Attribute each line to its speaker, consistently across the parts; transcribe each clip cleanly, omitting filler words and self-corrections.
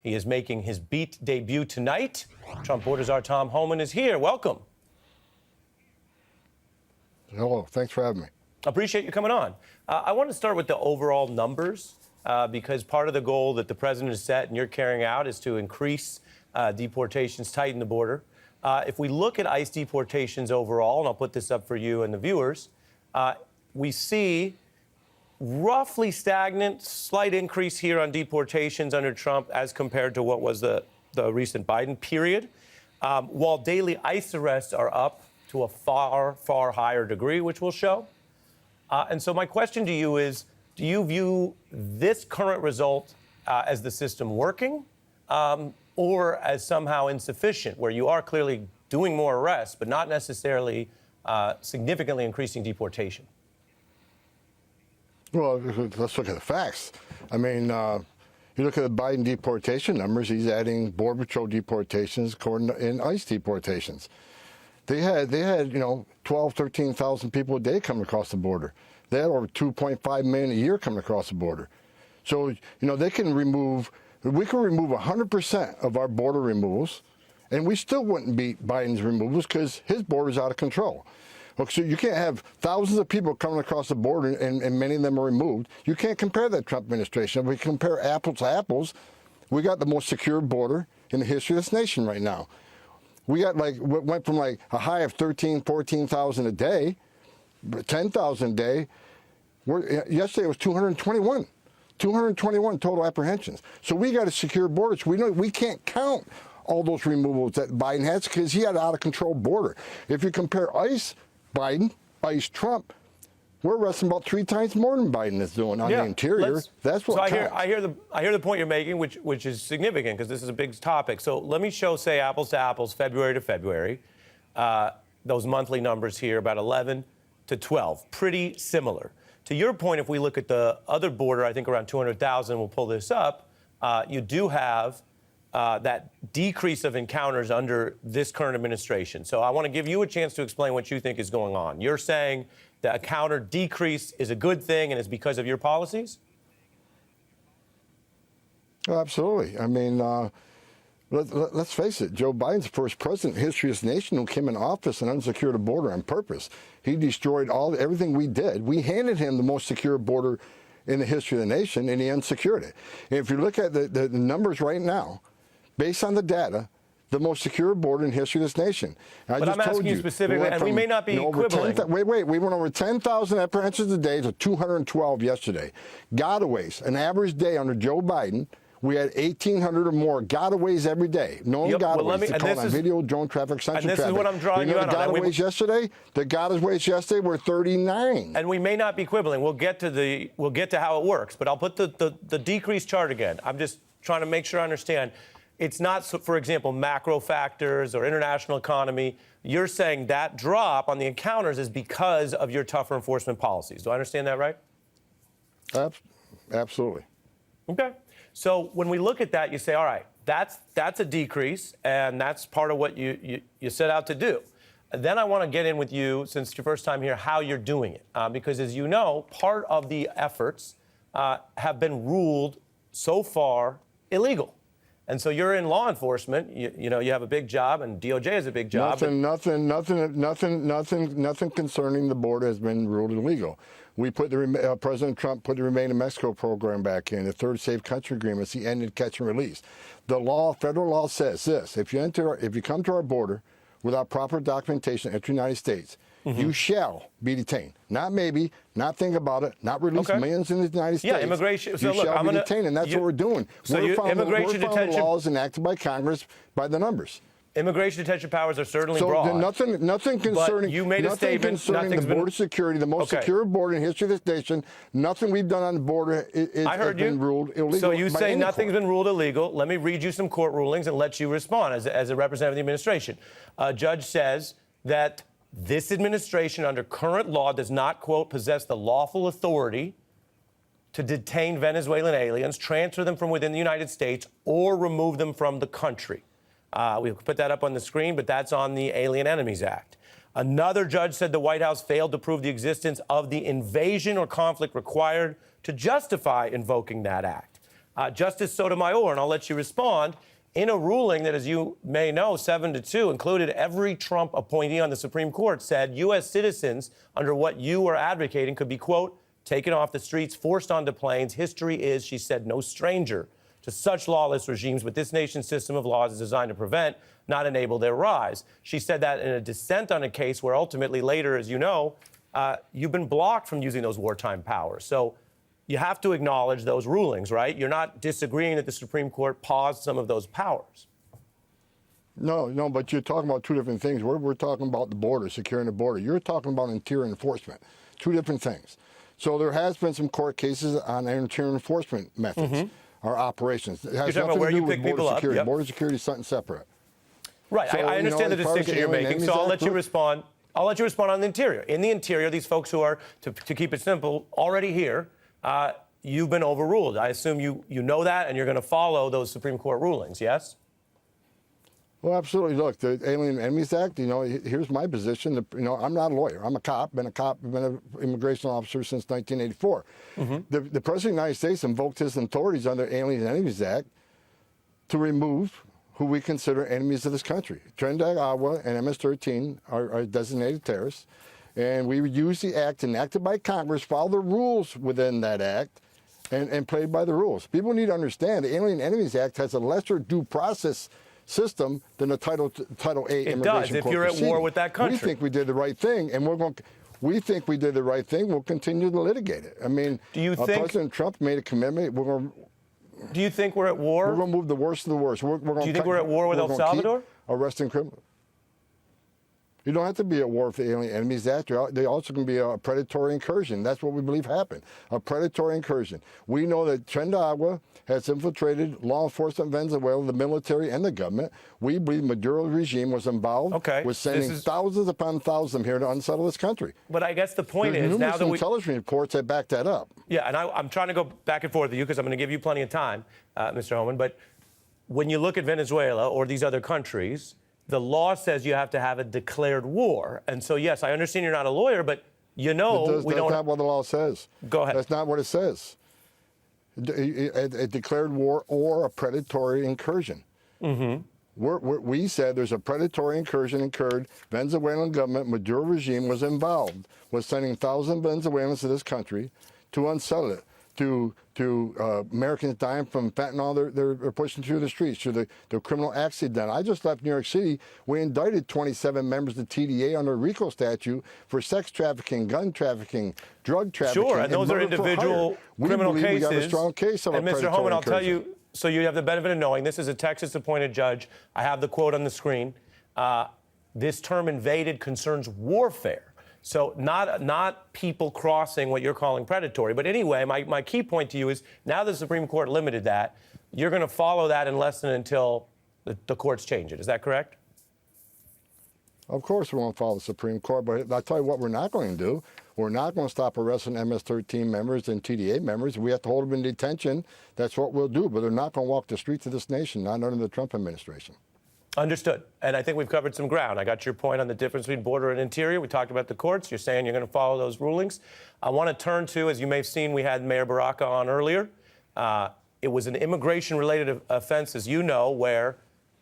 Speaker 1: He is making his beat debut tonight. Trump border czar Tom Homan is here. Welcome.
Speaker 2: Hello. Thanks for having me.
Speaker 1: Appreciate you coming on. I want to start with the overall numbers because part of the goal that the president has set and you're carrying out is to increase deportations, tighten the border. If we look at ICE deportations overall, and I'll put this up for you and the viewers, we see roughly stagnant, slight increase here on deportations under Trump as compared to what was the recent Biden period, while daily ICE arrests are up to a far, far higher degree, which we'll show. And so my question to you is, do you view this current result as the system working or as somehow insufficient, where you are clearly doing more arrests, but not necessarily significantly increasing deportation?
Speaker 2: Well, let's look at the facts. I mean, you look at the Biden deportation numbers, he's adding Border Patrol deportations and ICE deportations. They had 12, 13,000 people a day coming across the border. They had over 2.5 million a year coming across the border. So, we can remove 100% of our border removals, and we still wouldn't beat Biden's removals because his border's out of control. So you can't have thousands of people coming across the border and many of them are removed. You can't compare that Trump administration. If we compare apples to apples, we got the most secure border in the history of this nation right now. We got went from a high of 13, 14,000 a day, 10,000 a day. Yesterday it was 221 total apprehensions. So we got a secure border. So we can't count all those removals that Biden has because he had an out of control border. If you compare ICE, Biden, ICE, Trump, we're arresting about 3 times more than Biden is doing on the interior. That's what counts.
Speaker 1: I hear the point you're making, which is significant because this is a big topic. So let me show, say, apples to apples, February to February. Those monthly numbers here, about 11 to 12, pretty similar. To your point, if we look at the other border, I think around 200,000, we'll pull this up, you do have that decrease of encounters under this current administration. So I want to give you a chance to explain what you think is going on. You're saying the encounter decrease is a good thing and is because of your policies?
Speaker 2: Absolutely. I mean, let's face it. Joe Biden's the first president in history of this nation who came in office and unsecured a border on purpose. He destroyed everything we did. We handed him the most secure border in the history of the nation, and he unsecured it. And if you look at the numbers right now, based on the data, the most secure border in history of this nation.
Speaker 1: But I'm asking you specifically, and we may not be quibbling.
Speaker 2: We went over 10,000 apprehensions a day to 212 yesterday. Gotaways, an average day under Joe Biden, we had 1,800 or more gotaways every day. Known gotaways. They call on video, drone traffic, sensor traffic.
Speaker 1: And this is what I'm drawing you out on.
Speaker 2: The gotaways yesterday were 39.
Speaker 1: And we may not be quibbling. We'll get to how it works. But I'll put the decrease chart again. I'm just trying to make sure I understand. It's not, for example, macro factors or international economy. You're saying that drop on the encounters is because of your tougher enforcement policies. Do I understand that right?
Speaker 2: Absolutely.
Speaker 1: Okay. So when we look at that, you say, all right, that's a decrease, and that's part of what you set out to do. And then I want to get in with you, since it's your first time here, how you're doing it. Because as you know, part of the efforts have been ruled so far illegal. And so you're in law enforcement. You have a big job, and DOJ has a big job.
Speaker 2: Nothing concerning the border has been ruled illegal. We put President Trump put the Remain in Mexico program back in, the third safe country agreements, the ended catch and release. The law, federal law says this: if you come to our border without proper documentation enter the United States, you shall be detained. Not maybe, not think about it, not release millions in the United States.
Speaker 1: Yeah, immigration. So
Speaker 2: you shall be detained, and that's what we're doing. We're following laws enacted by Congress by the numbers.
Speaker 1: Immigration detention powers are certainly broad.
Speaker 2: So nothing concerning,
Speaker 1: you made a statement,
Speaker 2: concerning the border security, the most secure border in history of this nation. Nothing we've done on the border has been ruled illegal.
Speaker 1: So you say nothing's been ruled illegal. Let me read you some court rulings and let you respond as a representative of the administration. A judge says that this administration, under current law, does not, quote, possess the lawful authority to detain Venezuelan aliens, transfer them from within the United States, or remove them from the country. We'll put that up on the screen, but that's on the Alien Enemies Act. Another judge said the White House failed to prove the existence of the invasion or conflict required to justify invoking that act. Justice Sotomayor, and I'll let you respond, in a ruling that, as you may know, 7-2, included every Trump appointee on the Supreme Court, said U.S. citizens, under what you are advocating, could be, quote, taken off the streets, forced onto planes. History is, she said, no stranger to such lawless regimes, but this nation's system of laws is designed to prevent, not enable their rise. She said that in a dissent on a case where ultimately later, as you know, you've been blocked from using those wartime powers. So you have to acknowledge those rulings, right? You're not disagreeing that the Supreme Court paused some of those powers.
Speaker 2: No, but you're talking about two different things. We're talking about the border, securing the border. You're talking about interior enforcement. Two different things. So there has been some court cases on interior enforcement methods or operations. It has nothing to do with border security.
Speaker 1: Yep.
Speaker 2: Border security is something separate.
Speaker 1: Right.
Speaker 2: So,
Speaker 1: I understand the distinction you're making, so I'll let you respond. I'll let you respond on the interior. In the interior, these folks who are, to keep it simple, already here, you've been overruled. I assume you know that, and you're going to follow those Supreme Court rulings, yes?
Speaker 2: Well, absolutely. Look, the Alien Enemies Act, here's my position. I'm not a lawyer. I'm a cop, been an immigration officer since 1984. The President of the United States invoked his authorities under Alien Enemies Act to remove who we consider enemies of this country. Trinidad Agua and MS-13 are designated terrorists, and we would use the act enacted by Congress, follow the rules within that act, and played by the rules. People need to understand the Alien Enemies Act has a lesser due process system than the Title VIII immigration court
Speaker 1: proceeding. If you're at war with that country.
Speaker 2: We think we did the right thing, and we think we did the right thing. We'll continue to litigate it. I mean, President Trump made a commitment.
Speaker 1: Do you think we're at war?
Speaker 2: We're going to move the worst of the worst. Do
Speaker 1: you think we're at war with El Salvador?
Speaker 2: Arresting criminals. You don't have to be at war with the Alien Enemies Act. They also can be a predatory incursion. That's what we believe happened, a predatory incursion. We know that Trinidad Agua has infiltrated law enforcement in Venezuela, the military, and the government. We believe Maduro's regime was involved with sending thousands upon thousands here to unsettle this country.
Speaker 1: But I guess the point is,
Speaker 2: now that intelligence reports that back that up.
Speaker 1: Yeah, and I'm trying to go back and forth with you because I'm going to give you plenty of time, Mr. Homan. But when you look at Venezuela or these other countries, the law says you have to have a declared war. And so, yes, I understand you're not a lawyer, but we don't.
Speaker 2: That's not what the law says.
Speaker 1: Go ahead.
Speaker 2: That's not what it says. A declared war or a predatory incursion. We said there's a predatory incursion occurred. Venezuelan government, Maduro regime was involved, was sending thousands of Venezuelans to this country to unsettle it. To Americans dying from fentanyl, they're pushing through the streets, through the criminal acts they've done. I just left New York City. We indicted 27 members of the TDA under a RICO statute for sex trafficking, gun trafficking, drug trafficking.
Speaker 1: Sure, and those are individual criminal cases.
Speaker 2: We have a strong case of
Speaker 1: and Mr. Homan, I'll tell you, so you have the benefit of knowing this is a Texas-appointed judge. I have the quote on the screen. This term invaded concerns warfare. So not people crossing what you're calling predatory. But anyway, my key point to you is now the Supreme Court limited that. You're going to follow that unless and until the courts change it. Is that correct?
Speaker 2: Of course we won't follow the Supreme Court. But I'll tell you what we're not going to do. We're not going to stop arresting MS-13 members and TDA members. We have to hold them in detention. That's what we'll do. But they're not going to walk the streets of this nation, not under the Trump administration.
Speaker 1: Understood. And I think we've covered some ground. I got your point on the difference between border and interior. We talked about the courts. You're saying you're going to follow those rulings. I want to turn to, as you may have seen, we had Mayor Baraka on earlier. It was an immigration-related offense, as you know, where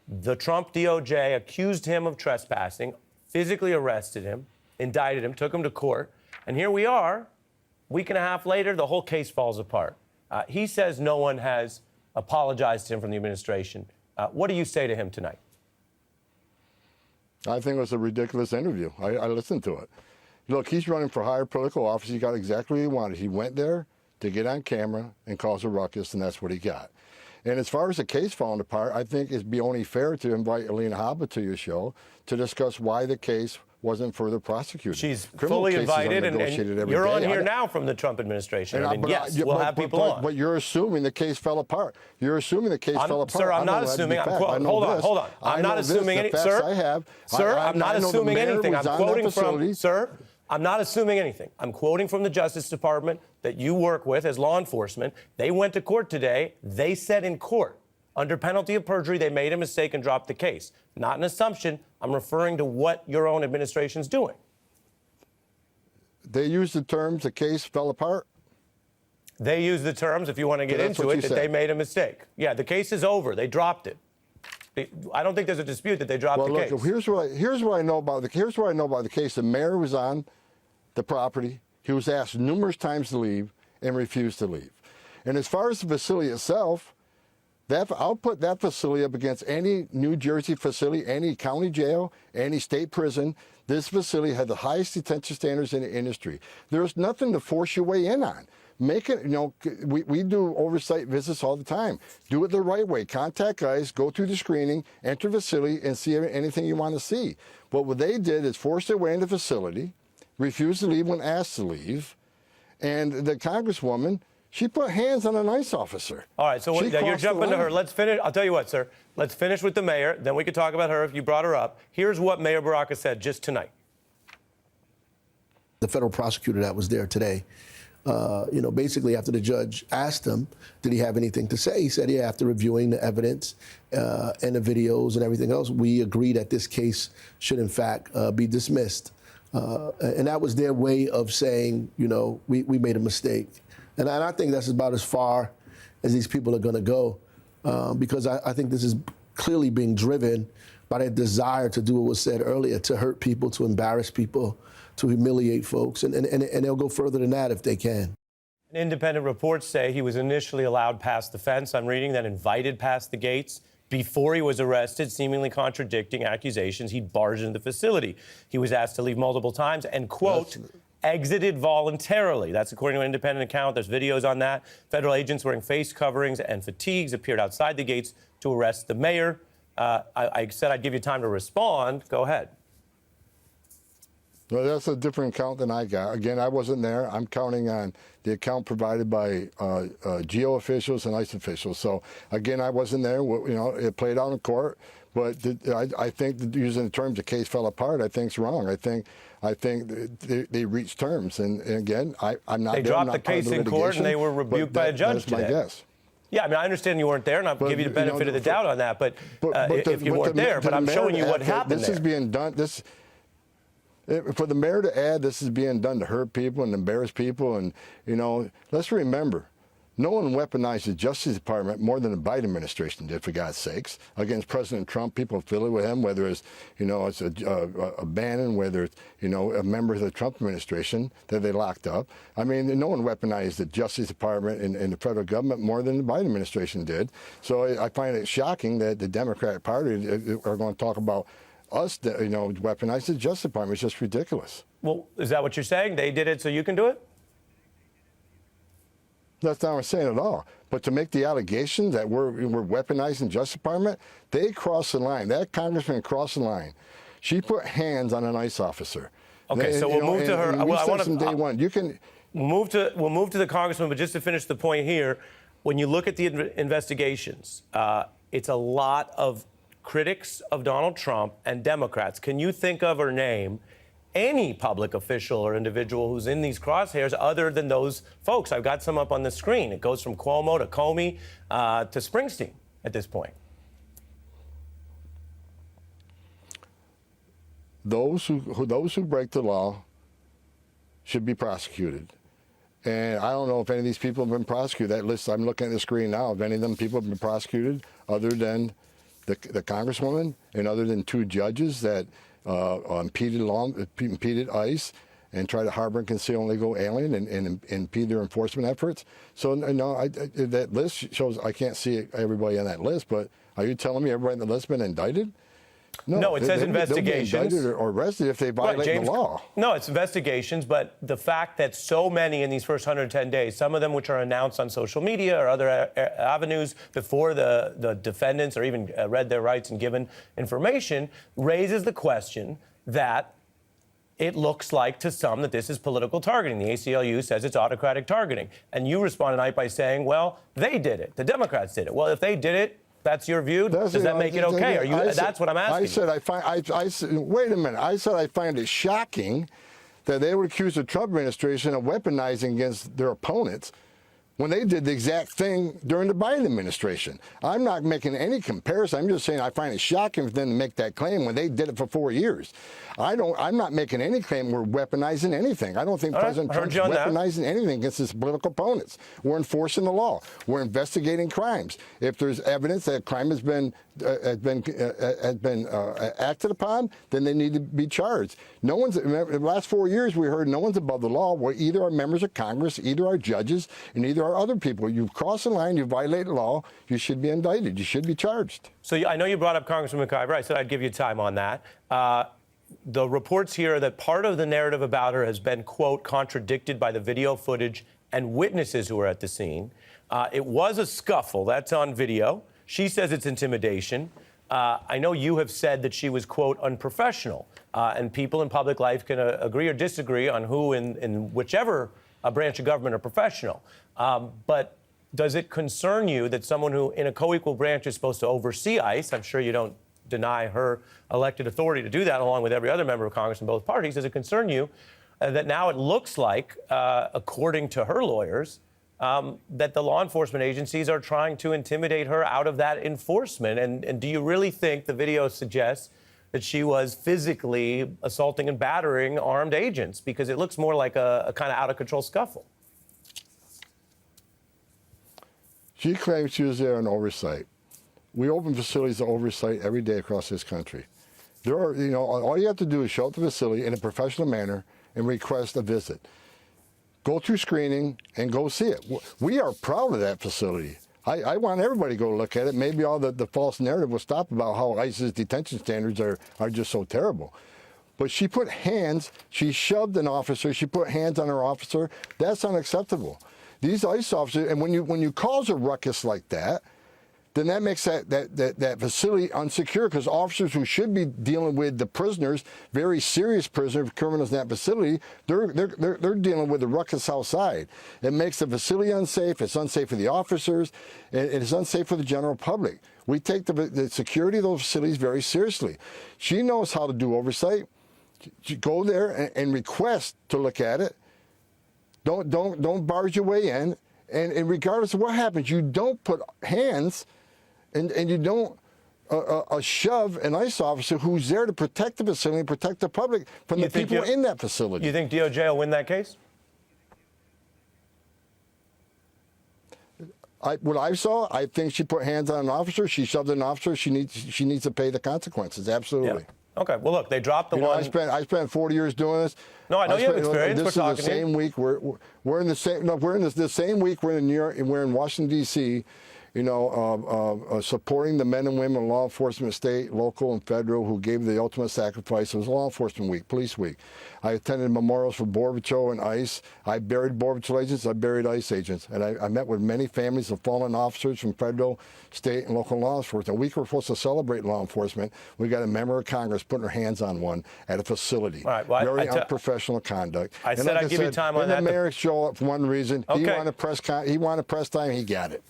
Speaker 1: the Trump DOJ accused him of trespassing, physically arrested him, indicted him, took him to court. And here we are, a week and a half later, the whole case falls apart. He says no one has apologized to him from the administration. What do you say to him tonight?
Speaker 2: I think it was a ridiculous interview. I listened to it. Look, he's running for higher political office. He got exactly what he wanted. He went there to get on camera and cause a ruckus, and that's what he got. And as far as the case falling apart, I think it'd be only fair to invite Alina Habba to your show to discuss why the case wasn't further prosecuted.
Speaker 1: She's fully invited, and you're on here now from the Trump administration. Yes, we'll have people on.
Speaker 2: But you're assuming the case fell apart. You're assuming the case fell apart.
Speaker 1: Sir, I'm not assuming. Hold on. I'm not assuming anything. Sir, I'm not assuming anything. I'm quoting from, sir, I'm not assuming anything. I'm quoting from the Justice Department that you work with as law enforcement. They went to court today. They said in court, under penalty of perjury, they made a mistake and dropped the case. Not an assumption. I'm referring to what your own administration's doing.
Speaker 2: They used the terms the case fell apart?
Speaker 1: They use the terms, if you want to get
Speaker 2: That's
Speaker 1: into
Speaker 2: what
Speaker 1: it,
Speaker 2: you
Speaker 1: that they
Speaker 2: said.
Speaker 1: made a mistake. Yeah, the case is over. They dropped it. I don't think there's a dispute that they dropped
Speaker 2: Well,
Speaker 1: the
Speaker 2: look,
Speaker 1: case.
Speaker 2: here's what I know about the case. The mayor was on the property. He was asked numerous times to leave and refused to leave. And as far as the facility itself, I'll put that facility up against any New Jersey facility, any county jail, any state prison. This facility had the highest detention standards in the industry. There's nothing to force your way in on. Make it, we do oversight visits all the time. Do it the right way. Contact guys, go through the screening, enter the facility, and see anything you want to see. But what they did is force their way in the facility, refused to leave when asked to leave, and the congresswoman, she put hands on an ICE officer.
Speaker 1: All right, so
Speaker 2: She
Speaker 1: you're
Speaker 2: crossed the
Speaker 1: jumping to her.
Speaker 2: line.
Speaker 1: Let's finish. I'll tell you what, sir. Let's finish with the mayor. Then we can talk about her if you brought her up. Here's what Mayor Baraka said just tonight.
Speaker 3: The federal prosecutor that was there today, basically after the judge asked him, did he have anything to say? He said, yeah, after reviewing the evidence and the videos and everything else, we agree that this case should in fact be dismissed. And that was their way of saying, we made a mistake. And I think that's about as far as these people are going to go, because I think this is clearly being driven by their desire to do what was said earlier, to hurt people, to embarrass people, to humiliate folks. And they'll go further than that if they can.
Speaker 1: Independent reports say he was initially allowed past the fence, I'm reading, then invited past the gates before he was arrested, seemingly contradicting accusations he'd barged into the facility. He was asked to leave multiple times and, quote, exited voluntarily. That's according to an independent account. There's videos on that. Federal agents wearing face coverings and fatigues appeared outside the gates to arrest the mayor. I said I'd give you time to respond. Go ahead.
Speaker 2: Well, that's a different account than I got. Again, I wasn't there. I'm counting on the account provided by GEO officials and ICE officials. So, again, I wasn't there. It played out in court. But I think that using the terms the case fell apart, I think is wrong. I think they reached terms. And again, I'm not
Speaker 1: They
Speaker 2: there.
Speaker 1: dropped the case in court and they were rebuked by a judge
Speaker 2: today. That's my guess.
Speaker 1: Yeah, I mean, I understand you weren't there, and I'll give you the benefit of the doubt on that. But if you weren't there, but I'm showing you what happened
Speaker 2: This
Speaker 1: there.
Speaker 2: is being done. For the mayor to add this is being done to hurt people and embarrass people. And, let's remember, no one weaponized the Justice Department more than the Biden administration did, for God's sakes, against President Trump, people affiliated with him, whether it's, it's a Bannon, whether it's, a member of the Trump administration that they locked up. I mean, no one weaponized the Justice Department and the federal government more than the Biden administration did. So I find it shocking that the Democratic Party are going to talk about us, weaponize the Justice Department. It's just ridiculous.
Speaker 1: Well, is that what you're saying? They did it so you can do it?
Speaker 2: That's not what I'm saying at all. But to make the allegation that we're weaponizing the Justice Department, they crossed the line. That congressman crossed the line. She put hands on an ICE officer.
Speaker 1: Okay, so we'll move to her.
Speaker 2: We said from day one, you can.
Speaker 1: We'll move to the congressman, but just to finish the point here, when you look at the investigations, it's a lot of critics of Donald Trump and Democrats. Can you think of or name any public official or individual who's in these crosshairs other than those folks? I've got some up on the screen. It goes from Cuomo to Comey to Springsteen at this point.
Speaker 2: Those who break the law should be prosecuted. And I don't know if any of these people have been prosecuted. That list I'm looking at the screen now, if any of them people have been prosecuted other than the congresswoman and other than two judges that impeded ICE and tried to harbor and conceal an illegal alien and impede their enforcement efforts. So, that list shows I can't see everybody on that list, but are you telling me everybody on the list has been indicted?
Speaker 1: No, it says investigations.
Speaker 2: They'll be indicted or arrested if they violate the law.
Speaker 1: No, it's investigations, but the fact that so many in these first 110 days, some of them which are announced on social media or other avenues before the defendants or even read their rights and given information, raises the question that it looks like to some that this is political targeting. The ACLU says it's autocratic targeting. And you respond tonight by saying, well, they did it. The Democrats did it. Well, if they did it, that's your view? Does that make it okay? That's what I'm asking.
Speaker 2: Wait a minute. I said I find it shocking that they would accuse the Trump administration of weaponizing against their opponents when they did the exact thing during the Biden administration. I'm not making any comparison. I'm just saying I find it shocking for them to make that claim when they did it for 4 years. I'm not making any claim we're weaponizing anything. I don't think President Trump's weaponizing anything against his political opponents. We're enforcing the law. We're investigating crimes. If there's evidence that a crime has been acted upon, then they need to be charged. No one's. In the last 4 years, we heard no one's above the law. We're either our members of Congress, either our judges, and either our other people. You've crossed the line. You violated law. You should be indicted. You should be charged.
Speaker 1: So I know you brought up Congressman McIver. I said I'd give you time on that. The reports here are that part of the narrative about her has been, quote, contradicted by the video footage and witnesses who were at the scene. It was a scuffle. That's on video. She says it's intimidation. I know you have said that she was, quote, unprofessional. And people in public life can agree or disagree on who in whichever branch of government are professional. But does it concern you that someone who in a co-equal branch is supposed to oversee ICE, I'm sure you don't deny her elected authority to do that along with every other member of Congress in both parties, does it concern you that now it looks like, according to her lawyers, that the law enforcement agencies are trying to intimidate her out of that enforcement? And do you really think the video suggests that she was physically assaulting and battering armed agents? Because it looks more like a kind of out-of-control scuffle.
Speaker 2: She claims she was there on oversight. We open facilities of oversight every day across this country. There are, all you have to do is show up to the facility in a professional manner and request a visit. Go through screening and go see it. We are proud of that facility. I want everybody to go look at it. Maybe all the false narrative will stop about how ICE's detention standards are just so terrible. But she put hands, she shoved an officer, she put hands on her officer. That's unacceptable. These ICE officers, and when you cause a ruckus like that, then that makes that facility unsecure, because officers who should be dealing with the prisoners, very serious prisoners, criminals in that facility, they're dealing with the ruckus outside. It makes the facility unsafe. It's unsafe for the officers, and it's unsafe for the general public. We take the security of those facilities very seriously. She knows how to do oversight. You go there and request to look at it. Don't barge your way in, and regardless of what happens, you don't put hands. And you don't shove an ICE officer who's there to protect the facility and protect the public from the people in that facility.
Speaker 1: You think DOJ will win that case?
Speaker 2: What I saw, I think she put hands on an officer. She shoved an officer. She needs to pay the consequences. Absolutely.
Speaker 1: Yeah. Okay. Well, look, they dropped the one.
Speaker 2: I spent 40 years doing this.
Speaker 1: No, I know you have experience.
Speaker 2: This is the same week. We're in the same. No, we're in the same week. We're in New York. We're in Washington D.C. Supporting the men and women, law enforcement, state, local, and federal, who gave the ultimate sacrifice. It was Law Enforcement Week, Police Week. I attended memorials for Border Patrol and ICE. I buried Border Patrol agents. I buried ICE agents. And I met with many families of fallen officers from federal, state, and local law enforcement. A week we're supposed to celebrate law enforcement. We got a member of Congress putting her hands on one at a facility.
Speaker 1: All right, well,
Speaker 2: very unprofessional conduct.
Speaker 1: I said I'd give you time on that.
Speaker 2: And the mayor showed up for one reason.
Speaker 1: Okay.
Speaker 2: He wanted press time. He got it.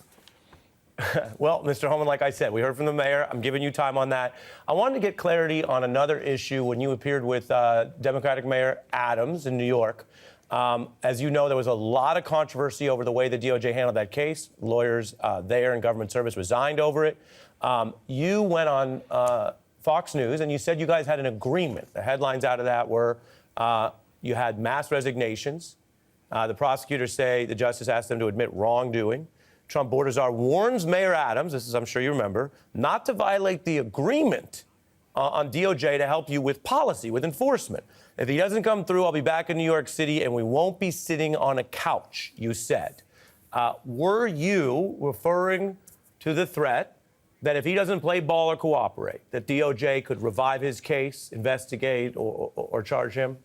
Speaker 1: Well, Mr. Homan, like I said, we heard from the mayor. I'm giving you time on that. I wanted to get clarity on another issue when you appeared with Democratic Mayor Adams in New York. As you know, there was a lot of controversy over the way the DOJ handled that case. Lawyers there in government service resigned over it. You went on Fox News and you said you guys had an agreement. The headlines out of that were you had mass resignations. The prosecutors say the justice asked them to admit wrongdoing. Trump border czar warns Mayor Adams, this is, I'm sure you remember, not to violate the agreement on DOJ to help you with policy, with enforcement. If he doesn't come through, I'll be back in New York City and we won't be sitting on a couch, you said. Were you referring to the threat that if he doesn't play ball or cooperate, that DOJ could revive his case, investigate, or charge him?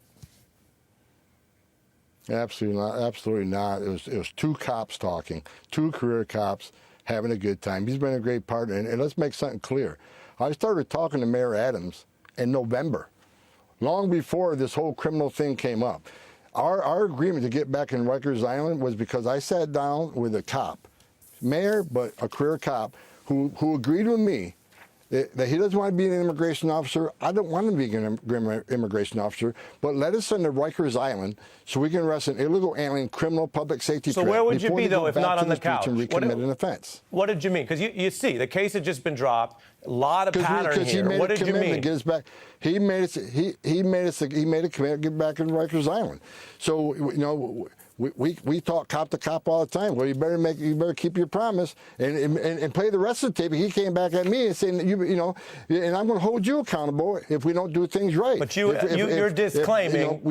Speaker 2: Absolutely not. Absolutely not. It was two cops talking, two career cops having a good time. He's been a great partner. And let's make something clear. I started talking to Mayor Adams in November, long before this whole criminal thing came up. Our agreement to get back in Rikers Island was because I sat down with a cop, mayor, but a career cop, who agreed with me that he doesn't want to be an immigration officer. I don't want him to be an immigration officer, but let us send to Rikers Island so we can arrest an illegal alien criminal public safety
Speaker 1: So
Speaker 2: threat.
Speaker 1: where would you
Speaker 2: before
Speaker 1: be,
Speaker 2: they go
Speaker 1: though, if
Speaker 2: back
Speaker 1: not
Speaker 2: to
Speaker 1: on the
Speaker 2: streets
Speaker 1: couch?
Speaker 2: and recommit an offense.
Speaker 1: What did you mean? Because you see, the case had just been dropped. A lot of pattern
Speaker 2: Because he
Speaker 1: here.
Speaker 2: made
Speaker 1: What
Speaker 2: a
Speaker 1: did you
Speaker 2: commitment
Speaker 1: mean?
Speaker 2: to get us back. He made a commitment to get back in Rikers Island. So you know, we talk cop to cop all the time. Well, you better keep your promise and play the rest of the tape. He came back at me and saying, you know, and I'm going to hold you accountable if we don't do things right.
Speaker 1: But you're disclaiming.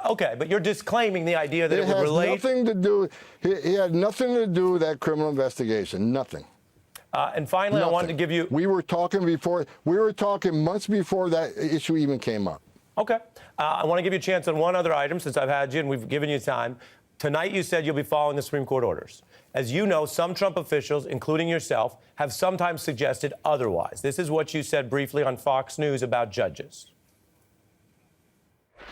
Speaker 1: Okay, but you're disclaiming the idea that it would relate.
Speaker 2: Nothing to do. He had nothing to do with that criminal investigation. Nothing.
Speaker 1: And finally,
Speaker 2: Nothing.
Speaker 1: I wanted to give you.
Speaker 2: We were talking before. We were talking months before that issue even came up.
Speaker 1: Okay. I want to give you a chance on one other item since I've had you and we've given you time. Tonight, you said you'll be following the Supreme Court orders. As you know, some Trump officials, including yourself, have sometimes suggested otherwise. This is what you said briefly on Fox News about judges.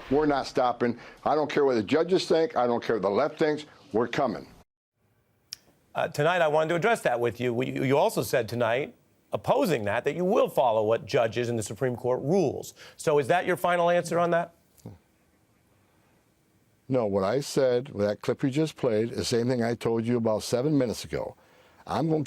Speaker 2: We're not stopping. I don't care what the judges think. I don't care what the left thinks. We're coming.
Speaker 1: Tonight, I wanted to address that with you. You also said tonight, opposing that you will follow what judges in the Supreme Court rules. So is that your final answer on that?
Speaker 2: No, what I said, that clip you just played, is the same thing I told you about 7 minutes ago. We're going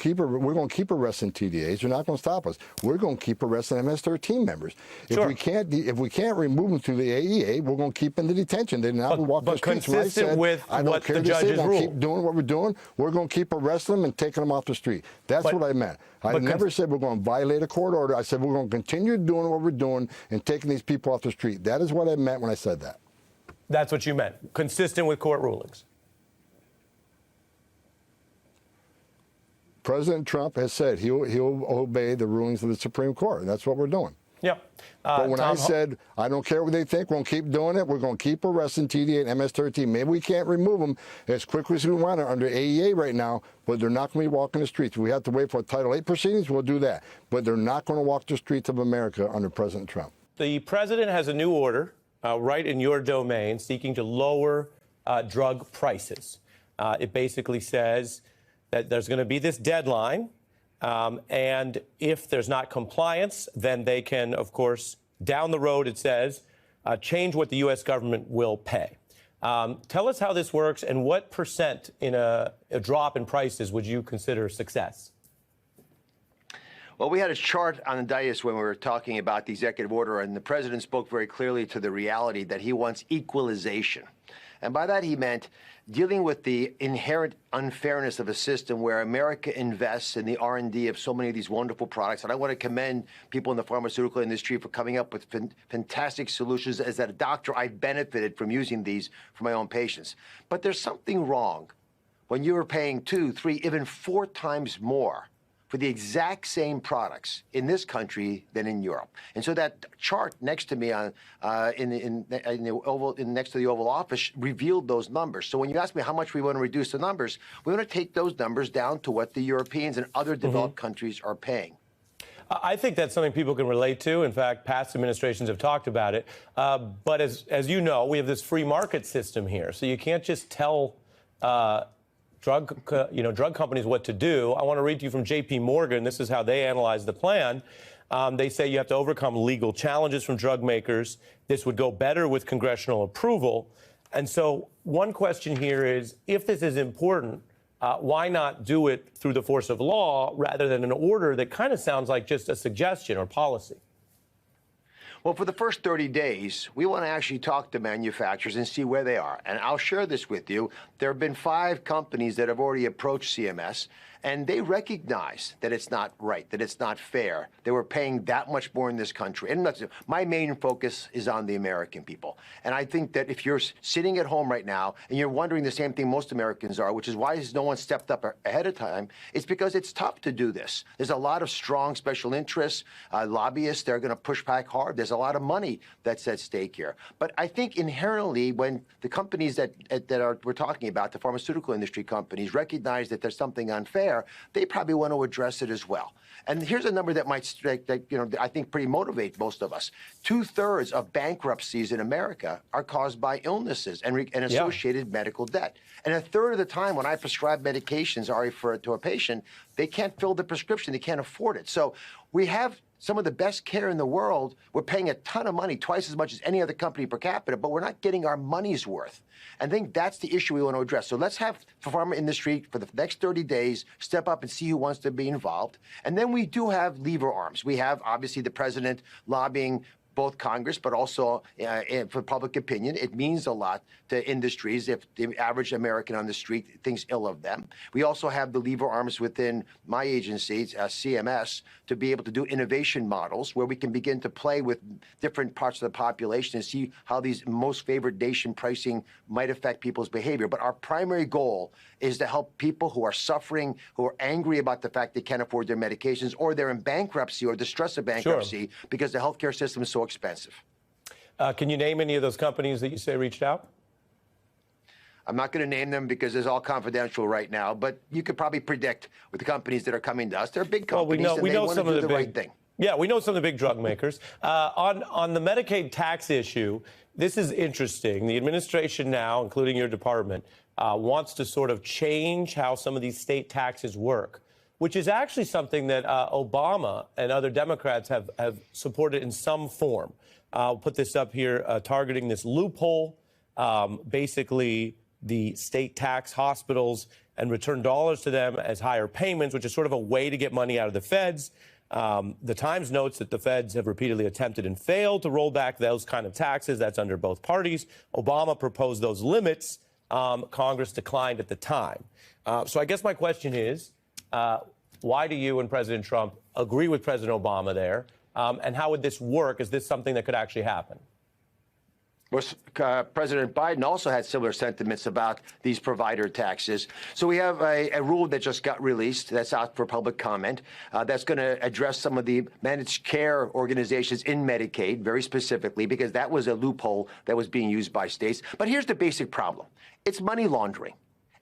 Speaker 2: to keep arresting TDAs. They're not going to stop us. We're going to keep arresting MS-13 members.
Speaker 1: Sure.
Speaker 2: If we can't remove them through the AEA, we're going to keep them in detention. They're not going to walk the streets.
Speaker 1: Consistent with what the judges rule.
Speaker 2: Keep doing what we're doing. We're going to keep arresting them and taking them off the street. That's what I meant. I never said we're going to violate a court order. I said we're going to continue doing what we're doing and taking these people off the street. That is what I meant when I said that.
Speaker 1: That's what you meant. Consistent with court rulings.
Speaker 2: President Trump has said he'll obey the rulings of the Supreme Court, and that's what we're doing.
Speaker 1: Yep.
Speaker 2: But when I said, I don't care what they think, we're going to keep doing it, we're going to keep arresting TDA and MS-13. Maybe we can't remove them as quickly as we want under AEA right now, but they're not going to be walking the streets. If we have to wait for Title VIII proceedings, we'll do that. But they're not going to walk the streets of America under President Trump.
Speaker 1: The president has a new order right in your domain seeking to lower drug prices. It basically says that there's going to be this deadline, and if there's not compliance, then they can, of course, down the road, it says, change what the U.S. government will pay. Tell us how this works and what percent in a drop in prices would you consider success?
Speaker 4: Well, we had a chart on the dais when we were talking about the executive order, and the president spoke very clearly to the reality that he wants equalization. And by that, he meant dealing with the inherent unfairness of a system where America invests in the R&D of so many of these wonderful products. And I want to commend people in the pharmaceutical industry for coming up with fantastic solutions. As a doctor, I benefited from using these for my own patients. But there's something wrong when you're paying 2, 3, even 4 times more for the exact same products in this country than in Europe. And so that chart next to me on next to the Oval Office revealed those numbers. So when you ask me how much we want to reduce the numbers, we want to take those numbers down to what the Europeans and other developed countries are paying.
Speaker 1: I think that's something people can relate to. In fact, past administrations have talked about it. But as you know, we have this free market system here. So you can't just tell drug companies what to do. I want to read to you from J.P. Morgan. This is how they analyze the plan. They say you have to overcome legal challenges from drug makers. This would go better with congressional approval. And so one question here is, if this is important, why not do it through the force of law rather than an order that kind of sounds like just a suggestion or policy?
Speaker 4: Well, for the first 30 days, we want to actually talk to manufacturers and see where they are. And I'll share this with you. There have been 5 companies that have already approached CMS, and they recognize that it's not right, that it's not fair. They were paying that much more in this country. And my main focus is on the American people. And I think that if you're sitting at home right now and you're wondering the same thing most Americans are, which is why has no one stepped up ahead of time, it's because it's tough to do this. There's a lot of strong special interests, lobbyists. They're going to push back hard. There's a lot of money that's at stake here. But I think inherently when the companies that we're talking about, the pharmaceutical industry companies, recognize that there's something unfair, they probably want to address it as well. And here's a number that might strike, that, I think pretty motivate most of us. 2/3 of bankruptcies in America are caused by illnesses and associated medical debt. And a third of the time when I prescribe medications, Ari, to a patient, they can't fill the prescription. They can't afford it. So we have some of the best care in the world. We're paying a ton of money, twice as much as any other company per capita, but we're not getting our money's worth. I think that's the issue we want to address. So let's have the pharma industry for the next 30 days step up and see who wants to be involved. And then we do have lever arms. We have, obviously, the president lobbying both Congress, but also for public opinion. It means a lot to industries if the average American on the street thinks ill of them. We also have the lever arms within my agency, CMS, to be able to do innovation models where we can begin to play with different parts of the population and see how these most favored nation pricing might affect people's behavior. But our primary goal is to help people who are suffering, who are angry about the fact they can't afford their medications, or they're in bankruptcy or distress of bankruptcy because the healthcare system is so expensive.
Speaker 1: Can you name any of those companies that you say reached out?
Speaker 4: I'm not going to name them because it's all confidential right now, but you could probably predict with the companies that are coming to us. They're big companies,
Speaker 1: well, we know
Speaker 4: and they
Speaker 1: some
Speaker 4: want
Speaker 1: of
Speaker 4: to do
Speaker 1: the
Speaker 4: the
Speaker 1: big,
Speaker 4: right thing.
Speaker 1: Yeah, we know some of the big drug makers. On the Medicaid tax issue, this is interesting. The administration now, including your department, wants to sort of change how some of these state taxes work, which is actually something that Obama and other Democrats have supported in some form. I'll put this up here, targeting this loophole. Basically, the state tax hospitals and return dollars to them as higher payments, which is sort of a way to get money out of the feds. The Times notes that the feds have repeatedly attempted and failed to roll back those kind of taxes. That's under both parties. Obama proposed those limits. Congress declined at the time. So I guess my question is, why do you and President Trump agree with President Obama there? And how would this work? Is this something that could actually happen?
Speaker 4: Well, President Biden also had similar sentiments about these provider taxes. So we have a rule that just got released that's out for public comment that's going to address some of the managed care organizations in Medicaid very specifically, because that was a loophole that was being used by states. But here's the basic problem. It's money laundering.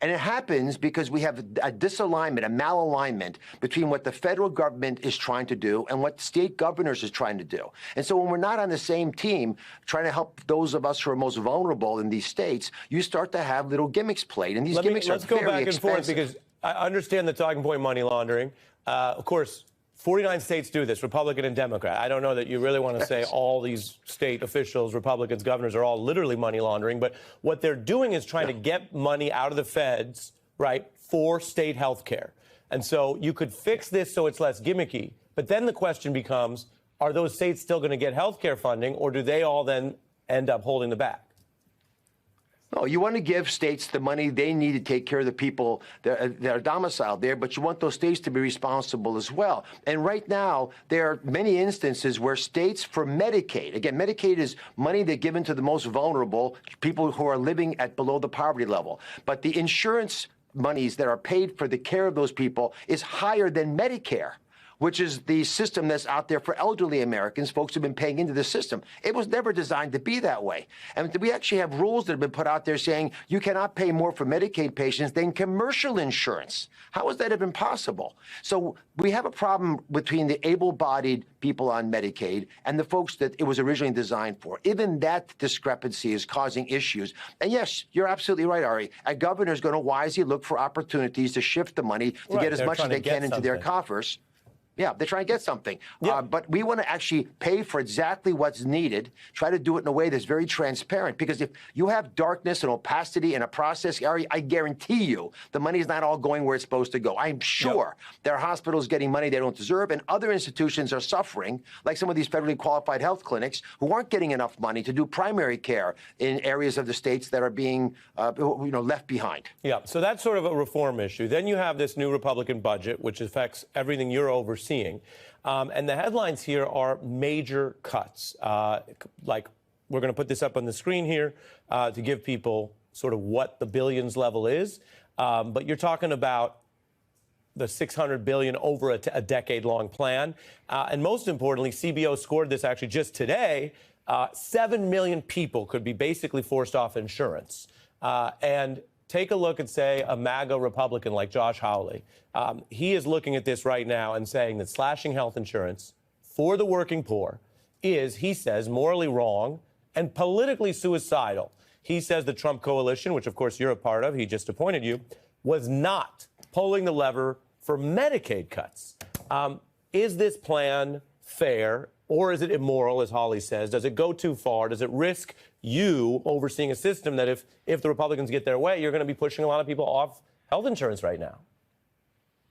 Speaker 4: And it happens because we have a disalignment, a malalignment between what the federal government is trying to do and what state governors is trying to do. And so when we're not on the same team trying to help those of us who are most vulnerable in these states, you start to have little gimmicks played. And these gimmicks are very expensive.
Speaker 1: Let's go back and forth, because I understand the talking point money laundering. Of course, 49 states do this, Republican and Democrat. I don't know that you really want to say all these state officials, Republicans, governors are all literally money laundering, but what they're doing is trying to get money out of the feds, right, for state health care. And so you could fix this so it's less gimmicky, but then the question becomes, are those states still going to get health care funding, or do they all then end up holding the bag?
Speaker 4: No, you want to give states the money they need to take care of the people that are domiciled there, but you want those states to be responsible as well. And right now, there are many instances where states for Medicaid, again, Medicaid is money they're given to the most vulnerable, people who are living at below the poverty level. But the insurance monies that are paid for the care of those people is higher than Medicare, which is the system that's out there for elderly Americans, folks who've been paying into the system. It was never designed to be that way. And we actually have rules that have been put out there saying you cannot pay more for Medicaid patients than commercial insurance. How is that even possible? So we have a problem between the able-bodied people on Medicaid and the folks that it was originally designed for. Even that discrepancy is causing issues. And yes, you're absolutely right, Ari. A governor is going to wisely look for opportunities to shift the money to get as much as they can into their coffers. Yeah, they're trying to get something. Yeah. But we want to actually pay for exactly what's needed, try to do it in a way that's very transparent. Because if you have darkness and opacity in a process, Ari, I guarantee you the money's not all going where it's supposed to go. I'm sure there are hospitals getting money they don't deserve, and other institutions are suffering, like some of these federally qualified health clinics who aren't getting enough money to do primary care in areas of the states that are being left behind.
Speaker 1: Yeah, so that's sort of a reform issue. Then you have this new Republican budget, which affects everything you're overseeing. And the headlines here are major cuts. Like, we're going to put this up on the screen here to give people sort of what the billions level is. But you're talking about the $600 billion over a decade-long plan. And most importantly, CBO scored this actually just today. 7 million people could be basically forced off insurance. And take a look at, say, a MAGA Republican like Josh Hawley. He is looking at this right now and saying that slashing health insurance for the working poor is, he says, morally wrong and politically suicidal. He says the Trump coalition, which of course you're a part of, he just appointed you, was not pulling the lever for Medicaid cuts. Is this plan fair, or is it immoral, as Hawley says? Does it go too far? Does it risk you overseeing a system that if the Republicans get their way, you're going to be pushing a lot of people off health insurance right now?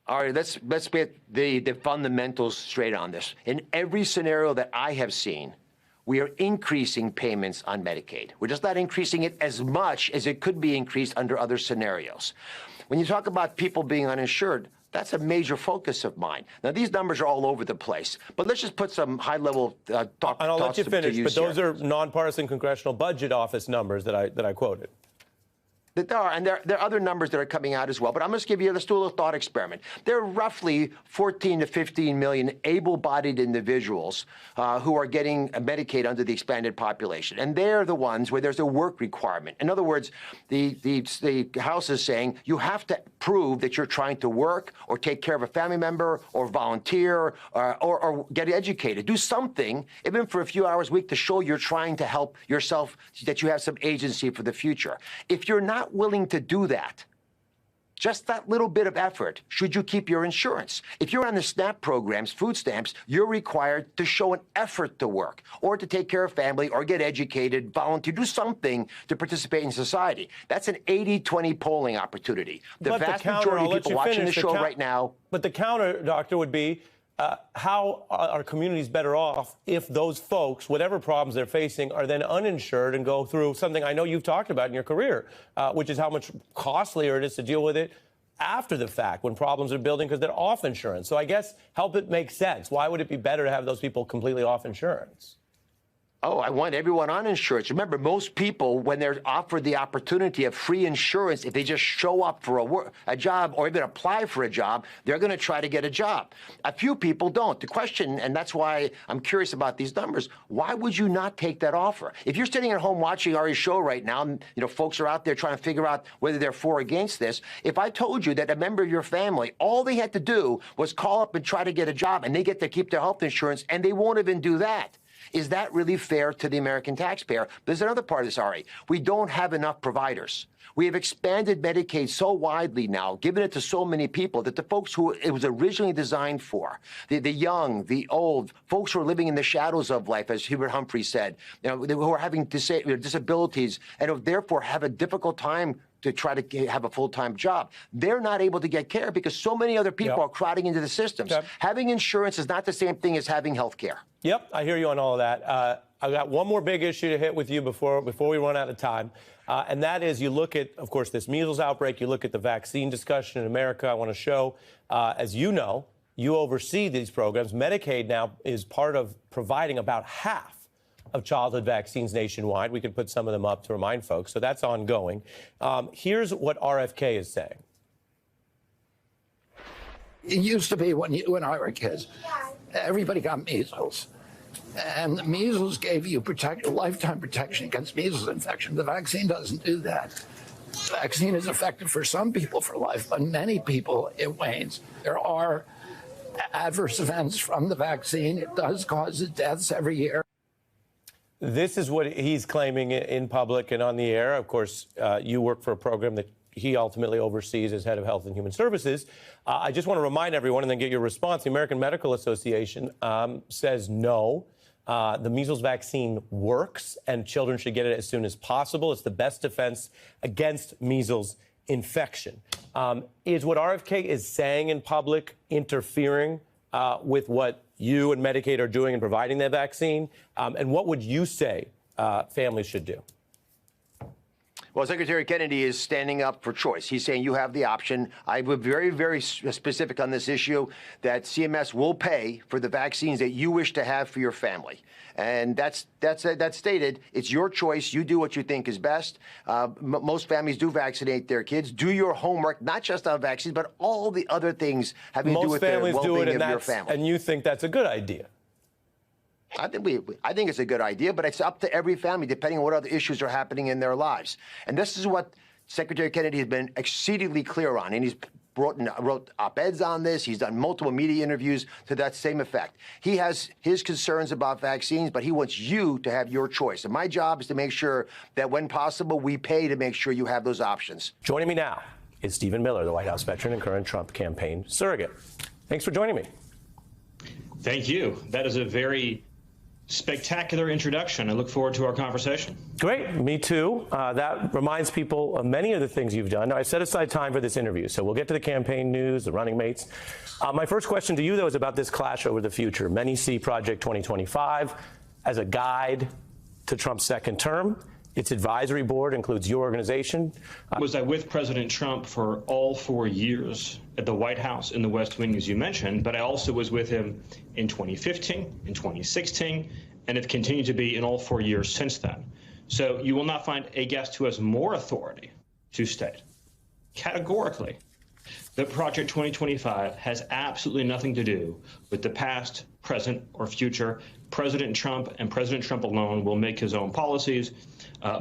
Speaker 4: All right, let's get the fundamentals straight on this. In every scenario that I have seen, we are increasing payments on Medicaid. We're just not increasing it as much as it could be increased under other scenarios. When you talk about people being uninsured, that's a major focus of mine. Now, these numbers are all over the place, but let's just put some high-level thoughts.
Speaker 1: And I'll let you finish, but those
Speaker 4: here.
Speaker 1: are nonpartisan Congressional Budget Office numbers that I quoted.
Speaker 4: There are, and there are other numbers that are coming out as well. But I'm going to give you, let's do a little thought experiment. There are roughly 14 to 15 million able-bodied individuals who are getting Medicaid under the expanded population. And they're the ones where there's a work requirement. In other words, the House is saying you have to prove that you're trying to work or take care of a family member or volunteer or get educated. Do something, even for a few hours a week, to show you're trying to help yourself, that you have some agency for the future. If you're not willing to do that, just that little bit of effort, should you keep your insurance? If you're on the SNAP programs, food stamps, you're required to show an effort to work or to take care of family or get educated, volunteer, do something to participate in society. That's an 80-20 polling opportunity. The vast majority of people watching the show right now.
Speaker 1: But the counter, Doctor, would be, how are communities better off if those folks, whatever problems they're facing, are then uninsured and go through something I know you've talked about in your career, which is how much costlier it is to deal with it after the fact when problems are building because they're off insurance. So I guess help it make sense. Why would it be better to have those people completely off insurance?
Speaker 4: Oh, I want everyone on insurance. Remember, most people, when they're offered the opportunity of free insurance, if they just show up for a job or even apply for a job, they're going to try to get a job. A few people don't. The question, and that's why I'm curious about these numbers, why would you not take that offer? If you're sitting at home watching Ari's show right now, and folks are out there trying to figure out whether they're for or against this, if I told you that a member of your family, all they had to do was call up and try to get a job, and they get to keep their health insurance, and they won't even do that. Is that really fair to the American taxpayer? There's another part of this, Ari. We don't have enough providers. We have expanded Medicaid so widely now, given it to so many people, that the folks who it was originally designed for, the young, the old, folks who are living in the shadows of life, as Hubert Humphrey said, who are having disabilities and who therefore have a difficult time to try to have a full-time job. They're not able to get care because so many other people are crowding into the systems. Having insurance is not the same thing as having health care.
Speaker 1: Yep, I hear you on all of that. I've got one more big issue to hit with you before we run out of time, and that is you look at, of course, this measles outbreak, you look at the vaccine discussion in America. I want to show, as you know, you oversee these programs. Medicaid now is part of providing about half of childhood vaccines nationwide. We could put some of them up to remind folks, so that's ongoing. Here's what RFK is saying.
Speaker 5: It used to be when you and I were kids, everybody got measles. And the measles gave you lifetime protection against measles infection. The vaccine doesn't do that. The vaccine is effective for some people for life, but many people, it wanes. There are adverse events from the vaccine. It does cause deaths every year.
Speaker 1: This is what he's claiming in public and on the air. Of course, you work for a program that he ultimately oversees as head of Health and Human Services. I just want to remind everyone and then get your response. The American Medical Association says no. The measles vaccine works and children should get it as soon as possible. It's the best defense against measles infection. Is what RFK is saying in public interfering with what you and Medicaid are doing in providing that vaccine? And what would you say families should do?
Speaker 4: Well, Secretary Kennedy is standing up for choice. He's saying you have the option. I was very, very specific on this issue that CMS will pay for the vaccines that you wish to have for your family. And that's stated. It's your choice. You do what you think is best. Most families do vaccinate their kids. Do your homework, not just on vaccines, but all the other things having to do with the well-being of your family.
Speaker 1: And you think that's a good idea?
Speaker 4: I think it's a good idea, but it's up to every family, depending on what other issues are happening in their lives. And this is what Secretary Kennedy has been exceedingly clear on, and he's wrote op-eds on this. He's done multiple media interviews to that same effect. He has his concerns about vaccines, but he wants you to have your choice. And my job is to make sure that when possible, we pay to make sure you have those options.
Speaker 1: Joining me now is Stephen Miller, the White House veteran and current Trump campaign surrogate. Thanks for joining me.
Speaker 6: Thank you. That is a very spectacular introduction. I look forward to our conversation.
Speaker 1: Great. Me too. That reminds people of many of the things you've done. Now, I set aside time for this interview, so we'll get to the campaign news, the running mates. My first question to you, though, is about this clash over the future. Many see Project 2025 as a guide to Trump's second term. Its advisory board includes your organization.
Speaker 6: Was I with President Trump for all 4 years at the White House in the West Wing, as you mentioned, but I also was with him in 2015, in 2016, and have continued to be in all 4 years since then. So you will not find a guest who has more authority to state categorically that Project 2025 has absolutely nothing to do with the past, present, or future. President Trump and President Trump alone will make his own policies.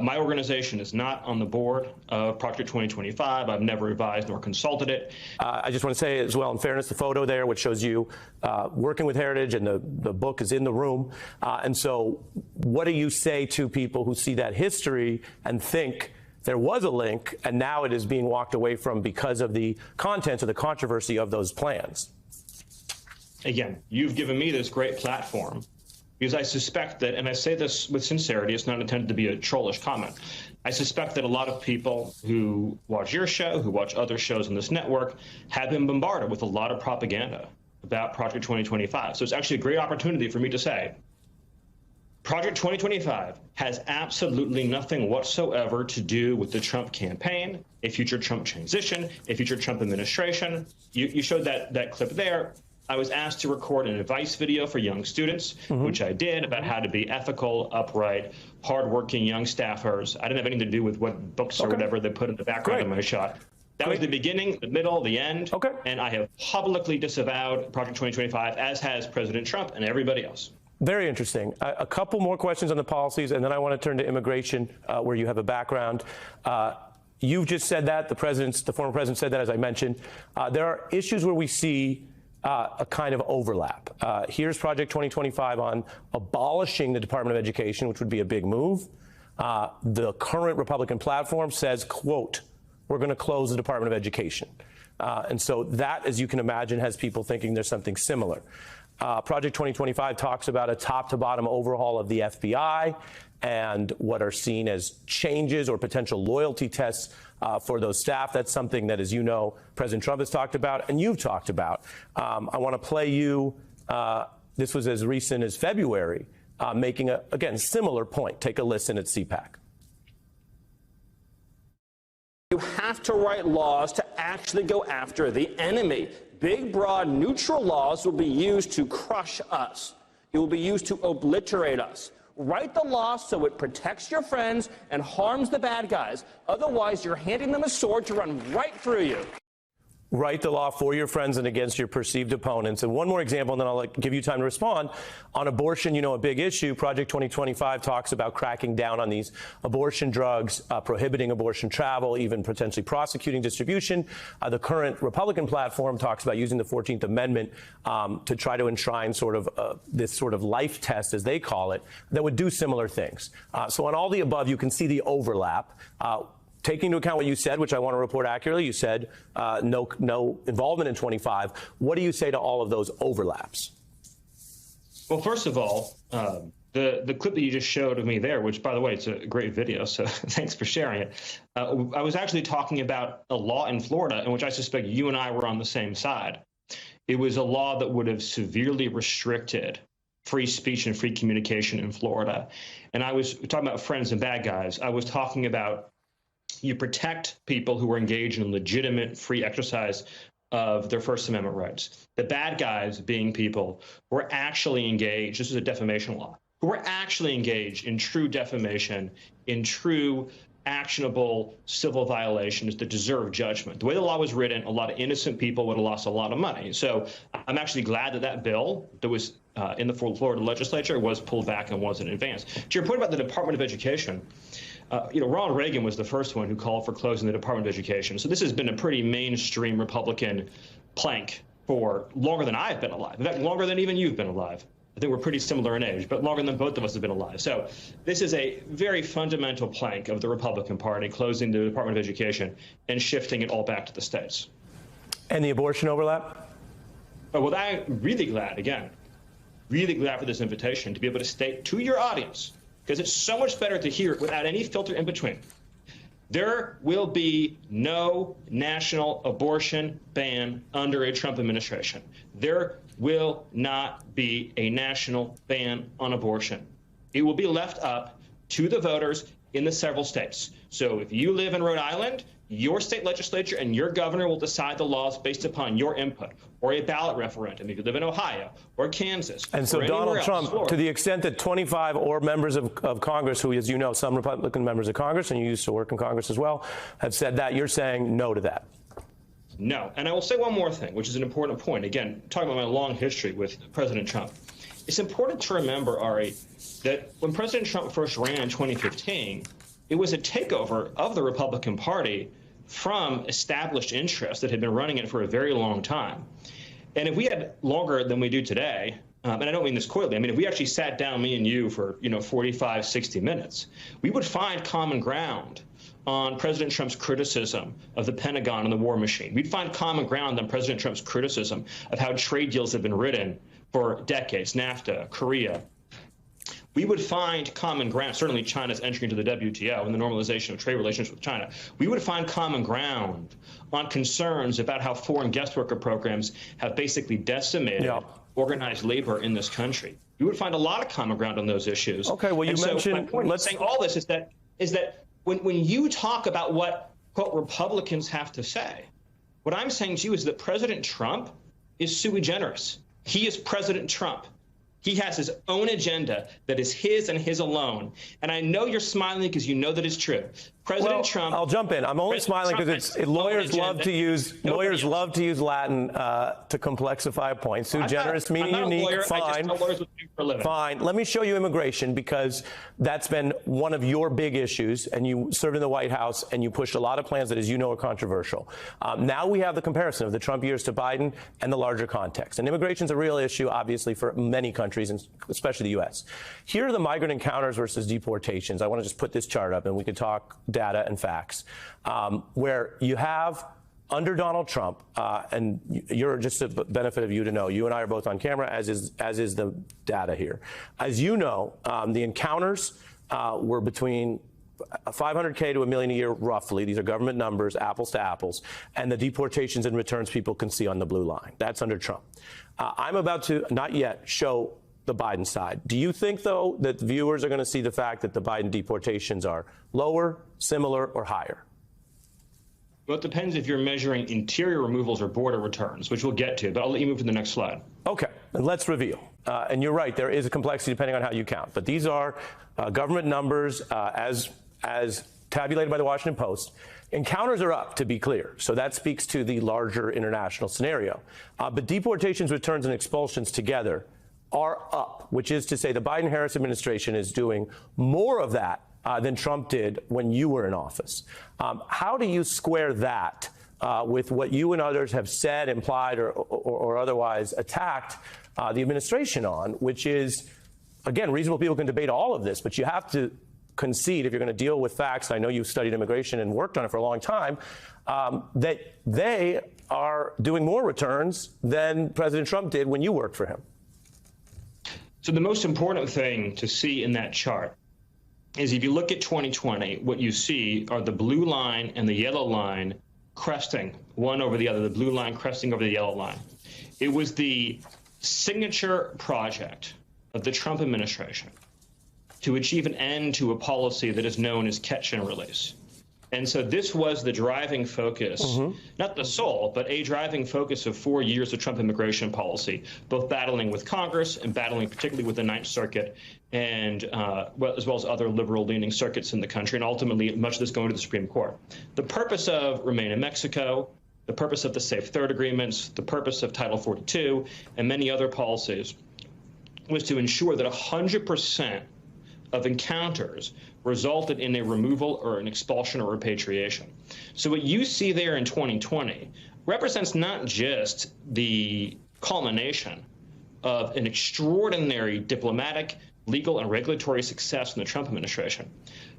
Speaker 6: My organization is not on the board of Project 2025. I've never advised nor consulted it.
Speaker 1: I just want to say as well, in fairness, the photo there, which shows you working with Heritage, and the book is in the room. And so what do you say to people who see that history and think there was a link and now it is being walked away from because of the contents of the controversy of those plans?
Speaker 6: Again, you've given me this great platform because I suspect that, and I say this with sincerity, it's not intended to be a trollish comment. I suspect that a lot of people who watch your show, who watch other shows on this network, have been bombarded with a lot of propaganda about Project 2025. So it's actually a great opportunity for me to say, Project 2025 has absolutely nothing whatsoever to do with the Trump campaign, a future Trump transition, a future Trump administration. You showed that clip there. I was asked to record an advice video for young students, which I did, about how to be ethical, upright, hardworking young staffers. I didn't have anything to do with what books or whatever they put in the background of my shot. That was the beginning, the middle, the end. And I have publicly disavowed Project 2025, as has President Trump and everybody else.
Speaker 1: Very interesting. A couple more questions on the policies, and then I want to turn to immigration, where you have a background. You've just said that. The former president said that, as I mentioned. There are issues where we see a kind of overlap. Here's Project 2025 on abolishing the Department of Education, which would be a big move. The current Republican platform says, quote, we're going to close the Department of Education. And so that, as you can imagine, has people thinking there's something similar. Project 2025 talks about a top-to-bottom overhaul of the FBI and what are seen as changes or potential loyalty tests for those staff. That's something that, as you know, President Trump has talked about and you've talked about. I want to play you, this was as recent as February, making, again, similar point. Take a listen at CPAC.
Speaker 7: You have to write laws to actually go after the enemy. Big, broad, neutral laws will be used to crush us. It will be used to obliterate us. Write the law so it protects your friends and harms the bad guys. Otherwise, you're handing them a sword to run right through you.
Speaker 1: Write the law for your friends and against your perceived opponents. And one more example, and then I'll give you time to respond. On abortion, you know, a big issue. Project 2025 talks about cracking down on these abortion drugs, prohibiting abortion travel, even potentially prosecuting distribution. The current Republican platform talks about using the 14th Amendment to try to enshrine sort of this sort of life test, as they call it, that would do similar things. So on all the above, you can see the overlap. Taking into account what you said, which I want to report accurately, you said no involvement in 25. What do you say to all of those overlaps?
Speaker 6: Well, first of all, the clip that you just showed of me there, which, by the way, it's a great video, so thanks for sharing it. I was actually talking about a law in Florida in which I suspect you and I were on the same side. It was a law that would have severely restricted free speech and free communication in Florida. And I was talking about friends and bad guys. I was talking about you protect people who are engaged in legitimate free exercise of their First Amendment rights. The bad guys being people who are actually engaged, this is a defamation law, who are actually engaged in true defamation, in true actionable civil violations that deserve judgment. The way the law was written, a lot of innocent people would have lost a lot of money. So I'm actually glad that that bill that was in the Florida legislature was pulled back and wasn't advanced. To your point about the Department of Education, Ronald Reagan was the first one who called for closing the Department of Education. So this has been a pretty mainstream Republican plank for longer than I've been alive. In fact, longer than even you've been alive. I think we're pretty similar in age, but longer than both of us have been alive. So this is a very fundamental plank of the Republican Party, closing the Department of Education and shifting it all back to the states.
Speaker 1: And the abortion overlap?
Speaker 6: Oh, well, I'm really glad, again, really glad for this invitation to be able to state to your audience, because it's so much better to hear it without any filter in between. There will be no national abortion ban under a Trump administration. There will not be a national ban on abortion. It will be left up to the voters in the several states. So if you live in Rhode Island, your state legislature and your governor will decide the laws based upon your input, or a ballot referendum if you live in Ohio or Kansas.
Speaker 1: And so Donald Trump, to the extent that 25 or members of Congress, who, as you know, some Republican members of Congress, and you used to work in Congress as well, have said that, you're saying no to that.
Speaker 6: No. And I will say one more thing, which is an important point. Again, talking about my long history with President Trump. It's important to remember, Ari, that when President Trump first ran in 2015, it was a takeover of the Republican Party from established interests that had been running it for a very long time. And if we had longer than we do today, and I don't mean this coyly, I mean, if we actually sat down, me and you, for 45, 60 minutes, we would find common ground on President Trump's criticism of the Pentagon and the war machine. We'd find common ground on President Trump's criticism of how trade deals have been written for decades, NAFTA, Korea. We would find common ground, certainly China's entry into the WTO and the normalization of trade relations with China. We would find common ground on concerns about how foreign guest worker programs have basically decimated organized labor in this country. We would find a lot of common ground on those issues.
Speaker 1: Okay, well, you mentioned,
Speaker 6: my point in saying all this is that when you talk about what, quote, Republicans have to say, what I'm saying to you is that President Trump is sui generis. He is President Trump. He has his own agenda that is his and his alone. And I know you're smiling because you know that it's true. President Trump.
Speaker 1: I'll jump in. I'm only smiling because lawyers love to use Latin to complexify a point. Sui generis meaning unique.
Speaker 6: Lawyer.
Speaker 1: Fine.
Speaker 6: I just know lawyers would do for a living.
Speaker 1: Fine. Let me show you immigration, because that's been one of your big issues, and you served in the White House and you pushed a lot of plans that, as you know, are controversial. Now we have the comparison of the Trump years to Biden and the larger context. And immigration is a real issue, obviously, for many countries, and especially the U.S. Here are the migrant encounters versus deportations. I want to just put this chart up, and we can talk data and facts, where you have, under Donald Trump, and you're just a benefit of you to know, you and I are both on camera, as is the data here. As you know, the encounters were between 500K to 1 million a year, roughly. These are government numbers, apples to apples. And the deportations and returns people can see on the blue line. That's under Trump. I'm about to, not yet, show the Biden side. Do you think, though, that viewers are going to see the fact that the Biden deportations are lower, similar, or higher?
Speaker 6: Well, it depends if you're measuring interior removals or border returns, which we'll get to, but I'll let you move to the next slide.
Speaker 1: Okay, and let's reveal. And you're right, there is a complexity depending on how you count. But these are government numbers as tabulated by the Washington Post. Encounters are up, to be clear. So that speaks to the larger international scenario. But deportations, returns, and expulsions together are up, which is to say the Biden-Harris administration is doing more of that than Trump did when you were in office. How do you square that with what you and others have said, implied, or otherwise attacked the administration on, which is, again, reasonable people can debate all of this, but you have to concede, if you're going to deal with facts, and I know you've studied immigration and worked on it for a long time, that they are doing more returns than President Trump did when you worked for him.
Speaker 6: So the most important thing to see in that chart is if you look at 2020, what you see are the blue line and the yellow line cresting one over the other, the blue line cresting over the yellow line. It was the signature project of the Trump administration to achieve an end to a policy that is known as catch and release. And so this was the driving focus, not the sole, but a driving focus of 4 years of Trump immigration policy, both battling with Congress and battling particularly with the Ninth Circuit, and as well as other liberal-leaning circuits in the country, and ultimately much of this going to the Supreme Court. The purpose of Remain in Mexico, the purpose of the Safe Third agreements, the purpose of Title 42, and many other policies was to ensure that 100% of encounters resulted in a removal or an expulsion or repatriation. So what you see there in 2020 represents not just the culmination of an extraordinary diplomatic, legal, and regulatory success in the Trump administration,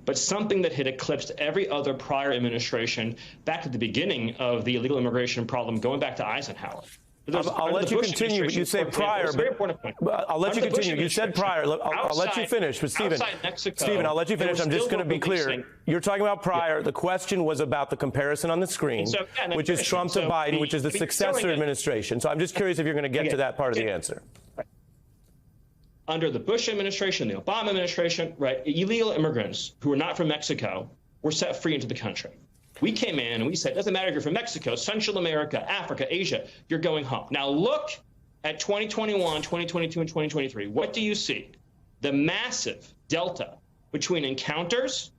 Speaker 6: but something that had eclipsed every other prior administration back at the beginning of the illegal immigration problem, going back to Eisenhower.
Speaker 1: I'll let you continue, but you say prior. I'll let you continue. You said prior. I'll let you finish. But Stephen, I'll let you finish. I'm just going to be clear. You're talking about prior. The question was about the comparison on the screen, which is Trump to Biden, which is the successor administration. So I'm just curious if you're going to get to that part of the answer.
Speaker 6: Under the Bush administration, the Obama administration, right, illegal immigrants who are not from Mexico were set free into the country. We came in and we said, it doesn't matter if you're from Mexico, Central America, Africa, Asia, you're going home. Now look at 2021, 2022, and 2023. What do you see? The massive delta between encounters,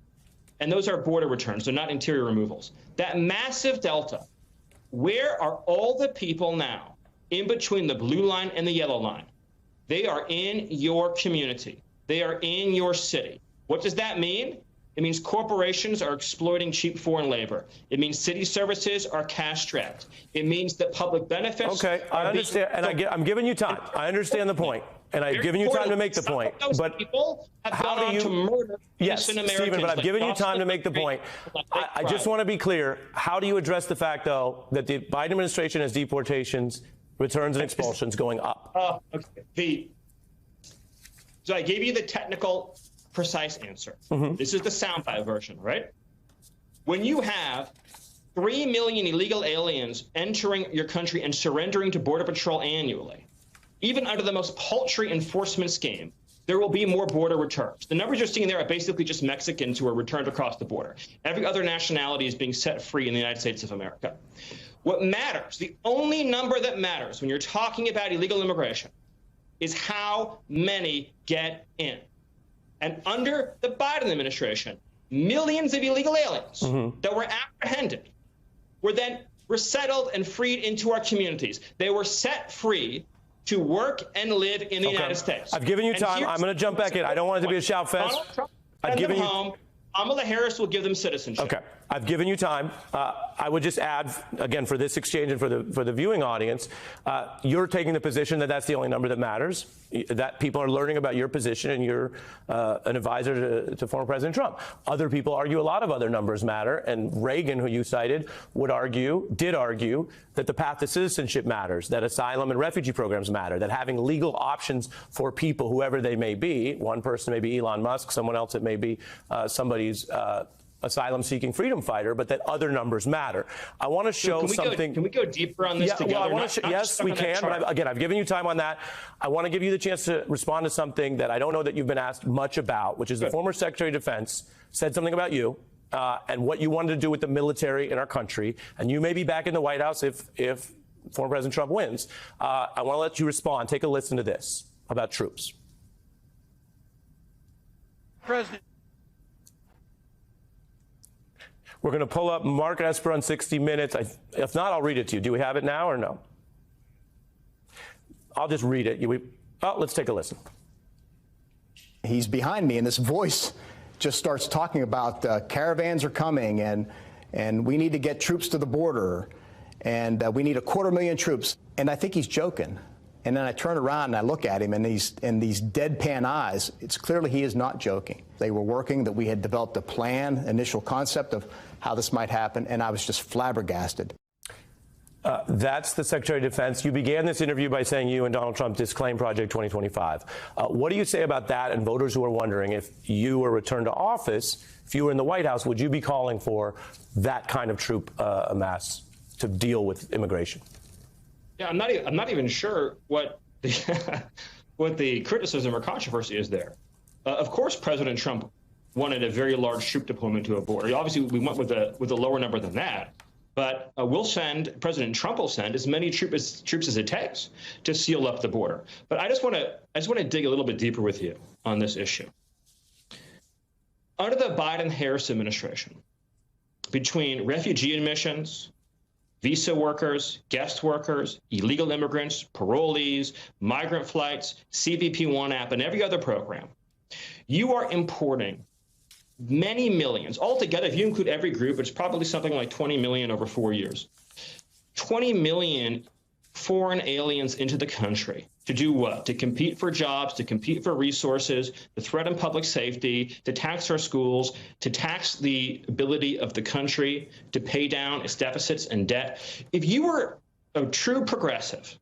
Speaker 6: and those are border returns, they're not interior removals. That massive delta, where are all the people now in between the blue line and the yellow line? They are in your community. They are in your city. What does that mean? It means corporations are exploiting cheap foreign labor. It means city services are cash-strapped. It means that public benefits.
Speaker 1: Okay, I understand, and I'm giving you time. I understand the point, and I've given you time to make the point. But how do you?
Speaker 6: To murder
Speaker 1: Stephen, but I've given you time to make the point. I just want to be clear. How do you address the fact, though, that the Biden administration has deportations, returns, and expulsions going up?
Speaker 6: Okay. So I gave you the technical, precise answer. This is the soundbite version, right? When you have 3 million illegal aliens entering your country and surrendering to Border Patrol annually, even under the most paltry enforcement scheme, there will be more border returns. The numbers you're seeing there are basically just Mexicans who are returned across the border. Every other nationality is being set free in the United States of America. What matters, the only number that matters when you're talking about illegal immigration, is how many get in. And under the Biden administration, millions of illegal aliens that were apprehended were then resettled and freed into our communities. They were set free to work and live in the United States.
Speaker 1: I've given you time. I'm going to jump back in. I don't want it to be a shout fest.
Speaker 6: Donald Trump send them home. Kamala Harris will give them citizenship.
Speaker 1: Okay, I've given you time. I would just add, again, for this exchange and for the viewing audience, you're taking the position that that's the only number that matters, that people are learning about your position and you're an advisor to former President Trump. Other people argue a lot of other numbers matter, and Reagan, who you cited, did argue that the path to citizenship matters, that asylum and refugee programs matter, that having legal options for people, whoever they may be, one person may be Elon Musk, someone else it may be somebody's asylum-seeking freedom fighter, but that other numbers matter. I want to show something.
Speaker 6: Can we go deeper on this together?
Speaker 1: Well, yes, we can. But again, I've given you time on that. I want to give you the chance to respond to something that I don't know that you've been asked much about, which is the former Secretary of Defense said something about you and what you wanted to do with the military in our country. And you may be back in the White House if former President Trump wins. I want to let you respond. Take a listen to this about troops.
Speaker 8: President.
Speaker 1: We're going to pull up Mark Esper on 60 Minutes. If not, I'll read it to you. Do we have it now or no? I'll just read it. Let's take a listen.
Speaker 9: He's behind me, and this voice just starts talking about caravans are coming, and we need to get troops to the border, and we need 250,000 troops. And I think he's joking. And then I turn around and I look at him, and these deadpan eyes, it's clearly he is not joking. They were working, that we had developed a plan, initial concept of how this might happen, and I was just flabbergasted.
Speaker 1: That's the Secretary of Defense. You began this interview by saying you and Donald Trump disclaimed Project 2025. What do you say about that, and voters who are wondering if you were returned to office, if you were in the White House, would you be calling for that kind of troop amass to deal with immigration?
Speaker 6: Yeah, I'm not even sure what the criticism or controversy is there. Of course, President Trump wanted a very large troop deployment to a border. Obviously, we went with a lower number than that. But President Trump will send as many troops as it takes to seal up the border. But I just want to dig a little bit deeper with you on this issue. Under the Biden-Harris administration, between refugee admissions, visa workers, guest workers, illegal immigrants, parolees, migrant flights, CBP One app, and every other program. You are importing many millions. Altogether, if you include every group, it's probably something like 20 million over 4 years. 20 million foreign aliens into the country to do what? To compete for jobs, to compete for resources, to threaten public safety, to tax our schools, to tax the ability of the country to pay down its deficits and debt. If you were a true progressive,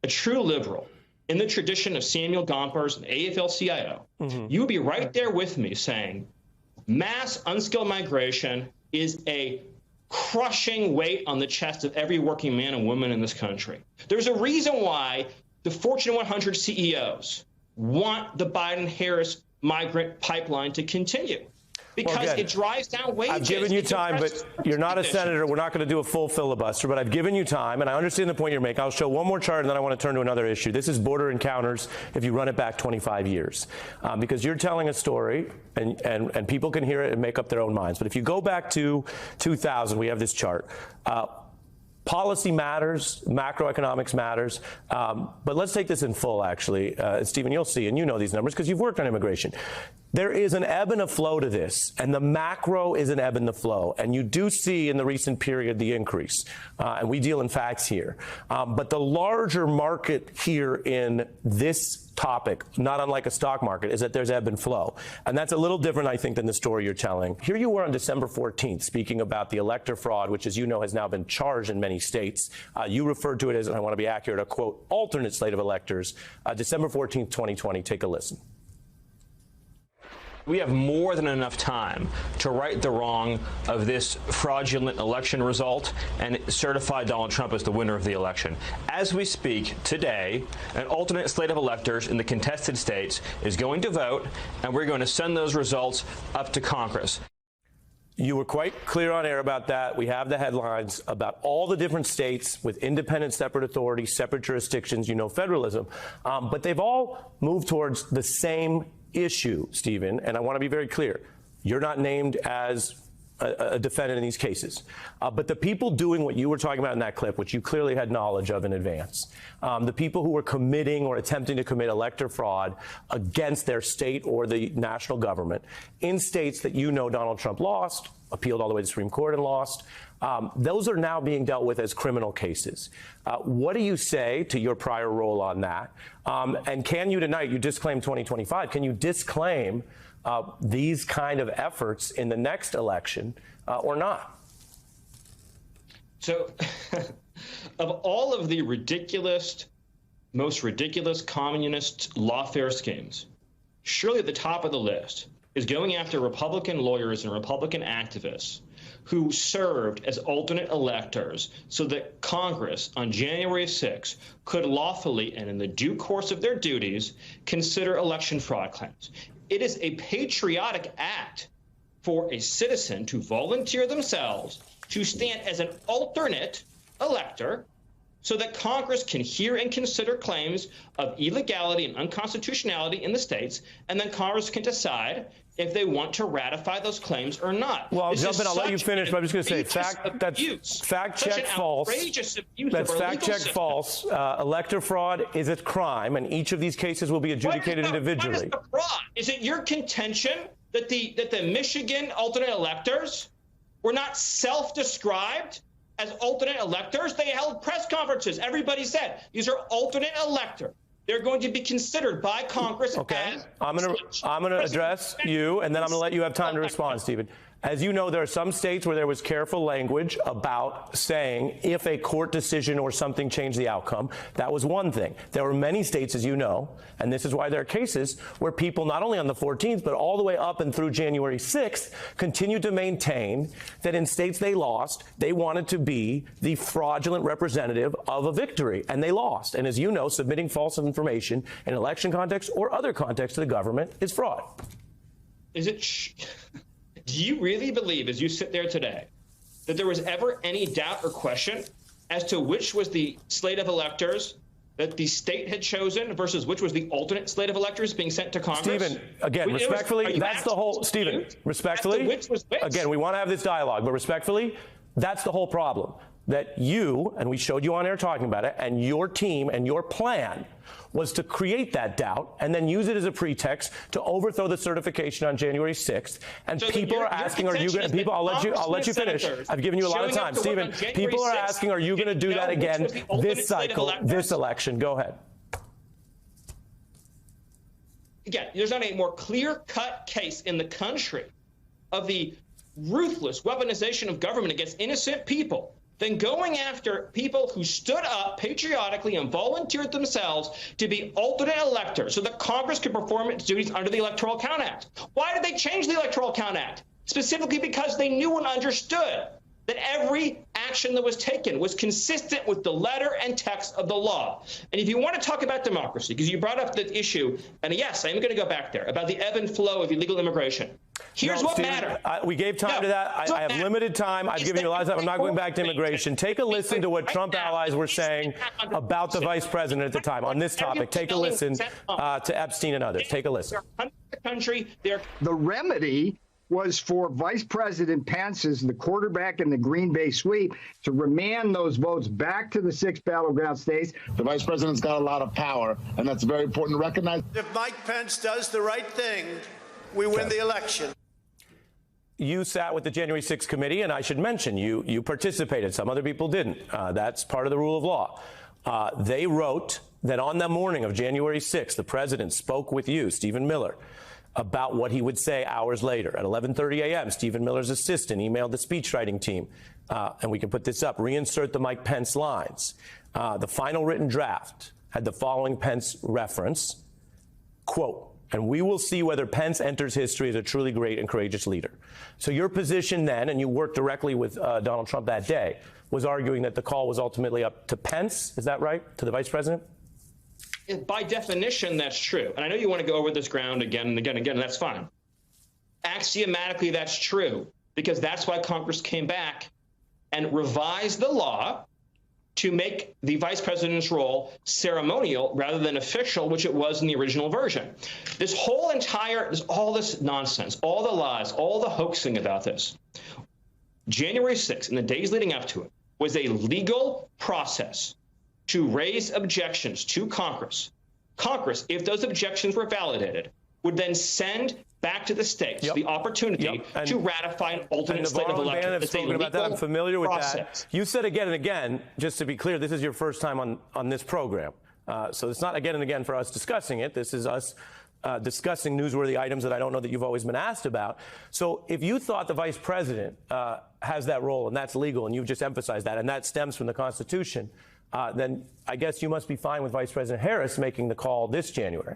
Speaker 6: a true liberal, in the tradition of Samuel Gompers and AFL-CIO, you would be right there with me saying mass unskilled migration is a crushing weight on the chest of every working man and woman in this country. There's a reason why the Fortune 100 CEOs want the Biden-Harris migrant pipeline to continue. Because it drives down wages.
Speaker 1: I've given you time, but you're not a senator. We're not going to do a full filibuster, but I've given you time, and I understand the point you're making. I'll show one more chart, and then I want to turn to another issue. This is border encounters if you run it back 25 years, because you're telling a story, and people can hear it and make up their own minds. But if you go back to 2000, we have this chart. Policy matters, macroeconomics matters, but let's take this in full, actually. Stephen, you'll see, and you know these numbers because you've worked on immigration. There is an ebb and a flow to this, and the macro is an ebb and the flow. And you do see in the recent period the increase, and we deal in facts here. But the larger market here in this topic, not unlike a stock market, is that there's ebb and flow. And that's a little different, I think, than the story you're telling. Here you were on December 14th speaking about the elector fraud, which, as you know, has now been charged in many states. You referred to it as, and I want to be accurate, a, quote, alternate slate of electors. December 14th, 2020. Take a listen.
Speaker 7: We have more than enough time to right the wrong of this fraudulent election result and certify Donald Trump as the winner of the election. As we speak today, an alternate slate of electors in the contested states is going to vote, and we're going to send those results up to Congress.
Speaker 1: You were quite clear on air about that. We have the headlines about all the different states with independent, separate authorities, separate jurisdictions, you know, federalism. But they've all moved towards the same issue, Stephen, and I want to be very clear. You're not named as a defendant in these cases. But the people doing what you were talking about in that clip, which you clearly had knowledge of in advance, the people who were committing or attempting to commit elector fraud against their state or the national government in states that you know Donald Trump lost, appealed all the way to the Supreme Court and lost, those are now being dealt with as criminal cases. What do you say to your prior role on that? And can you tonight, you disclaim 2025, can you disclaim these kind of efforts in the next election or not?
Speaker 6: So of all of the most ridiculous communist lawfare schemes, surely at the top of the list is going after Republican lawyers and Republican activists who served as alternate electors so that Congress on January 6 could lawfully and in the due course of their duties consider election fraud claims. It is a patriotic act for a citizen to volunteer themselves to stand as an alternate elector so that Congress can hear and consider claims of illegality and unconstitutionality in the states, and then Congress can decide if they want to ratify those claims or not.
Speaker 1: Well, I'll jump in. I'll let you finish, but I'm just going to say fact check false. That's fact check false. Elector fraud is a crime, and each of these cases will be adjudicated individually.
Speaker 6: What is the fraud? Is it your contention that the Michigan alternate electors were not self-described as alternate electors? They held press conferences. Everybody said these are alternate electors. They're going to be considered by Congress.
Speaker 1: Okay, I'm going to address you, and then I'm going to let you have time to respond, Stephen. As you know, there are some states where there was careful language about saying if a court decision or something changed the outcome. That was one thing. There were many states, as you know, and this is why there are cases where people not only on the 14th, but all the way up and through January 6th, continued to maintain that in states they lost, they wanted to be the fraudulent representative of a victory, and they lost. And as you know, submitting false information in election context or other context to the government is fraud.
Speaker 6: Is it? Do you really believe, as you sit there today, that there was ever any doubt or question as to which was the slate of electors that the state had chosen versus which was the alternate slate of electors being sent to Congress?
Speaker 1: Stephen, again, respectfully, that's the whole, Stephen, respectfully, again, we want to have this dialogue, but respectfully, that's the whole problem. that you, and we showed you on air talking about it, and your team and your plan was to create that doubt and then use it as a pretext to overthrow the certification on January 6th. And
Speaker 7: So
Speaker 1: people are asking, are you going to, people, I'll let you finish. I've given you a lot of time. Stephen, people are asking, are you going to do that again this cycle, this election? Go ahead.
Speaker 7: Again, there's not a more clear-cut case in the country of the ruthless weaponization of government against innocent people than going after people who stood up patriotically and volunteered themselves to be alternate electors so that Congress could perform its duties under the Electoral Count Act. Why did they change the Electoral Count Act? Specifically because they knew and understood that every action that was taken was consistent with the letter and text of the law. And if you want to talk about democracy, because you brought up the issue, and yes, I am going to go back there, about the ebb and flow of illegal immigration. Here's what matters.
Speaker 1: We gave time to that. I have limited time. I've given you a lot of time. I'm not going back to immigration. Take a listen to what Trump allies were saying about the vice president at the time on this topic. Take a listen to Epstein and others. Take a listen.
Speaker 8: The remedy was for Vice President Pence, as the quarterback in the Green Bay sweep, to remand those votes back to the 6 battleground states.
Speaker 10: The vice president's got a lot of power, and that's very important to recognize.
Speaker 11: If Mike Pence does the right thing, we win the election.
Speaker 1: You sat with the January 6th committee, and I should mention you participated. Some other people didn't. That's part of the rule of law. They wrote that on the morning of January 6th, the president spoke with you, Stephen Miller, about what he would say hours later. At 11:30 a.m., Stephen Miller's assistant emailed the speechwriting team, and we can put this up, reinsert the Mike Pence lines. The final written draft had the following Pence reference, quote, and we will see whether Pence enters history as a truly great and courageous leader. So your position then, and you worked directly with Donald Trump that day, was arguing that the call was ultimately up to Pence. Is that right? To the vice president?
Speaker 7: By definition, that's true. And I know you want to go over this ground again and again and again, and that's fine. Axiomatically, that's true, because that's why Congress came back and revised the law to make the vice president's role ceremonial rather than official, which it was in the original version. This whole all this nonsense, all the lies, all the hoaxing about this, January 6th and the days leading up to it was a legal process to raise objections to Congress. Congress, if those objections were validated, would then send back to the states the opportunity to ratify an alternate slate of electors.
Speaker 1: It's a legal about that. I'm familiar with that. You said again and again, just to be clear, this is your first time on this program. So it's not again and again for us discussing it. This is us discussing newsworthy items that I don't know that you've always been asked about. So if you thought the vice president has that role and that's legal, and you've just emphasized that, and that stems from the Constitution, then I guess you must be fine with Vice President Harris making the call this January.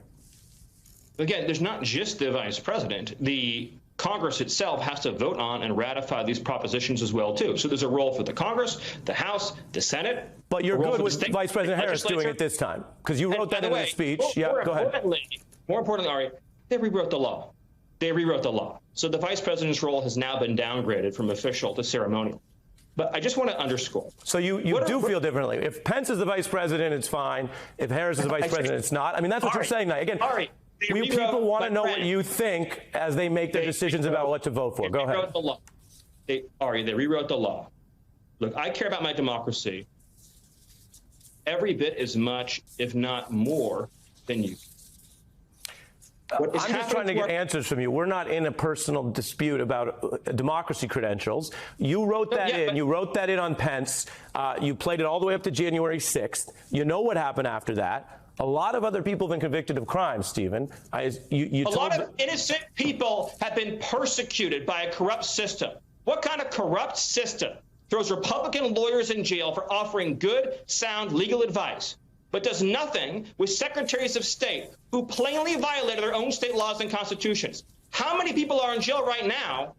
Speaker 7: Again, there's not just the vice president. The Congress itself has to vote on and ratify these propositions as well, too. So there's a role for the Congress, the House, the Senate.
Speaker 1: But you're good with Vice President Harris doing it this time, because you wrote that in the speech. Go ahead.
Speaker 7: More importantly, Ari, they rewrote the law. They rewrote the law. So the vice president's role has now been downgraded from official to ceremonial. But I just want to underscore.
Speaker 1: So you do feel differently. If Pence is the vice president, it's fine. If Harris is the vice president, it's not. I mean, that's what you're saying now. Again, people want to know what you think as they make their decisions about what to vote for. Go ahead.
Speaker 7: They rewrote the law. Look, I care about my democracy every bit as much, if not more, than you.
Speaker 1: I'm just trying to get answers from you. We're not in a personal dispute about democracy credentials. You wrote that in. You wrote that in on Pence. You played it all the way up to January 6th. You know what happened after that. A lot of other people have been convicted of crimes, Stephen. A
Speaker 7: lot of innocent people have been persecuted by a corrupt system. What kind of corrupt system throws Republican lawyers in jail for offering good, sound legal advice, but does nothing with secretaries of state who plainly violated their own state laws and constitutions? How many people are in jail right now?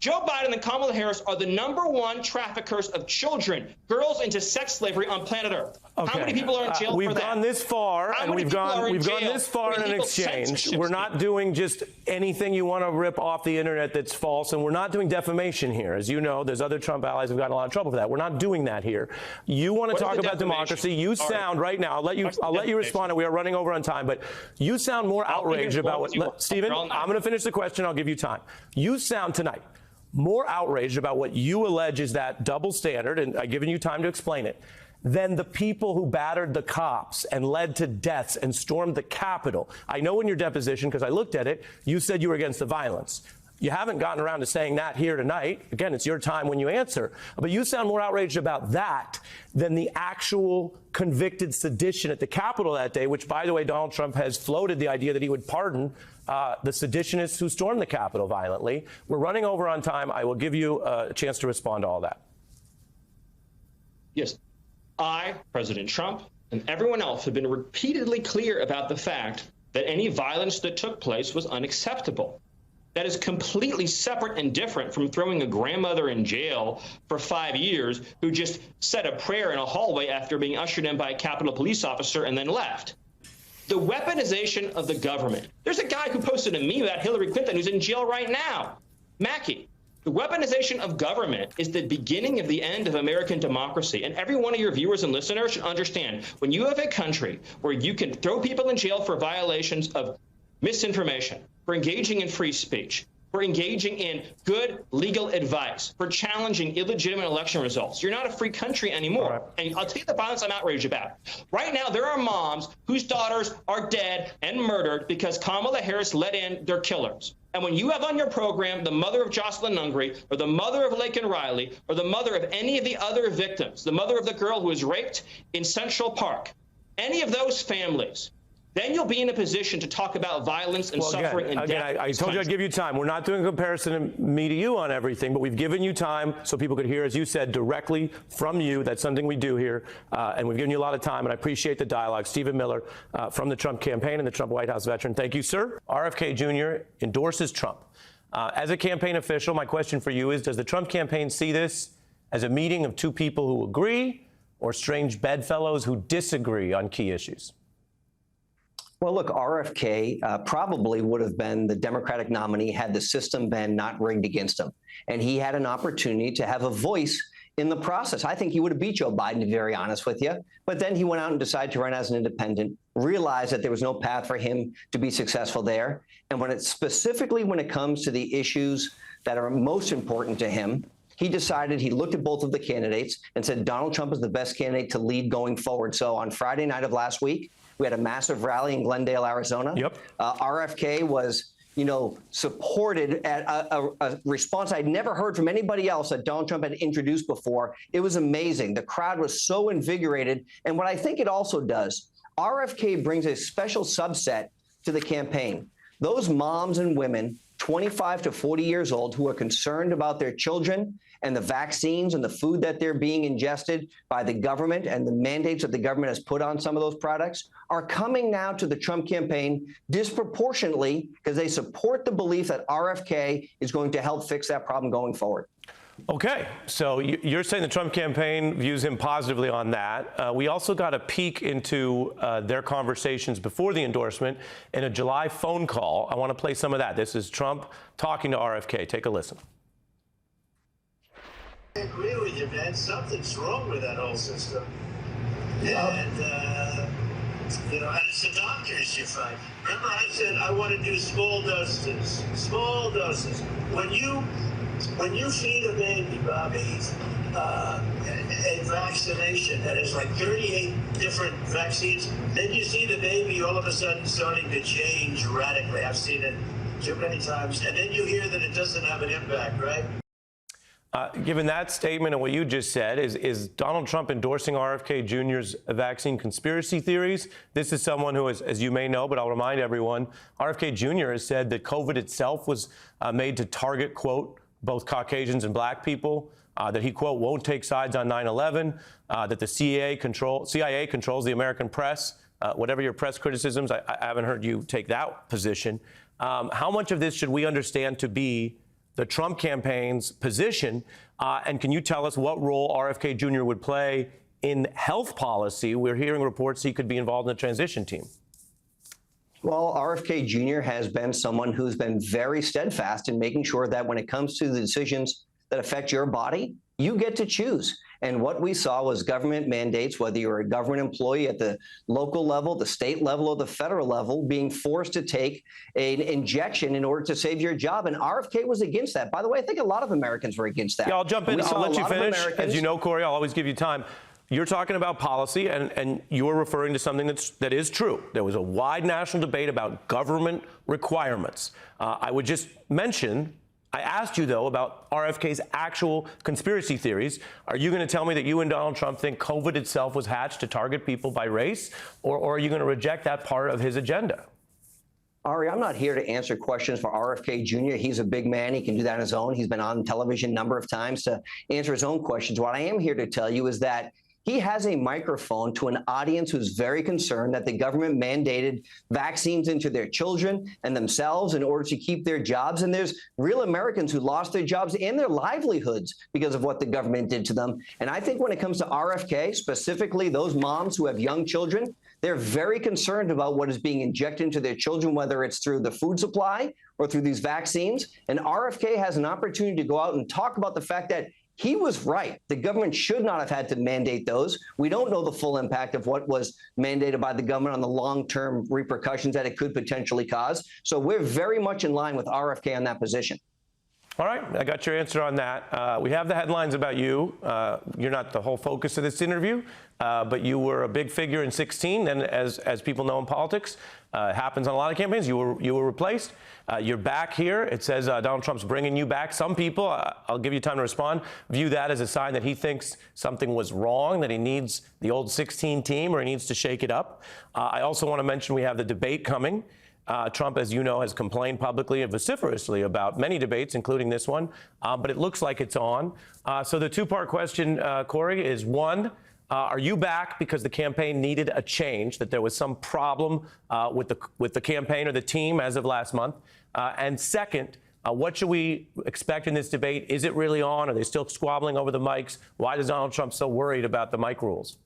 Speaker 7: Joe Biden and Kamala Harris are the #1 traffickers of children, girls into sex slavery on planet Earth. Okay. How many people are in jail for that?
Speaker 1: We've gone this far, and we've gone this far in an exchange. We're not doing just anything you want to rip off the internet that's false, and we're not doing defamation here. As you know, there's other Trump allies who've gotten a lot of trouble for that. We're not doing that here. You want to talk about democracy. You sound right now. I'll let you respond. We are running over on time, but you sound more outraged about what. Stephen, I'm going to finish the question. I'll give you time. You sound tonight more outraged about what you allege is that double standard, and I've given you time to explain it, than the people who battered the cops and led to deaths and stormed the Capitol. I know in your deposition, because I looked at it, you said you were against the violence. You haven't gotten around to saying that here tonight. Again, it's your time when you answer. But you sound more outraged about that than the actual convicted sedition at the Capitol that day, which, by the way, Donald Trump has floated the idea that he would pardon the seditionists who stormed the Capitol violently. We're running over on time. I will give you a chance to respond to all that.
Speaker 6: Yes. I, President Trump, and everyone else have been repeatedly clear about the fact that any violence that took place was unacceptable. That is completely separate and different from throwing a grandmother in jail for 5 years who just said a prayer in a hallway after being ushered in by a Capitol police officer and then left. The weaponization of the government. There's a guy who posted a meme about Hillary Clinton who's in jail right now, Mackey. The weaponization of government is the beginning of the end of American democracy. And every one of your viewers and listeners should understand, when you have a country where you can throw people in jail for violations of misinformation, for engaging in free speech, for engaging in good legal advice, for challenging illegitimate election results, you're not a free country anymore. Right. And I'll tell you the violence I'm outraged about. Right now, there are moms whose daughters are dead and murdered because Kamala Harris let in their killers. And when you have on your program the mother of Jocelyn Nungry, or the mother of Laken Riley, or the mother of any of the other victims, the mother of the girl who was raped in Central Park, any of those families, then you'll be in a position to talk about violence and suffering and death.
Speaker 1: I told you I'd give you time. We're not doing a comparison of me to you on everything, but we've given you time so people could hear, as you said, directly from you. That's something we do here, and we've given you a lot of time, and I appreciate the dialogue. Stephen Miller from the Trump campaign and the Trump White House veteran. Thank you, sir. RFK Jr. endorses Trump. As a campaign official, my question for you is, does the Trump campaign see this as a meeting of two people who agree or strange bedfellows who disagree on key issues?
Speaker 12: Well, look, RFK probably would have been the Democratic nominee had the system been not rigged against him. And he had an opportunity to have a voice in the process. I think he would have beat Joe Biden, to be very honest with you. But then he went out and decided to run as an independent, realized that there was no path for him to be successful there. And when it comes to the issues that are most important to him, he decided, he looked at both of the candidates and said Donald Trump is the best candidate to lead going forward. So on Friday night of last week, we had a massive rally in Glendale, Arizona.
Speaker 1: Yep.
Speaker 12: RFK was, supported at a response I'd never heard from anybody else that Donald Trump had introduced before. It was amazing. The crowd was so invigorated. And what I think it also does, RFK brings a special subset to the campaign. Those moms and women, 25 to 40 years old, who are concerned about their children and the vaccines and the food that they're being ingested by the government and the mandates that the government has put on some of those products, are coming now to the Trump campaign disproportionately because they support the belief that RFK is going to help fix that problem going forward.
Speaker 1: Okay, so you're saying the Trump campaign views him positively on that. We also got a peek into their conversations before the endorsement in a July phone call. I want to play some of that. This is Trump talking to RFK. Take a listen.
Speaker 11: I agree with you, man. Something's wrong with that whole system. And, it's the doctors you find. Remember I said I want to do small doses. Small doses. When you feed a baby, Bobby, a vaccination that is like 38 different vaccines, then you see the baby all of a sudden starting to change radically. I've seen it too many times. And then you hear that it doesn't have an impact, right?
Speaker 1: Given that statement and what you just said, is Donald Trump endorsing RFK Jr.'s vaccine conspiracy theories? This is someone who, as you may know, but I'll remind everyone, RFK Jr. has said that COVID itself was made to target, quote, both Caucasians and black people, that he, quote, won't take sides on 9/11, that the CIA controls the American press. Whatever your press criticisms, I haven't heard you take that position. How much of this should we understand to be the Trump campaign's position? And can you tell us what role RFK Jr. would play in health policy? We're hearing reports he could be involved in the transition team.
Speaker 12: Well, RFK Jr. has been someone who's been very steadfast in making sure that when it comes to the decisions that affect your body, you get to choose. And what we saw was government mandates, whether you're a government employee at the local level, the state level, or the federal level, being forced to take an injection in order to save your job. And RFK was against that. By the way, I think a lot of Americans were against that.
Speaker 1: Yeah, I'll jump in.
Speaker 12: We saw
Speaker 1: I'll let
Speaker 12: a
Speaker 1: you
Speaker 12: lot of
Speaker 1: finish.
Speaker 12: Americans-
Speaker 1: As you know, Corey, I'll always give you time. You're talking about policy, and you're referring to something that is true. There was a wide national debate about government requirements. I would just mention, I asked you, though, about RFK's actual conspiracy theories. Are you going to tell me that you and Donald Trump think COVID itself was hatched to target people by race, or are you going to reject that part of his agenda?
Speaker 12: Ari, I'm not here to answer questions for RFK Jr. He's a big man. He can do that on his own. He's been on television a number of times to answer his own questions. What I am here to tell you is that he has a microphone to an audience who's very concerned that the government mandated vaccines into their children and themselves in order to keep their jobs. And there's real Americans who lost their jobs and their livelihoods because of what the government did to them. And I think when it comes to RFK, specifically those moms who have young children, they're very concerned about what is being injected into their children, whether it's through the food supply or through these vaccines. And RFK has an opportunity to go out and talk about the fact that he was right. The government should not have had to mandate those. We don't know the full impact of what was mandated by the government on the long-term repercussions that it could potentially cause. So we're very much in line with RFK on that position.
Speaker 1: All right, I got your answer on that. We have the headlines about you. You're not the whole focus of this interview, but you were a big figure in 16. And as people know in politics, it happens on a lot of campaigns. You were replaced. You're back here. It says Donald Trump's bringing you back. Some people, I'll give you time to respond, view that as a sign that he thinks something was wrong, that he needs the old 16 team, or he needs to shake it up. I also want to mention we have the debate coming. Trump, as you know, has complained publicly and vociferously about many debates, including this one, but it looks like it's on. So the two-part question, Corey, is one, are you back because the campaign needed a change, that there was some problem with the campaign or the team as of last month? And second, what should we expect in this debate? Is it really on? Are they still squabbling over the mics? Why is Donald Trump so worried about the mic rules?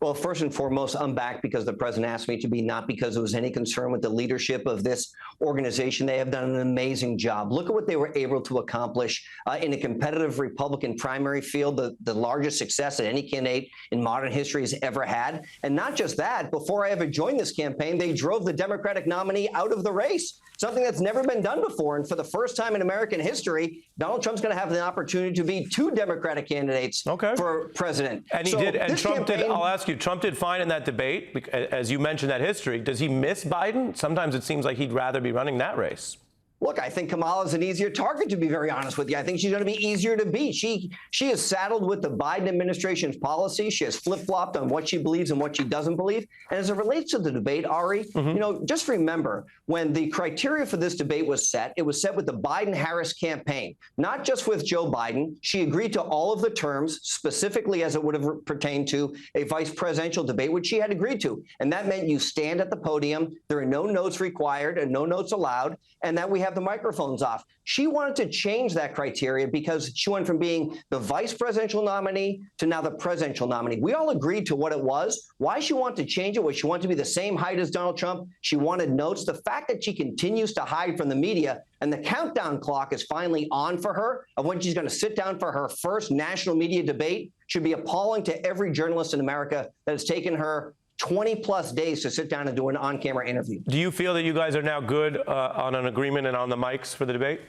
Speaker 12: Well, first and foremost, I'm back because the president asked me to be, not because there was any concern with the leadership of this organization. They have done an amazing job. Look at what they were able to accomplish in a competitive Republican primary field, the largest success that any candidate in modern history has ever had. And not just that, before I ever joined this campaign, they drove the Democratic nominee out of the race, something that's never been done before. And for the first time in American history, Donald Trump's going to have the opportunity to be two Democratic candidates for president.
Speaker 1: And he did, and Trump did, I'll ask you, Trump did fine in that debate, as you mentioned that history. Does he miss Biden? Sometimes it seems like he'd rather be running that race.
Speaker 12: Look, I think Kamala is an easier target, to be very honest with you. I think she's going to be easier to beat. She is saddled with the Biden administration's policy. She has flip-flopped on what she believes and what she doesn't believe. And as it relates to the debate, Ari, you know, just remember, when the criteria for this debate was set, it was set with the Biden-Harris campaign, not just with Joe Biden. She agreed to all of the terms, specifically as it would have pertained to a vice presidential debate, which she had agreed to. And that meant you stand at the podium, there are no notes required and no notes allowed, and that we have the microphones off. She wanted to change that criteria because she went from being the vice presidential nominee to now the presidential nominee. We all agreed to what it was. Why she wanted to change it was she wanted to be the same height as Donald Trump. She wanted notes. The fact that she continues to hide from the media and the countdown clock is finally on for her of when she's going to sit down for her first national media debate should be appalling to every journalist in America that has taken her 20-plus days to sit down and do an on-camera interview.
Speaker 1: Do you feel that you guys are now good on an agreement and on the mics for the debate?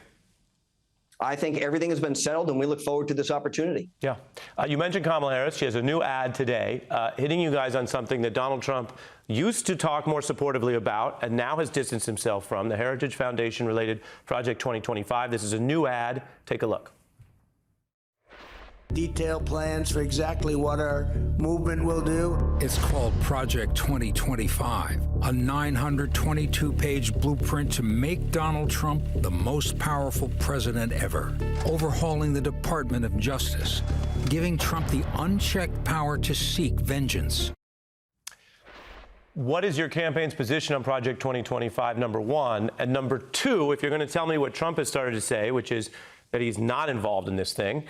Speaker 12: I think everything has been settled, and we look forward to this opportunity.
Speaker 1: Yeah. You mentioned Kamala Harris. She has a new ad today hitting you guys on something that Donald Trump used to talk more supportively about and now has distanced himself from, the Heritage Foundation-related Project 2025. This is a new ad. Take a look.
Speaker 13: Detailed plans for exactly what our movement will do.
Speaker 14: It's called Project 2025, a 922-page blueprint to make Donald Trump the most powerful president ever, overhauling the Department of Justice, giving Trump the unchecked power to seek vengeance.
Speaker 1: What is your campaign's position on Project 2025, number one? And number two, if you're going to tell me what Trump has started to say, which is that he's not involved in this thing,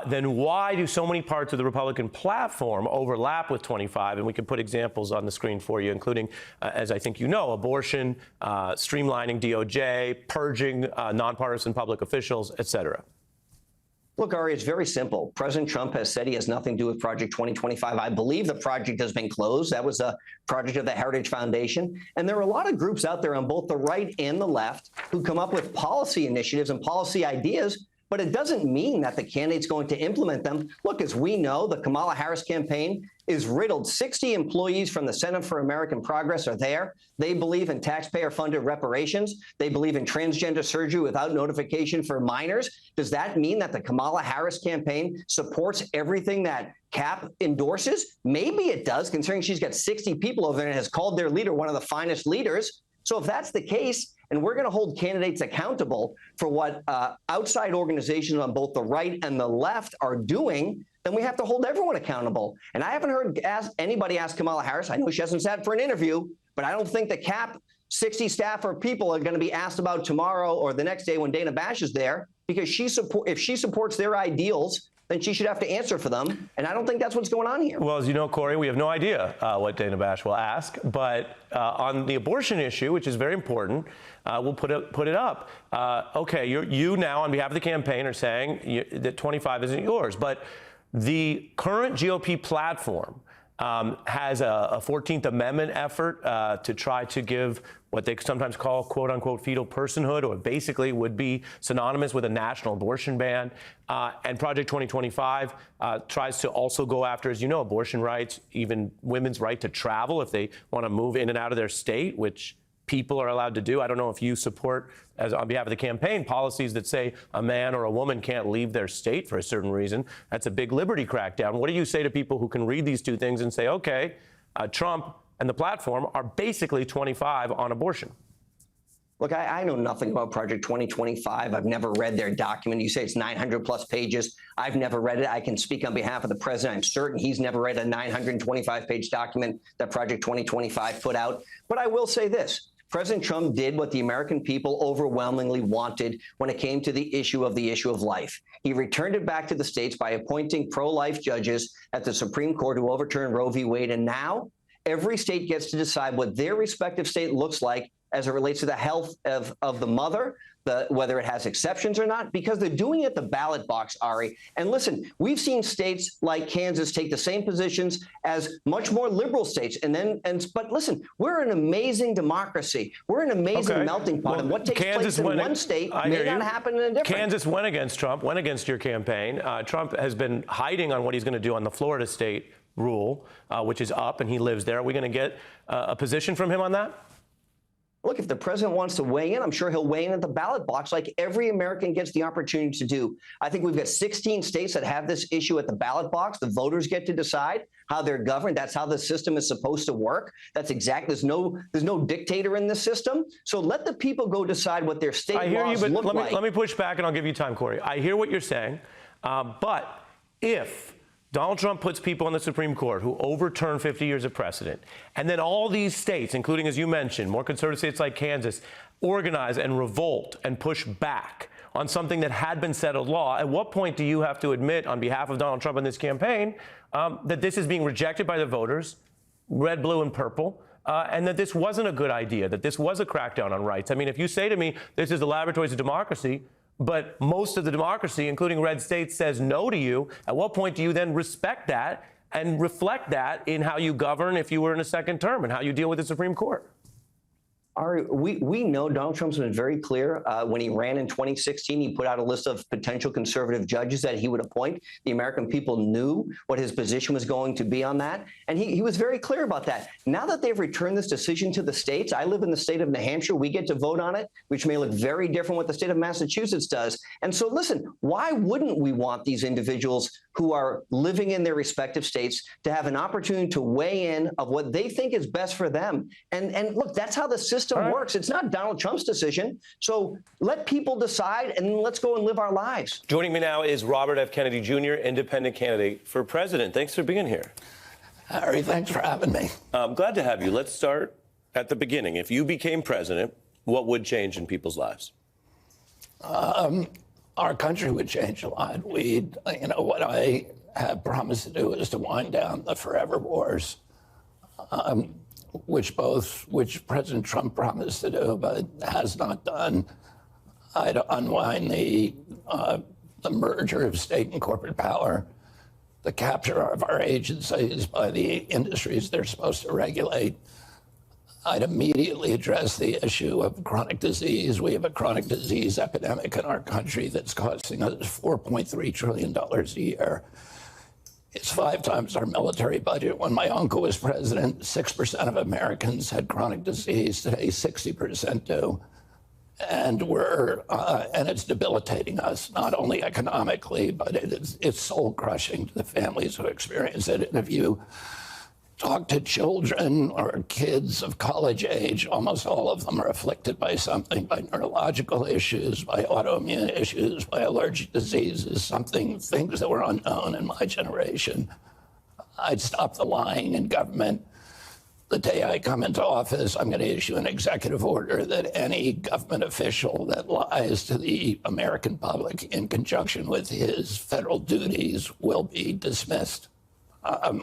Speaker 1: then why do so many parts of the Republican platform overlap with 25? And we can put examples on the screen for you, including, as I think you know, abortion, streamlining DOJ, purging nonpartisan public officials, et cetera.
Speaker 12: Look, Ari, it's very simple. President Trump has said he has nothing to do with Project 2025. I believe the project has been closed. That was a project of the Heritage Foundation. And there are a lot of groups out there on both the right and the left who come up with policy initiatives and policy ideas, but it doesn't mean that the candidate's going to implement them. Look, as we know, the Kamala Harris campaign is riddled. 60 employees from the Center for American Progress are there. They believe in taxpayer-funded reparations. They believe in transgender surgery without notification for minors. Does that mean that the Kamala Harris campaign supports everything that Cap endorses? Maybe it does, considering she's got 60 people over there and has called their leader one of the finest leaders. So if that's the case, and we're going to hold candidates accountable for what outside organizations on both the right and the left are doing, then we have to hold everyone accountable. And I haven't heard anybody ask Kamala Harris. I know she hasn't sat for an interview, but I don't think the Cap 60 staff or people are going to be asked about tomorrow or the next day when Dana Bash is there, because if she supports their ideals, then she should have to answer for them. And I don't think that's what's going on here.
Speaker 1: Well, as you know, Corey, we have no idea what Dana Bash will ask. But on the abortion issue, which is very important, we'll put it up. Okay, you now, on behalf of the campaign, are saying that 25 isn't yours. But the current GOP platform has a 14th Amendment effort to try to give what they sometimes call, quote unquote, fetal personhood, or basically would be synonymous with a national abortion ban. And Project 2025 tries to also go after, as you know, abortion rights, even women's right to travel if they want to move in and out of their state, which people are allowed to do. I don't know if you support, on behalf of the campaign, policies that say a man or a woman can't leave their state for a certain reason. That's a big liberty crackdown. What do you say to people who can read these two things and say, okay, Trump and the platform are basically 25 on abortion?
Speaker 12: Look, I know nothing about Project 2025. I've never read their document. You say it's 900 plus pages. I've never read it. I can speak on behalf of the president. I'm certain he's never read a 925-page document that Project 2025 put out. But I will say this. President Trump did what the American people overwhelmingly wanted when it came to the issue of life. He returned it back to the states by appointing pro-life judges at the Supreme Court who overturned Roe v. Wade. And now every state gets to decide what their respective state looks like as it relates to the health of the mother, whether it has exceptions or not, because they're doing it at the ballot box, Ari. And listen, we've seen states like Kansas take the same positions as much more liberal states. But listen, we're an amazing democracy. We're an amazing melting pot. And what takes place in one state may not happen in a different.
Speaker 1: Kansas went against Trump, went against your campaign. Trump has been hiding on what he's going to do on the Florida state rule, which is up, and he lives there. Are we going to get a position from him on that?
Speaker 12: Look, if the president wants to weigh in, I'm sure he'll weigh in at the ballot box like every American gets the opportunity to do. I think we've got 16 states that have this issue at the ballot box. The voters get to decide how they're governed. That's how the system is supposed to work. That's exact. There's no dictator in this system. So let the people go decide what their state laws look like.
Speaker 1: Let me push back, and I'll give you time, Corey. I hear what you're saying, but if Donald Trump puts people on the Supreme Court who overturn 50 years of precedent, and then all these states, including, as you mentioned, more conservative states like Kansas, organize and revolt and push back on something that had been settled law. At what point do you have to admit, on behalf of Donald Trump in this campaign, that this is being rejected by the voters, red, blue, and purple, and that this wasn't a good idea, that this was a crackdown on rights? I mean, if you say to me, this is the laboratories of democracy, but most of the democracy, including red states, says no to you, at what point do you then respect that and reflect that in how you govern if you were in a second term and how you deal with the Supreme Court?
Speaker 12: Ari, we know Donald Trump's been very clear. When he ran in 2016, he put out a list of potential conservative judges that he would appoint. The American people knew what his position was going to be on that, and he was very clear about that. Now that they've returned this decision to the states, I live in the state of New Hampshire. We get to vote on it, which may look very different what the state of Massachusetts does. And so, listen, why wouldn't we want these individuals who are living in their respective states to have an opportunity to weigh in of what they think is best for them? And look, that's how the system works. It's not Donald Trump's decision. So let people decide, and let's go and live our lives.
Speaker 1: Joining me now is Robert F. Kennedy Jr., independent candidate for president. Thanks for being here.
Speaker 5: Harry, thanks for having me.
Speaker 1: I'm glad to have you. Let's start at the beginning. If you became president, what would change in people's lives?
Speaker 5: Our country would change a lot. What I have promised to do is to wind down the forever wars, which President Trump promised to do, but has not done. I'd unwind the the merger of state and corporate power, the capture of our agencies by the industries they're supposed to regulate, I'd immediately address the issue of chronic disease. We have a chronic disease epidemic in our country that's costing us $4.3 trillion a year. It's 5 times our military budget. When my uncle was president, 6% of Americans had chronic disease. Today, 60% do. And and it's debilitating us, not only economically, but it's soul crushing to the families who experience it. And if you talk to children or kids of college age, almost all of them are afflicted by something, by neurological issues, by autoimmune issues, by allergic diseases, things that were unknown in my generation. I'd stop the lying in government. The day I come into office, I'm going to issue an executive order that any government official that lies to the American public in conjunction with his federal duties will be dismissed. I'm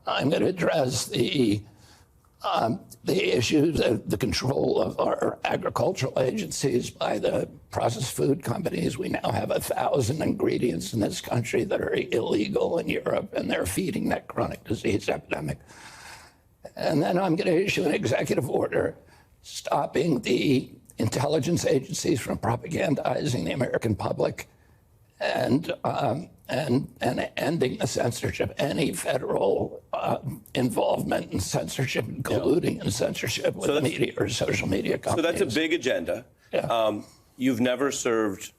Speaker 5: going to address the issues of the control of our agricultural agencies by the processed food companies. We now have 1,000 ingredients in this country that are illegal in Europe, and they're feeding that chronic disease epidemic. And then I'm going to issue an executive order stopping the intelligence agencies from propagandizing the American public and ending the censorship, any federal involvement in censorship, and colluding in censorship with the media or social media companies.
Speaker 1: So that's a big agenda.
Speaker 5: Yeah.
Speaker 1: You've never served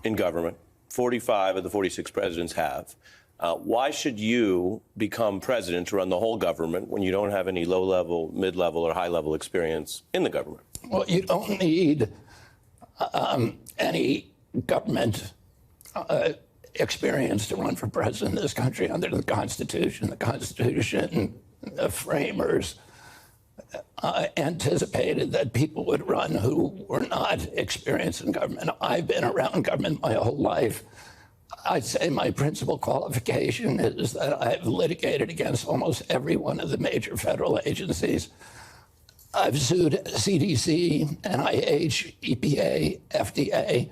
Speaker 1: in government. 45 of the 46 presidents have. Why should you become president to run the whole government when you don't have any low-level, mid-level, or high-level experience in the government?
Speaker 5: Well, you don't need any government experience to run for president in this country under the Constitution. The Constitution, the framers anticipated that people would run who were not experienced in government. I've been around government my whole life. I'd say my principal qualification is that I've litigated against almost every one of the major federal agencies. I've sued CDC, NIH, EPA, FDA,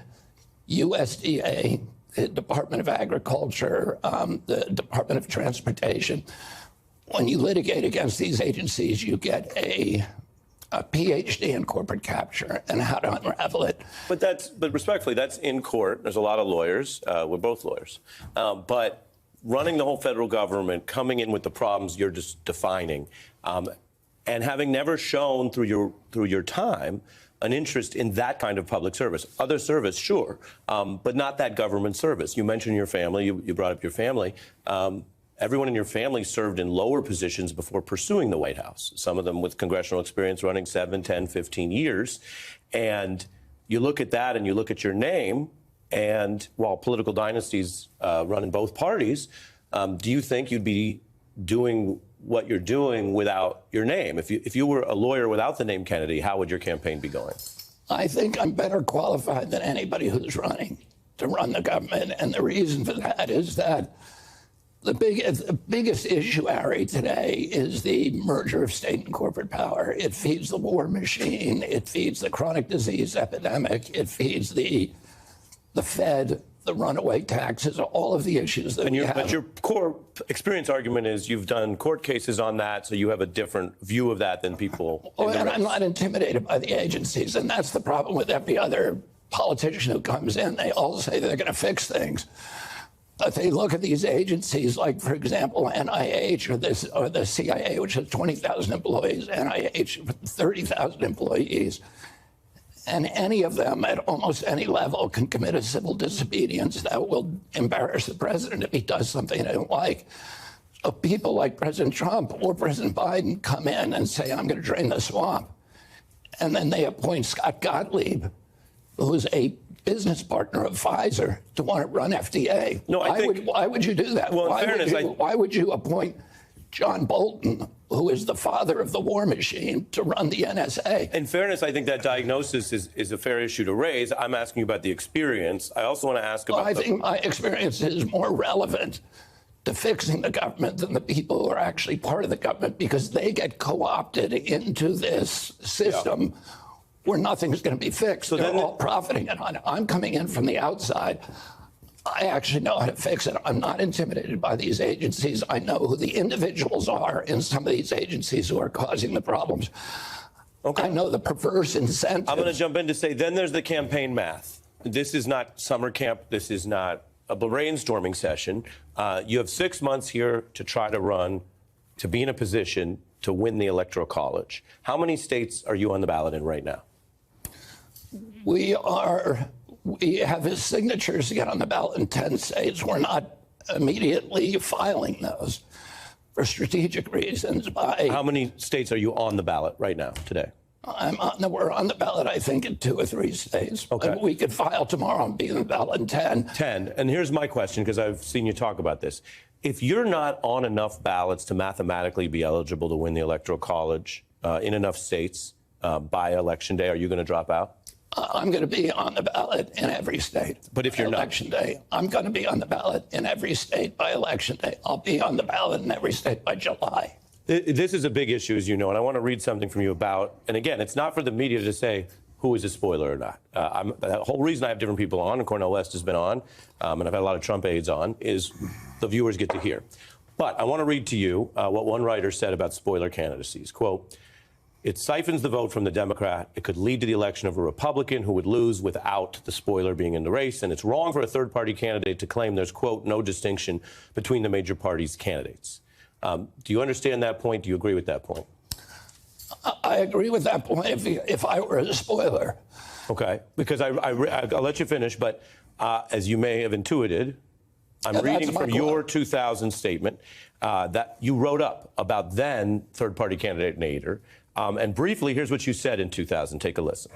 Speaker 5: USDA, the Department of Agriculture, the Department of Transportation. When you litigate against these agencies, you get a PhD in corporate capture and how to unravel it.
Speaker 1: But respectfully, that's in court. There's a lot of lawyers. We're both lawyers. But running the whole federal government, coming in with the problems you're just defining, and having never shown through your time an interest in that kind of public service. Other service, sure, but not that government service. You mentioned your family. You brought up your family. Everyone in your family served in lower positions before pursuing the White House, some of them with congressional experience running 7, 10, 15 years. And you look at that and you look at your name, and while political dynasties run in both parties, do you think you'd be doing what you're doing without your name? If you were a lawyer without the name Kennedy, how would your campaign be going?
Speaker 5: I think I'm better qualified than anybody who's running to run the government. And the reason for that is that the biggest issue, Ari, today is the merger of state and corporate power. It feeds the war machine. It feeds the chronic disease epidemic. It feeds the Fed, the runaway taxes, all of the issues that we have.
Speaker 1: But your core experience argument is you've done court cases on that, so you have a different view of that than people.
Speaker 5: Oh, and I'm not intimidated by the agencies, and that's the problem with every other politician who comes in. They all say they're going to fix things. If they look at these agencies, like, for example, NIH or the CIA, which has 20,000 employees, NIH with 30,000 employees, and any of them at almost any level can commit a civil disobedience that will embarrass the president if he does something they don't like. So people like President Trump or President Biden come in and say, I'm going to drain the swamp. And then they appoint Scott Gottlieb, who's a business partner of Pfizer, to want to run FDA.
Speaker 1: No,
Speaker 5: why would you do that?
Speaker 1: Well,
Speaker 5: Why would you appoint John Bolton, who is the father of the war machine, to run the NSA?
Speaker 1: In fairness, I think that diagnosis is a fair issue to raise. I'm asking you about the experience. I also want to ask about
Speaker 5: I think my experience is more relevant to fixing the government than the people who are actually part of the government, because they get co-opted into this system where nothing's going to be fixed.
Speaker 1: So
Speaker 5: They're all profiting on it. I'm coming in from the outside. I actually know how to fix it. I'm not intimidated by these agencies. I know who the individuals are in some of these agencies who are causing the problems. Okay. I know the perverse incentives.
Speaker 1: I'm going to jump in to say, then there's the campaign math. This is not summer camp. This is not a brainstorming session. You have 6 months here to try to run, to be in a position to win the Electoral College. How many states are you on the ballot in right now?
Speaker 5: We have his signatures to get on the ballot in 10 states. We're not immediately filing those for strategic reasons.
Speaker 1: How many states are you on the ballot right now, today?
Speaker 5: We're on the ballot, I think, in 2 or 3 states. Okay. We could file tomorrow and be on the ballot in 10.
Speaker 1: 10. And here's my question, because I've seen you talk about this. If you're not on enough ballots to mathematically be eligible to win the Electoral College in enough states by Election Day, are you going to drop out?
Speaker 5: I'm going to be on the ballot in every state.
Speaker 1: But if you're not?
Speaker 5: Election Day. I'm going to be on the ballot in every state by Election Day. I'll be on the ballot in every state by July.
Speaker 1: This is a big issue, as you know, and I want to read something from you about, and again, it's not for the media to say who is a spoiler or not. The whole reason I have different people on, and Cornel West has been on, and I've had a lot of Trump aides on, is the viewers get to hear. But I want to read to you what one writer said about spoiler candidacies. Quote, "It siphons the vote from the Democrat. It could lead to the election of a Republican who would lose without the spoiler being in the race. And it's wrong for a third-party candidate to claim there's, quote, no distinction between the major parties' candidates." Do you understand that point? Do you agree with that point?
Speaker 5: I agree with that point if I were a spoiler.
Speaker 1: Okay, because I'll let you finish, but as you may have intuited, I'm reading from your 2000 statement that you wrote up about then third-party candidate Nader. And briefly, here's what you said in 2000. Take a listen.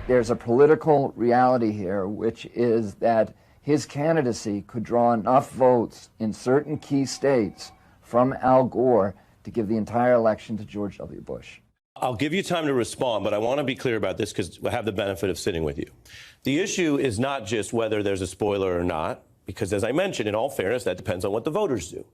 Speaker 15: There's a political reality here, which is that his candidacy could draw enough votes in certain key states from Al Gore to give the entire election to George W. Bush.
Speaker 1: I'll give you time to respond, but I want to be clear about this because I have the benefit of sitting with you. The issue is not just whether there's a spoiler or not, because as I mentioned, in all fairness, that depends on what the voters do.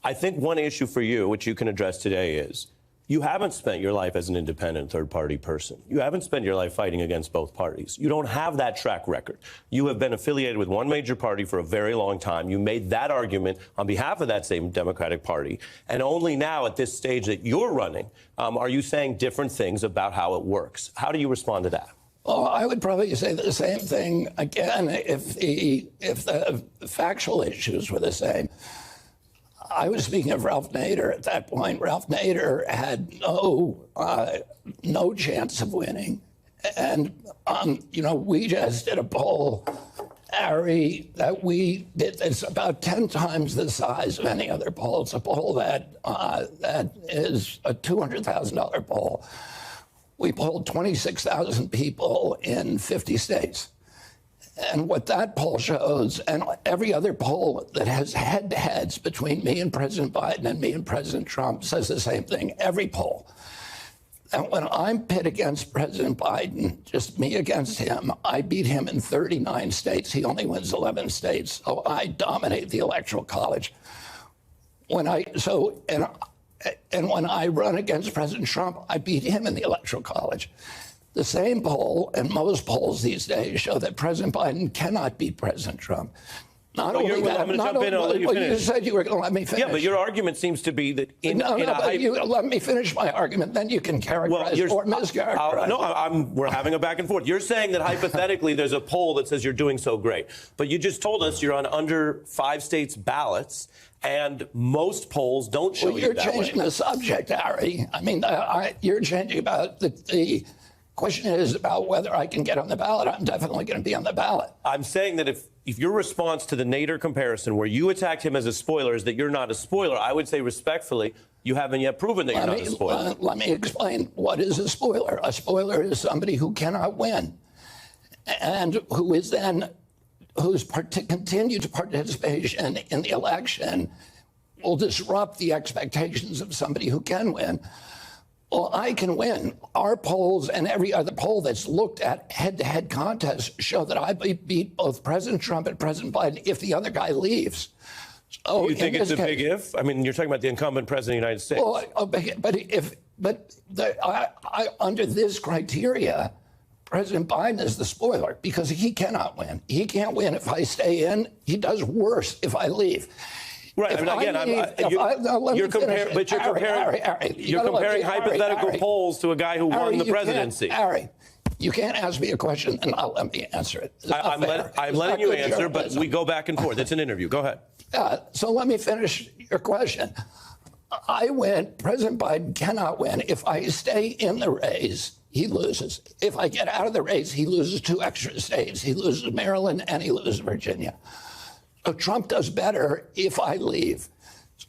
Speaker 1: I think one issue for you, which you can address today, is you haven't spent your life as an independent third-party person. You haven't spent your life fighting against both parties. You don't have that track record. You have been affiliated with one major party for a very long time. You made that argument on behalf of that same Democratic Party. And only now, at this stage that you're running, are you saying different things about how it works. How do you respond to that?
Speaker 5: Well, I would probably say the same thing again if the factual issues were the same. I was speaking of Ralph Nader at that point. Ralph Nader had no chance of winning. And, we just did a poll, Ari, that we did. It's about 10 times the size of any other poll. It's a poll that is a $200,000 poll. We polled 26,000 people in 50 states. And what that poll shows, and every other poll that has head-to-heads between me and President Biden and me and President Trump says the same thing, every poll. And when I'm pit against President Biden, just me against him, I beat him in 39 states. He only wins 11 states. So I dominate the Electoral College. And when I run against President Trump, I beat him in the Electoral College. The same poll and most polls these days show that President Biden cannot beat President Trump. Not only that,
Speaker 1: I'm going to jump in and let you finish.
Speaker 5: You said you were going to let me finish.
Speaker 1: Yeah, but your argument seems to be that
Speaker 5: you let me finish my argument, then you can characterize or mischaracterize.
Speaker 1: We're having a back and forth. You're saying that hypothetically there's a poll that says you're doing so great, but you just told us you're on under 5 states' ballots, and most polls don't show you that way.
Speaker 5: You're changing the subject, Ari. I mean, you're changing about the question is about whether I can get on the ballot. I'm definitely going to be on the ballot.
Speaker 1: I'm saying that if your response to the Nader comparison, where you attacked him as a spoiler, is that you're not a spoiler, I would say respectfully, you haven't yet proven that you're not a spoiler.
Speaker 5: Let me explain what is a spoiler. A spoiler is somebody who cannot win and whose continued participation in the election will disrupt the expectations of somebody who can win. Well, I can win. Our polls and every other poll that's looked at head-to-head contests show that I beat both President Trump and President Biden if the other guy leaves. So
Speaker 1: you think it's a big if? I mean, you're talking about the incumbent president of the United States.
Speaker 5: Well, but under this criteria, President Biden is the spoiler because he cannot win. He can't win if I stay in. He does worse if I leave.
Speaker 1: Right.
Speaker 5: If
Speaker 1: I mean, again, you're comparing hypothetical polls to a guy who won the presidency.
Speaker 5: Harry, you can't ask me a question and not let me answer it.
Speaker 1: I'm letting you answer, but we go back and forth. It's an interview. Go ahead.
Speaker 5: So let me finish your question. I win. President Biden cannot win. If I stay in the race, he loses. If I get out of the race, he loses 2 extra states. He loses Maryland and he loses Virginia. So Trump does better if I leave.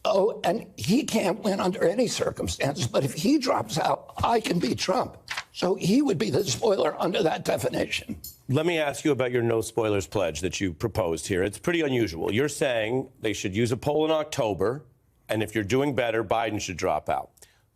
Speaker 5: So, and he can't win under any circumstances, but if he drops out, I can beat Trump. So he would be the spoiler under that definition.
Speaker 1: Let me ask you about your no spoilers pledge that you proposed here. It's pretty unusual. You're saying they should use a poll in October, and if you're doing better, Biden should drop out.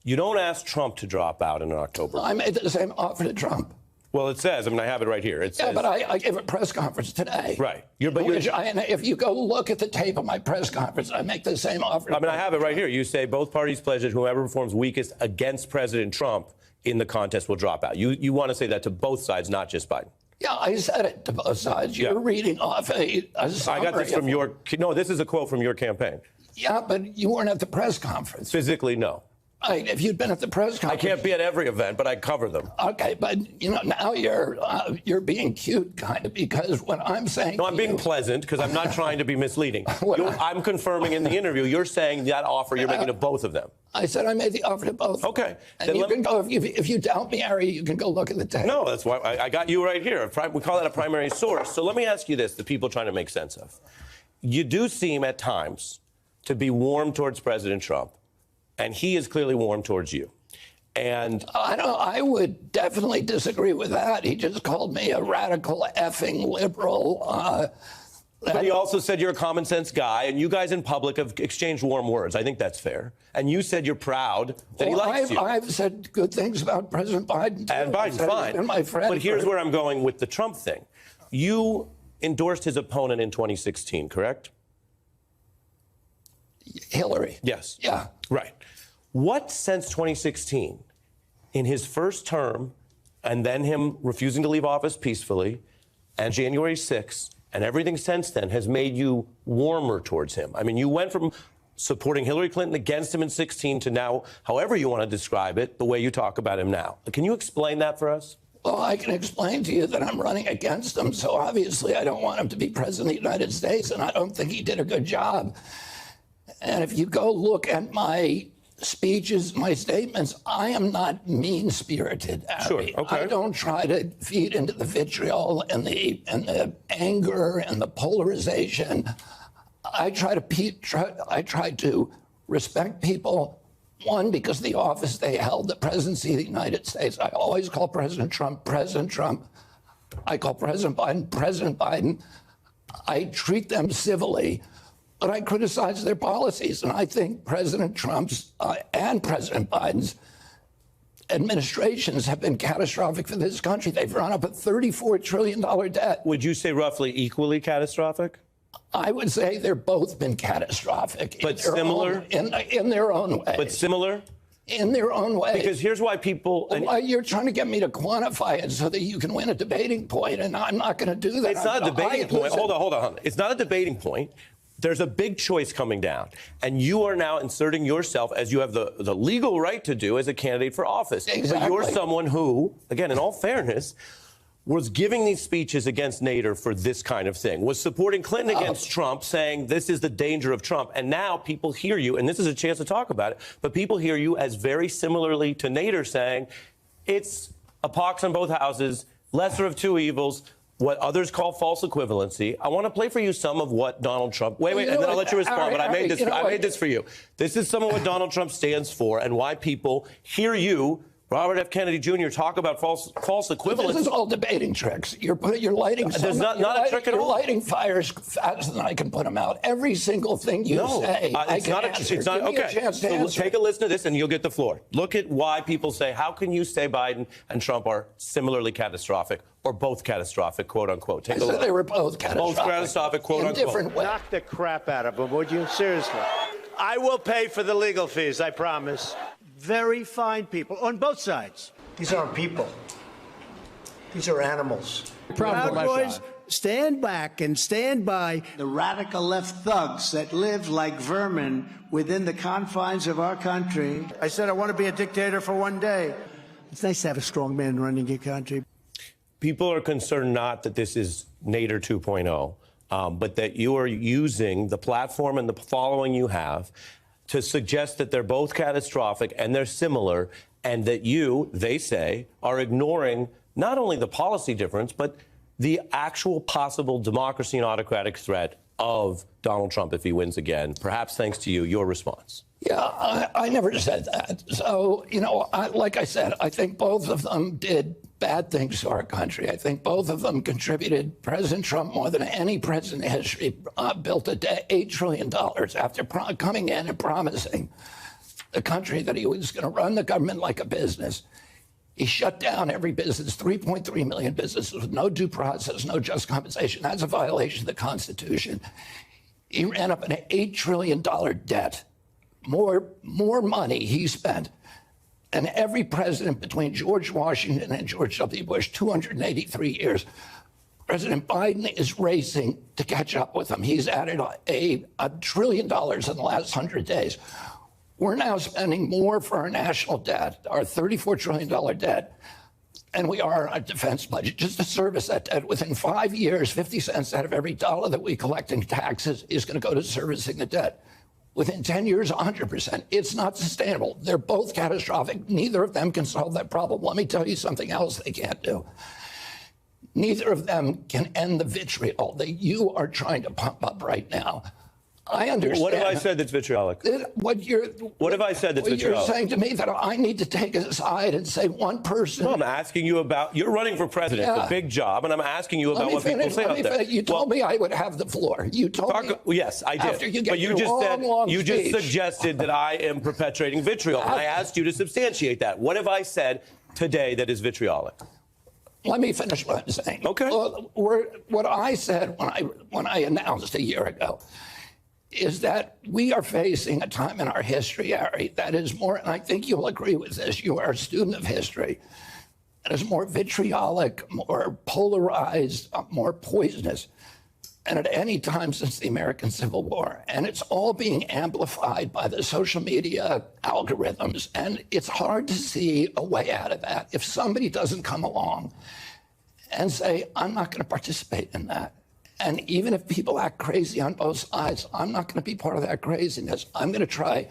Speaker 1: You don't ask Trump to drop out in October.
Speaker 5: I made the same offer to Trump.
Speaker 1: Well, it says, I mean, I have it right here. It says,
Speaker 5: yeah, but I gave a press conference today.
Speaker 1: Right.
Speaker 5: If you go look at the tape of my press conference, I make the same offer.
Speaker 1: I mean, I have it right here. You say both parties pledge that whoever performs weakest against President Trump in the contest will drop out. You want to say that to both sides, not just Biden.
Speaker 5: Yeah, I said it to both sides. You're reading off a summary.
Speaker 1: I got this from your, no, this is a quote from your campaign.
Speaker 5: Yeah, but you weren't at the press conference.
Speaker 1: Physically, no.
Speaker 5: If you'd been at the press conference,
Speaker 1: I can't be at every event, but I cover them.
Speaker 5: Okay, but now you're being cute, kind of, because when I'm saying
Speaker 1: no, I'm being pleasant because I'm not trying to be misleading. I'm confirming in the interview. You're saying that offer you're making to both of them.
Speaker 5: I said I made the offer to both.
Speaker 1: Okay,
Speaker 5: and you can go if you doubt me, Harry. You can go look at the tape.
Speaker 1: No, that's why I got you right here. We call that a primary source. So let me ask you this: the people trying to make sense of. You do seem at times to be warm towards President Trump, and he is clearly warm towards you. And
Speaker 5: I would definitely disagree with that. He just called me a radical effing liberal.
Speaker 1: But he also said you're a common sense guy, and you guys in public have exchanged warm words. I think that's fair. And you said you're proud that he likes you.
Speaker 5: I've said good things about President Biden, too.
Speaker 1: And Biden's fine.
Speaker 5: He's my friend.
Speaker 1: But here's where I'm going with the Trump thing. You endorsed his opponent in 2016, correct?
Speaker 5: Hillary.
Speaker 1: Yes.
Speaker 5: Yeah.
Speaker 1: Right. What since 2016, in his first term, and then him refusing to leave office peacefully, and January 6th, and everything since then, has made you warmer towards him? I mean, you went from supporting Hillary Clinton against him in 2016 to now, however you want to describe it, the way you talk about him now. Can you explain that for us?
Speaker 5: Well, I can explain to you that I'm running against him, so obviously I don't want him to be president of the United States, and I don't think he did a good job. And if you go look at my speeches, my statements, I am not mean-spirited.
Speaker 1: Sure, okay.
Speaker 5: I don't try to feed into the vitriol and the anger and the polarization. I try to respect people. One, because of the office they held, the presidency of the United States. I always call President Trump President Trump. I call President Biden President Biden. I treat them civilly. But I criticize their policies, and I think President Trump's and President Biden's administrations have been catastrophic for this country. They've run up a $34 trillion debt.
Speaker 1: Would you say roughly equally catastrophic?
Speaker 5: I would say they're both been catastrophic.
Speaker 1: But similar?
Speaker 5: In their own way.
Speaker 1: But similar?
Speaker 5: In their own way.
Speaker 1: Because here's why people...
Speaker 5: You're trying to get me to quantify it so that you can win a debating point, and I'm not going to do that.
Speaker 1: It's not a debating point. Hold on. It's not a debating point. There's a big choice coming down, and you are now inserting yourself, as you have the legal right to do, as a candidate for office.
Speaker 5: Exactly.
Speaker 1: But you're someone who, again, in all fairness, was giving these speeches against Nader for this kind of thing, was supporting Clinton against Trump, saying this is the danger of Trump. And now people hear you, and this is a chance to talk about it, but people hear you as very similarly to Nader saying it's a pox on both houses, lesser of two evils, what others call false equivalency. I want to play for you some of what Donald Trump... Wait, and then I'll let you respond, but I made this for you. This is some of what Donald Trump stands for and why people hear you, Robert F. Kennedy Jr., talk about false equivalency.
Speaker 5: This is all debating tricks. You're lighting...
Speaker 1: There's not a trick at all.
Speaker 5: You're lighting fires faster than I can put them out. Every single thing you say, I can answer. Give me a chance to answer.
Speaker 1: Take a listen to this and you'll get the floor. Look at why people say, how can you say Biden and Trump are similarly catastrophic or both catastrophic, quote unquote?
Speaker 5: I said they were both catastrophic.
Speaker 1: Both catastrophic, quote
Speaker 5: in
Speaker 1: unquote.
Speaker 5: Different ways.
Speaker 11: Knock the crap out of them, would you? Seriously. I will pay for the legal fees, I promise. Very fine people on both sides. These aren't people.
Speaker 13: These are animals.
Speaker 16: Proud Boys, stand back and stand by the radical left thugs that live like vermin within the confines of our country. I said I want to be a dictator for one day. It's nice to have a strong man running your country.
Speaker 1: People are concerned not that this is Nader 2.0, but that you are using the platform and the following you have to suggest that they're both catastrophic and they're similar, and that you, they say, are ignoring not only the policy difference, but the actual possible democracy and autocratic threat of Donald Trump if he wins again. Perhaps thanks to you, your response.
Speaker 5: Yeah, I never said that. So, like I said, I think both of them did bad things to our country. I think both of them contributed. President Trump, more than any president in history, built $8 trillion after coming in and promising the country that he was going to run the government like a business. He shut down every business, 3.3 million businesses with no due process, no just compensation. That's a violation of the Constitution. He ran up an $8 trillion debt. More money he spent than every president between George Washington and George W. Bush, 283 years. President Biden is racing to catch up with him. He's added $1 trillion in the last 100 days. We're now spending more for our national debt, our $34 trillion debt, and we are on our defense budget. Just to service that debt, within 5 years, 50 cents out of every dollar that we collect in taxes is going to go to servicing the debt. Within 10 years, 100%. It's not sustainable. They're both catastrophic. Neither of them can solve that problem. Let me tell you something else they can't do. Neither of them can end the vitriol that you are trying to pump up right now. I understand.
Speaker 1: What have I said that's vitriolic? What have I said that's vitriolic?
Speaker 5: You're saying to me that I need to take a side and say one person.
Speaker 1: No, I'm asking you about, you're running for president, a big job, and I'm asking you about what people say out there.
Speaker 5: You told me I would have the floor. You told me.
Speaker 1: Yes, I did.
Speaker 5: After you get
Speaker 1: but you
Speaker 5: your
Speaker 1: just
Speaker 5: long,
Speaker 1: said,
Speaker 5: long
Speaker 1: you just
Speaker 5: speech.
Speaker 1: suggested that I am perpetrating vitriol. And I asked you to substantiate that. What have I said today that is vitriolic?
Speaker 5: Let me finish what I'm saying.
Speaker 1: Okay.
Speaker 5: What I said when I announced a year ago is that we are facing a time in our history, Ari, that is more, and I think you'll agree with this, you are a student of history, that is more vitriolic, more polarized, more poisonous than at any time since the American Civil War. And it's all being amplified by the social media algorithms. And it's hard to see a way out of that if somebody doesn't come along and say, I'm not going to participate in that. And even if people act crazy on both sides, I'm not going to be part of that craziness. I'm going to try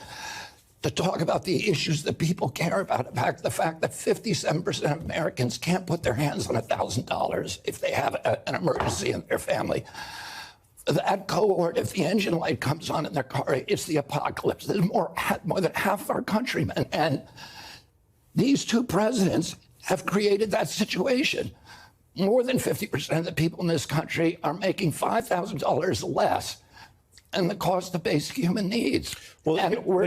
Speaker 5: to talk about the issues that people care about. In fact, the fact that 57% of Americans can't put their hands on $1,000 if they have an emergency in their family. That cohort, if the engine light comes on in their car, it's the apocalypse. There's more than half of our countrymen. And these two presidents have created that situation. More than 50% of the people in this country are making $5,000 less than the cost of basic human needs.
Speaker 1: Well,
Speaker 5: and
Speaker 1: we're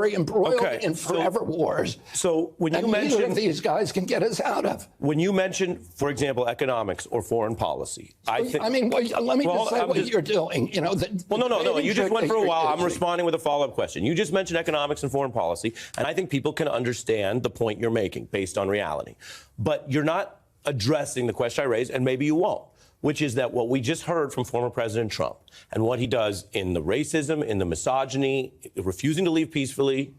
Speaker 5: embroiled in forever wars.
Speaker 1: So when you
Speaker 5: neither
Speaker 1: mention
Speaker 5: of these guys can get us out of.
Speaker 1: When you mention, for example, economics or foreign policy, I think.
Speaker 5: I mean, let me just say what you're doing. You know,
Speaker 1: no. You just went for a while. I'm responding with a follow-up question. You just mentioned economics and foreign policy, and I think people can understand the point you're making based on reality. But you're not addressing the question I raised, and maybe you won't, which is that what we just heard from former President Trump and what he does in the racism, in the misogyny, refusing to leave peacefully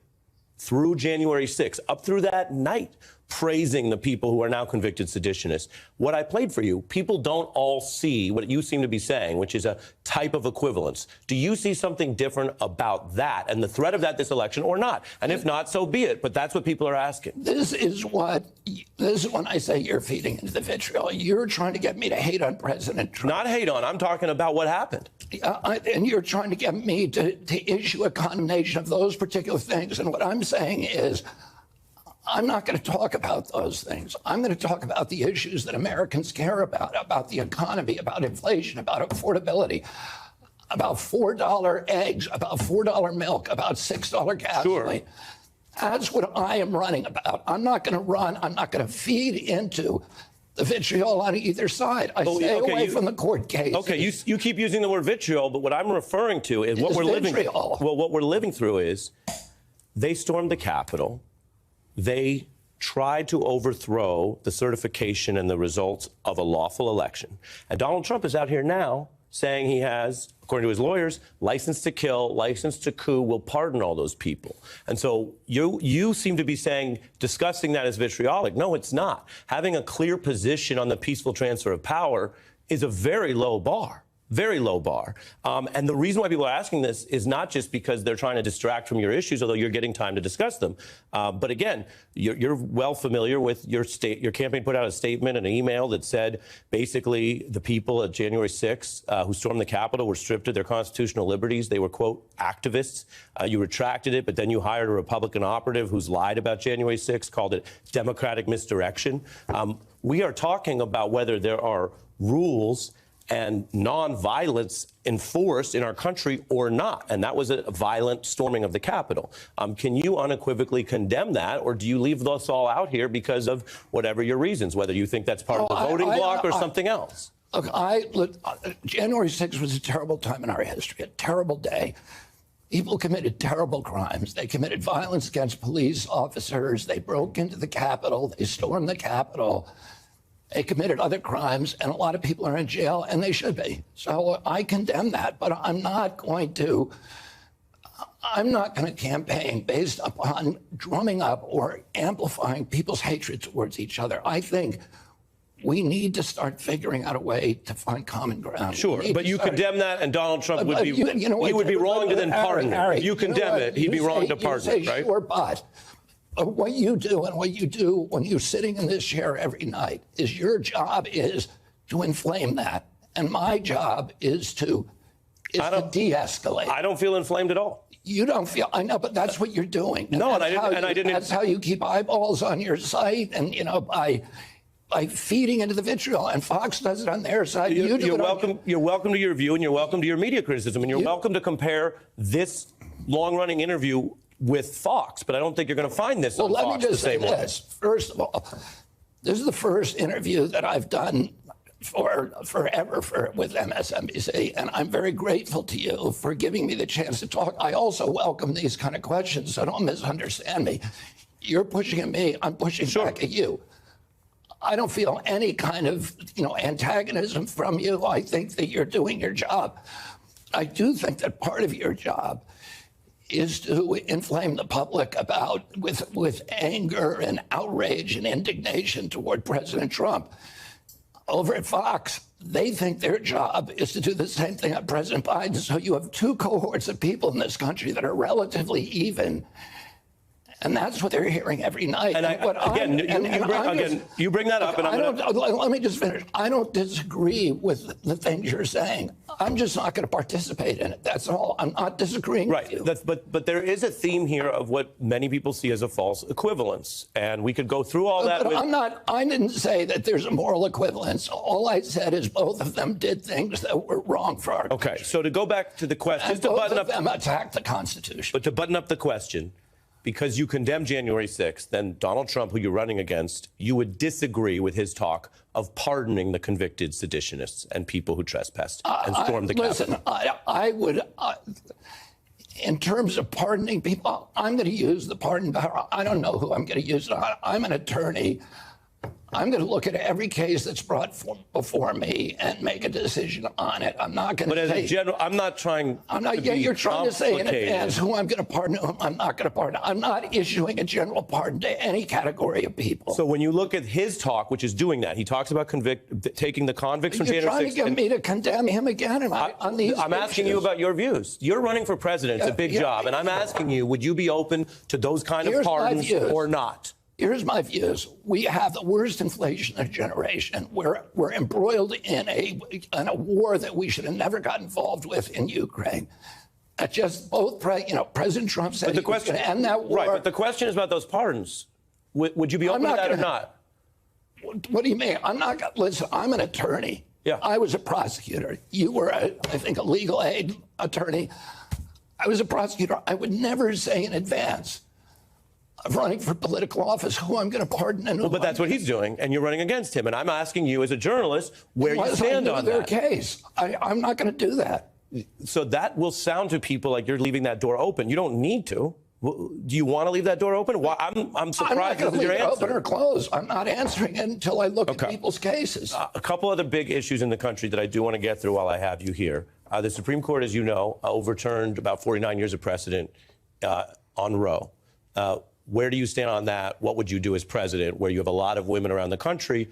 Speaker 1: through January 6th, up through that night, praising the people who are now convicted seditionists. What I played for you, people don't all see what you seem to be saying, which is a type of equivalence. Do you see something different about that and the threat of that this election or not? And if not, so be it. But that's what people are asking.
Speaker 5: This is when I say you're feeding into the vitriol. You're trying to get me to hate on President Trump.
Speaker 1: Not hate on. I'm talking about what happened.
Speaker 5: And you're trying to get me to issue a condemnation of those particular things. And what I'm saying is, I'm not going to talk about those things. I'm going to talk about the issues that Americans care about the economy, about inflation, about affordability, about $4 eggs, about $4 milk, about $6 gasoline. Sure. That's what I am running about. I'm not going to feed into the vitriol on either side. I stay away from the court case.
Speaker 1: Okay, you keep using the word vitriol, but what I'm referring to is what we're living through. Well, what we're living through is they stormed the Capitol. They tried to overthrow the certification and the results of a lawful election. And Donald Trump is out here now saying he has, according to his lawyers, license to kill, license to coup, will pardon all those people. And so you seem to be saying, discussing that as vitriolic. No, it's not. Having a clear position on the peaceful transfer of power is a very low bar. Very low bar. And the reason why people are asking this is not just because they're trying to distract from your issues, although you're getting time to discuss them. But again, you're well familiar with your campaign put out a statement, an email that said basically the people at January 6th who stormed the Capitol were stripped of their constitutional liberties. They were, quote, activists. You retracted it, but then you hired a Republican operative who's lied about January 6th, called it democratic misdirection. We are talking about whether there are rules and nonviolence enforced in our country or not. And that was a violent storming of the Capitol. Can you unequivocally condemn that, or do you leave us all out here because of whatever your reasons, whether you think that's part of the voting bloc or something else?
Speaker 5: Look, January 6th was a terrible time in our history, a terrible day. People committed terrible crimes. They committed violence against police officers. They broke into the Capitol. They stormed the Capitol. They committed other crimes, and a lot of people are in jail, and they should be. So I condemn that, but I'm not going to campaign based upon drumming up or amplifying people's hatred towards each other. I think we need to start figuring out a way to find common ground.
Speaker 1: Sure, but you condemn that, and Donald Trump would be, he would be wrong to then pardon it. If you condemn it, he'd be wrong to pardon it, right?
Speaker 5: Sure, but what you do and what you do when you're sitting in this chair every night is your job is to inflame that. And my job is to de-escalate.
Speaker 1: I don't feel inflamed at all.
Speaker 5: You don't feel, I know, but that's what you're doing.
Speaker 1: No, and I didn't.
Speaker 5: That's how you keep eyeballs on your site and, by feeding into the vitriol. And Fox does it on their side.
Speaker 1: You're welcome to your view, and you're welcome to your media criticism, and you're welcome to compare this long-running interview with Fox, but I don't think you're going to find this on Fox.
Speaker 5: Let me just say this. First of all, this is the first interview that I've done forever with MSNBC, and I'm very grateful to you for giving me the chance to talk. I also welcome these kind of questions, so don't misunderstand me. You're pushing at me, I'm pushing back at you. I don't feel any kind of antagonism from you. I think that you're doing your job. I do think that part of your job is to inflame the public with anger and outrage and indignation toward President Trump. Over at Fox, they think their job is to do the same thing on President Biden. So you have two cohorts of people in this country that are relatively even. And that's what they're hearing every night.
Speaker 1: You bring that up, and
Speaker 5: let me just finish. I don't disagree with the things you're saying. I'm just not going to participate in it. That's all. I'm not disagreeing with you.
Speaker 1: But there is a theme here of what many people see as a false equivalence, and we could go through all that.
Speaker 5: But I didn't say that there's a moral equivalence. All I said is both of them did things that were wrong for our country.
Speaker 1: Okay, so to go back to the question,
Speaker 5: and both of them attacked the Constitution.
Speaker 1: But to button up the question, because you condemn January 6th, then Donald Trump, who you're running against, you would disagree with his talk of pardoning the convicted seditionists and people who trespassed and stormed the Capitol.
Speaker 5: Listen, I would, in terms of pardoning people, I'm going to use the pardon power. I don't know who I'm going to use it on. I'm an attorney. I'm going to look at every case that's brought before me and make a decision on it. I'm not going to say...
Speaker 1: But as a general, I'm not trying
Speaker 5: you're trying to say in advance who I'm going to pardon, who I'm not going to pardon. I'm not issuing a general pardon to any category of people.
Speaker 1: So when you look at his talk, which is doing that, he talks about taking the convicts from January 6th...
Speaker 5: You're trying to get me to condemn him again on these
Speaker 1: I'm asking you about your views. You're running for president. It's a big job. And I'm asking you, would you be open to those kind of pardons or not?
Speaker 5: Here's my views. We have the worst inflation in a generation. We're embroiled in a war that we should have never got involved with in Ukraine. Just President Trump said he was going to end that war.
Speaker 1: Right, but the question is about those pardons. Would you be open to that or not?
Speaker 5: What do you mean? Listen, I'm an attorney.
Speaker 1: Yeah.
Speaker 5: I was a prosecutor. You were, I think, a legal aid attorney. I was a prosecutor. I would never say in advance of running for political office who I'm going to pardon and who
Speaker 1: but that's what he's doing, and you're running against him. And I'm asking you as a journalist where you stand on
Speaker 5: their
Speaker 1: that.
Speaker 5: Case. I'm not going to do that.
Speaker 1: So that will sound to people like you're leaving that door open. You don't need to. Do you want to leave that door open? Why, I'm surprised.
Speaker 5: I'm not going to leave
Speaker 1: your
Speaker 5: it
Speaker 1: answer.
Speaker 5: open or closed. I'm not answering it until I look at people's cases.
Speaker 1: A couple other big issues in the country that I do want to get through while I have you here. The Supreme Court, as you know, overturned about 49 years of precedent on Roe. Where do you stand on that? What would you do as president, where you have a lot of women around the country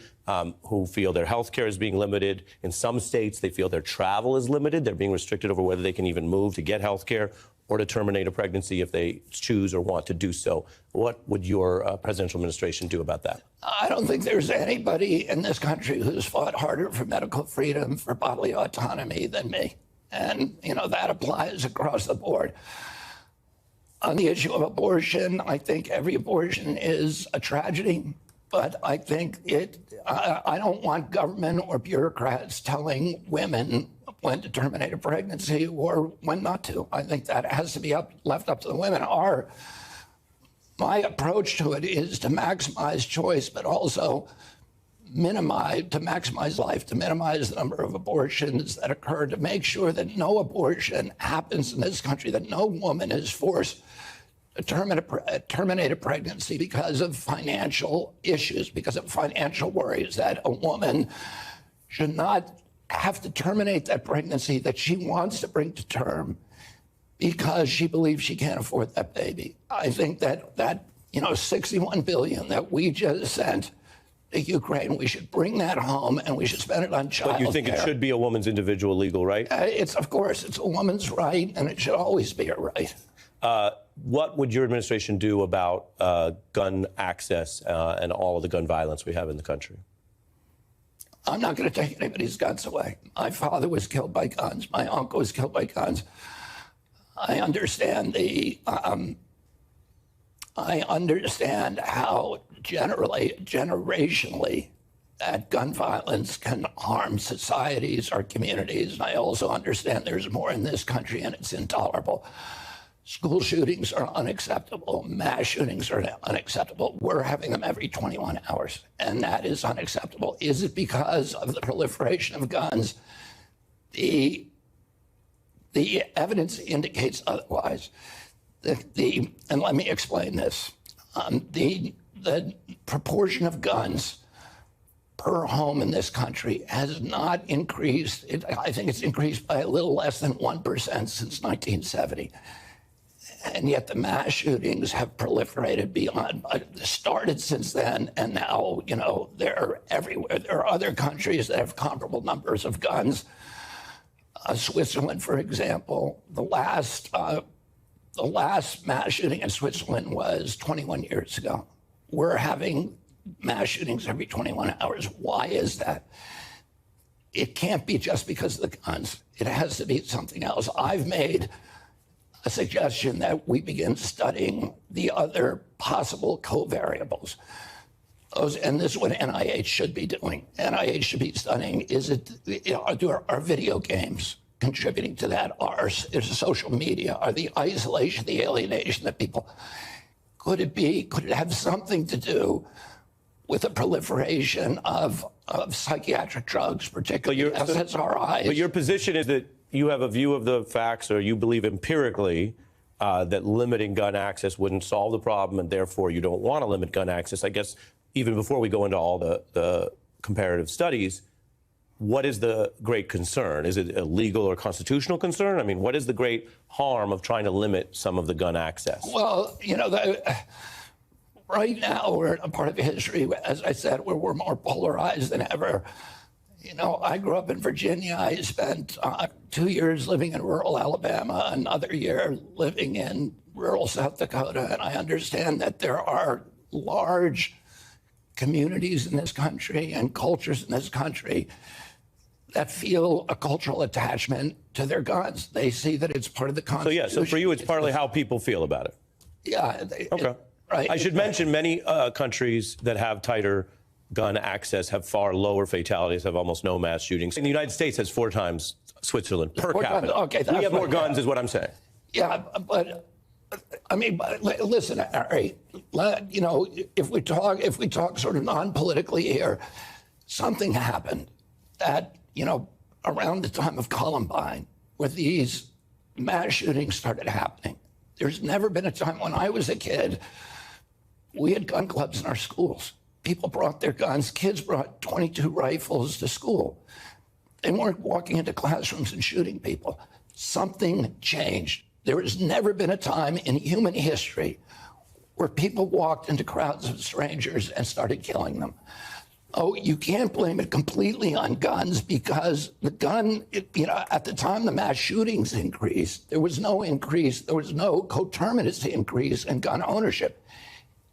Speaker 1: who feel their health care is being limited? In some states, they feel their travel is limited. They're being restricted over whether they can even move to get health care or to terminate a pregnancy if they choose or want to do so. What would your presidential administration do about that?
Speaker 5: I don't think there's anybody in this country who's fought harder for medical freedom, for bodily autonomy than me. And, you know, that applies across the board. On the issue of abortion, I think every abortion is a tragedy, but I think I don't want government or bureaucrats telling women when to terminate a pregnancy or when not to. I think that has to be left up to the women. My approach to it is to maximize choice, but also maximize life, to minimize the number of abortions that occur, to make sure that no abortion happens in this country, that no woman is forced to terminate a pregnancy because of financial issues, because of financial worries, that a woman should not have to terminate that pregnancy that she wants to bring to term because she believes she can't afford that baby. I think that $61 billion that we just sent to Ukraine, we should bring that home and we should spend it on child care.
Speaker 1: But you think it should be a woman's individual legal right?
Speaker 5: Of course, it's a woman's right, and it should always be a right.
Speaker 1: What would your administration do about gun access and all of the gun violence we have in the country?
Speaker 5: I'm not going to take anybody's guns away. My father was killed by guns. My uncle was killed by guns. I understand how generationally that gun violence can harm societies or communities. And I also understand there's more in this country and it's intolerable. School shootings are unacceptable. Mass shootings are unacceptable. We're having them every 21 hours, and that is unacceptable. Is it because of the proliferation of guns? The evidence indicates otherwise. And let me explain this. The proportion of guns per home in this country has not increased. I think it's increased by a little less than 1% since 1970. And yet the mass shootings have proliferated beyond, started since then, and now, they're everywhere. There are other countries that have comparable numbers of guns. Switzerland, for example, the last mass shooting in Switzerland was 21 years ago. We're having mass shootings every 21 hours. Why is that? It can't be just because of the guns. It has to be something else. I've made a suggestion that we begin studying the other possible covariables. And this is what NIH should be doing. NIH should be studying, are video games contributing to that? Is social media? Are the isolation, the alienation that people, could it have something to do with the proliferation of psychiatric drugs, particularly SSRIs?
Speaker 1: But your position is that you have a view of the facts, or you believe empirically that limiting gun access wouldn't solve the problem, and therefore you don't want to limit gun access. I guess even before we go into all the comparative studies, what is the great concern? Is it a legal or constitutional concern? I mean, what is the great harm of trying to limit some of the gun access?
Speaker 5: Well, right now we're in a part of history, as I said, where we're more polarized than ever. I grew up in Virginia. I spent 2 years living in rural Alabama, another year living in rural South Dakota, and I understand that there are large communities in this country and cultures in this country that feel a cultural attachment to their guns. They see that it's part of the Constitution.
Speaker 1: So for you, it's partly how people feel about it.
Speaker 5: Yeah.
Speaker 1: Okay.
Speaker 5: Right.
Speaker 1: I should mention many countries that have tighter gun access have far lower fatalities, have almost no mass shootings. And the United States has 4 times Switzerland per capita.
Speaker 5: Okay,
Speaker 1: we have more guns, is what I'm saying.
Speaker 5: Yeah, but listen, Harry. If we talk sort of non-politically here, something happened that around the time of Columbine, where these mass shootings started happening. There's never been a time when I was a kid, we had gun clubs in our schools. People brought their guns. Kids brought 22 rifles to school. They weren't walking into classrooms and shooting people. Something changed. There has never been a time in human history where people walked into crowds of strangers and started killing them. Oh, you can't blame it completely on guns because the gun, at the time the mass shootings increased, there was no increase, there was no coterminous increase in gun ownership.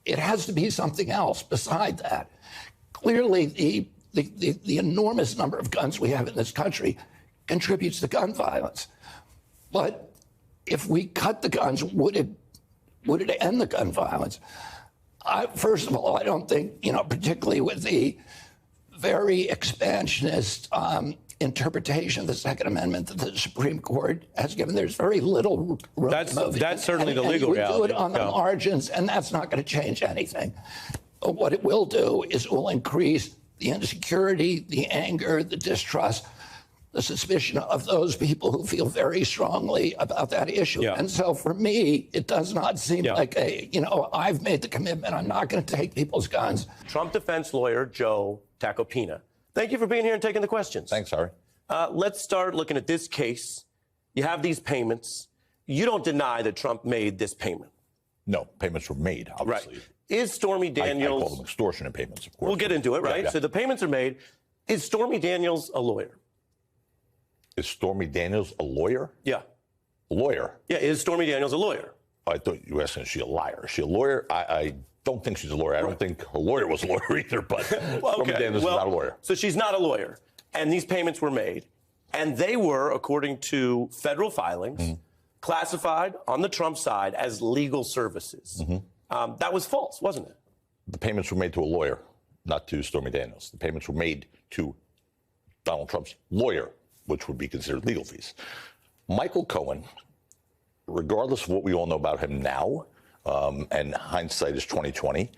Speaker 5: It has to be something else beside that. Clearly, the enormous number of guns we have in this country contributes to gun violence. But if we cut the guns, would it end the gun violence? First of all, I don't think, particularly with the very expansionist interpretation of the Second Amendment that the Supreme Court has given, there's very little room.
Speaker 1: That's certainly the legal reality.
Speaker 5: We do it on the margins, and that's not going to change anything. But what it will do is it will increase the insecurity, the anger, the distrust, the suspicion of those people who feel very strongly about that issue. Yeah. And so for me, it does not seem like I've made the commitment. I'm not going to take people's guns.
Speaker 1: Trump defense lawyer Joe Tacopina. Thank you for being here and taking the questions.
Speaker 17: Thanks, Harry.
Speaker 1: Let's start looking at this case. You have these payments. You don't deny that Trump made this payment.
Speaker 17: No, payments were made, obviously.
Speaker 1: Right. Is Stormy Daniels...
Speaker 17: I call them extortionate payments, of course.
Speaker 1: We'll get into it, right?
Speaker 17: Yeah.
Speaker 1: So the payments are made. Is Stormy Daniels a lawyer?
Speaker 17: Is Stormy Daniels a lawyer?
Speaker 1: Yeah.
Speaker 17: A lawyer?
Speaker 1: Yeah, is Stormy Daniels a lawyer?
Speaker 17: I thought you were asking, is she a liar? Is she a lawyer? I don't think she's a lawyer. I don't think her lawyer was a lawyer either, but Stormy Daniels is not a lawyer.
Speaker 1: So she's not a lawyer. And these payments were made. And they were, according to federal filings, classified on the Trump side as legal services. That was false, wasn't it?
Speaker 17: The payments were made to a lawyer, not to Stormy Daniels. The payments were made to Donald Trump's lawyer, which would be considered legal fees. Michael Cohen, regardless of what we all know about him now, and hindsight is 2020,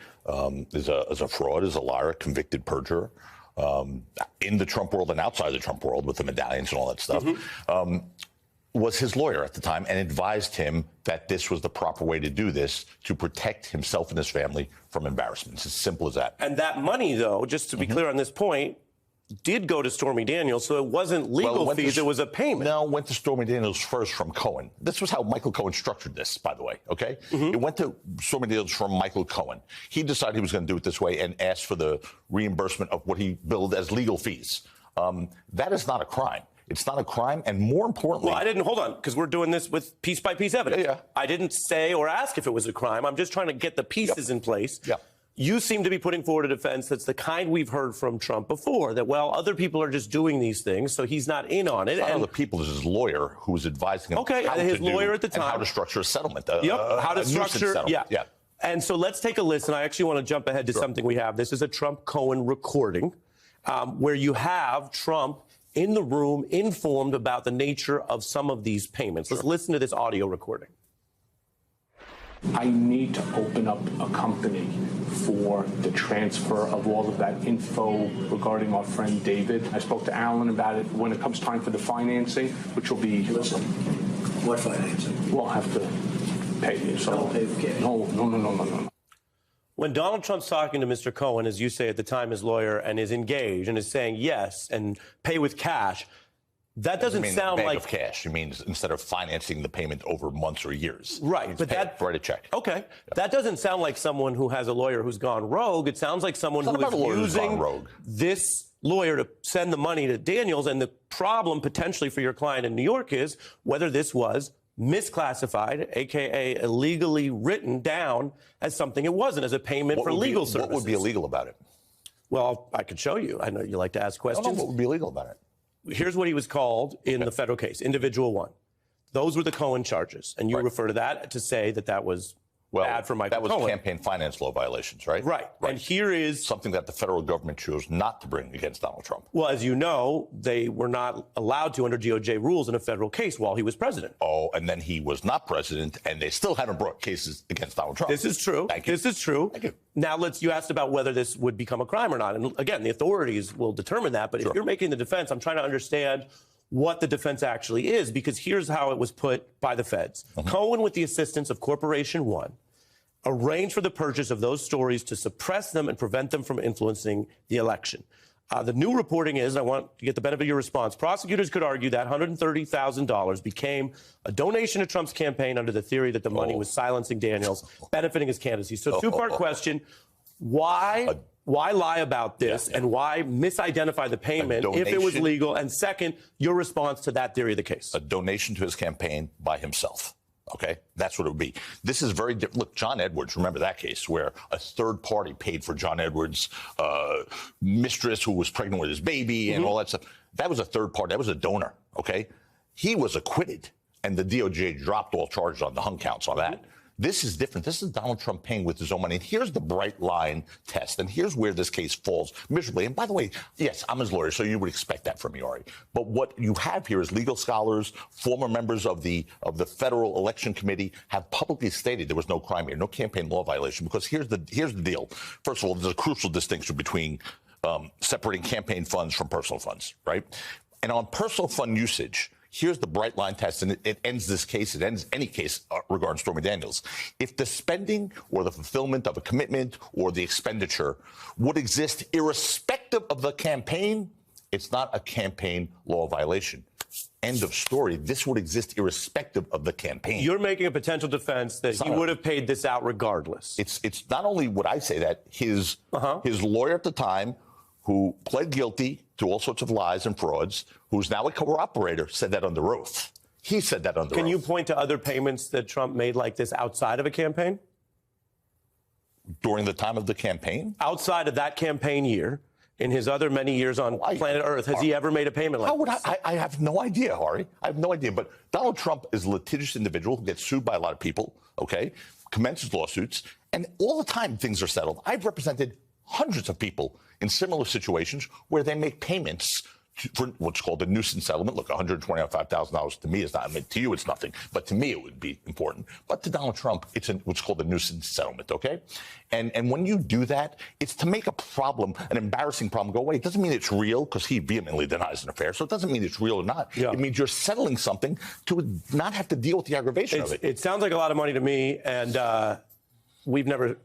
Speaker 17: is a fraud, is a liar, a convicted perjurer, in the Trump world and outside the Trump world with the medallions and all that stuff, was his lawyer at the time and advised him that this was the proper way to do this to protect himself and his family from embarrassment. It's as simple as that.
Speaker 1: And that money, though, just to be clear on this point, did go to Stormy Daniels, so it wasn't legal fees, it was a payment.
Speaker 17: No, it went to Stormy Daniels first from Cohen. This was how Michael Cohen structured this, by the way, okay? It went to Stormy Daniels from Michael Cohen. He decided he was going to do it this way and asked for the reimbursement of what he billed as legal fees. That is not a crime. It's not a crime, and more importantly...
Speaker 1: Well, hold on, because we're doing this with piece-by-piece evidence. I didn't say or ask if it was a crime. I'm just trying to get the pieces in place. You seem to be putting forward a defense that's the kind we've heard from Trump before, that, well, other people are just doing these things, so he's not in on it.
Speaker 17: It's not other people. It's his lawyer who was advising him how
Speaker 1: his
Speaker 17: to
Speaker 1: lawyer
Speaker 17: do
Speaker 1: at the time.
Speaker 17: and how to structure a settlement.
Speaker 1: How to structure,
Speaker 17: yeah.
Speaker 1: And so let's take a listen. I actually want to jump ahead to something we have. This is a Trump-Cohen recording where you have Trump in the room informed about the nature of some of these payments. Let's listen to this audio recording.
Speaker 18: I need to open up a company for the transfer of all of that info regarding our friend David. I spoke to Alan about it when it comes time for the financing, which will be...
Speaker 13: Listen, what financing?
Speaker 18: We'll have to pay you. So,
Speaker 13: I'll pay with cash.
Speaker 18: No.
Speaker 1: When Donald Trump's talking to Mr. Cohen, as you say at the time, his lawyer, and is engaged and is saying yes and pay with cash, that doesn't sound
Speaker 17: bag
Speaker 1: like
Speaker 17: of cash. It means instead of financing the payment over months or years.
Speaker 1: Right, but
Speaker 17: write a check.
Speaker 1: Okay, that doesn't sound like someone who has a lawyer who's gone rogue. It sounds like someone who is using this lawyer to send the money to Daniels. And the problem potentially for your client in New York is whether this was misclassified, a.k.a. illegally written down as something it wasn't, as a payment for legal services.
Speaker 17: What would be illegal about it?
Speaker 1: Well, I could show you. I know you like to ask questions.
Speaker 17: I don't know what would be illegal about it.
Speaker 1: Here's what he was called in the federal case, individual one. Those were the Cohen charges. And you refer to that to say that that was bad for Michael Cohen.
Speaker 17: That was campaign finance law violations, right?
Speaker 1: Right. And here is
Speaker 17: something that the federal government chose not to bring against Donald Trump.
Speaker 1: Well, as you know, they were not allowed to under DOJ rules in a federal case while he was president.
Speaker 17: Oh, and then he was not president, and they still haven't brought cases against Donald Trump.
Speaker 1: This is true.
Speaker 17: Thank you.
Speaker 1: This is true.
Speaker 17: Thank you.
Speaker 1: Now, you asked about whether this would become a crime or not. And again, the authorities will determine that. But if you're making the defense, I'm trying to understand what the defense actually is, because here's how it was put by the feds. Cohen, with the assistance of Corporation One, arranged for the purchase of those stories to suppress them and prevent them from influencing the election. The new reporting is, I want to get the benefit of your response, prosecutors could argue that $130,000 became a donation to Trump's campaign under the theory that the money was silencing Daniels, benefiting his candidacy. So two-part question, why lie about this and why misidentify the payment if it was legal? And second, your response to that theory of the case.
Speaker 17: A donation to his campaign by himself. Okay, that's what it would be. This is very different. Look, John Edwards, remember that case where a third party paid for John Edwards' mistress who was pregnant with his baby and all that stuff. That was a third party. That was a donor. Okay, he was acquitted, and the DOJ dropped all charges on the hung counts on that. This is different. This is Donald Trump paying with his own money. And here's the bright line test. And here's where this case falls miserably. And by the way, yes, I'm his lawyer, so you would expect that from me, Ari. But what you have here is legal scholars, former members of the Federal Election Committee have publicly stated there was no crime here, no campaign law violation. Because here's the deal. First of all, there's a crucial distinction between separating campaign funds from personal funds, right? And on personal fund usage, here's the bright line test, and it ends this case. It ends any case regarding Stormy Daniels. If the spending or the fulfillment of a commitment or the expenditure would exist irrespective of the campaign, it's not a campaign law violation. End of story. This would exist irrespective of the campaign.
Speaker 1: You're making a potential defense that he would have paid this out regardless.
Speaker 17: It's not only would I say that, his lawyer at the time, who pled guilty to all sorts of lies and frauds, who's now a cooperator, said that under oath. He said that under oath.
Speaker 1: Can you point to other payments that Trump made like this outside of a campaign?
Speaker 17: During the time of the campaign?
Speaker 1: Outside of that campaign year, in his other many years on planet Earth, has he ever made a payment like this?
Speaker 17: I have no idea, Ari. I have no idea. But Donald Trump is a litigious individual who gets sued by a lot of people, okay, commences lawsuits, and all the time things are settled. I've represented hundreds of people in similar situations where they make payments for what's called a nuisance settlement. Look, $125,000 to me is not, I mean, to you it's nothing, but to me it would be important. But to Donald Trump, it's what's called a nuisance settlement, okay? And when you do that, it's to make a problem, an embarrassing problem, go away. It doesn't mean it's real, because he vehemently denies an affair, so it doesn't mean it's real or not. Yeah. It means you're settling something to not have to deal with the aggravation of it.
Speaker 1: It sounds like a lot of money to me, and we've never,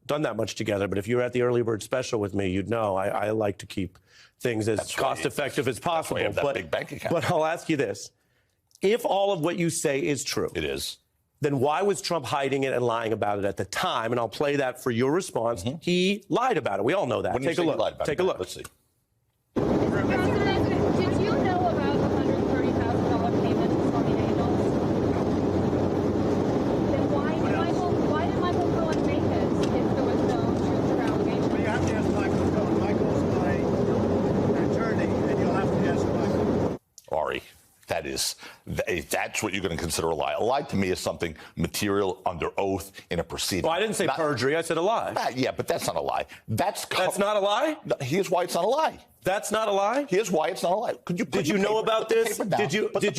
Speaker 1: done that much together. But if you were at the early bird special with me, you'd know I like to keep things as cost-effective as possible.
Speaker 17: That's why you have that big bank account.
Speaker 1: But I'll ask you this. If all of what you say is true.
Speaker 17: It is.
Speaker 1: Then why was Trump hiding it and lying about it at the time? And I'll play that for your response. He lied about it. We all know that.
Speaker 17: Take a look.
Speaker 1: Take a look.
Speaker 17: Let's see.
Speaker 19: Did you know about the $130,000 payment to Stormy Daniels? Then why did Michael Cohen make this if there was no truth around engagement?
Speaker 16: You have to ask Michael Cohen. Michael's my attorney, and you'll have to ask Michael.
Speaker 17: Ari, that's what you're going to consider a lie. A lie to me is something material under oath in a proceeding.
Speaker 1: Well, I didn't say perjury. I said a lie.
Speaker 17: Yeah, but that's not a lie. That's
Speaker 1: not a lie?
Speaker 17: Here's why it's not a lie.
Speaker 1: That's not a lie?
Speaker 17: Here's why it's not a lie.
Speaker 1: Did you know about this?
Speaker 17: Let me answer.
Speaker 1: Did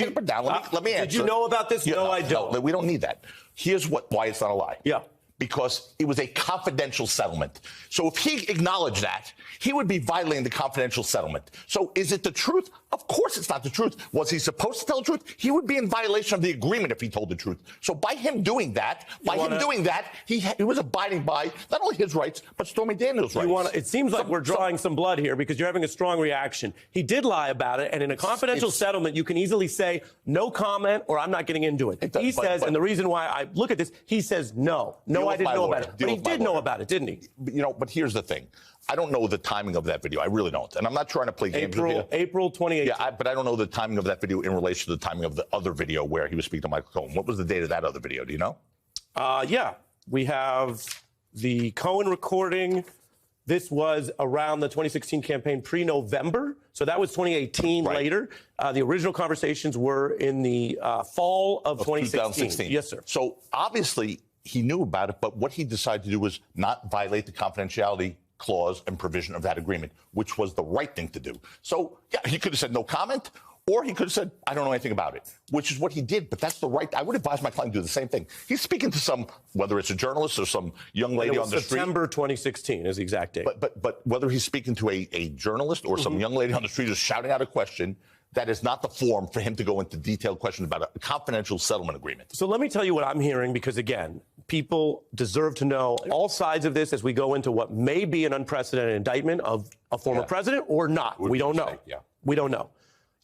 Speaker 1: you know about this? No, I don't.
Speaker 17: No, we don't need that. Here's why it's not a lie.
Speaker 1: Yeah.
Speaker 17: Because it was a confidential settlement. So if he acknowledged that, he would be violating the confidential settlement. So is it the truth? Of course it's not the truth. Was he supposed to tell the truth? He would be in violation of the agreement if he told the truth. So by him doing that, he was abiding by not only his rights, but Stormy Daniels' rights.
Speaker 1: It seems like we're drawing some blood here because you're having a strong reaction. He did lie about it, and in a confidential settlement, you can easily say, no comment, or I'm not getting into it. He says, and the reason why I look at this, he says, no, I didn't know about it. But he did know about it, didn't he?
Speaker 17: But here's the thing. I don't know the timing of that video. I really don't. And I'm not trying to play games with you.
Speaker 1: April 2018.
Speaker 17: Yeah, but I don't know the timing of that video in relation to the timing of the other video where he was speaking to Michael Cohen. What was the date of that other video? Do you know?
Speaker 1: Yeah. We have the Cohen recording. This was around the 2016 campaign pre-November. So that was 2018 later. The original conversations were in the fall of 2016. Yes, sir.
Speaker 17: So obviously he knew about it, but what he decided to do was not violate the confidentiality clause and provision of that agreement, which was the right thing to do. So, yeah, he could have said no comment, or he could have said, I don't know anything about it, which is what he did. But that's the right. I would advise my client to do the same thing. He's speaking to some, whether it's a journalist or some young lady on the street.
Speaker 1: September 2016 is the exact date.
Speaker 17: But whether he's speaking to a journalist or some young lady on the street who's shouting out a question, that is not the forum for him to go into detailed questions about a confidential settlement agreement.
Speaker 1: So let me tell you what I'm hearing, because, again, people deserve to know all sides of this as we go into what may be an unprecedented indictment of a former president or not. We don't know. We don't know.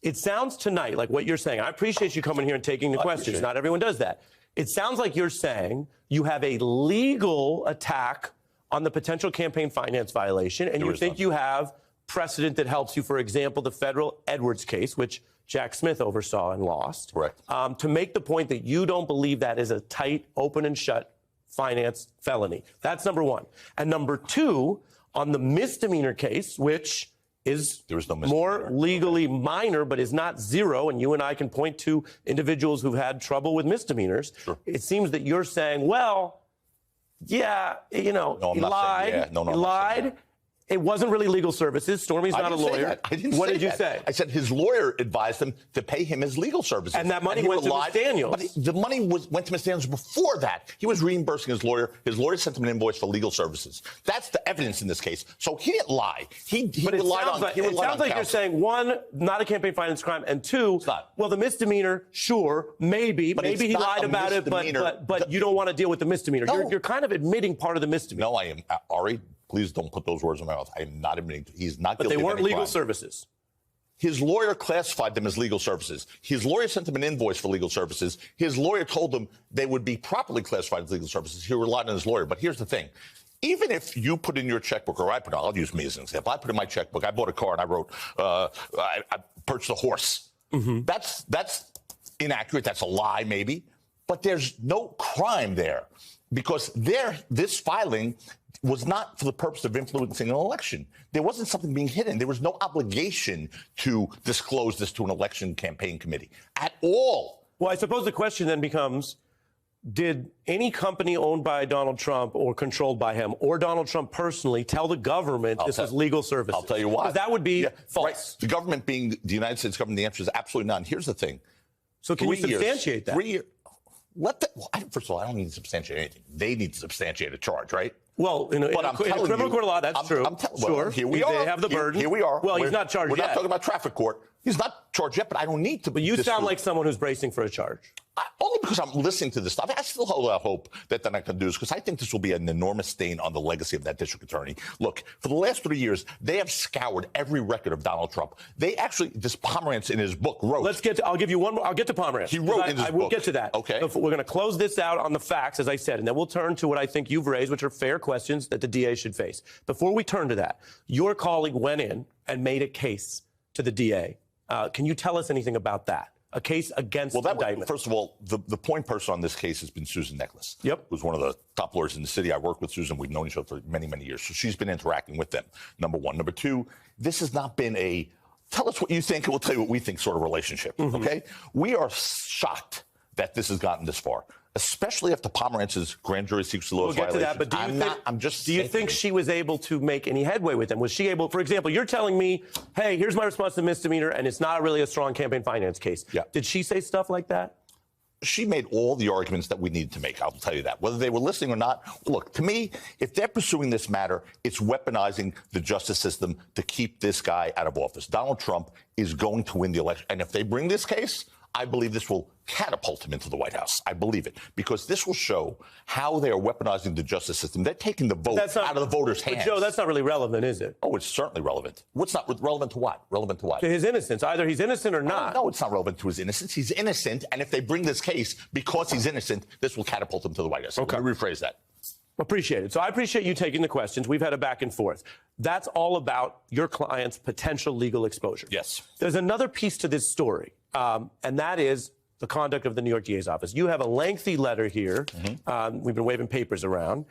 Speaker 1: It sounds tonight like what you're saying. I appreciate you coming here and taking the questions. Not everyone does that. It sounds like you're saying you have a legal attack on the potential campaign finance violation, and you think you have precedent that helps you, for example, the federal Edwards case, which Jack Smith oversaw and lost.
Speaker 17: Correct.
Speaker 1: To make the point that you don't believe that is a tight, open and shut finance felony. That's number one. And number two, on the misdemeanor case, which is more legally minor, but is not zero, and you and I can point to individuals who've had trouble with misdemeanors, it seems that you're saying, well, yeah, you know, he lied. He lied. It wasn't really legal services. Stormy's not a lawyer.
Speaker 17: I didn't say that.
Speaker 1: What did you say?
Speaker 17: I said his lawyer advised him to pay him his legal services.
Speaker 1: And that money went to Ms. Daniels.
Speaker 17: But the money went to Ms. Daniels before that. He was reimbursing his lawyer. His lawyer sent him an invoice for legal services. That's the evidence in this case. So he didn't lie. He relied on counsel.
Speaker 1: It sounds like you're saying, one, not a campaign finance crime, and two, well, the misdemeanor, sure, maybe he lied about it, but you don't want to deal with the misdemeanor.
Speaker 17: No.
Speaker 1: You're kind of admitting part of the misdemeanor.
Speaker 17: No, I am. Ari, please don't put those words in my mouth. I am not admitting. He's not guilty.
Speaker 1: But they weren't
Speaker 17: of any
Speaker 1: legal
Speaker 17: crime.
Speaker 1: services.
Speaker 17: His lawyer classified them as legal services. His lawyer sent him an invoice for legal services. His lawyer told him they would be properly classified as legal services. He relied on his lawyer. But here's the thing. Even if you put in your checkbook, or I put, I'll use me as an example. I put in my checkbook, I bought a car and I wrote, I purchased a horse. That's inaccurate. That's a lie, maybe. But there's no crime there, because this filing was not for the purpose of influencing an election. There wasn't something being hidden. There was no obligation to disclose this to an election campaign committee at all.
Speaker 1: Well, I suppose the question then becomes, did any company owned by Donald Trump or controlled by him, or Donald Trump personally, tell the government this was legal services?
Speaker 17: I'll tell you why.
Speaker 1: Because that would be false.
Speaker 17: Right. The government being the United States government, the answer is absolutely none. Here's the thing.
Speaker 1: So can you substantiate that?
Speaker 17: 3 years. First of all, I don't need to substantiate anything. They need to substantiate a charge, right?
Speaker 1: Well, in a criminal court of law, that's true. Sure.
Speaker 17: Here we are.
Speaker 1: They have the burden.
Speaker 17: Here we are.
Speaker 1: Well, he's not charged yet.
Speaker 17: We're not talking about traffic court. He's not charged yet, but I don't need to.
Speaker 1: But you sound like someone who's bracing for a charge.
Speaker 17: Only because I'm listening to this stuff. I still hold out hope that they're not going to do this, because I think this will be an enormous stain on the legacy of that district attorney. Look, for the last 3 years, they have scoured every record of Donald Trump. They actually, this Pomerantz in his book wrote.
Speaker 1: I'll give you one more. I'll get to Pomerantz.
Speaker 17: He wrote in his book.
Speaker 1: I will get to that.
Speaker 17: Okay.
Speaker 1: We're going to close this out on the facts, as I said, and then we'll turn to what I think you've raised, which are fair questions that the DA should face. Before we turn to that, your colleague went in and made a case to the DA. Can you tell us anything about that? A case against indictment.
Speaker 17: First of all, the point person on this case has been Susan Nicholas.
Speaker 1: Yep.
Speaker 17: Who's one of the top lawyers in the city. I worked with Susan. We've known each other for many, many years. So she's been interacting with them, number one. Number two, this has not been a tell us what you think and we'll tell you what we think sort of relationship, okay? We are shocked that this has gotten this far, especially after Pomerantz's grand jury secrecy laws violation.
Speaker 1: We'll get to that, but do you think she was able to make any headway with them? Was she able, for example, you're telling me, hey, here's my response to misdemeanor, and it's not really a strong campaign finance case.
Speaker 17: Yeah.
Speaker 1: Did she say stuff like that?
Speaker 17: She made all the arguments that we needed to make. I'll tell you that. Whether they were listening or not, look, to me, if they're pursuing this matter, it's weaponizing the justice system to keep this guy out of office. Donald Trump is going to win the election. And if they bring this case, I believe this will catapult him into the White House. I believe it, because this will show how they are weaponizing the justice system. They're taking the vote out of the voters' hands.
Speaker 1: But Joe, that's not really relevant, is it?
Speaker 17: Oh, it's certainly relevant. What's not relevant to what? Relevant to what?
Speaker 1: To his innocence. Either he's innocent or not.
Speaker 17: No, it's not relevant to his innocence. He's innocent, and if they bring this case because he's innocent, this will catapult him to the White House.
Speaker 1: Okay.
Speaker 17: Let me rephrase that.
Speaker 1: Appreciate it. So I appreciate you taking the questions. We've had a back and forth. That's all about your client's potential legal exposure.
Speaker 17: Yes.
Speaker 1: There's another piece to this story, and that is the conduct of the New York DA's office. You have a lengthy letter here. We've been waving papers around.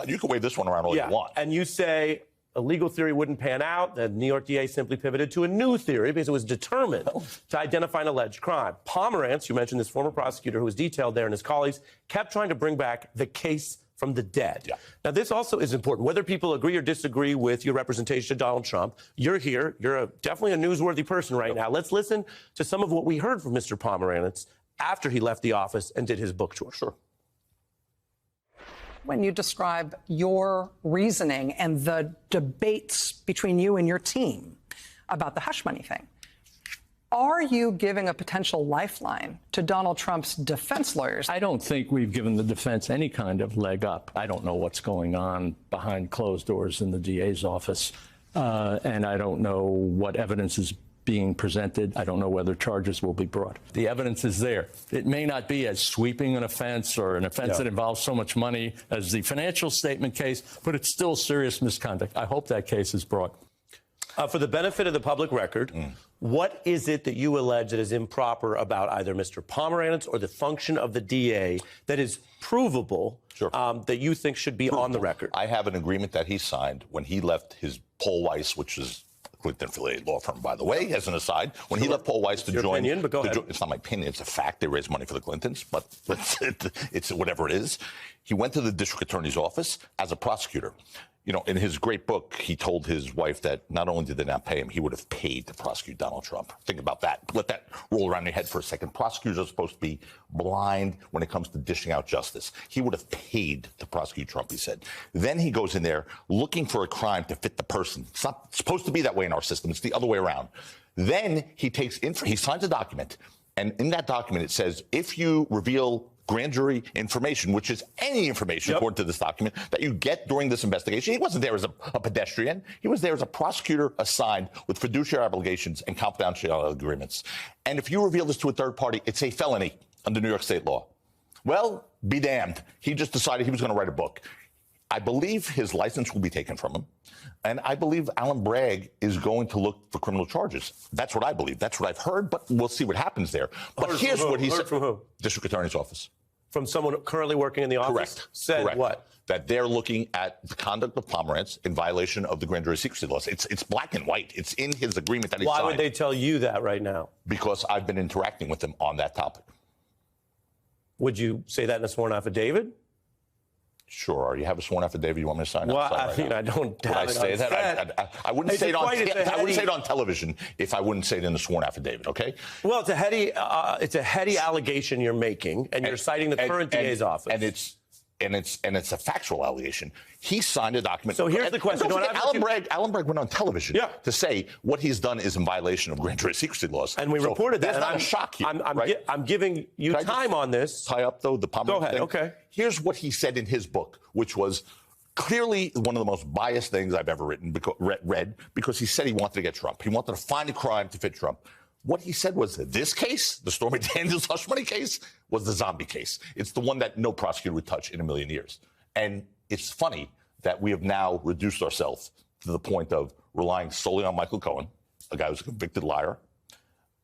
Speaker 17: You can wave this one around all you want.
Speaker 1: And you say a legal theory wouldn't pan out. The New York DA simply pivoted to a new theory because it was determined to identify an alleged crime. Pomerantz, you mentioned this former prosecutor who was detailed there, and his colleagues kept trying to bring back the case from the dead. Yeah. Now, this also is important. Whether people agree or disagree with your representation of Donald Trump, you're here. You're definitely a newsworthy person right now. Let's listen to some of what we heard from Mr. Pomerantz after he left the office and did his book tour.
Speaker 17: Sure.
Speaker 20: When you describe your reasoning and the debates between you and your team about the hush money thing, Are you giving a potential lifeline to Donald Trump's defense lawyers?
Speaker 21: I don't think we've given the defense any kind of leg up. I don't know what's going on behind closed doors in the DA's office, and I don't know what evidence is being presented. I don't know whether charges will be brought. The evidence is there. It may not be as sweeping an offense or an offense that involves so much money as the financial statement case, but it's still serious misconduct. I hope that case is brought.
Speaker 1: For the benefit of the public record, what is it that you allege that is improper about either Mr. Pomerantz or the function of the DA that is provable that you think should be on the record?
Speaker 17: I have an agreement that he signed when he left his Paul Weiss, which is a Clinton-affiliated law firm, by the way, as an aside. When he left Paul Weiss to join...
Speaker 1: Opinion, but go ahead.
Speaker 17: It's not my opinion. It's a fact. They raised money for the Clintons, but it's whatever it is. He went to the district attorney's office as a prosecutor. You know, in his great book, he told his wife that not only did they not pay him, he would have paid to prosecute Donald Trump. Think about that. Let that roll around your head for a second. Prosecutors are supposed to be blind when it comes to dishing out justice. He would have paid to prosecute Trump, he said. Then he goes in there looking for a crime to fit the person. It's not supposed to be that way in our system. It's the other way around. Then he he signs a document, and in that document it says, if you reveal grand jury information, which is any information, according to this document, that you get during this investigation. He wasn't there as a pedestrian. He was there as a prosecutor assigned with fiduciary obligations and confidentiality agreements. And if you reveal this to a third party, it's a felony under New York state law. Well, be damned. He just decided he was going to write a book. I believe his license will be taken from him. And I believe Alan Bragg is going to look for criminal charges. That's what I believe. That's what I've heard, but we'll see what happens there. But here's what he said.
Speaker 1: From who?
Speaker 17: District Attorney's Office.
Speaker 1: From someone currently working in the office?
Speaker 17: Correct.
Speaker 1: Said
Speaker 17: Correct.
Speaker 1: What?
Speaker 17: That they're looking at the conduct of Pomerantz in violation of the grand jury secrecy laws. It's black and white. It's in his agreement that he signed.
Speaker 1: Why would they tell you that right now?
Speaker 17: Because I've been interacting with them on that topic.
Speaker 1: Would you say that in a sworn affidavit?
Speaker 17: Sure. You have a sworn affidavit you want me to sign?
Speaker 1: Well, I mean, I don't
Speaker 17: Would I say that? I wouldn't say it on. I wouldn't say it on television if I wouldn't say it in a sworn affidavit. Okay.
Speaker 1: Well, it's a heady allegation you're making, and you're citing the current DA's office.
Speaker 17: And it's a factual allegation. He signed a document.
Speaker 1: So here's the question.
Speaker 17: Don't forget, Alan Bragg went on television to say what he's done is in violation of grand jury secrecy laws.
Speaker 1: And we reported that.
Speaker 17: That's not a shock here.
Speaker 1: I'm giving you time on this.
Speaker 17: Tie up, though, the Pomerantz
Speaker 1: Go ahead.
Speaker 17: thing.
Speaker 1: Okay.
Speaker 17: Here's what he said in his book, which was clearly one of the most biased things I've ever read, because he said he wanted to get Trump. He wanted to find a crime to fit Trump. What he said was that this case, the Stormy Daniels hush money case, was the zombie case. It's the one that no prosecutor would touch in a million years. And it's funny that we have now reduced ourselves to the point of relying solely on Michael Cohen, a guy who's a convicted liar,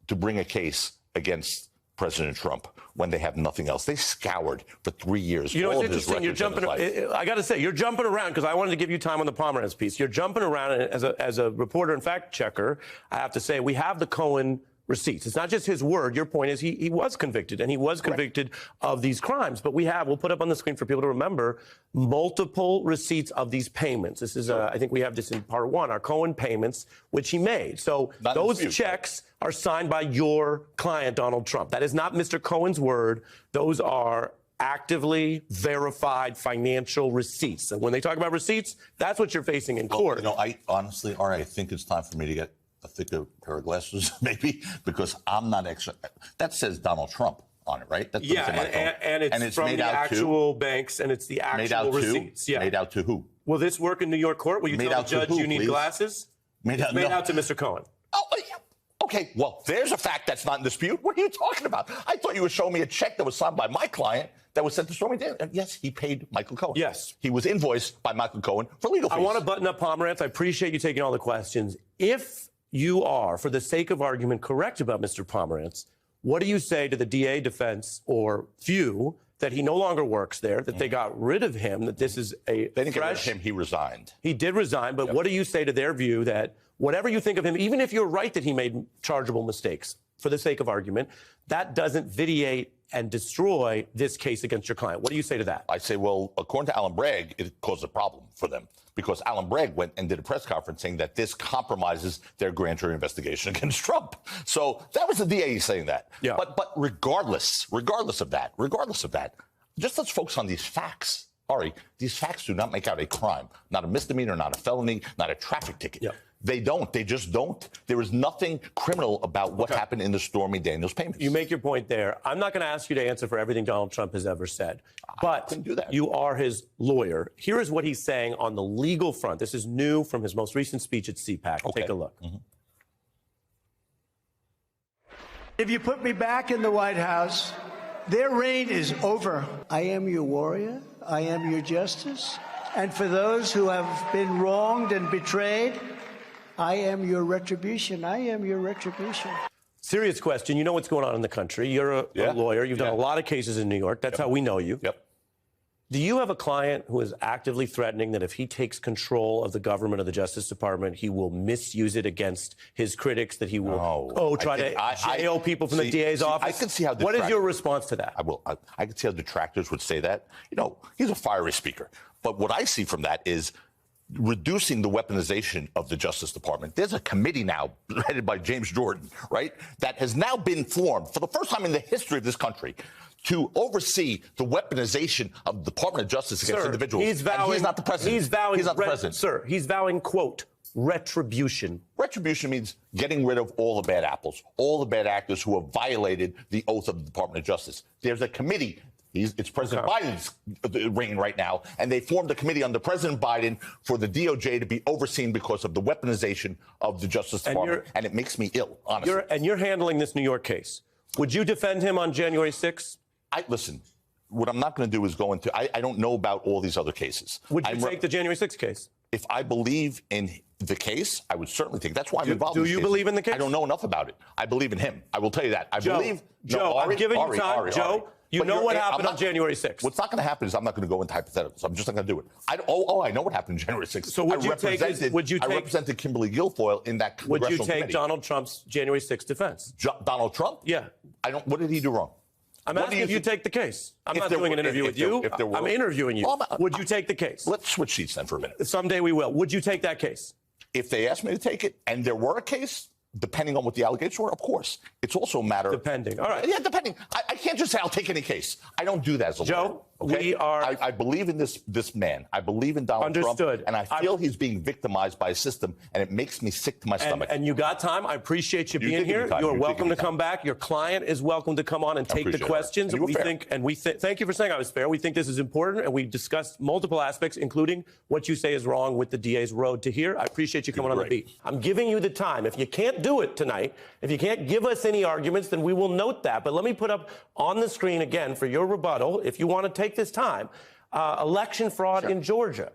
Speaker 17: to bring a case against President Trump when they have nothing else. They scoured for 3 years.
Speaker 1: You know, it's interesting. You're jumping. I got to say, you're jumping around because I wanted to give you time on the Pomerantz piece. You're jumping around, and as a reporter and fact checker, I have to say we have the Cohen receipts. It's not just his word. Your point is he was convicted, and he was convicted of these crimes. But we'll put up on the screen for people to remember multiple receipts of these payments. This is, I think we have this in part one, our Cohen payments, which he made. So those checks are signed by your client, Donald Trump. That is not Mr. Cohen's word. Those are actively verified financial receipts. And when they talk about receipts, that's what you're facing in court.
Speaker 17: You know, I honestly, all right, I think it's time for me to get a thicker pair of glasses, maybe, because I'm not extra. That says Donald Trump on it, right? That's
Speaker 1: and it's from the actual banks, and it's the actual receipts.
Speaker 17: Yeah. Made out to who?
Speaker 1: Will this work in New York court? Will you tell the judge you need glasses?
Speaker 17: Made
Speaker 1: out to Mr. Cohen.
Speaker 17: Oh, yeah. Okay, well, there's a fact that's not in dispute. What are you talking about? I thought you were showing me a check that was signed by my client that was sent to Stormy Daniels. Yes, he paid Michael Cohen.
Speaker 1: Yes.
Speaker 17: He was invoiced by Michael Cohen for legal fees.
Speaker 1: I want to button up Pomerantz. I appreciate you taking all the questions. If you are, for the sake of argument, correct about Mr. Pomerantz, what do you say to the DA defense or few that he no longer works there, that they got rid of him, that this is a
Speaker 17: They didn't get rid of him. He resigned.
Speaker 1: He did resign, but what do you say to their view that whatever you think of him, even if you're right that he made chargeable mistakes, for the sake of argument, that doesn't vitiate and destroy this case against your client? What do you say to that?
Speaker 17: I say, well, according to Alan Bragg, it caused a problem for them because Alan Bragg went and did a press conference saying that this compromises their grand jury investigation against Trump. So that was the DA saying that.
Speaker 1: Yeah.
Speaker 17: But regardless of that, just let's focus on these facts. Ari, these facts do not make out a crime, not a misdemeanor, not a felony, not a traffic ticket.
Speaker 1: Yeah.
Speaker 17: They don't. They just don't. There is nothing criminal about what happened in the Stormy Daniels payments.
Speaker 1: You make your point there. I'm not going to ask you to answer for everything Donald Trump has ever said, but you are his lawyer. Here is what he's saying on the legal front. This is new from his most recent speech at CPAC. Take a look.
Speaker 16: If you put me back in the White House, their reign is over. I am your warrior. I am your justice. And for those who have been wronged and betrayed, I am your retribution. I am your retribution.
Speaker 1: Serious question. You know what's going on in the country. You're a lawyer. You've done a lot of cases in New York. That's how we know you. Do you have a client who is actively threatening that if he takes control of the government or the Justice Department, he will misuse it against his critics, that he will try to jail people from the DA's office?
Speaker 17: I can see how.
Speaker 1: What is your response to that?
Speaker 17: I can see how detractors would say that. You know, he's a fiery speaker. But what I see from that is reducing the weaponization of the Justice Department. There's a committee now headed by James Jordan, right, that has now been formed for the first time in the history of this country to oversee the weaponization of the Department of Justice against individuals.
Speaker 1: He's vowing,
Speaker 17: and he's not the president.
Speaker 1: He's vowing,
Speaker 17: he's not the president.
Speaker 1: Sir, he's vowing, quote, retribution.
Speaker 17: Retribution means getting rid of all the bad apples, all the bad actors who have violated the oath of the Department of Justice. There's a committee. It's President Biden's reign right now, and they formed a committee under President Biden for the DOJ to be overseen because of the weaponization of the Justice Department, and it makes me ill, honestly.
Speaker 1: You're handling this New York case. Would you defend him on January 6th?
Speaker 17: Listen, what I'm not going to do is go into, I don't know about all these other cases.
Speaker 1: Would you take the January 6th case?
Speaker 17: If I believe in the case, I would certainly take. That's why I'm involved in this case.
Speaker 1: Do you believe in the case?
Speaker 17: I don't know enough about it. I believe in him. I will tell you that. I believe.
Speaker 1: Joe, I'm giving you time. Joe, you know what happened on January 6th.
Speaker 17: What's not going to happen is I'm not going to go into hypotheticals. I'm just not going to do it. I know what happened on January 6th.
Speaker 1: So
Speaker 17: I represented Kimberly Guilfoyle in that congressional
Speaker 1: committee. Would you take
Speaker 17: committee.
Speaker 1: Donald Trump's January 6th defense?
Speaker 17: Donald Trump?
Speaker 1: Yeah.
Speaker 17: What did he do wrong?
Speaker 1: I'm asking if you take the case. I'm not doing an interview with you. I'm interviewing you. Would you take the case?
Speaker 17: Let's switch seats then for a minute.
Speaker 1: Someday we will. Would you take that case?
Speaker 17: If they asked me to take it and there were a case, depending on what the allegations were, of course. It's also a matter of...
Speaker 1: Depending. All right.
Speaker 17: Yeah, depending. I can't just say I'll take any case. I don't do that as a lawyer.
Speaker 1: Joe,
Speaker 17: okay? I believe in this man. I believe in Donald Trump. And I feel he's being victimized by a system, and it makes me sick to my stomach.
Speaker 1: And you got time. I appreciate you being here. You're welcome to come back. Your client is welcome to come on and take the questions. Thank you for saying I was fair. We think this is important, and we discussed multiple aspects, including what you say is wrong with the DA's road to here. I appreciate you coming on the beat. I'm giving you the time. If you can't do it tonight, if you can't give us any arguments, then we will note that. But let me put up on the screen again for your rebuttal, if you want to take this time, election fraud in Georgia.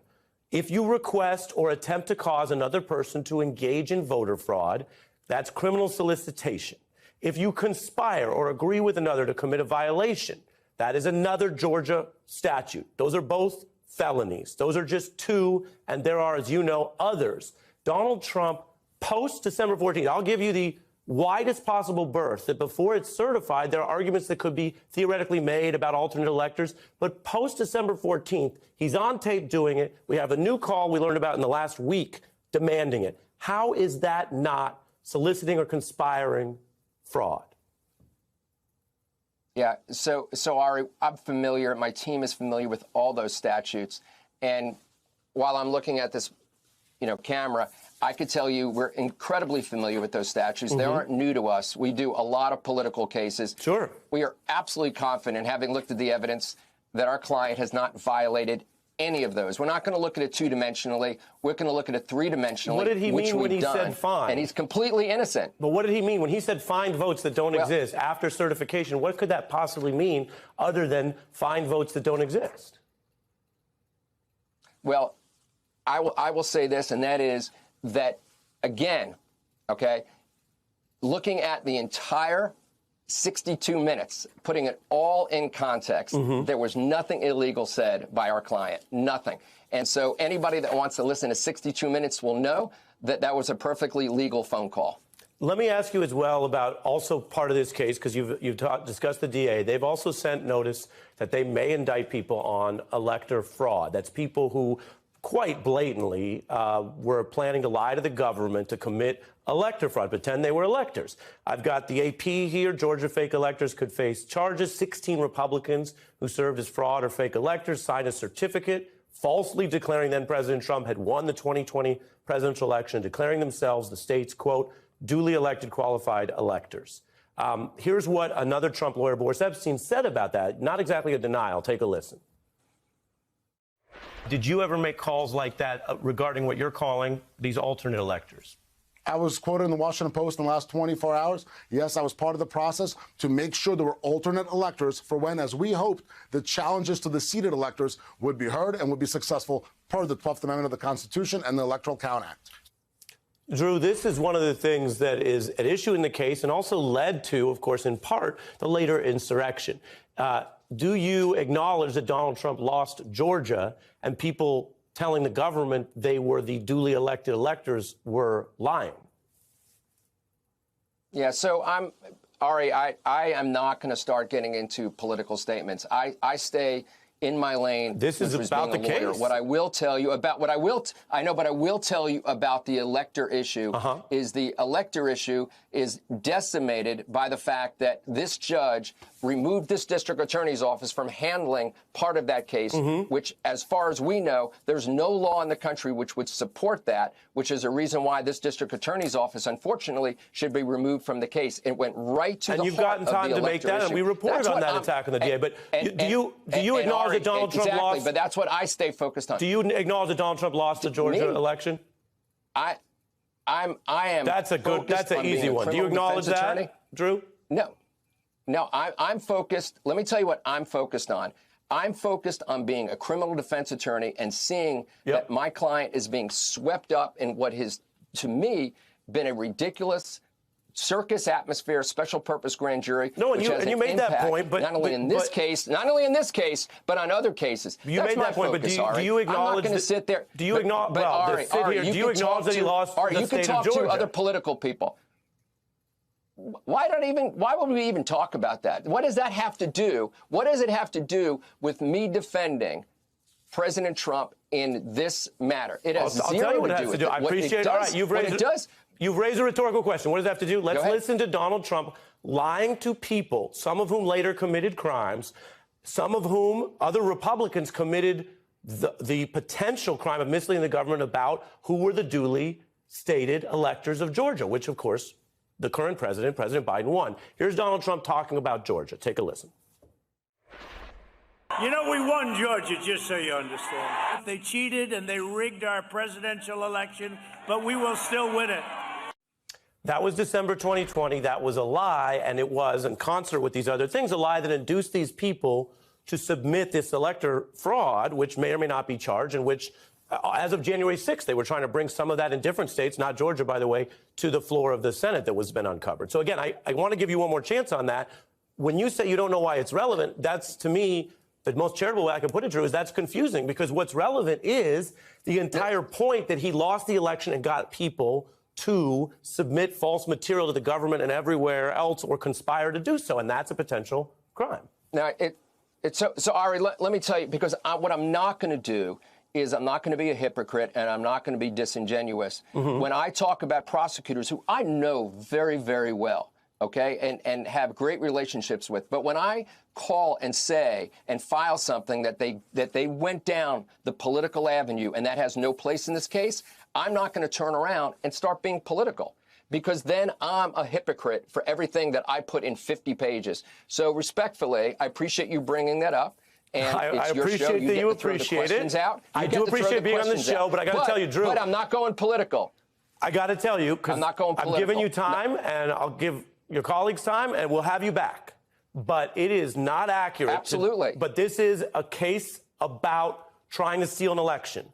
Speaker 1: If you request or attempt to cause another person to engage in voter fraud, that's criminal solicitation. If you conspire or agree with another to commit a violation, that is another Georgia statute. Those are both felonies. Those are just two, and there are, as you know, others. Donald Trump, post-December 14th, I'll give you the widest possible berth that before it's certified, there are arguments that could be theoretically made about alternate electors. But post-December 14th, he's on tape doing it. We have a new call we learned about in the last week demanding it. How is that not soliciting or conspiring fraud?
Speaker 3: Yeah, so Ari, I'm familiar, my team is familiar with all those statutes. And while I'm looking at this, camera, I could tell you we're incredibly familiar with those statutes. They aren't new to us. We do a lot of political cases.
Speaker 1: Sure.
Speaker 3: We are absolutely confident, having looked at the evidence, that our client has not violated any of those. We're not going to look at it two-dimensionally. We're going to look at it three-dimensionally.
Speaker 1: What did he mean when he said fine?
Speaker 3: And he's completely innocent.
Speaker 1: But what did he mean when he said find votes that don't exist after certification? What could that possibly mean other than find votes that don't exist?
Speaker 3: Well, I will say this, and that is that, again, okay, looking at the entire 62 minutes, putting it all in context, there was nothing illegal said by our client, nothing. And so anybody that wants to listen to 62 minutes will know that that was a perfectly legal phone call.
Speaker 1: Let me ask you as well about also part of this case, because you've discussed the DA. They've also sent notice that they may indict people on elector fraud. That's people who quite blatantly were planning to lie to the government to commit elector fraud, pretend they were electors. I've got the AP here. Georgia fake electors could face charges. 16 Republicans who served as fraud or fake electors signed a certificate falsely declaring then President Trump had won the 2020 presidential election, declaring themselves the state's, quote, duly elected qualified electors. Here's what another Trump lawyer, Boris Epshteyn, said about that. Not exactly a denial. Take a listen. Did you ever make calls like that regarding what you're calling these alternate electors?
Speaker 2: I was quoted in the Washington Post in the last 24 hours. Yes, I was part of the process to make sure there were alternate electors for when, as we hoped, the challenges to the seated electors would be heard and would be successful per the 12th Amendment of the Constitution and the Electoral Count Act.
Speaker 1: Drew, this is one of the things that is at issue in the case and also led to, of course, in part, the later insurrection. Do you acknowledge that Donald Trump lost Georgia and people telling the government they were the duly elected electors were lying?
Speaker 3: Yeah, so Ari, I am not going to start getting into political statements. I stay in my lane.
Speaker 1: This is about the case.
Speaker 3: What I will tell you about what I will tell you about the elector issue is the elector issue is decimated by the fact that this judge removed this district attorney's office from handling part of that case, which, as far as we know, there's no law in the country which would support that, which is a reason why this district attorney's office, unfortunately, should be removed from the case. It went right to the heart of the elector issue.
Speaker 1: And you've gotten time to make that, and we reported on that attack on the DA. But do you acknowledge that Donald Trump lost?
Speaker 3: Exactly, but that's what I stay focused on.
Speaker 1: Do you acknowledge that Donald Trump lost the Georgia election?
Speaker 3: I am.
Speaker 1: That's an easy one. Do you acknowledge that, Drew?
Speaker 3: No, I'm focused. Let me tell you what I'm focused on. I'm focused on being a criminal defense attorney and seeing that my client is being swept up in what has, to me, been a ridiculous circus atmosphere, special purpose grand jury.
Speaker 1: No, and you made that point, but
Speaker 3: not only in this case, but on other cases.
Speaker 1: You made that point, but do you acknowledge?
Speaker 3: I'm not going to sit there.
Speaker 1: Do you acknowledge? Well,
Speaker 3: Ari,
Speaker 1: do you acknowledge that he lost the state of Georgia?
Speaker 3: You can talk to other political people. Why would we even talk about that? What does that have to do? What does it have to do with me defending President Trump in this matter? It has zero to do with it.
Speaker 1: I appreciate it. All right, you've raised a rhetorical question. What does that have to do? Let's listen to Donald Trump lying to people, some of whom later committed crimes, some of whom other Republicans committed the potential crime of misleading the government about who were the duly stated electors of Georgia, which, of course, the current president, President Biden, won. Here's Donald Trump talking about Georgia. Take a listen.
Speaker 22: You know, we won Georgia, just so you understand. They cheated and they rigged our presidential election, but we will still win it.
Speaker 1: That was December 2020. That was a lie, and it was, in concert with these other things, a lie that induced these people to submit this elector fraud, which may or may not be charged, and which, as of January 6th, they were trying to bring some of that in different states, not Georgia, by the way, to the floor of the Senate that was been uncovered. So again, I want to give you one more chance on that. When you say you don't know why it's relevant, that's, to me, the most charitable way I can put it, Drew, is that's confusing, because what's relevant is the entire point that he lost the election and got people to submit false material to the government and everywhere else or conspire to do so, and that's a potential crime.
Speaker 3: Now, so Ari, let me tell you, because what I'm not going to do is I'm not going to be a hypocrite and I'm not going to be disingenuous. When I talk about prosecutors who I know very, very well, okay, and have great relationships with, but when I call and say and file something that they went down the political avenue and that has no place in this case, I'm not going to turn around and start being political, because then I'm a hypocrite for everything that I put in 50 pages. So respectfully, I appreciate you bringing that up. And
Speaker 1: I appreciate that you appreciate it. I do appreciate being on the show, but I got to tell you, Drew.
Speaker 3: But I'm not going political.
Speaker 1: I got to tell you, because
Speaker 3: I'm not going political.
Speaker 1: I'm giving you time, and I'll give your colleagues time, and we'll have you back. But it is not accurate.
Speaker 3: Absolutely.
Speaker 1: But this is a case about trying to steal an election.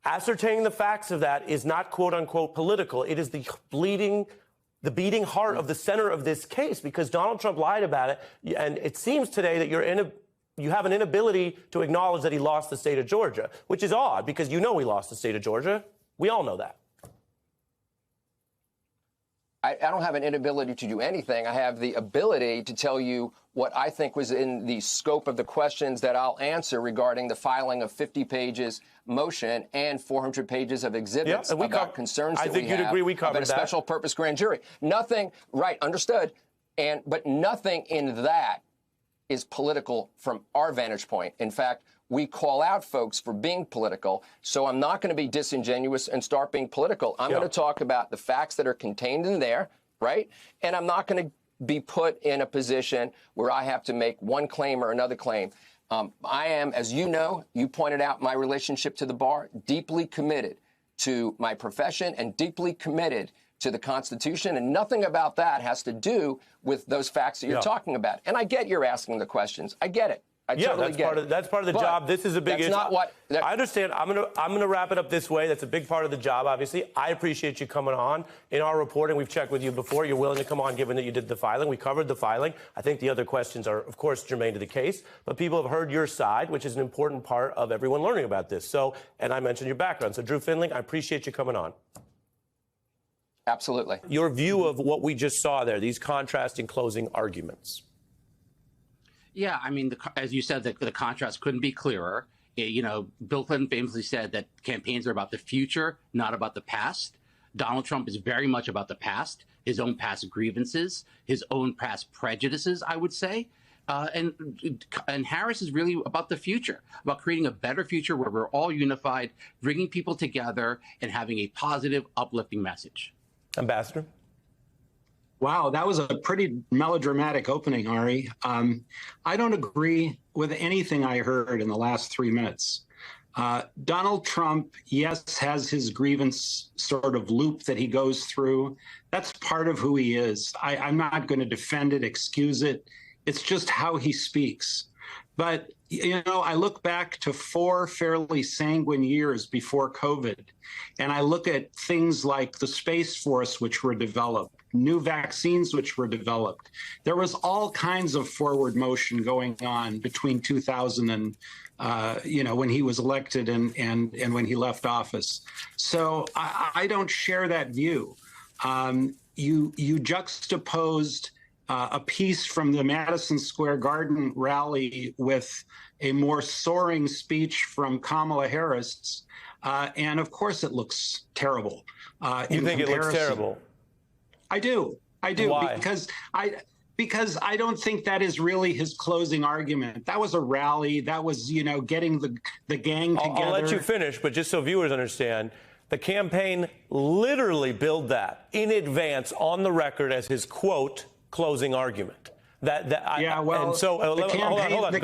Speaker 1: Ascertaining the facts of that is not, quote unquote, political. It is the beating heart of the center of this case, because Donald Trump lied about it. And it seems today that you have an inability to acknowledge that he lost the state of Georgia, which is odd, because you know he lost the state of Georgia. We all know that.
Speaker 3: I don't have an inability to do anything. I have the ability to tell you what I think was in the scope of the questions that I'll answer regarding the filing of 50 pages motion and 400 pages of exhibits about concerns that we have. I think you'd agree we covered that. About a special purpose grand jury. Nothing, right, understood. But nothing in that is political from our vantage point. In fact, we call out folks for being political. So I'm not going to be disingenuous and start being political. I'm going to talk about the facts that are contained in there, right? And I'm not going to be put in a position where I have to make one claim or another claim. I am, as you know, you pointed out my relationship to the bar, deeply committed to my profession and deeply committed to the Constitution, and nothing about that has to do with those facts that you're talking about. And I get you're asking the questions. I get it. I totally get it.
Speaker 1: That's part of the job. This is a big issue.
Speaker 3: That's not what.
Speaker 1: I understand. I'm gonna wrap it up this way. That's a big part of the job, obviously. I appreciate you coming on. In our reporting, we've checked with you before. You're willing to come on, given that you did the filing. We covered the filing. I think the other questions are, of course, germane to the case. But people have heard your side, which is an important part of everyone learning about this. So, and I mentioned your background. So, Drew Findling, I appreciate you coming on.
Speaker 3: Absolutely.
Speaker 1: Your view of what we just saw there, these contrasting closing arguments.
Speaker 4: Yeah, I mean, as you said, the contrast couldn't be clearer. You know, Bill Clinton famously said that campaigns are about the future, not about the past. Donald Trump is very much about the past, his own past grievances, his own past prejudices, I would say. And Harris is really about the future, about creating a better future where we're all unified, bringing people together, and having a positive, uplifting message.
Speaker 1: Ambassador?
Speaker 9: Wow, that was a pretty melodramatic opening, Ari. I don't agree with anything I heard in the last 3 minutes. Donald Trump, yes, has his grievance sort of loop that he goes through. That's part of who he is. I'm not going to defend it, excuse it. It's just how he speaks. But, you know, I look back to 4 fairly sanguine years before COVID, and I look at things like the Space Force, which were developed, new vaccines which were developed. There was all kinds of forward motion going on between 2000 and, when he was elected and when he left office. So I don't share that view. You juxtaposed a piece from the Madison Square Garden rally with a more soaring speech from Kamala Harris. And of course it looks terrible.
Speaker 1: You think it looks terrible?
Speaker 9: I do.
Speaker 1: Why?
Speaker 9: Because I don't think that is really his closing argument. That was a rally. That was, getting the gang together.
Speaker 1: I'll let you finish, but just so viewers understand, the campaign literally billed that in advance on the record as his, quote, closing argument.
Speaker 9: The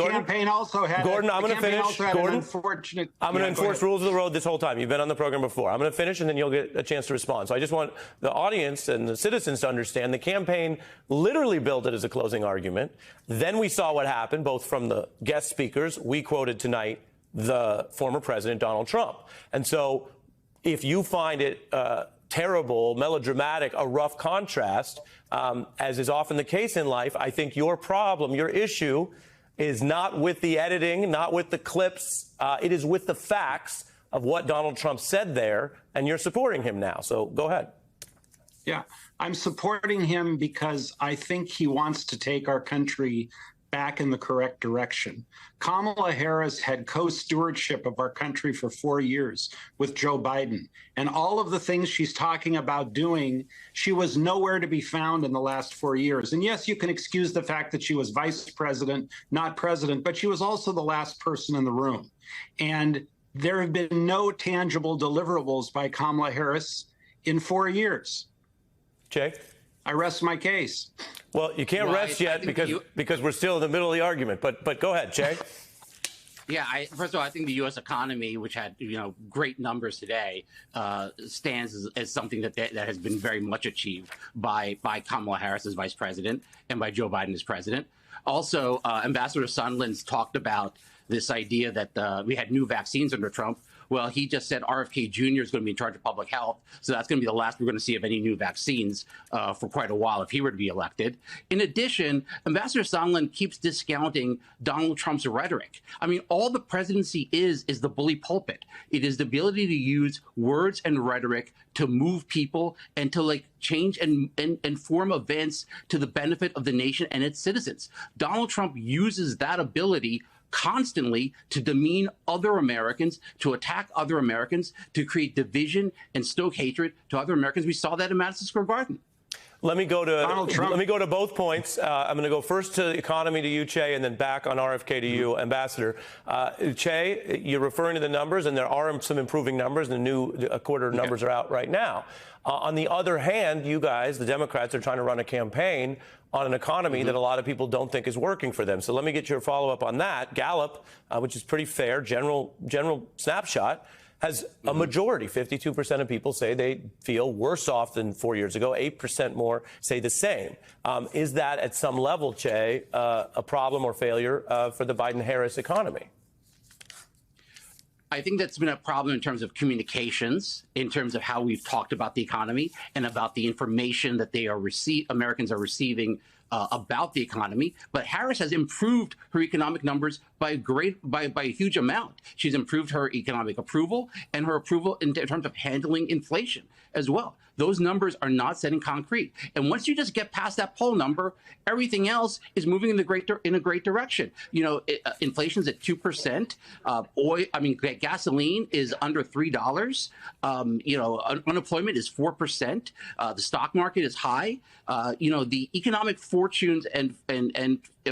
Speaker 9: campaign also had.
Speaker 1: Gordon, I'm going to finish. Gordon,
Speaker 9: unfortunate.
Speaker 1: I'm going to enforce rules of the road this whole time. You've been on the program before. I'm going to finish, and then you'll get a chance to respond. So I just want the audience and the citizens to understand the campaign literally billed it as a closing argument. Then we saw what happened, both from the guest speakers. We quoted tonight the former president, Donald Trump. And so if you find it terrible, melodramatic, a rough contrast, as is often the case in life, I think your problem, your issue, is not with the editing, not with the clips. It is with the facts of what Donald Trump said there, and you're supporting him now. So go ahead.
Speaker 9: Yeah, I'm supporting him because I think he wants to take our country back in the correct direction. Kamala Harris had co-stewardship of our country for 4 years with Joe Biden. And all of the things she's talking about doing, she was nowhere to be found in the last 4 years. And yes, you can excuse the fact that she was vice president, not president, but she was also the last person in the room. And there have been no tangible deliverables by Kamala Harris in 4 years.
Speaker 1: Jay?
Speaker 9: I rest my case.
Speaker 1: Well, you can't rest yet because we're still in the middle of the argument. But go ahead, Jay.
Speaker 4: Yeah, first of all, I think the U.S. economy, which had great numbers today, stands as something that has been very much achieved by Kamala Harris as vice president and by Joe Biden as president. Also, Ambassador Sondland's talked about this idea that we had new vaccines under Trump. Well, he just said RFK Jr. is going to be in charge of public health. So that's going to be the last we're going to see of any new vaccines for quite a while if he were to be elected. In addition, Ambassador Sondland keeps discounting Donald Trump's rhetoric. I mean, all the presidency is the bully pulpit. It is the ability to use words and rhetoric to move people and to change and form events to the benefit of the nation and its citizens. Donald Trump uses that ability constantly to demean other Americans, to attack other Americans, to create division and stoke hatred to other Americans. We saw that in Madison Square Garden.
Speaker 1: Let me go to
Speaker 9: Donald Trump.
Speaker 1: Let me go to both points. I'm going to go first to economy to you, Che, and then back on RFK to you, Ambassador. Che, you're referring to the numbers, and there are some improving numbers. The new quarter numbers are out right now. On the other hand, you guys, the Democrats, are trying to run a campaign on an economy that a lot of people don't think is working for them. So let me get your follow-up on that. Gallup, which is pretty fair, general snapshot, has a majority. 52% of people say they feel worse off than 4 years ago. 8% more say the same. Is that at some level, Che, a problem or failure for the Biden-Harris economy?
Speaker 4: I think that's been a problem in terms of communications, in terms of how we've talked about the economy and about the information that Americans are receiving about the economy. But Harris has improved her economic numbers by a huge amount. She's improved her economic approval and her approval in terms of handling inflation as well. Those numbers are not set in concrete. And once you just get past that poll number, everything else is moving in a great direction. You know, inflation's at 2%. Gasoline is under $3. You know, unemployment is 4%. The stock market is high. You know, the economic fortunes and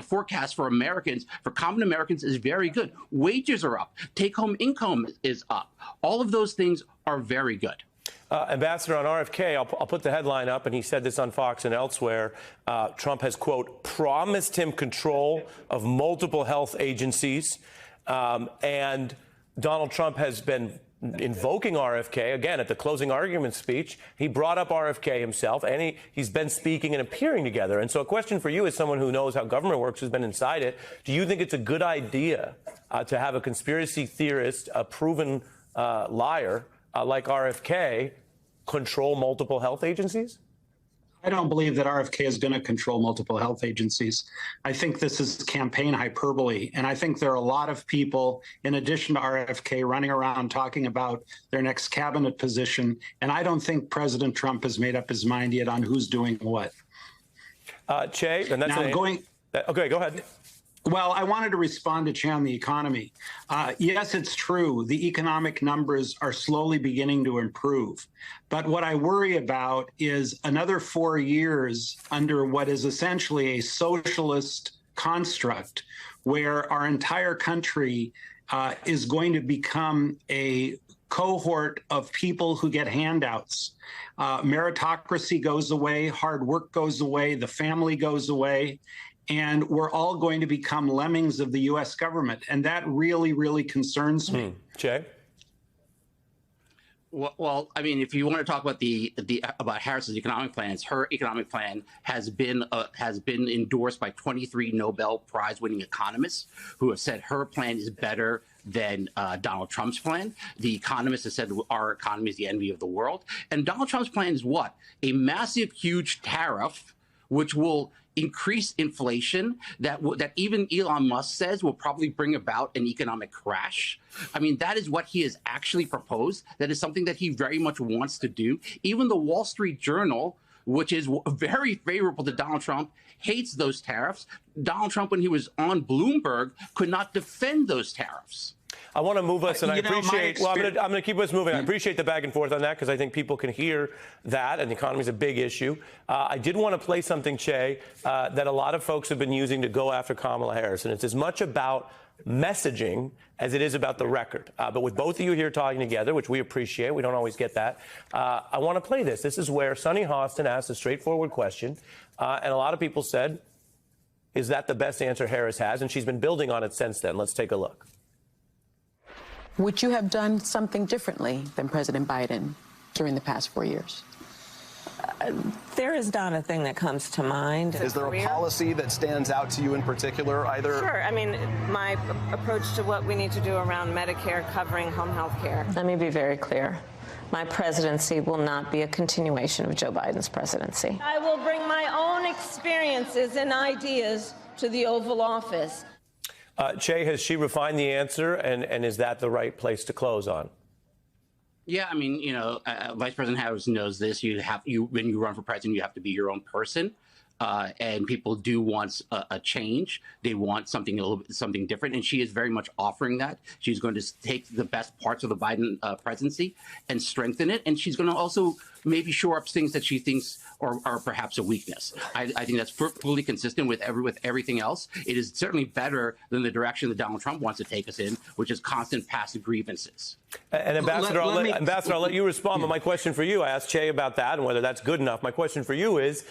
Speaker 4: forecast for Americans, for common Americans, is very good. Wages are up. Take-home income is up. All of those things are very good.
Speaker 1: Ambassador, on RFK, I'll put the headline up, and he said this on Fox and elsewhere. Trump has, quote, promised him control of multiple health agencies. And Donald Trump has been invoking RFK, again, at the closing argument speech. He brought up RFK himself, and he's been speaking and appearing together. And so a question for you, as someone who knows how government works, who's been inside it, do you think it's a good idea to have a conspiracy theorist, a proven liar like RFK, control multiple health agencies?
Speaker 9: I don't believe that RFK is going to control multiple health agencies. I think this is campaign hyperbole. And I think there are a lot of people, in addition to RFK, running around talking about their next cabinet position. And I don't think President Trump has made up his mind yet on who's doing what.
Speaker 1: Che, and that's okay, go ahead.
Speaker 9: Well, I wanted to respond to Che on the economy. Yes, it's true. The economic numbers are slowly beginning to improve. But what I worry about is another 4 years under what is essentially a socialist construct, where our entire country is going to become a cohort of people who get handouts. Meritocracy goes away, hard work goes away, the family goes away. And we're all going to become lemmings of the U.S. government. And that really, really concerns me.
Speaker 1: Che?
Speaker 4: Well, I mean, if you want to talk about about Harris's economic plans, her economic plan has been endorsed by 23 Nobel Prize-winning economists who have said her plan is better than Donald Trump's plan. The economists have said our economy is the envy of the world. And Donald Trump's plan is what? A massive, huge tariff, which will increase inflation, that even Elon Musk says will probably bring about an economic crash. I mean, that is what he has actually proposed. That is something that he very much wants to do. Even the Wall Street Journal, which is very favorable to Donald Trump, hates those tariffs. Donald Trump, when he was on Bloomberg, could not defend those tariffs.
Speaker 1: I want to move us, and I appreciate. Well, I'm going to keep us moving. I appreciate the back and forth on that because I think people can hear that, and the economy is a big issue. I did want to play something, Che, that a lot of folks have been using to go after Kamala Harris, and it's as much about messaging as it is about the record. But with both of you here talking together, which we appreciate, we don't always get that. I want to play this. This is where Sunny Hostin asked a straightforward question, and a lot of people said, "Is that the best answer Harris has?" And she's been building on it since then. Let's take a look.
Speaker 8: Would you have done something differently than President Biden during the past 4 years?
Speaker 10: There is not a thing that comes to mind.
Speaker 23: Is there a policy that stands out to you in particular, either?
Speaker 10: Sure. I mean, my approach to what we need to do around Medicare covering home health care. Let me be very clear. My presidency will not be a continuation of Joe Biden's presidency. I will bring my own experiences and ideas to the Oval Office.
Speaker 1: Che, has she refined the answer, and is that the right place to close on?
Speaker 4: Yeah, I mean, you know, Vice President Harris knows this. When you run for president, you have to be your own person. And people do want a change. They want something different, and she is very much offering that. She's going to take the best parts of the Biden presidency and strengthen it, and she's going to also maybe shore up things that she thinks or perhaps a weakness. I think that's fully consistent with everything else. It is certainly better than the direction that Donald Trump wants to take us in, which is constant passive grievances.
Speaker 1: And Ambassador, Ambassador, I'll let you respond. But my question for you, I asked Che about that and whether that's good enough. My question for you is,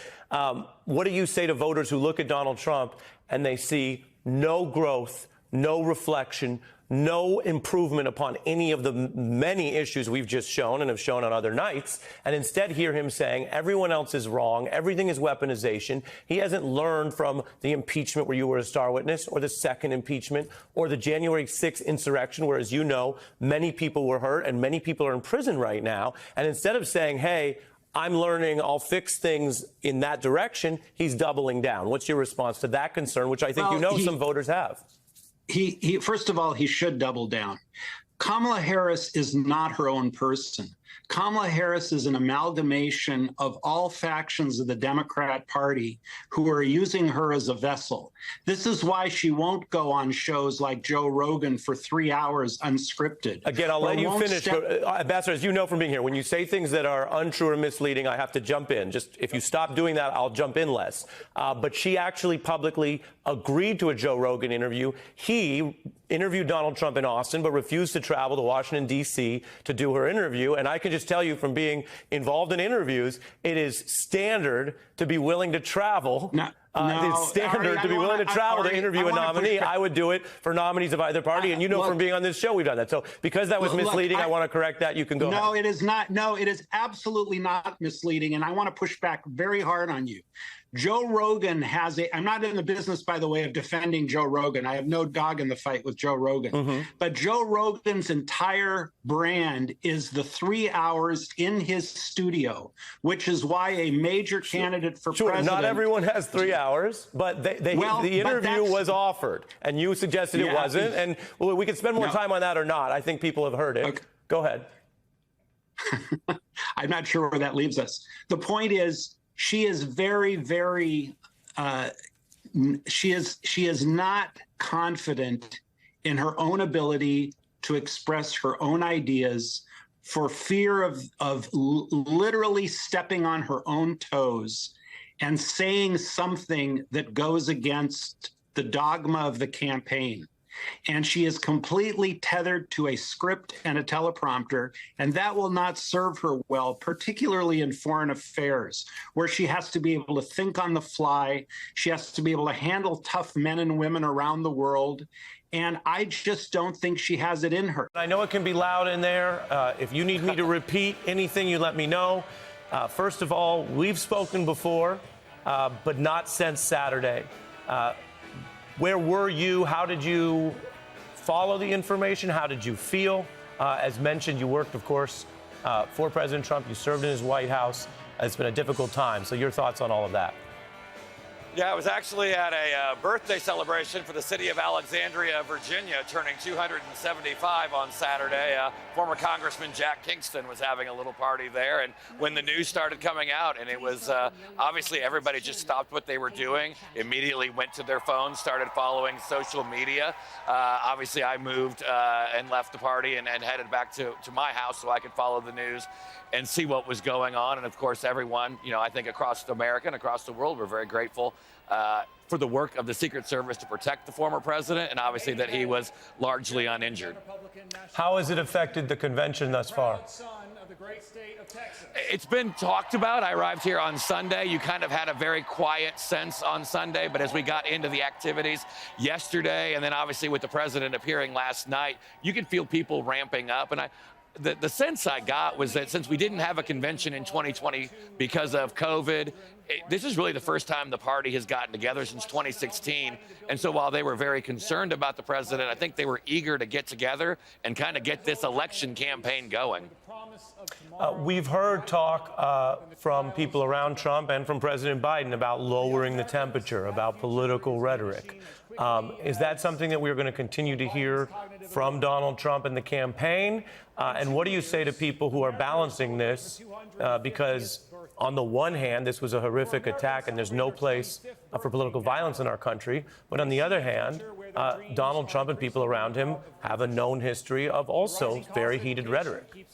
Speaker 1: what do you say to voters who look at Donald Trump and they see no growth, no reflection, no improvement upon any of the many issues we've just shown and have shown on other nights, and instead hear him saying everyone else is wrong, everything is weaponization. He hasn't learned from the impeachment where you were a star witness, or the second impeachment, or the January 6th insurrection, where, as you know, many people were hurt and many people are in prison right now. And instead of saying, hey, I'm learning, I'll fix things in that direction, he's doubling down. What's your response to that concern, which I think some voters have?
Speaker 9: He first of all, he should double down. Kamala Harris is not her own person. Kamala Harris is an amalgamation of all factions of the Democrat Party who are using her as a vessel. This is why she won't go on shows like Joe Rogan for 3 hours unscripted.
Speaker 1: Again, I'll let you finish. But, Ambassador, as you know from being here, when you say things that are untrue or misleading, I have to jump in. Just if you stop doing that, I'll jump in less. But she actually publicly agreed to a Joe Rogan interview. He interviewed Donald Trump in Austin, but refused to travel to Washington, D.C. to do her interview. And I can just tell you from being involved in interviews, it is standard to be willing to travel. It's standard to be willing to travel to interview a nominee. I would do it for nominees of either party. And you know from being on this show, we've done that. So because that was misleading, I want to correct that. You can go ahead.
Speaker 9: No, it is not. No, it is absolutely not misleading. And I want to push back very hard on you. Joe Rogan I'm not in the business, by the way, of defending Joe Rogan. I have no dog in the fight with Joe Rogan. But Joe Rogan's entire brand is the 3 hours in his studio, which is why a major candidate for president.
Speaker 1: Not everyone has 3 hours, but the interview was offered, and you suggested it wasn't. And we could spend more time on that or not. I think people have heard it. Okay. Go ahead.
Speaker 9: I'm not sure where that leaves us. The point is, she is very, very, she is not confident in her own ability to express her own ideas for fear of literally stepping on her own toes and saying something that goes against the dogma of the campaign. And she is completely tethered to a script and a teleprompter, and that will not serve her well, particularly in foreign affairs, where she has to be able to think on the fly. She has to be able to handle tough men and women around the world. And I just don't think she has it in her.
Speaker 1: I know it can be loud in there. If you need me to repeat anything, you let me know. First of all, we've spoken before, but not since Saturday. Where were you? How did you follow the information? How did you feel? As mentioned, you worked, of course, for President Trump. You served in his White House. It's been a difficult time. So your thoughts on all of that?
Speaker 6: Yeah, I was actually at a birthday celebration for the city of Alexandria, Virginia, turning 275 on Saturday. Former Congressman Jack Kingston was having a little party there. And when the news started coming out, and it was obviously everybody just stopped what they were doing, immediately went to their phones, started following social media. Obviously, I moved and left the party and headed back to my house so I could follow the news and see what was going on. And of course, everyone, I think across America and across the world, we're very grateful for the work of the Secret Service to protect the former president, and obviously that he was largely uninjured.
Speaker 1: How has it affected the convention thus far?
Speaker 6: It's been talked about. I arrived here on Sunday. You kind of had a very quiet sense on Sunday, but as we got into the activities yesterday, and then obviously with the president appearing last night, you could feel people ramping up. And the sense I got was that since we didn't have a convention in 2020 because of COVID, this is really the first time the party has gotten together since 2016. And so while they were very concerned about the president, I think they were eager to get together and kind of get this election campaign going.
Speaker 1: We've heard talk from people around Trump and from President Biden about lowering the temperature, about political rhetoric. Is that something that we're going to continue to hear from Donald Trump in the campaign? And what do you say to people who are balancing this? Because on the one hand, this was a horrific attack and there's no place for political violence in our country. But on the other hand, Donald Trump and people around him have a known history of also very heated rhetoric.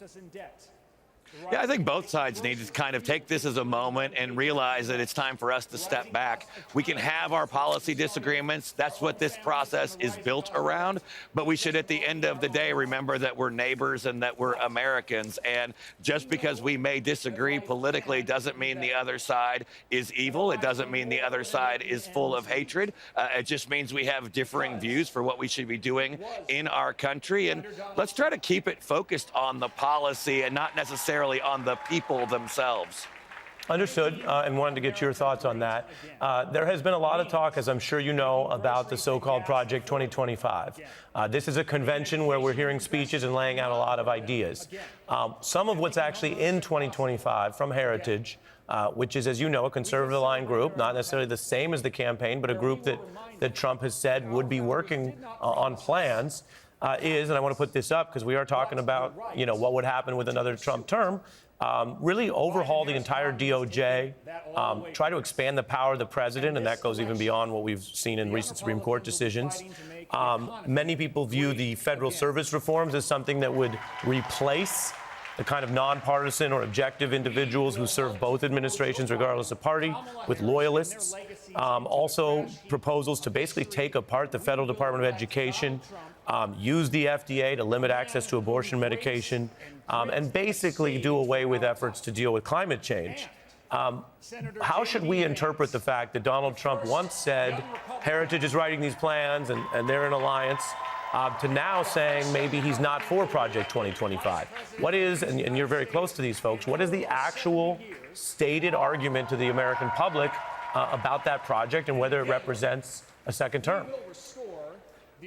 Speaker 6: Yeah, I think both sides need to kind of take this as a moment and realize that it's time for us to step back. We can have our policy disagreements. That's what this process is built around. But we should, at the end of the day, remember that we're neighbors and that we're Americans. And just because we may disagree politically doesn't mean the other side is evil. It doesn't mean the other side is full of hatred. It just means we have differing views for what we should be doing in our country. And let's try to keep it focused on the policy and not necessarily on the people themselves.
Speaker 1: Understood, and wanted to get your thoughts on that. There has been a lot of talk, as I'm sure you know, about the so-called Project 2025. This is a convention where we're hearing speeches and laying out a lot of ideas. Some of what's actually in 2025 from Heritage, which is, as you know, a conservative-aligned group, not necessarily the same as the campaign, but a group that Trump has said would be working on plans, and I want to put this up because we are talking about, what would happen with another Trump term. Really overhaul the entire DOJ, try to expand the power of the president, and that goes even beyond what we've seen in recent Supreme Court decisions. Many people view the federal service reforms as something that would replace the kind of nonpartisan or objective individuals who serve both administrations, regardless of party, with loyalists. Also, proposals to basically take apart the Federal Department of Education, use the FDA to limit access to abortion medication, and basically do away with efforts to deal with climate change. How should we interpret the fact that Donald Trump once said Heritage is writing these plans and they're in alliance, to now saying maybe he's not for Project 2025? What is, and you're very close to these folks, what is the actual stated argument to the American public about that project and whether it represents a second term?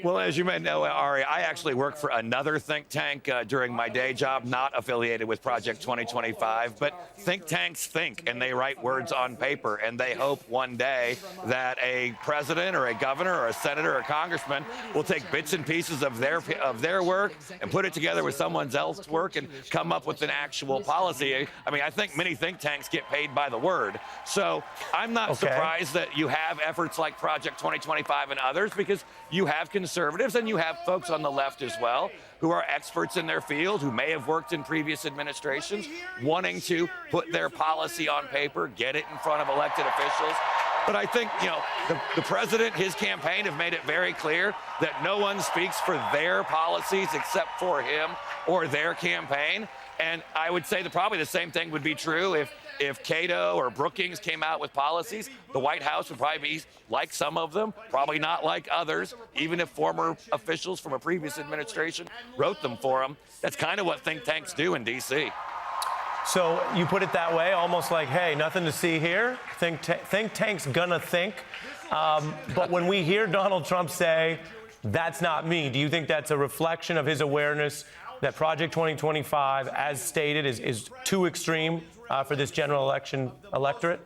Speaker 6: Well, as you may know, Ari, I actually work for another think tank during my day job, not affiliated with Project 2025. But think tanks think, and they write words on paper, and they hope one day that a president or a governor or a senator or a congressman will take bits and pieces of their work and put it together with someone else's work and come up with an actual policy. I mean, I think many think tanks get paid by the word. So I'm not surprised that you have efforts like Project 2025 and others, because you have conservatives and you have folks on the left as well who are experts in their field, who may have worked in previous administrations, wanting to put their policy on paper, get it in front of elected officials. But I think, the president, his campaign have made it very clear that no one speaks for their policies except for him or their campaign. And I would say that probably the same thing would be true if Cato or Brookings came out with policies. The White House would probably be like some of them, probably not like others, even if former officials from a previous administration wrote them for them. That's kind of what think tanks do in D.C.
Speaker 1: So you put it that way, almost like, hey, nothing to see here. Think tank's gonna think. But when we hear Donald Trump say, that's not me, do you think that's a reflection of his awareness that Project 2025, as stated, is too extreme for this general election electorate?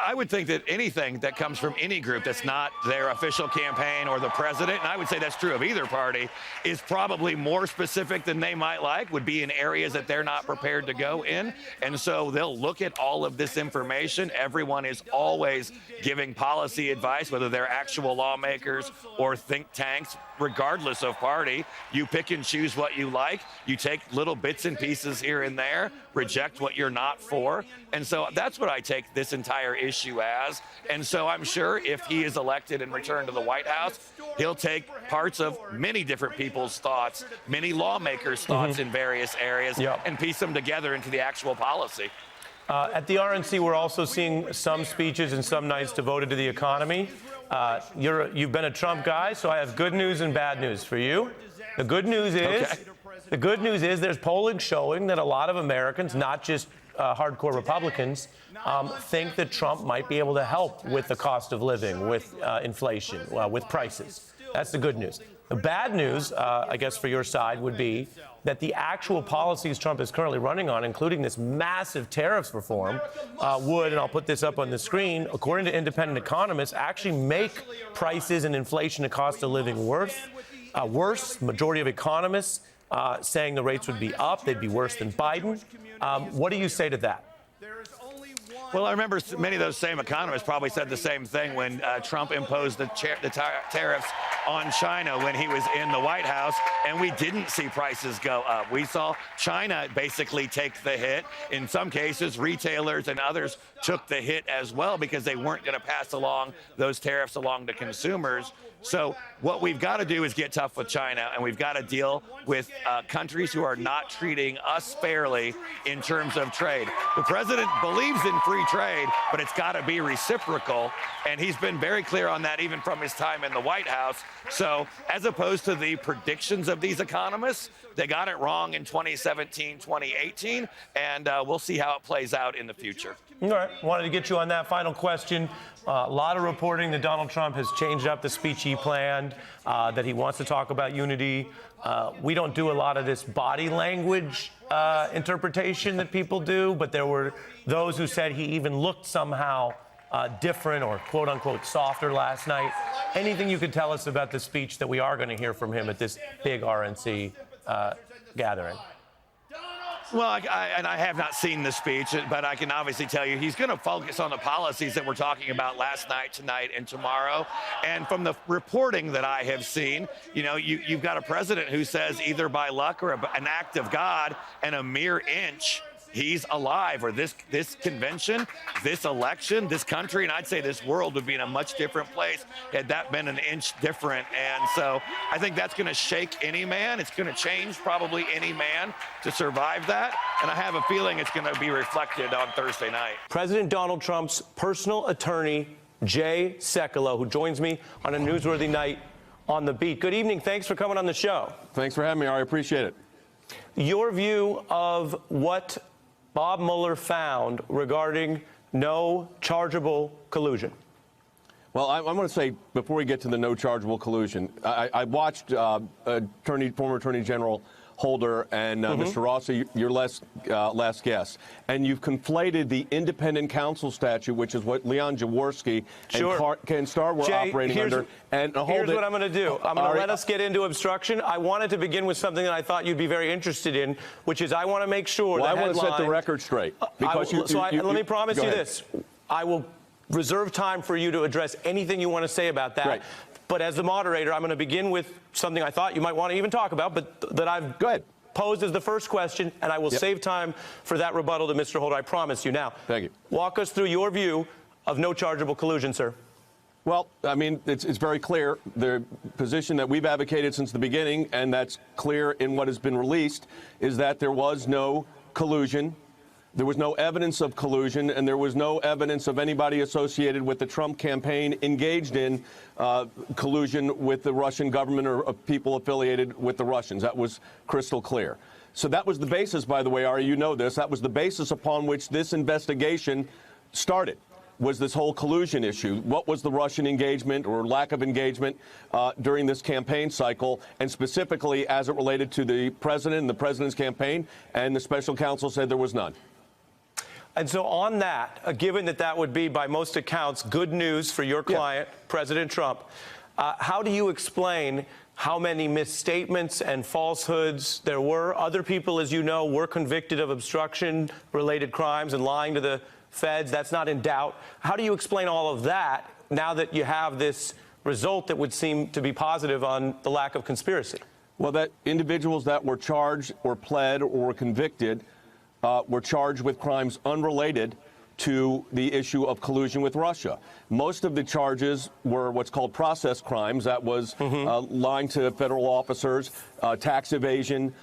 Speaker 6: I would think that anything that comes from any group that's not their official campaign or the president, and I would say that's true of either party, is probably more specific than they might like, would be in areas that they're not prepared to go in. And so they'll look at all of this information. Everyone is always giving policy advice, whether they're actual lawmakers or think tanks, regardless of party. You pick and choose what you like. You take little bits and pieces here and there, reject what you're not for. And so that's what I take this entire issue as. And so I'm sure if he is elected and returned to the White House, he'll take parts of many different people's thoughts, many lawmakers' thoughts in various areas, and piece them together into the actual policy.
Speaker 1: At the RNC, we're also seeing some speeches and some nights devoted to the economy. You've been a Trump guy, so I have good news and bad news for you. The good news is there's polling showing that a lot of Americans, not just hardcore Republicans, think that Trump might be able to help with the cost of living, with inflation, with prices. That's the good news. The bad news, I guess, for your side would be that the actual policies Trump is currently running on, including this massive tariffs reform, would, and I'll put this up on the screen, according to independent economists, actually make prices and inflation and cost of living worse. Majority of economists saying the rates would be up. They'd be worse than Biden. What do you say to that?
Speaker 6: Well, I remember many of those same economists probably said the same thing when Trump imposed the tariffs on China when he was in the White House, and we didn't see prices go up. We saw China basically take the hit. In some cases, retailers and others took the hit as well because they weren't going to pass along those tariffs along to consumers. So what we've got to do is get tough with China, and we've got to deal with countries who are not treating us fairly in terms of trade. The president believes in free trade, but it's got to be reciprocal, and he's been very clear on that even from his time in the White House. So as opposed to the predictions of these economists, they got it wrong in 2017, 2018, and we'll see how it plays out in the future.
Speaker 1: All right. Wanted to get you on that final question. A lot of reporting that Donald Trump has changed up the speech he planned, that he wants to talk about unity. We don't do a lot of this body language interpretation that people do, but there were those who said he even looked somehow different or quote unquote softer last night. Anything you could tell us about the speech that we are going to hear from him at this big RNC gathering?
Speaker 6: Well, I have not seen the speech, but I can obviously tell you he's going to focus on the policies that we're talking about last night, tonight, and tomorrow. And from the reporting that I have seen, you know, you've got a president who says either by luck or an act of God and a mere inch, he's alive, or this convention, this election, this country, and I'd say this world would be in a much different place had that been an inch different. And so I think that's going to shake any man. It's going to change probably any man to survive that. And I have a feeling it's going to be reflected on Thursday night.
Speaker 1: President Donald Trump's personal attorney, Jay Sekulow, who joins me on a newsworthy night on the beat. Good evening. Thanks for coming on the show.
Speaker 7: Thanks for having me, Ari. I appreciate it.
Speaker 1: Your view of what Bob Mueller found regarding no chargeable collusion?
Speaker 7: Well, I'm going to say, before we get to the no chargeable collusion, I watched former Attorney General Holder and Mr. Rossi, your last guest, and you've conflated the independent counsel statute, which is what Leon Jaworski and Ken Starr were operating under. And
Speaker 1: here's what I'm going to do. I'm going to let us get into obstruction. I wanted to begin with something that I thought you'd be very interested in, which is I want to make sure
Speaker 7: I want to set the record straight.
Speaker 1: Because let me promise you this. I will reserve time for you to address anything you want to say about that.
Speaker 7: Great.
Speaker 1: But as the moderator, I'm going to begin with something I thought you might want to even talk about, but that I've posed as the first question, and I will save time for that rebuttal to Mr. Holder. I promise you. Now,
Speaker 7: thank you.
Speaker 1: Walk us through your view of no chargeable collusion, sir.
Speaker 7: Well, I mean, it's very clear. The position that we've advocated since the beginning, and that's clear in what has been released, is that there was no collusion. There was no evidence of collusion, and there was no evidence of anybody associated with the Trump campaign engaged in collusion with the Russian government or people affiliated with the Russians. That was crystal clear. So that was the basis, by the way, Ari, you know this, that was the basis upon which this investigation started, was this whole collusion issue. What was the Russian engagement or lack of engagement during this campaign cycle, and specifically as it related to the president and the president's campaign, and the special counsel said there was none.
Speaker 1: And so on that, given that that would be, by most accounts, good news for your client, President Trump, how do you explain how many misstatements and falsehoods there were? Other people, as you know, were convicted of obstruction-related crimes and lying to the feds. That's not in doubt. How do you explain all of that now that you have this result that would seem to be positive on the lack of conspiracy?
Speaker 7: Well, that individuals that were charged or pled or were convicted were charged with crimes unrelated to the issue of collusion with Russia. Most of the charges were what's called process crimes. That was lying to federal officers, tax evasion,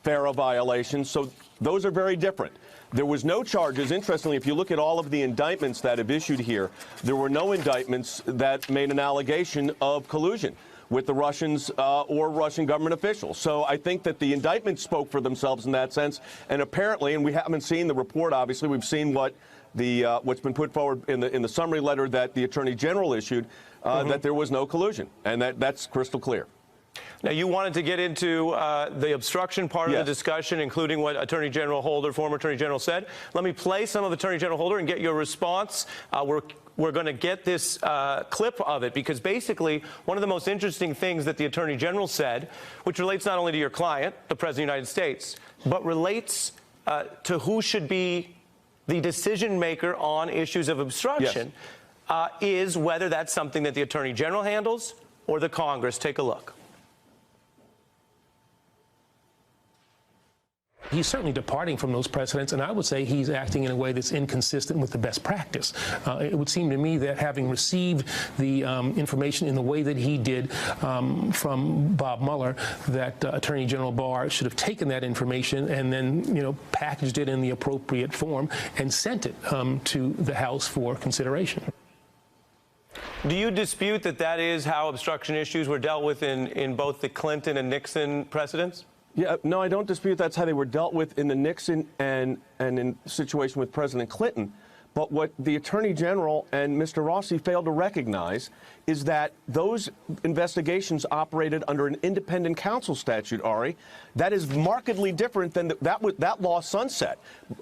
Speaker 7: FARA violations. So those are very different. There was no charges. Interestingly, if you look at all of the indictments that have issued here, there were no indictments that made an allegation of collusion with the Russians or Russian government officials. So I think that the indictments spoke for themselves in that sense. And apparently, and we haven't seen the report, obviously, we've seen what what's been put forward in the summary letter that the Attorney General issued, that there was no collusion. And that's crystal clear.
Speaker 1: Now, you wanted to get into the obstruction part of the discussion, including what Attorney General Holder, former Attorney General, said. Let me play some of Attorney General Holder and get your response. We're going to get this clip of it, because basically one of the most interesting things that the Attorney General said, which relates not only to your client, the President of the United States, but relates to who should be the decision maker on issues of obstruction, is whether that's something that the Attorney General handles or the Congress. Take a look.
Speaker 12: He's certainly departing from those precedents, and I would say he's acting in a way that's inconsistent with the best practice. It would seem to me that having received the information in the way that he did from Bob Mueller, that Attorney General Barr should have taken that information and then, packaged it in the appropriate form and sent it to the House for consideration.
Speaker 1: Do you dispute that that is how obstruction issues were dealt with in both the Clinton and Nixon precedents?
Speaker 7: Yeah, no, I don't dispute that's how they were dealt with in the Nixon and in the situation with President Clinton. But what the Attorney General and Mr. Rossi failed to recognize is that those investigations operated under an independent counsel statute, Ari, that is markedly different than that law sunset.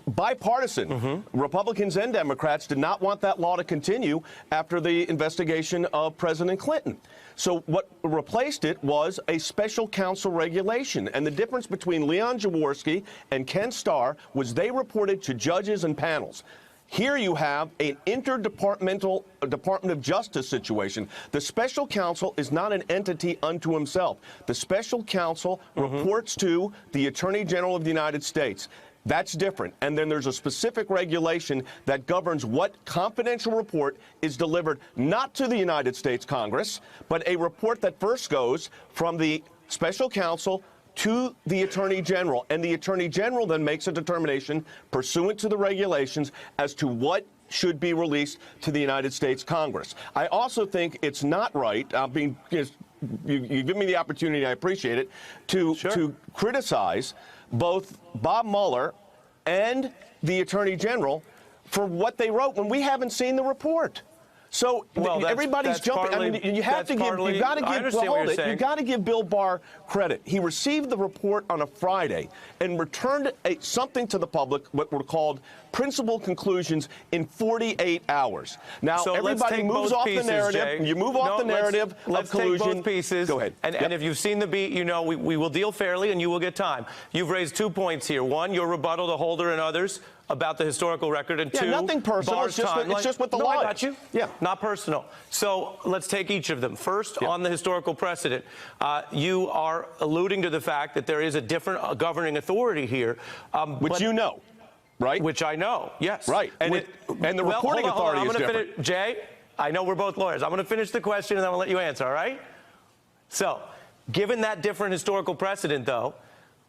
Speaker 7: Bipartisan. Republicans and Democrats did not want that law to continue after the investigation of President Clinton. So what replaced it was a special counsel regulation. And the difference between Leon Jaworski and Ken Starr was they reported to judges and panels. Here you have an interdepartmental Department of Justice situation. The special counsel is not an entity unto himself. The special counsel reports to the Attorney General of the United States. That's different. And then there's a specific regulation that governs what confidential report is delivered not to the United States Congress, but a report that first goes from the special counsel to the Attorney General, and the Attorney General then makes a determination pursuant to the regulations as to what should be released to the United States Congress. I also think it's not right, you give me the opportunity, I appreciate it, to criticize both Bob Mueller and the Attorney General for what they wrote when we haven't seen the report. So everybody's jumping.
Speaker 1: Partly,
Speaker 7: I mean, you got to give Bill Barr credit. He received the report on a Friday and returned something to the public, what were called principal conclusions, in 48 hours. Now,
Speaker 1: so
Speaker 7: everybody moves off the narrative.
Speaker 1: Jay.
Speaker 7: You move off the narrative of collusion.
Speaker 1: Let's take both pieces.
Speaker 7: Go ahead.
Speaker 1: And if you've seen the beat, we will deal fairly and you will get time. You've raised 2 points here. One, your rebuttal to Holder and others about the historical record, and two,
Speaker 7: nothing personal. It's just what the law.
Speaker 1: I got you. Yeah, not personal. So let's take each of them. First, on the historical precedent, you are alluding to the fact that there is a different governing authority here,
Speaker 7: which you know, right?
Speaker 1: Which I know. Yes.
Speaker 7: Right. And the reporting authority is different.
Speaker 1: Jay, I know we're both lawyers. I'm going to finish the question and then I'm going to let you answer. All right. So, given that different historical precedent, though,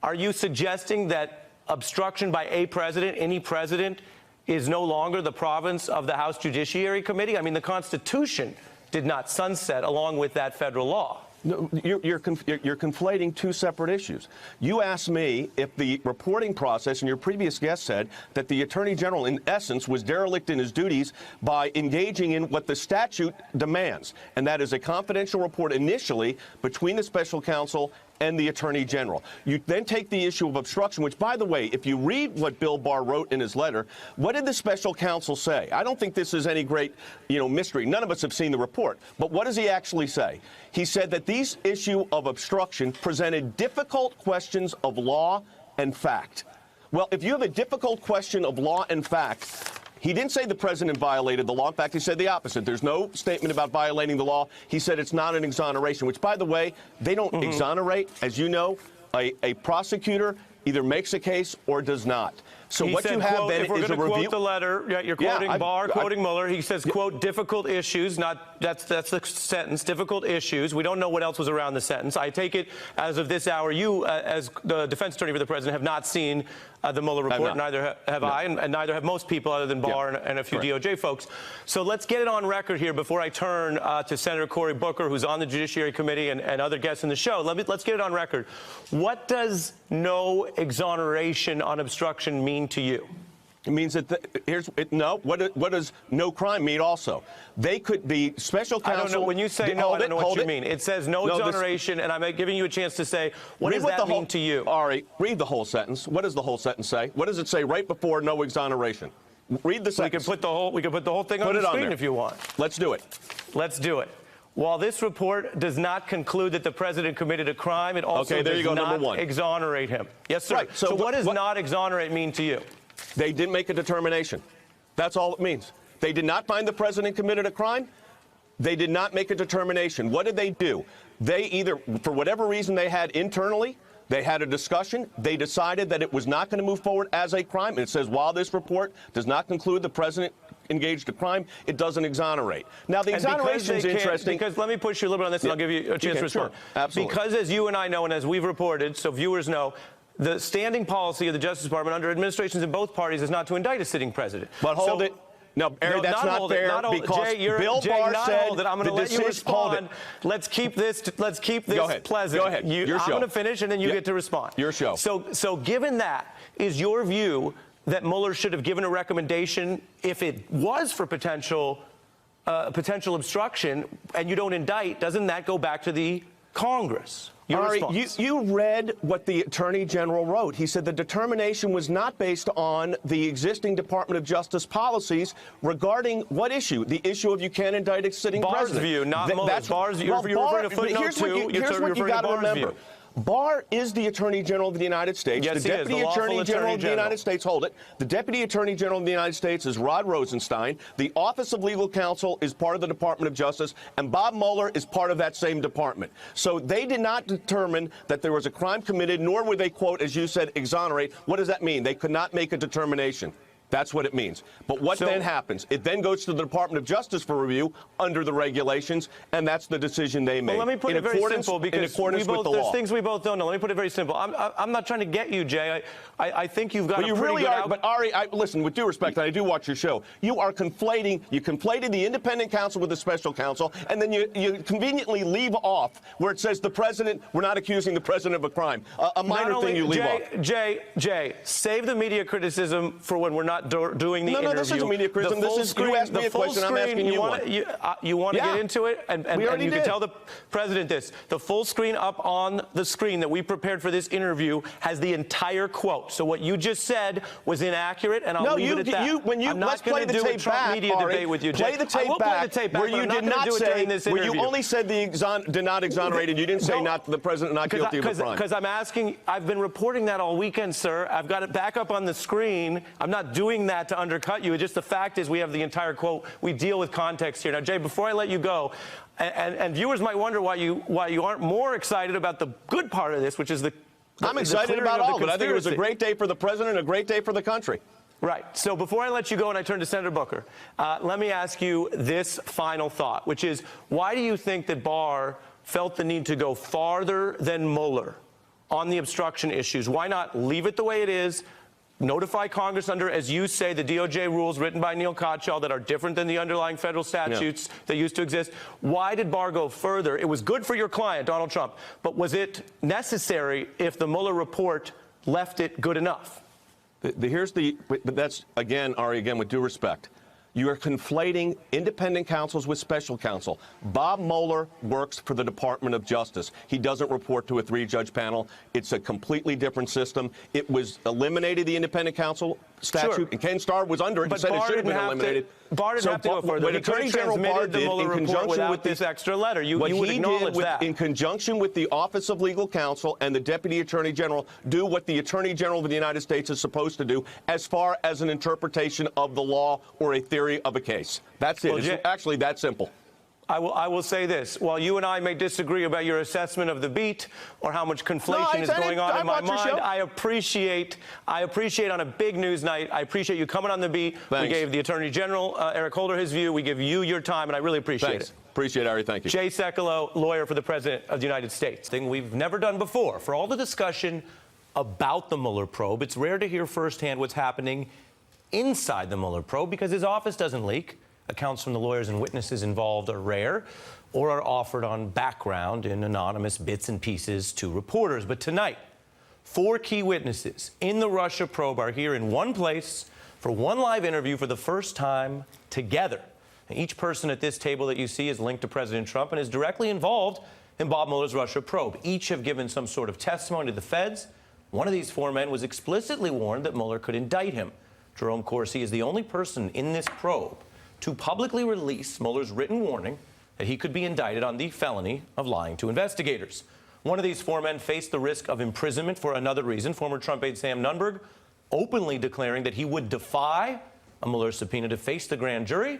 Speaker 1: are you suggesting that obstruction by a president, any president, is no longer the province of the House Judiciary Committee? I mean, the Constitution did not sunset along with that federal law.
Speaker 7: No, you're conflating two separate issues. You asked me if the reporting process, and your previous guest said that the Attorney General, in essence, was derelict in his duties by engaging in what the statute demands, and that is a confidential report initially between the special counsel and the Attorney General. You then take the issue of obstruction, which, by the way, if you read what Bill Barr wrote in his letter, what did the special counsel say? I don't think this is any great, mystery. None of us have seen the report. But what does he actually say? He said that these issue of obstruction presented difficult questions of law and fact. Well, if you have a difficult question of law and fact, he didn't say the president violated the law. In fact, he said the opposite. There's no statement about violating the law. He said it's not an exoneration, which, by the way, they don't exonerate. As you know, a prosecutor either makes a case or does not. So
Speaker 1: he
Speaker 7: what
Speaker 1: said,
Speaker 7: you have
Speaker 1: quote,
Speaker 7: then
Speaker 1: if we're
Speaker 7: is a
Speaker 1: going to
Speaker 7: review.
Speaker 1: Quote the letter, you're quoting Barr, quoting Mueller. He says, quote, difficult issues, that's the sentence, difficult issues. We don't know what else was around the sentence. I take it, as of this hour, you, as the defense attorney for the president, have not seen the Mueller report. Neither have I, and neither have most people other than Barr and a few DOJ folks. So let's get it on record here before I turn to Senator Cory Booker, who's on the Judiciary Committee, and other guests in the show. Let's get it on record. What does no exoneration on obstruction mean to you?
Speaker 7: It means that what does no crime mean also? They could be special counsel.
Speaker 1: I don't know. When you say no, I don't know what you mean. It says no exoneration, and I'm giving you a chance to say, what does that mean to you?
Speaker 7: Ari, read the whole sentence. What does the whole sentence say? What does it say right before no exoneration? Read the sentence.
Speaker 1: We can put the whole thing on the screen if you want.
Speaker 7: Let's do it.
Speaker 1: Let's do it. While this report does not conclude that the president committed a crime, it also does not exonerate him. Yes, sir.
Speaker 7: Right.
Speaker 1: So what does not exonerate mean to you?
Speaker 7: They didn't make a determination. That's all it means. They did not find the president committed a crime. They did not make a determination. What did they do? They either, for whatever reason they had internally, they had a discussion. They decided that it was not going to move forward as a crime. And it says, while this report does not conclude the president engaged a crime, it doesn't exonerate. Now, the exoneration is interesting.
Speaker 1: Because let me push you a little bit on this, and I'll give you a chance to respond.
Speaker 7: Sure. Absolutely.
Speaker 1: Because as you and I know, and as we've reported, so viewers know, the standing policy of the Justice Department under administrations in both parties is not to indict a sitting president.
Speaker 7: But hold it. No, Eric, that's not fair because Bill Barr said
Speaker 1: I'm going to let you respond. Let's keep this
Speaker 7: Go ahead.
Speaker 1: pleasant.
Speaker 7: Go ahead. Your show.
Speaker 1: I'm going to finish, and then you get to respond.
Speaker 7: Your show.
Speaker 1: So given that, is your view that Mueller should have given a recommendation if it was for potential obstruction, and you don't indict? Doesn't that go back to the Congress?
Speaker 7: Ari, you read what the Attorney General wrote. He said the determination was not based on the existing Department of Justice policies regarding what issue? The issue of you can't indict a sitting
Speaker 1: Barr's
Speaker 7: president.
Speaker 1: view, not Mueller's.
Speaker 7: That's
Speaker 1: Barr's view. You're referring to footnote 2.
Speaker 7: Here's what you got to remember. Barr is the Attorney General of the United States.
Speaker 1: Yes,
Speaker 7: the Deputy Attorney General of the United States, hold it. The Deputy Attorney General of the United States is Rod Rosenstein. The Office of Legal Counsel is part of the Department of Justice, and Bob Mueller is part of that same department. So they did not determine that there was a crime committed, nor would they, quote, as you said, exonerate. What does that mean? They could not make a determination. That's what it means. But what then happens? It then goes to the Department of Justice for review under the regulations, and that's the decision they made.
Speaker 1: Well, let me put it very simple, because
Speaker 7: in accordance with the law.
Speaker 1: There's things we both don't know. Let me put it very simple. I'm not trying to get you, Jay. I think you've got
Speaker 7: you really are. But Ari, listen, with due respect, and I do watch your show, you are conflating. You conflated the independent counsel with the special counsel, and then you conveniently leave off where it says the president. We're not accusing the president of a crime. A minor thing you leave off.
Speaker 1: Jay, save the media criticism for when we're not doing the interview.
Speaker 7: No, this isn't media criticism. This is you asked me a question. I'm asking you one.
Speaker 1: You want to get into it, and you can tell the president this. The full screen up on the screen that we prepared for this interview has the entire quote. So what you just said was inaccurate, and I'll leave it at that.
Speaker 7: Let's play the tape back,
Speaker 1: media debate with you, Jay.
Speaker 7: Play the tape back where you did not say, where you only said did not exonerate, and you didn't say not the president not guilty of a crime.
Speaker 1: Because I'm asking, I've been reporting that all weekend, sir. I've got it back up on the screen. I'm not doing that to undercut you. Just the fact is we have the entire quote. We deal with context here. Now, Jay, before I let you go, and viewers might wonder why you aren't more excited about the good part of this, which is
Speaker 7: I'm excited about all, but I think it was a great day for the president, a great day for the country.
Speaker 1: Right. So before I let you go and I turn to Senator Booker, let me ask you this final thought, which is, why do you think that Barr felt the need to go farther than Mueller on the obstruction issues? Why not leave it the way it is? Notify Congress under, as you say, the DOJ rules written by Neil Katyal that are different than the underlying federal statutes that used to exist. Why did Barr go further? It was good for your client, Donald Trump, but was it necessary if the Mueller report left it good enough?
Speaker 7: But that's, again, Ari, with due respect. You are conflating independent counsels with special counsel. Bob Mueller works for the Department of Justice. He doesn't report to a 3-judge panel. It's a completely different system. It was eliminated, the independent counsel statute, and Ken Starr was under it and said it should have been eliminated.
Speaker 1: Barr didn't have to go further.
Speaker 7: What Attorney General Barr did in conjunction with
Speaker 1: this extra letter, you would acknowledge that.
Speaker 7: In conjunction with the Office of Legal Counsel and the Deputy Attorney General, do what the Attorney General of the United States is supposed to do as far as an interpretation of the law or a theory of a case. That's it.
Speaker 1: Well,
Speaker 7: it's actually that simple.
Speaker 1: I will say this. While you and I may disagree about your assessment of the beat or how much conflation is going on in my mind, I appreciate on a big news night, I appreciate you coming on the beat.
Speaker 7: Thanks.
Speaker 1: We gave the Attorney General, Eric Holder, his view. We give you your time, and I really appreciate it.
Speaker 7: Appreciate it, Ari. Thank you.
Speaker 1: Jay Sekulow, lawyer for the President of the United States. Thing we've never done before. For all the discussion about the Mueller probe, it's rare to hear firsthand what's happening inside the Mueller probe because his office doesn't leak. Accounts from the lawyers and witnesses involved are rare or are offered on background in anonymous bits and pieces to reporters. But tonight, 4 key witnesses in the Russia probe are here in one place for one live interview for the first time together. And each person at this table that you see is linked to President Trump and is directly involved in Bob Mueller's Russia probe. Each have given some sort of testimony to the feds. One of these 4 men was explicitly warned that Mueller could indict him. Jerome Corsi is the only person in this probe to publicly release Mueller's written warning that he could be indicted on the felony of lying to investigators. One of these 4 men faced the risk of imprisonment for another reason. Former Trump aide Sam Nunberg openly declaring that he would defy a Mueller subpoena to face the grand jury.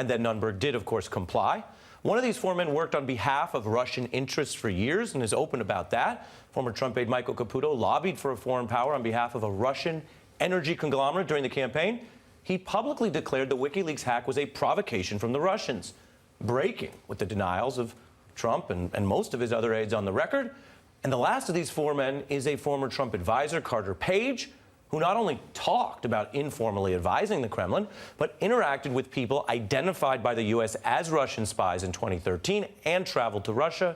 Speaker 1: and then Nunberg did, of course, comply. One of these four men worked on behalf of Russian interests for years and is open about that. Former Trump aide Michael Caputo lobbied for a foreign power on behalf of a Russian energy conglomerate during the campaign. He publicly declared the WikiLeaks hack was a provocation from the Russians, breaking with the denials of Trump and most of his other aides on the record. And the last of these four men is a former Trump advisor, Carter Page, who not only talked about informally advising the Kremlin, but interacted with people identified by the U.S. as Russian spies in 2013 and traveled to Russia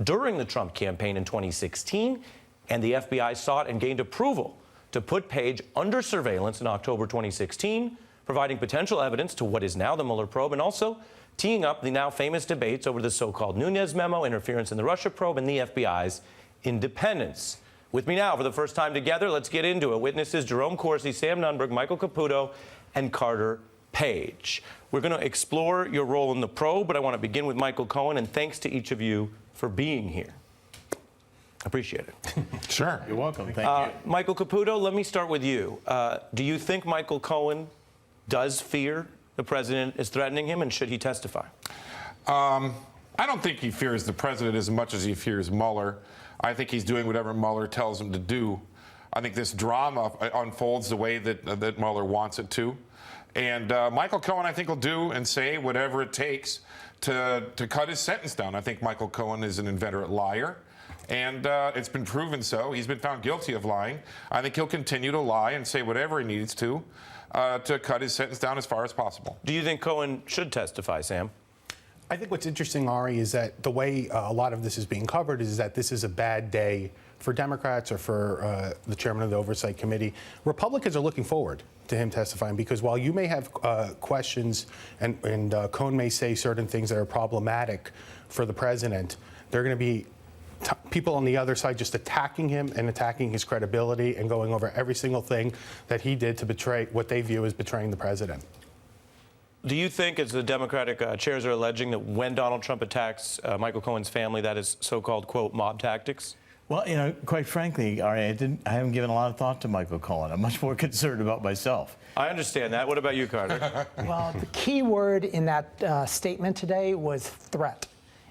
Speaker 1: during the Trump campaign in 2016. And the FBI sought and gained approval to put Page under surveillance in October 2016, providing potential evidence to what is now the Mueller probe, and also teeing up the now famous debates over the so-called Nunes memo, interference in the Russia probe, and the FBI's independence. With me now for the first time together, let's get into it. Witnesses Jerome Corsi, Sam Nunberg, Michael Caputo, and Carter Page. We're going to explore your role in the probe, but I want to begin with Michael Cohen, and thanks to each of you for being here. Appreciate it.
Speaker 11: Sure.
Speaker 14: You're welcome. Thank you.
Speaker 1: Michael Caputo, let me start with you. Do you think Michael Cohen does fear the president is threatening him, and should he testify?
Speaker 11: I don't think he fears the president as much as he fears Mueller. I think he's doing whatever Mueller tells him to do. I think this drama unfolds the way that Mueller wants it to. And Michael Cohen, I think, will do and say whatever it takes to cut his sentence down. I think Michael Cohen is an inveterate liar. And it's been proven so. He's been found guilty of lying. I think he'll continue to lie and say whatever he needs to cut his sentence down as far as possible.
Speaker 1: Do you think Cohen should testify, Sam?
Speaker 14: I think what's interesting, Ari, is that the way a lot of this is being covered is that this is a bad day for Democrats or for the chairman of the Oversight Committee. Republicans are looking forward to him testifying because while you may have questions and Cohen may say certain things that are problematic for the president, they're going to be people on the other side just attacking him and attacking his credibility and going over every single thing that he did to betray what they view as betraying the president.
Speaker 1: Do you think, as the Democratic chairs are alleging, that when Donald Trump attacks Michael Cohen's family, that is so-called, quote, mob tactics?
Speaker 15: Well, you know, quite frankly, Ari, I haven't given a lot of thought to Michael Cohen. I'm much more concerned about myself.
Speaker 1: I understand that. What about you, Carter?
Speaker 24: Well, the key word in that statement today was threat.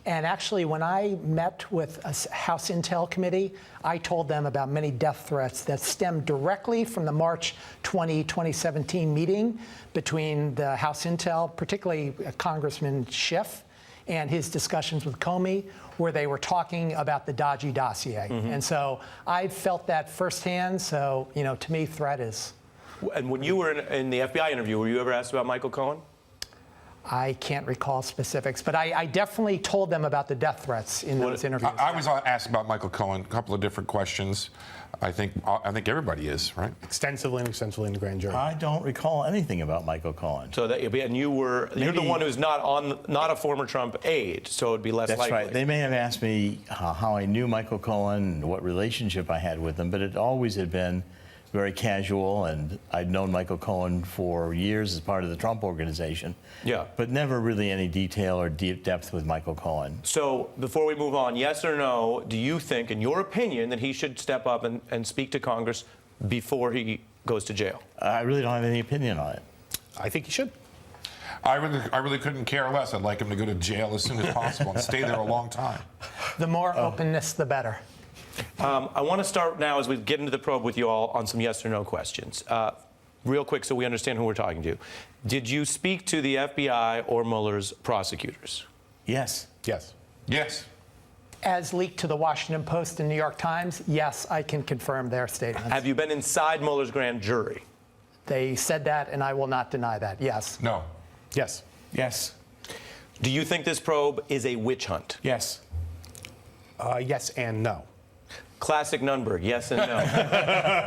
Speaker 24: And actually, when I met with a House Intel Committee, I told them about many death threats that stemmed directly from the March 2017 meeting between the House Intel, particularly Congressman Schiff, and his discussions with Comey, where they were talking about the dodgy dossier. Mm-hmm. And so I felt that firsthand. So, you know, to me, threat is.
Speaker 1: And when you were in the FBI interview, were you ever asked about Michael Cohen?
Speaker 24: I can't recall specifics, but I definitely told them about the death threats in those interviews.
Speaker 11: I was asked about Michael Cohen, a couple of different questions. I think everybody is, right?
Speaker 14: Extensively in the grand jury.
Speaker 15: I don't recall anything about Michael Cohen.
Speaker 1: So that, and you're the one who's not a former Trump aide, so it'd be less likely.
Speaker 15: That's right. They may have asked me how I knew Michael Cohen, what relationship I had with him, but it always had been very casual, and I'd known Michael Cohen for years as part of the Trump organization.
Speaker 1: Yeah.
Speaker 15: But never really any detail or deep depth with Michael Cohen.
Speaker 1: So before we move on, yes or no, do you think, in your opinion, that he should step up and speak to Congress before he goes to jail?
Speaker 15: I really don't have any opinion on it.
Speaker 14: I think he should.
Speaker 11: I really couldn't care less. I'd like him to go to jail as soon as possible and stay there a long time.
Speaker 24: The more openness, the better.
Speaker 1: I want to start now, as we get into the probe with you all, on some yes or no questions. Real quick, so we understand who we're talking to. Did you speak to the FBI or Mueller's prosecutors?
Speaker 15: Yes.
Speaker 14: Yes.
Speaker 11: Yes.
Speaker 24: As leaked to the Washington Post and New York Times, yes, I can confirm their statements.
Speaker 1: Have you been inside Mueller's grand jury?
Speaker 24: They said that, and I will not deny that. Yes.
Speaker 11: No.
Speaker 14: Yes.
Speaker 15: Yes.
Speaker 1: Do you think this probe is a witch hunt?
Speaker 14: Yes. Yes and no.
Speaker 1: Classic Nunberg, yes and no.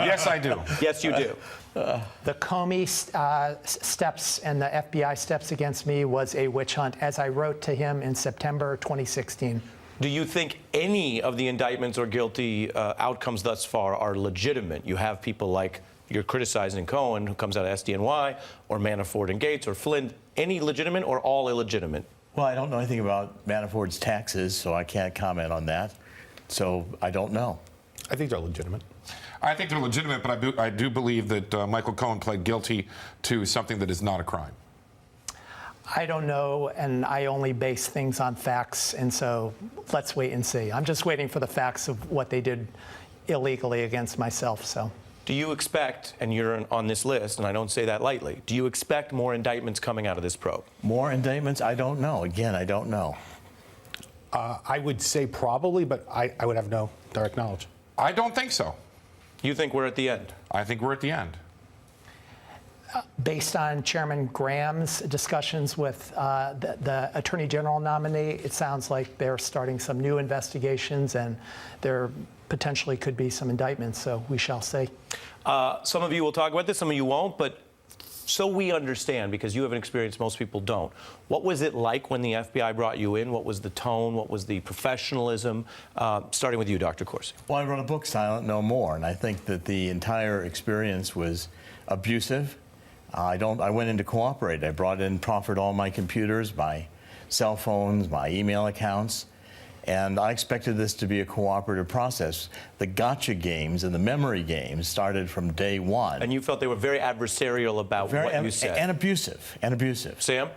Speaker 11: Yes, I do.
Speaker 1: Yes, you do.
Speaker 24: The Comey steps and the FBI steps against me was a witch hunt, as I wrote to him in September 2016.
Speaker 1: Do you think any of the indictments or guilty outcomes thus far are legitimate? You have people like you're criticizing Cohen, who comes out of SDNY, or Manafort and Gates, or Flynn. Any legitimate or all illegitimate?
Speaker 15: Well, I don't know anything about Manafort's taxes, so I can't comment on that. So I don't know.
Speaker 14: I think they're legitimate.
Speaker 11: I think they're legitimate, but I do believe that Michael Cohen pled guilty to something that is not a crime.
Speaker 24: I don't know, and I only base things on facts, and so let's wait and see. I'm just waiting for the facts of what they did illegally against myself, so.
Speaker 1: Do you expect, and you're on this list, and I don't say that lightly, do you expect more indictments coming out of this probe?
Speaker 15: More indictments? I don't know. Again, I don't know.
Speaker 14: I would say probably, but I would have no direct knowledge.
Speaker 11: I don't think so.
Speaker 1: You think we're at the end?
Speaker 11: I think we're at the end.
Speaker 24: Based on Chairman Graham's discussions with the Attorney General nominee, it sounds like they're starting some new investigations and there potentially could be some indictments, so we shall see.
Speaker 1: Some of you will talk about this, some of you won't, but so we understand, because you have an experience most people don't. What was it like when the FBI brought you in? What was the tone? What was the professionalism? Starting with you, Dr. Corsi.
Speaker 15: Well, I wrote a book, Silent No More, and I think that the entire experience was abusive. I went in to cooperate. I proffered all my computers, my cell phones, my email accounts, and I expected this to be a cooperative process. The gotcha games and the memory games started from day one.
Speaker 1: And you felt they were very adversarial about what you said.
Speaker 15: And abusive, and abusive.
Speaker 1: Sam?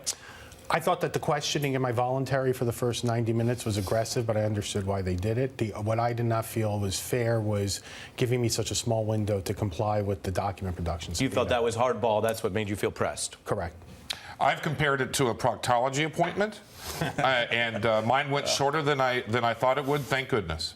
Speaker 14: I thought that the questioning in my voluntary for the first 90 minutes was aggressive, but I understood why they did it. What I did not feel was fair was giving me such a small window to comply with the document production.
Speaker 1: You felt that was hardball. That's what made you feel pressed.
Speaker 14: Correct.
Speaker 11: I've compared it to a proctology appointment, and mine went shorter than I thought it would. Thank goodness.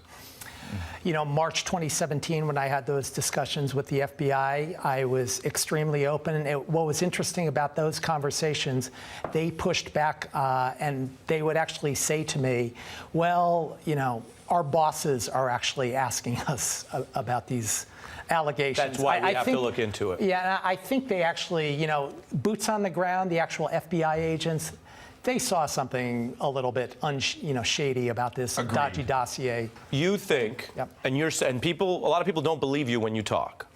Speaker 24: You know, March 2017, when I had those discussions with the FBI, I was extremely open. What was interesting about those conversations, they pushed back and they would actually say to me, well, you know, our bosses are actually asking us about these allegations.
Speaker 1: That's why we have to look into it.
Speaker 24: Yeah, I think they actually, you know, boots on the ground, the actual FBI agents, they saw something a little bit shady about this dodgy dossier.
Speaker 1: You think, and a lot of people don't believe you when you talk,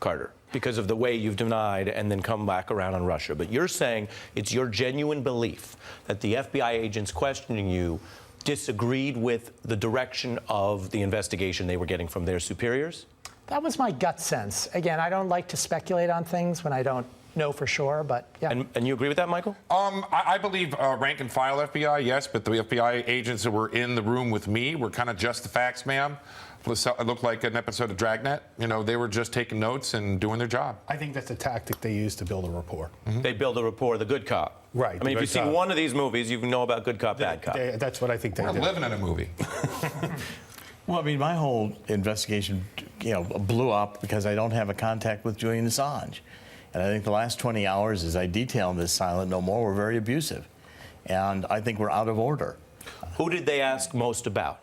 Speaker 1: Carter, because of the way you've denied and then come back around on Russia. But you're saying it's your genuine belief that the FBI agents questioning you disagreed with the direction of the investigation they were getting from their superiors?
Speaker 24: That was my gut sense. Again, I don't like to speculate on things when I don't know for sure, but yeah.
Speaker 1: And you agree with that, Michael?
Speaker 11: I believe rank and file FBI, yes, but the FBI agents that were in the room with me were kind of just the facts, ma'am. It looked like an episode of Dragnet. You know, they were just taking notes and doing their job.
Speaker 14: I think that's a tactic they use to build a rapport.
Speaker 1: Mm-hmm. They build a rapport, the good cop.
Speaker 14: Right.
Speaker 1: I mean, if you've seen one of these movies, you know about good cop, bad cop.
Speaker 14: That's what I think they do.
Speaker 11: We're living in a movie.
Speaker 15: Well, I mean, my whole investigation, blew up because I don't have a contact with Julian Assange. And I think the last 20 hours, as I detail in this Silent No More, were very abusive. And I think we're out of order.
Speaker 1: Who did they ask most about?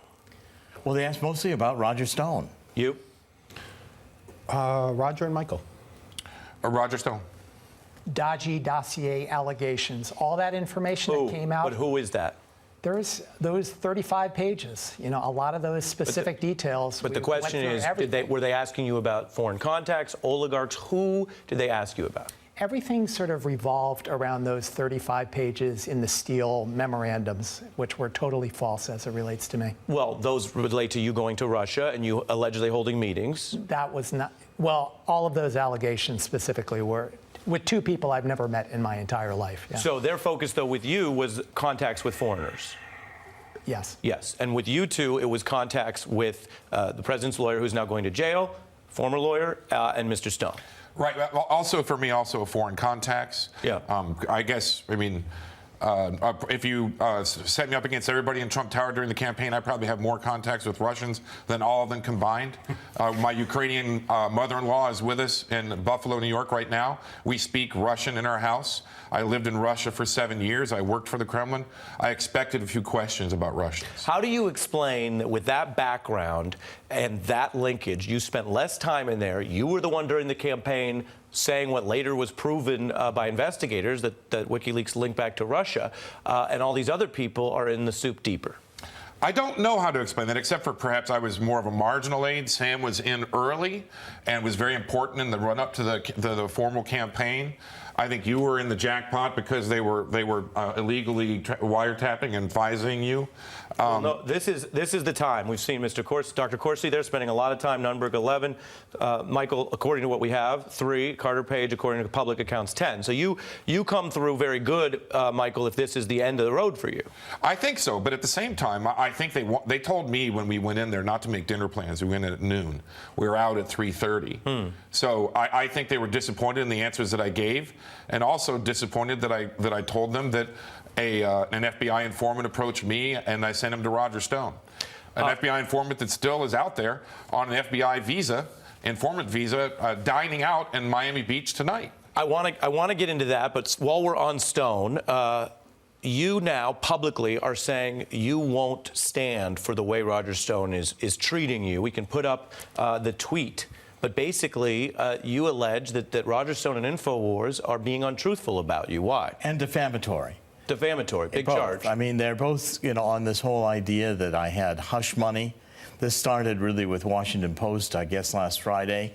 Speaker 15: Well, they asked mostly about Roger Stone.
Speaker 1: You?
Speaker 14: Roger and Michael.
Speaker 11: Roger Stone.
Speaker 24: Dodgy dossier allegations, all that information that came out.
Speaker 1: But who is that?
Speaker 24: There's those 35 pages, a lot of those specific details.
Speaker 1: But the question is, were they asking you about foreign contacts, oligarchs? Who did they ask you about?
Speaker 24: Everything sort of revolved around those 35 pages in the Steele memorandums, which were totally false as it relates to me.
Speaker 1: Well, those relate to you going to Russia and you allegedly holding meetings.
Speaker 24: That was not, well, all of those allegations specifically were with two people I've never met in my entire life. Yeah.
Speaker 1: So their focus, though, with you was contacts with foreigners.
Speaker 24: Yes.
Speaker 1: Yes. And with you two, it was contacts with the president's lawyer, who's now going to jail, former lawyer, and Mr. Stone.
Speaker 11: Right. Well, also for me, also foreign contacts.
Speaker 1: Yeah.
Speaker 11: If you set me up against everybody in Trump Tower during the campaign, I probably have more contacts with Russians than all of them combined. My Ukrainian mother-in-law is with us in Buffalo, New York right now. We speak Russian in our house. I lived in Russia for 7 years. I worked for the Kremlin. I expected a few questions about Russians.
Speaker 1: How do you explain that with that background and that linkage, you spent less time in there, you were the one during the campaign saying what later was proven by investigators that WikiLeaks linked back to Russia, and all these other people are in the soup deeper?
Speaker 11: I don't know how to explain that, except for perhaps I was more of a marginal aide. Sam was in early and was very important in the run-up to the formal campaign. I think you were in the jackpot because they were illegally wiretapping and FISAing you.
Speaker 1: Well, no, this is the time. We've seen Dr. Corsi there spending a lot of time. Nunberg 11, Michael, according to what we have, 3. Carter Page, according to public accounts, 10. So you come through very good, Michael, if this is the end of the road for you.
Speaker 11: I think so, but at the same time, I think they told me when we went in there not to make dinner plans. We went in at noon. We were out at 3:30. So I think they were disappointed in the answers that I gave, and also disappointed that I told them that an FBI informant approached me and I sent him to Roger Stone, an FBI informant that still is out there on an FBI visa, informant visa, dining out in Miami Beach tonight.
Speaker 1: I want to get into that, but while we're on Stone, you now publicly are saying you won't stand for the way Roger Stone is treating you. We can put up the tweet. But basically, you allege that Roger Stone and InfoWars are being untruthful about you. Why?
Speaker 15: And defamatory.
Speaker 1: Defamatory, big
Speaker 15: Both.
Speaker 1: charge.
Speaker 15: I mean, they're both, on this whole idea that I had hush money. This started really with Washington Post, I guess, last Friday,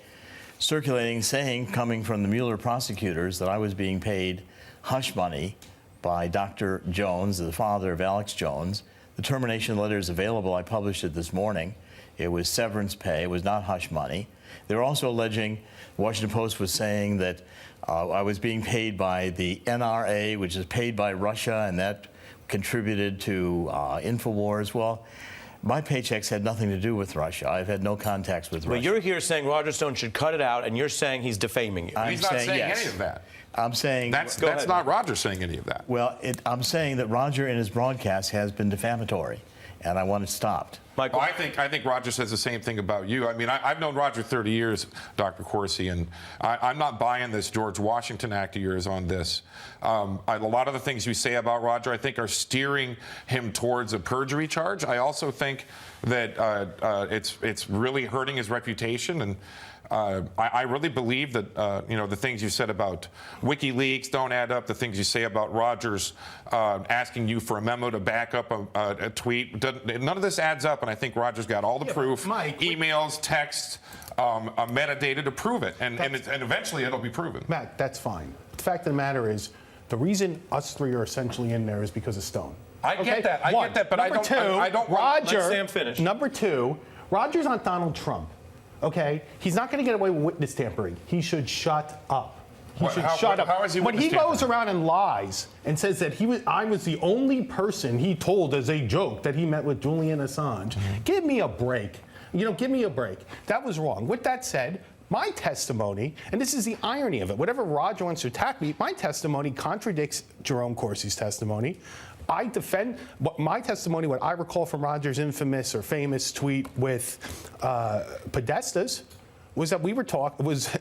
Speaker 15: circulating, saying, coming from the Mueller prosecutors, that I was being paid hush money by Dr. Jones, the father of Alex Jones. The termination letter is available. I published it this morning. It was severance pay. It was not hush money. They were also alleging, the Washington Post was saying that I was being paid by the NRA, which is paid by Russia, and that contributed to InfoWars. Well, my paychecks had nothing to do with Russia. I've had no contacts with Russia.
Speaker 1: But you're here saying Roger Stone should cut it out, and you're saying he's defaming you.
Speaker 11: He's not saying any of that.
Speaker 15: I'm saying
Speaker 11: that's not Roger saying any of that.
Speaker 15: Well, I'm saying that Roger in his broadcast has been defamatory, and I want it stopped.
Speaker 11: Michael, I think Roger says the same thing about you. I mean, I've known Roger 30 years, Dr. Corsi, and I'm not buying this George Washington Act of yours on this. A lot of the things you say about Roger, I think, are steering him towards a perjury charge. I also think that it's really hurting his reputation, and I really believe that the things you said about WikiLeaks don't add up. The things you say about Rogers asking you for a memo to back up a tweet, none of this adds up. And I think Rogers got all the proof, emails, texts, metadata to prove it, and eventually it'll be proven.
Speaker 14: Matt, that's fine. The fact of the matter is, the reason us three are essentially in there is because of Stone.
Speaker 11: I get that. I get that, but I don't.
Speaker 14: Roger.
Speaker 1: Let Sam finish.
Speaker 14: Number 2, Roger's on Donald Trump. Okay, he's not going to get away with witness tampering. He should shut up. He should shut up.
Speaker 11: How is he
Speaker 14: when he
Speaker 11: witness tampering?
Speaker 14: goes around and lies and says that I was the only person he told as a joke that he met with Julian Assange, give me a break. Give me a break. That was wrong. With that said, my testimony, and this is the irony of it, whatever Roger wants to attack me, my testimony contradicts Jerome Corsi's testimony. I defend my testimony, what I recall from Roger's infamous or famous tweet with Podesta's, was that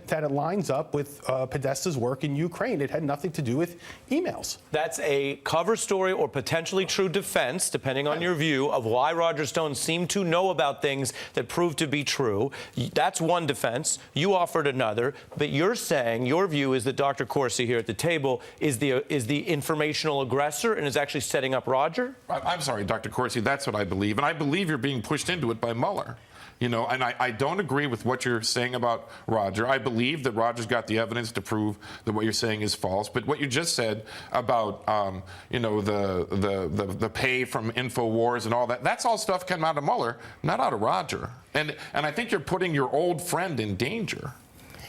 Speaker 14: that it lines up with Podesta's work in Ukraine. It had nothing to do with emails.
Speaker 1: That's a cover story or potentially true defense, depending on your view, of why Roger Stone seemed to know about things that proved to be true. That's one defense. You offered another, but you're saying your view is that Dr. Corsi here at the table is the informational aggressor and is actually setting up Roger?
Speaker 11: I'm sorry, Dr. Corsi, that's what I believe, and I believe you're being pushed into it by Mueller. And I don't agree with what you're saying about Roger. I believe that Roger's got the evidence to prove that what you're saying is false. But what you just said about, the pay from InfoWars and all that, that's all stuff coming out of Mueller, not out of Roger. And I think you're putting your old friend in danger.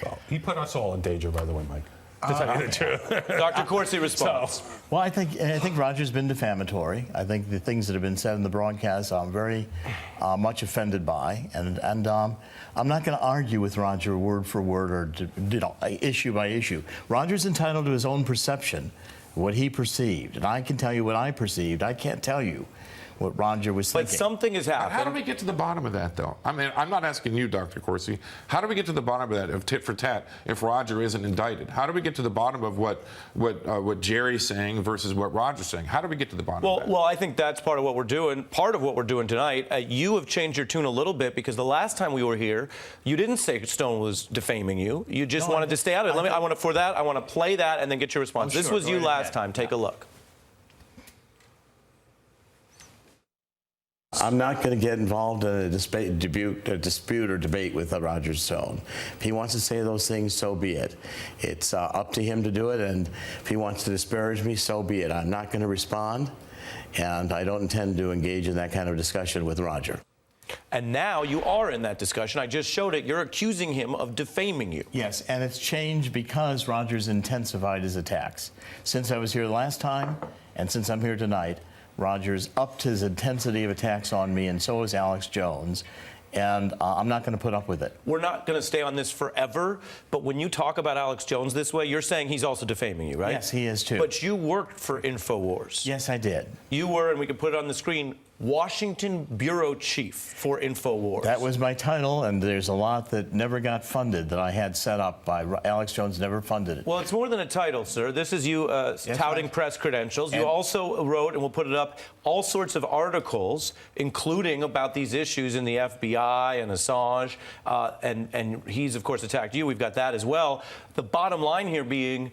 Speaker 14: Well, he put us all in danger, by the way, Mike. To tell you the truth.
Speaker 1: Dr. Corsi responds.
Speaker 15: Well, I think Roger's been defamatory. I think the things that have been said in the broadcast, I'm very much offended by, and I'm not going to argue with Roger word for word or issue by issue. Roger's entitled to his own perception, what he perceived, and I can tell you what I perceived. I can't tell you what Roger was thinking.
Speaker 1: But something has happened.
Speaker 11: How do we get to the bottom of that, though? I mean, I'm not asking you, Dr. Corsi. How do we get to the bottom of that, of tit for tat, if Roger isn't indicted? How do we get to the bottom of what Jerry's saying versus what Roger's saying? How do we get to the bottom of that?
Speaker 1: Well, I think that's part of what we're doing. Part of what we're doing tonight, you have changed your tune a little bit because the last time we were here, you didn't say Stone was defaming you. You just wanted to stay out of it. I want to play that and then get your response. This was you last time. Take a look.
Speaker 15: I'm not going to get involved in a dispute or debate with Roger Stone. If he wants to say those things, so be it. It's up to him to do it, and if he wants to disparage me, so be it. I'm not going to respond, and I don't intend to engage in that kind of discussion with Roger.
Speaker 1: And now you are in that discussion. I just showed it. You're accusing him of defaming you.
Speaker 15: Yes, and it's changed because Roger's intensified his attacks. Since I was here last time, and since I'm here tonight, Roger's upped his intensity of attacks on me, and so is Alex Jones. And I'm not going to put up with it.
Speaker 1: We're not going to stay on this forever, but when you talk about Alex Jones this way, you're saying he's also defaming you, right?
Speaker 15: Yes, he is too.
Speaker 1: But you worked for InfoWars.
Speaker 15: Yes, I did.
Speaker 1: You were, and we can put it on the screen, Washington Bureau Chief for InfoWars.
Speaker 15: That was my title, and there's a lot that never got funded that I had set up by Alex Jones. Never funded it.
Speaker 1: Well, it's more than a title, sir. This is you touting press credentials. You also wrote, and we'll put it up, all sorts of articles, including about these issues in the FBI and Assange, and he's, of course, attacked you. We've got that as well. The bottom line here being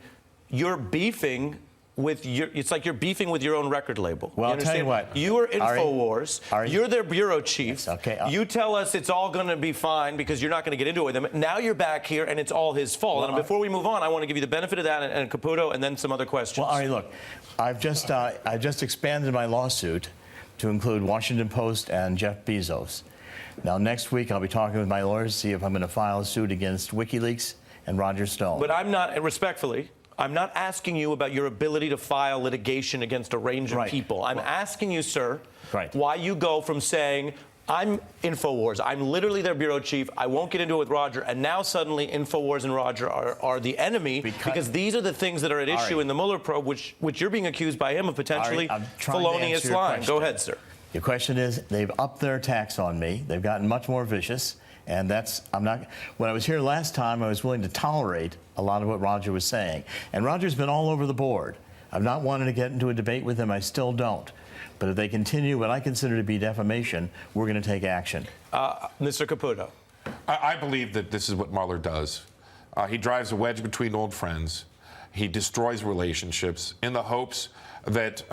Speaker 1: you're beefing with it's like you're beefing with your own record label.
Speaker 15: Well, I'll tell you what.
Speaker 1: You are InfoWars. You're their bureau chief.
Speaker 15: Yes, okay.
Speaker 1: You tell us it's all going to be fine because you're not going to get into it with him. Now you're back here and it's all his fault. Well, and before we move on, I want to give you the benefit of that and Caputo and then some other questions.
Speaker 15: Well, Ari, look, I've just expanded my lawsuit to include Washington Post and Jeff Bezos. Now, next week, I'll be talking with my lawyers to see if I'm going to file a suit against WikiLeaks and Roger Stone.
Speaker 1: But I'm not, respectfully, I'm not asking you about your ability to file litigation against a range of people. I'm asking you, sir, why you go from saying, I'm InfoWars, I'm literally their bureau chief, I won't get into it with Roger, and now suddenly InfoWars and Roger are the enemy because these are the things that are at issue in the Mueller probe, which you're being accused by him of potentially felonious lying. Go ahead, sir.
Speaker 15: Your question is, they've upped their attacks on me. They've gotten much more vicious. And when I was here last time, I was willing to tolerate a lot of what Roger was saying. And Roger's been all over the board. I've not wanted to get into a debate with him. I still don't. But if they continue what I consider to be defamation, we're going to take action.
Speaker 1: Mr. Caputo.
Speaker 11: I believe that this is what Mueller does. He drives a wedge between old friends. He destroys relationships in the hopes that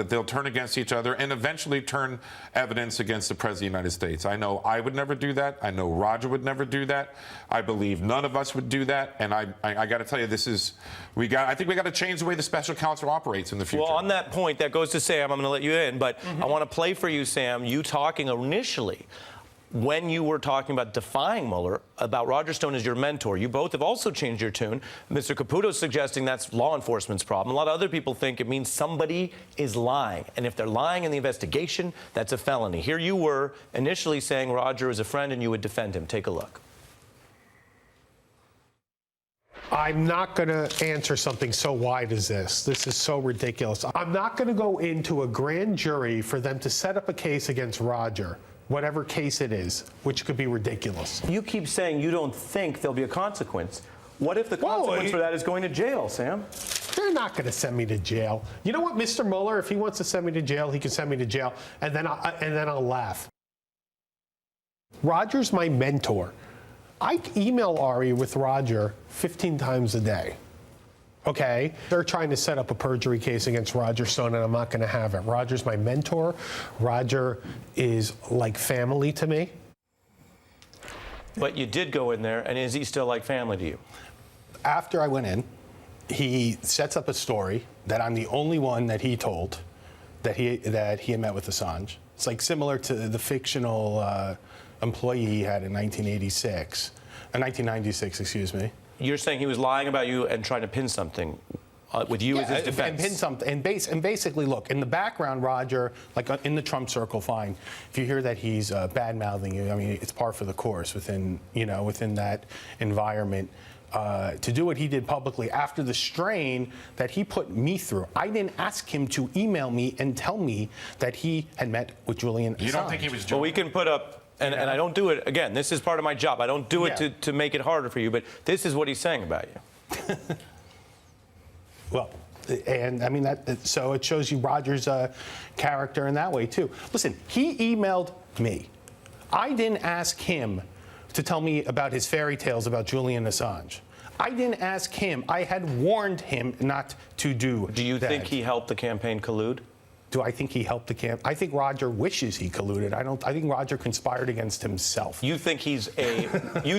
Speaker 11: they'll turn against each other and eventually turn evidence against the President of the United States. I know I would never do that. I know Roger would never do that. I believe none of us would do that. And I got to tell you, I think we got to change the way the special counsel operates in the future.
Speaker 1: Well, on that point, that goes to Sam. I'm going to let you in, but I want to play for you, Sam, you talking initially when you were talking about defying Mueller, about Roger Stone as your mentor. You both have also changed your tune. Mr. Caputo is suggesting that's law enforcement's problem. A lot of other people think it means somebody is lying. And if they're lying in the investigation, that's a felony. Here you were initially saying Roger is a friend and you would defend him. Take a look.
Speaker 12: I'm not going to answer something so wide as this. This is so ridiculous. I'm not going to go into a grand jury for them to set up a case against Roger, whatever case it is, which could be ridiculous.
Speaker 1: You keep saying you don't think there'll be a consequence. What if the consequence for that is going to jail, Sam?
Speaker 12: They're not going to send me to jail. You know what, Mr. Mueller, if he wants to send me to jail, he can send me to jail, and then I'll laugh. Roger's my mentor. I email Ari with Roger 15 times a day. Okay, they're trying to set up a perjury case against Roger Stone, and I'm not going to have it. Roger's my mentor. Roger is like family to me.
Speaker 1: But you did go in there, and is he still like family to you?
Speaker 14: After I went in, he sets up a story that I'm the only one that he told that he had met with Assange. It's like similar to the fictional employee he had in 1996, excuse me.
Speaker 1: You're saying he was lying about you and trying to pin something with you as his defense.
Speaker 14: And pin something. And basically, look, in the background, Roger, like in the Trump circle, fine. If you hear that he's bad-mouthing you, I mean, it's par for the course within that environment. To do what he did publicly after the strain that he put me through. I didn't ask him to email me and tell me that he had met with Julian Assange.
Speaker 11: You don't think he was joking?
Speaker 1: Well, we can put up, and I don't do it, again, this is part of my job. I don't do it to make it harder for you, but this is what he's saying about you.
Speaker 14: Well, and I mean, so it shows you Roger's character in that way, too. Listen, he emailed me. I didn't ask him to tell me about his fairy tales about Julian Assange. I didn't ask him. I had warned him not to do that.
Speaker 1: Do you think he helped the campaign collude?
Speaker 14: Do I think he helped the camp? I think Roger wishes he colluded. I think Roger conspired against himself.
Speaker 1: You think you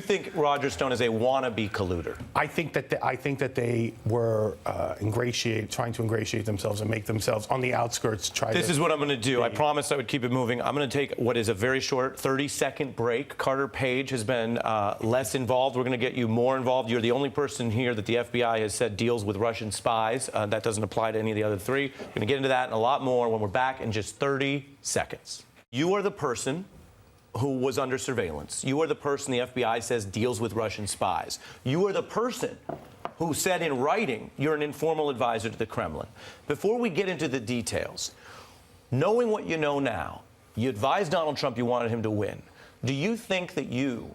Speaker 1: think Roger Stone is a wannabe colluder?
Speaker 14: I think that they were trying to ingratiate themselves and make themselves on the outskirts.
Speaker 1: This is what I'm going to do. I promised I would keep it moving. I'm going to take what is a very short 30-second break. Carter Page has been less involved. We're going to get you more involved. You're the only person here that the FBI has said deals with Russian spies. That doesn't apply to any of the other three. We're going to get into that and a lot more when we're back in just 30 seconds. You are the person who was under surveillance. You are the person the FBI says deals with Russian spies. You are the person who said in writing you're an informal advisor to the Kremlin. Before we get into the details, knowing what you know now, you advised Donald Trump you wanted him to win. Do you think that you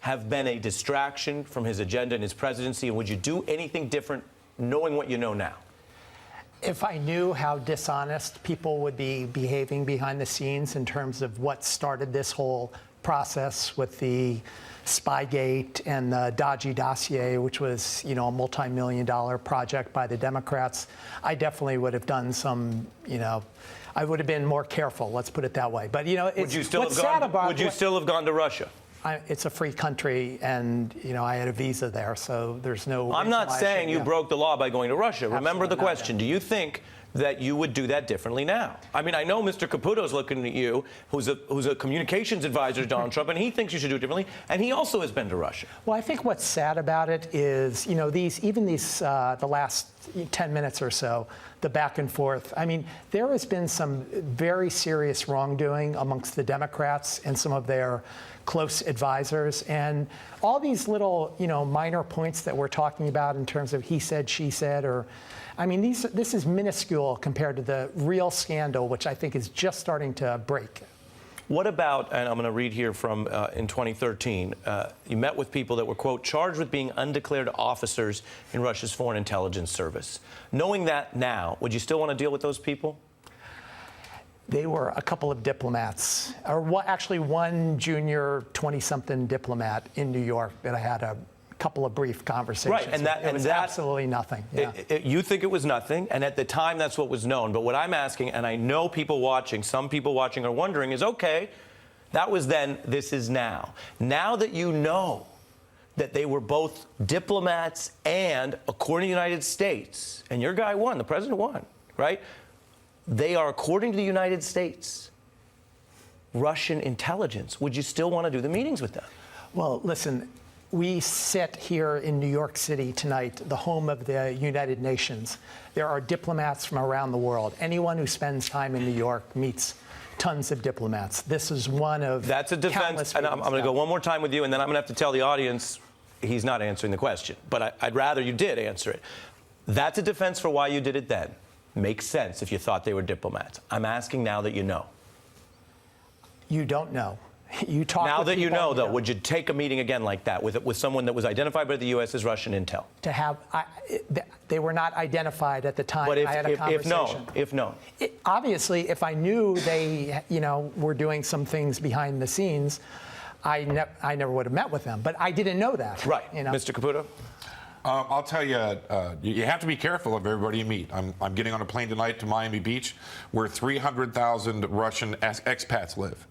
Speaker 1: have been a distraction from his agenda and his presidency, and would you do anything different knowing what you know now?
Speaker 24: If I knew how dishonest people would be behaving behind the scenes in terms of what started this whole process with the Spygate and the dodgy dossier, which was, a multi-million-dollar project by the Democrats, I definitely would have done some, I would have been more careful. Let's put it that way. But
Speaker 1: would you still have gone to Russia?
Speaker 24: It's a free country, and I had a visa there, so there's no.
Speaker 1: I'm not saying you broke the law by going to Russia.
Speaker 24: Absolutely
Speaker 1: Remember the
Speaker 24: not,
Speaker 1: question. Do you think that you would do that differently now? I mean, I know Mr. Caputo's looking at you, who's a communications advisor to Donald Trump, and he thinks you should do it differently, and he also has been to Russia.
Speaker 24: Well, I think what's sad about it is, the last 10 minutes or so, the back and forth. I mean, there has been some very serious wrongdoing amongst the Democrats and some of their close advisors, and all these little, minor points that we're talking about in terms of he said, she said, this is minuscule compared to the real scandal, which I think is just starting to break.
Speaker 1: What about, and I'm going to read here from in 2013, you met with people that were, quote, charged with being undeclared officers in Russia's foreign intelligence service. Knowing that now, would you still want to deal with those people?
Speaker 24: They were a couple of diplomats, or actually one junior 20-something diplomat in New York that I had a couple of brief conversations.
Speaker 1: Right, and that
Speaker 24: was absolutely nothing. Yeah.
Speaker 1: You think it was nothing, and at the time that's what was known. But what I'm asking, and I know people watching, some people watching are wondering, is okay, that was then, this is now. Now that you know that they were both diplomats and, according to the United States, and your guy won, the president won, right? They are, according to the United States, Russian intelligence. Would you still want to do the meetings with them?
Speaker 24: Well, listen, we sit here in New York City tonight, the home of the United Nations. There are diplomats from around the world. Anyone who spends time in New York meets tons of diplomats. This is one of
Speaker 1: That's a defense, and I'm going to go one more time with you, and then I'm going to have to tell the audience he's not answering the question. But I'd rather you did answer it. That's a defense for why you did it then. Makes sense if you thought they were diplomats. I'm asking now that you know.
Speaker 24: You don't know. You talk
Speaker 1: now that you know, though,
Speaker 24: know.
Speaker 1: would you take a meeting again like that with someone that was identified by the U.S. as Russian intel?
Speaker 24: To have, they were not identified at the time.
Speaker 1: But
Speaker 24: I had a conversation.
Speaker 1: if known.
Speaker 24: Obviously, if I knew they, were doing some things behind the scenes, I never would have met with them. But I didn't know that.
Speaker 1: Right, Mr. Caputo.
Speaker 11: I'll tell you, you have to be careful of everybody you meet. I'm getting on a plane tonight to Miami Beach, where 300,000 Russian expats live.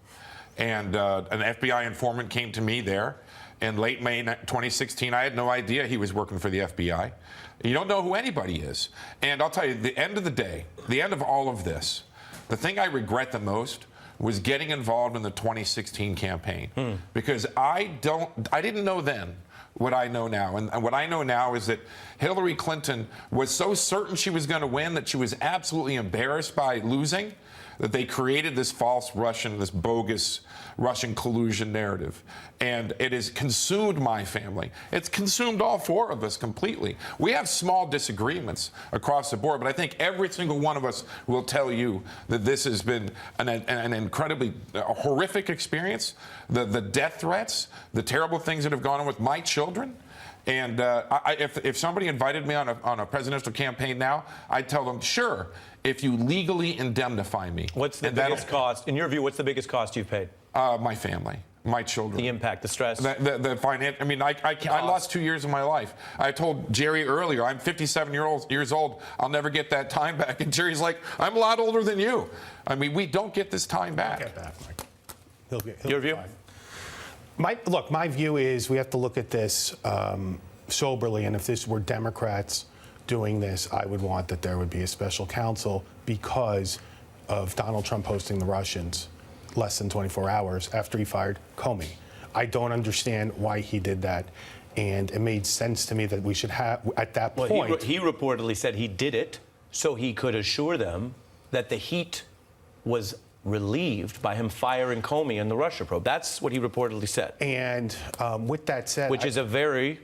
Speaker 11: And an FBI informant came to me there in late May 2016. I had no idea he was working for the FBI. You don't know who anybody is. And I'll tell you, the end of the day, the end of all of this, the thing I regret the most was getting involved in the 2016 campaign. Because I didn't know then what I know now. And what I know now is that Hillary Clinton was so certain she was going to win that she was absolutely embarrassed by losing, that they created this false this bogus Russian collusion narrative. And it has consumed my family. It's consumed all four of us completely. We have small disagreements across the board, but I think every single one of us will tell you that this has been an incredibly horrific experience. The death threats, the terrible things that have gone on with my children. And if somebody invited me on a presidential campaign now, I'd tell them, sure, if you legally indemnify me.
Speaker 1: What's the biggest cost? In your view, what's the biggest cost you've paid?
Speaker 11: My family. my children.
Speaker 1: The impact, the stress.
Speaker 11: The financial. I mean, I lost 2 years of my life. I told Jerry earlier, I'm 57 years old. I'll never get that time back. And Jerry's like, I'm a lot older than you. I mean, we don't get this time back.
Speaker 14: Get back, Mike.
Speaker 1: Your view?
Speaker 14: My view is we have to look at this soberly, and if this were Democrats doing this, I would want that there would be a special counsel because of Donald Trump hosting the Russians less than 24 hours after he fired Comey. I don't understand why he did that, and it made sense to me that we should have, at that point...
Speaker 1: He reportedly said he did it so he could assure them that the heat was relieved by him firing Comey in the Russia probe. That's what he reportedly said.
Speaker 14: And with that said...
Speaker 1: Which is a very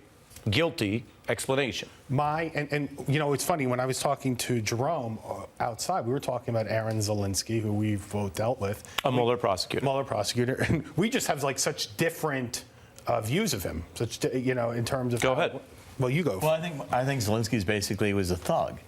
Speaker 1: guilty explanation.
Speaker 14: And you know, it's funny, when I was talking to Jerome outside, we were talking about Aaron Zelinsky, who we've both dealt with.
Speaker 1: A Mueller prosecutor.
Speaker 14: Mueller prosecutor. And we just have like such different views of him, in terms of...
Speaker 1: Go ahead.
Speaker 14: Well, you go.
Speaker 15: Well, I think Zelensky's basically was a thug.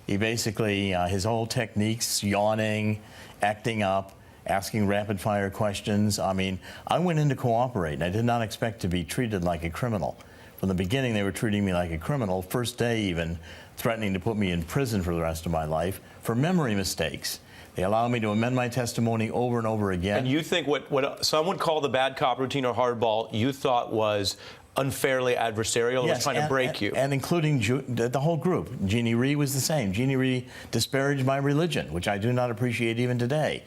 Speaker 15: He basically, his whole techniques, yawning, acting up, asking rapid-fire questions. I mean, I went in to cooperate, and I did not expect to be treated like a criminal. From the beginning, they were treating me like a criminal, first day even threatening to put me in prison for the rest of my life for memory mistakes. They allowed me to amend my testimony over and over again.
Speaker 1: And you think what some would call the bad cop routine or hardball, you thought was unfairly adversarial,
Speaker 15: yes,
Speaker 1: was trying to break you.
Speaker 15: And including the whole group. Jeannie Rhee was the same. Jeannie Rhee disparaged my religion, which I do not appreciate even today.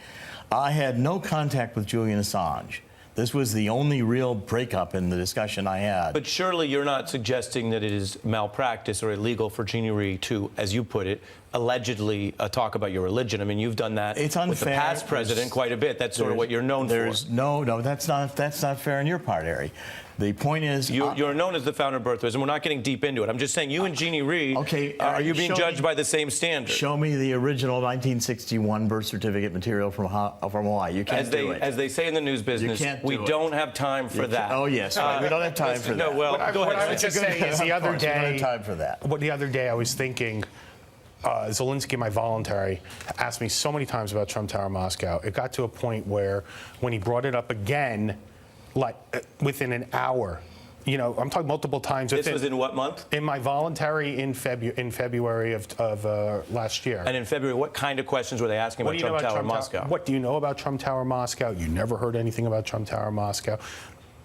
Speaker 15: I had no contact with Julian Assange. This was the only real breakup in the discussion I had.
Speaker 1: But surely you're not suggesting that it is malpractice or illegal for Jeannie Rhee to, as you put it, allegedly talk about your religion. I mean, you've done that
Speaker 15: with the
Speaker 1: past president quite a bit. That's sort of what you're known for.
Speaker 15: No, that's not fair on your part, Harry. The point is...
Speaker 1: You're known as the founder of birthrights, and we're not getting deep into it. I'm just saying you and Jeannie Rhee, are you being judged by the same standard?
Speaker 15: Show me the original 1961 birth certificate material from Hawaii. You can't do it.
Speaker 1: As they say in the news business, we don't have time for that.
Speaker 15: Oh, yes. We don't have time for that.
Speaker 1: No, well, go ahead.
Speaker 14: What I would just say is the other day...
Speaker 15: We don't have time for that.
Speaker 14: The other day I was thinking... Zelensky, my voluntary, asked me so many times about Trump Tower Moscow. It got to a point where when he brought it up again, like within an hour, I'm talking multiple times.
Speaker 1: This was in what month?
Speaker 14: In my voluntary in February of last year.
Speaker 1: And in February, what kind of questions were they asking about Trump Tower Moscow?
Speaker 14: What do you know about Trump Tower Moscow? You never heard anything about Trump Tower Moscow.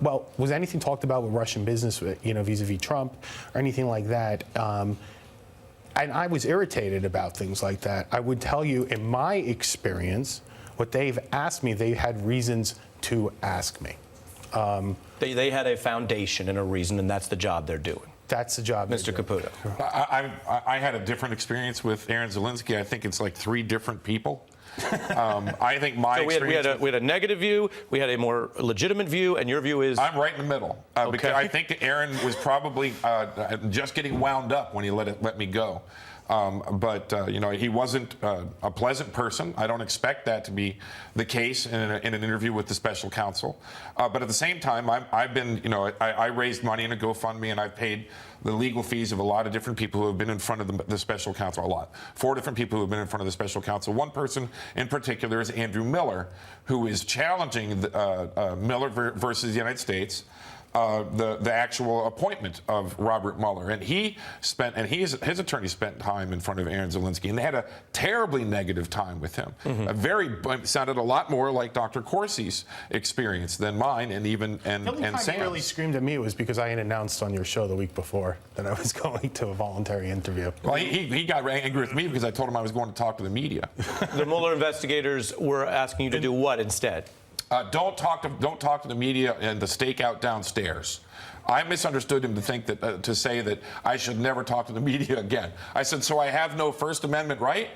Speaker 14: Well, was anything talked about with Russian business, vis-a-vis Trump or anything like that? And I was irritated about things like that. I would tell you, in my experience, what they've asked me, they had reasons to ask me.
Speaker 1: They had a foundation and a reason, and that's the job they're doing.
Speaker 14: That's the job.
Speaker 1: Mr. Caputo.
Speaker 11: I had a different experience with Aaron Zelensky. I think it's like 3 different people. I think my experience...
Speaker 1: we had a negative view, we had a more legitimate view, and your view is...
Speaker 11: I'm right in the middle. Because I think Aaron was probably just getting wound up when he let me go. He wasn't a pleasant person. I don't expect that to be the case in an interview with the special counsel. But at the same time, I've been, I raised money in a GoFundMe, and I've paid the legal fees of a lot of different people who have been in front of the special counsel, a lot. 4 different people who have been in front of the special counsel. One person in particular is Andrew Miller, who is challenging Miller versus the United States. The actual appointment of Robert Mueller, and his attorney spent time in front of Aaron Zelensky, and they had a terribly negative time with him. Sounded a lot more like Dr. Corsi's experience than mine, and
Speaker 14: Sam's. The only time he really screamed at me was because I had announced on your show the week before that I was going to a voluntary interview.
Speaker 11: Well, he got angry with me because I told him I was going to talk to the media.
Speaker 1: The Mueller investigators were asking you to do what instead?
Speaker 11: Don't talk to the media and the stakeout downstairs. I misunderstood him to think that to say that I should never talk to the media again. I said, so I have no First Amendment right?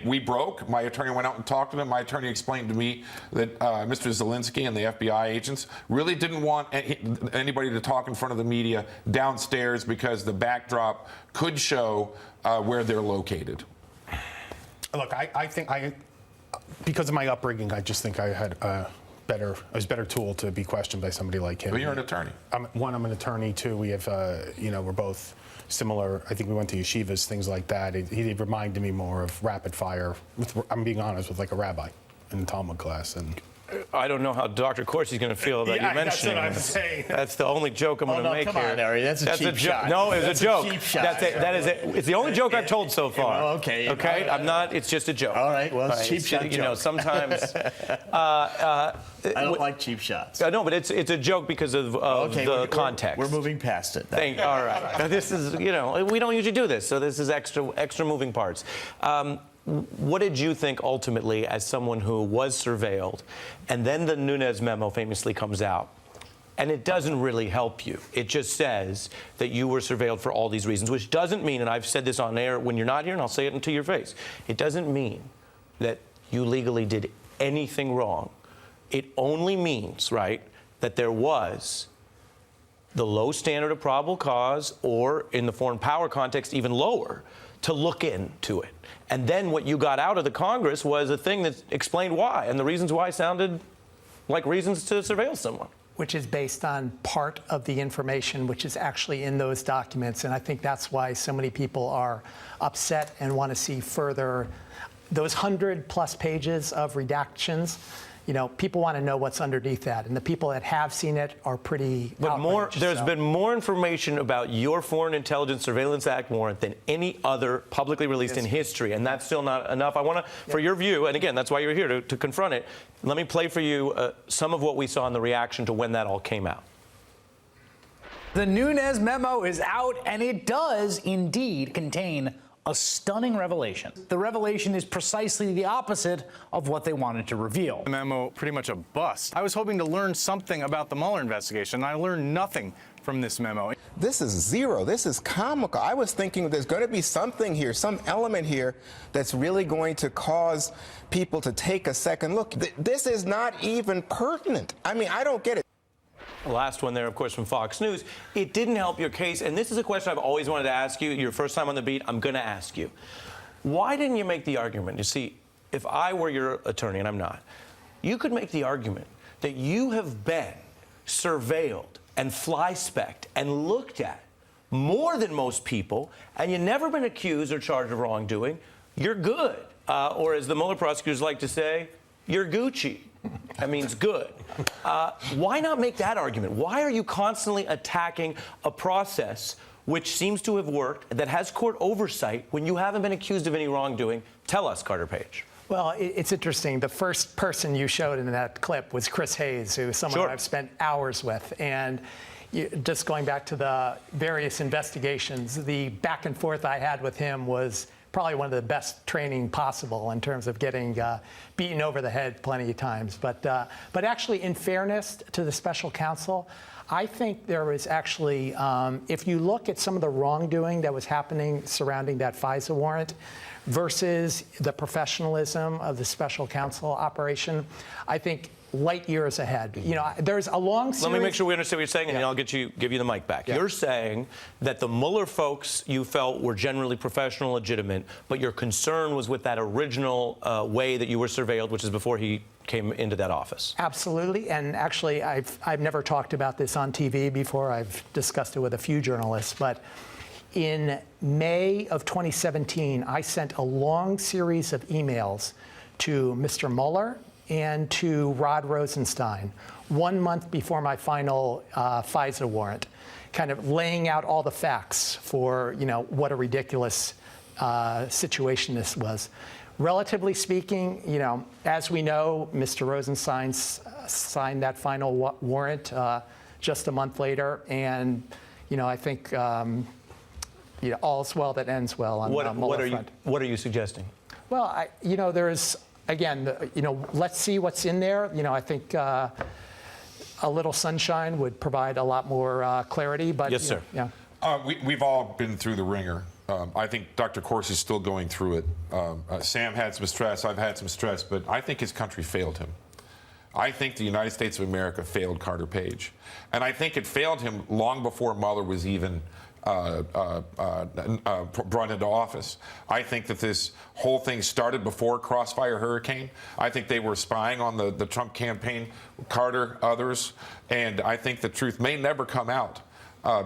Speaker 11: We broke. My attorney went out and talked to them. My attorney explained to me that Mr. Zelensky and the FBI agents really didn't want anybody to talk in front of the media downstairs because the backdrop could show where they're located.
Speaker 14: Look, I think because of my upbringing, I just think I had a better tool to be questioned by somebody like him.
Speaker 11: Well, you're an attorney.
Speaker 14: I'm an attorney too. We have, we're both similar. I think we went to yeshivas, things like that. He reminded me more of rapid fire. I'm being honest, with like a rabbi in the Talmud class. And
Speaker 1: I don't know how Dr. Corsi's going to feel about you mentioning
Speaker 15: that's what I'm
Speaker 1: this.
Speaker 15: saying.
Speaker 1: That's the only joke I'm going to make
Speaker 15: come
Speaker 1: here.
Speaker 15: on, Ari, that's a cheap shot.
Speaker 1: No, it was
Speaker 15: That's
Speaker 1: a joke.
Speaker 15: cheap shot.
Speaker 1: That is it. It's the only joke I've told so far.
Speaker 15: Well, okay.
Speaker 1: Okay. I'm not. It's just a joke.
Speaker 15: All right. Well, it's cheap shot.
Speaker 1: You know, sometimes.
Speaker 15: I don't like cheap shots.
Speaker 1: No, but it's a joke because of the context.
Speaker 15: We're moving past it.
Speaker 1: All right. Now, this is, you know, we don't usually do this, so this is extra moving parts. What did you think ultimately, as someone who was surveilled, and then the Nunes memo famously comes out, and it doesn't really help you. It just says that you were surveilled for all these reasons, which doesn't mean, and I've said this on air when you're not here, and I'll say it into your face, it doesn't mean that you legally did anything wrong. It only means, right, that there was the low standard of probable cause, or in the foreign power context, even lower, to look into it. And then what you got out of the Congress was a thing that explained why, and the reasons why sounded like reasons to surveil someone.
Speaker 24: Which is based on part of the information which is actually in those documents. And I think that's why so many people are upset and want to see further. Those 100+ pages of redactions, you know, people want to know what's underneath that. And the people that have seen it are pretty outraged.
Speaker 1: There's been more information about your Foreign Intelligence Surveillance Act warrant than any other publicly released in history, and that's still not enough. I want to, for your view, and again, that's why you're here, to confront it, let me play for you some of what we saw in the reaction to when that all came out.
Speaker 5: The Nunes memo is out, and it does indeed contain a stunning revelation. The revelation is precisely the opposite of what they wanted to reveal.
Speaker 13: The memo, pretty much a bust. I was hoping to learn something about the Mueller investigation, and I learned nothing from this memo.
Speaker 18: This is zero. This is comical. I was thinking there's going to be something here, some element here that's really going to cause people to take a second look. This is not even pertinent. I mean, I don't get it.
Speaker 1: The last one there, of course, from Fox News. It didn't help your case, and this is a question I've always wanted to ask you. Your first time on the beat, I'm going to ask you. Why didn't you make the argument? You see, if I were your attorney, and I'm not, you could make the argument that you have been surveilled and fly-specced and looked at more than most people, and you've never been accused or charged of wrongdoing. You're good. Or as the Mueller prosecutors like to say, you're Gucci. That means good. Why not make that argument? Why are you constantly attacking a process which seems to have worked, that has court oversight, when you haven't been accused of any wrongdoing? Tell us, Carter Page.
Speaker 24: Well, it's interesting. The first person you showed in that clip was Chris Hayes, who is someone I've spent hours with. And just going back to the various investigations, the back and forth I had with him was probably one of the best training possible in terms of getting beaten over the head plenty of times. But actually, in fairness to the special counsel, I think there was actually, if you look at some of the wrongdoing that was happening surrounding that FISA warrant versus the professionalism of the special counsel operation, I think light years ahead. You know, there's a long series.
Speaker 1: Let me make sure we understand what you're saying, and then I'll give you the mic back. You're saying that the Mueller folks you felt were generally professional, legitimate, but your concern was with that original way that you were surveilled, which is before he came into that office.
Speaker 24: Absolutely, and actually, I've never talked about this on TV before. I've discussed it with a few journalists, but in May of 2017, I sent a long series of emails to Mr. Mueller and to Rod Rosenstein 1 month before my final FISA warrant, kind of laying out all the facts for, you know, what a ridiculous situation this was. Relatively speaking, you know, as we know, Mr. Rosenstein signed that final warrant just a month later, and, you know, I think you know, all's well that ends well on the Mueller front.
Speaker 1: What are you suggesting?
Speaker 24: Well, you know, there's, again, you know, let's see what's in there. You know, I think a little sunshine would provide a lot more clarity. But
Speaker 1: yes, sir.
Speaker 24: Yeah.
Speaker 11: We've all been through the ringer. I think Dr. Corsi is still going through it. Sam had some stress. I've had some stress. But I think his country failed him. I think the United States of America failed Carter Page. And I think it failed him long before Mueller was even brought into office. I think that this whole thing started before Crossfire Hurricane. I think they were spying on the Trump campaign, Carter, others, and I think the truth may never come out.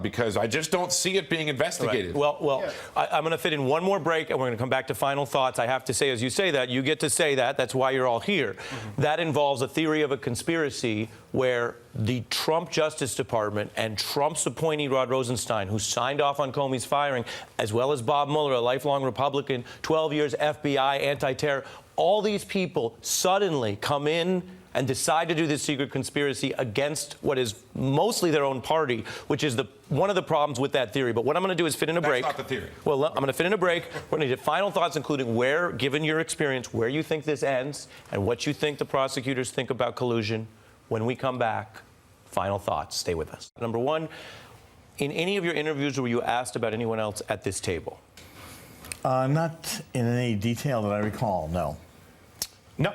Speaker 11: because I just don't see it being investigated.
Speaker 1: Right. Well, I'm going to fit in one more break, and we're going to come back to final thoughts. I have to say, as you say that, you get to say that. That's why you're all here. That involves a theory of a conspiracy where the Trump Justice Department and Trump's appointee, Rod Rosenstein, who signed off on Comey's firing, as well as Bob Mueller, a lifelong Republican, 12 years FBI, anti-terror, all these people suddenly come in and decide to do this secret conspiracy against what is mostly their own party, which is one of the problems with that theory. But what I'm going to do is fit in a break.
Speaker 11: That's not the theory.
Speaker 1: Well, I'm going to fit in a break. We're going to get final thoughts, including where, given your experience, where you think this ends and what you think the prosecutors think about collusion. When we come back, final thoughts. Stay with us. Number one, in any of your interviews were you asked about anyone else at this table?
Speaker 15: Not in any detail that I recall, no.
Speaker 11: No.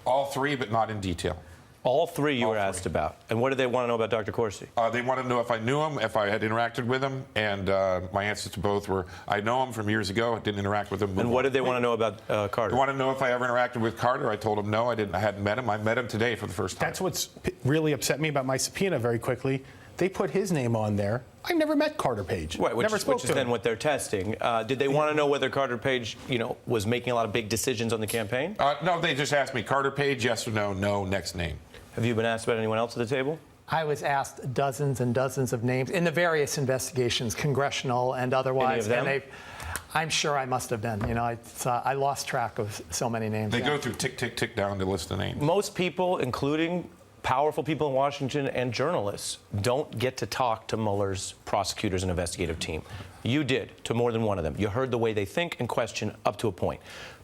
Speaker 11: All three, but not in detail.
Speaker 1: All three you were asked about. And what did they want to know about Dr. Corsi?
Speaker 11: They wanted to know if I knew him, if I had interacted with him, and my answers to both were, I know him from years ago, I didn't interact with him.
Speaker 1: And what did they want to know about Carter?
Speaker 11: They wanted to know if I ever interacted with Carter. I told them no, I hadn't met him. I met him today for the first time.
Speaker 14: That's what's really upset me about my subpoena very quickly. They put his name on there. I never met Carter Page.
Speaker 1: Right,
Speaker 14: never spoke
Speaker 1: which
Speaker 14: to
Speaker 1: is then
Speaker 14: him.
Speaker 1: what they're testing. Did they want to know whether Carter Page, was making a lot of big decisions on the campaign?
Speaker 11: No, they just asked me, Carter Page, yes or no, no, next name.
Speaker 1: Have you been asked about anyone else at the table?
Speaker 24: I was asked dozens and dozens of names in the various investigations, congressional and otherwise.
Speaker 1: Any of them?
Speaker 24: And I'm sure I must have been. I lost track of so many names.
Speaker 11: They go through tick, tick, tick down the list of names.
Speaker 1: Most people, including powerful people in Washington and journalists, don't get to talk to Mueller's prosecutors and investigative team. You did, to more than one of them. You heard the way they think and question up to a point.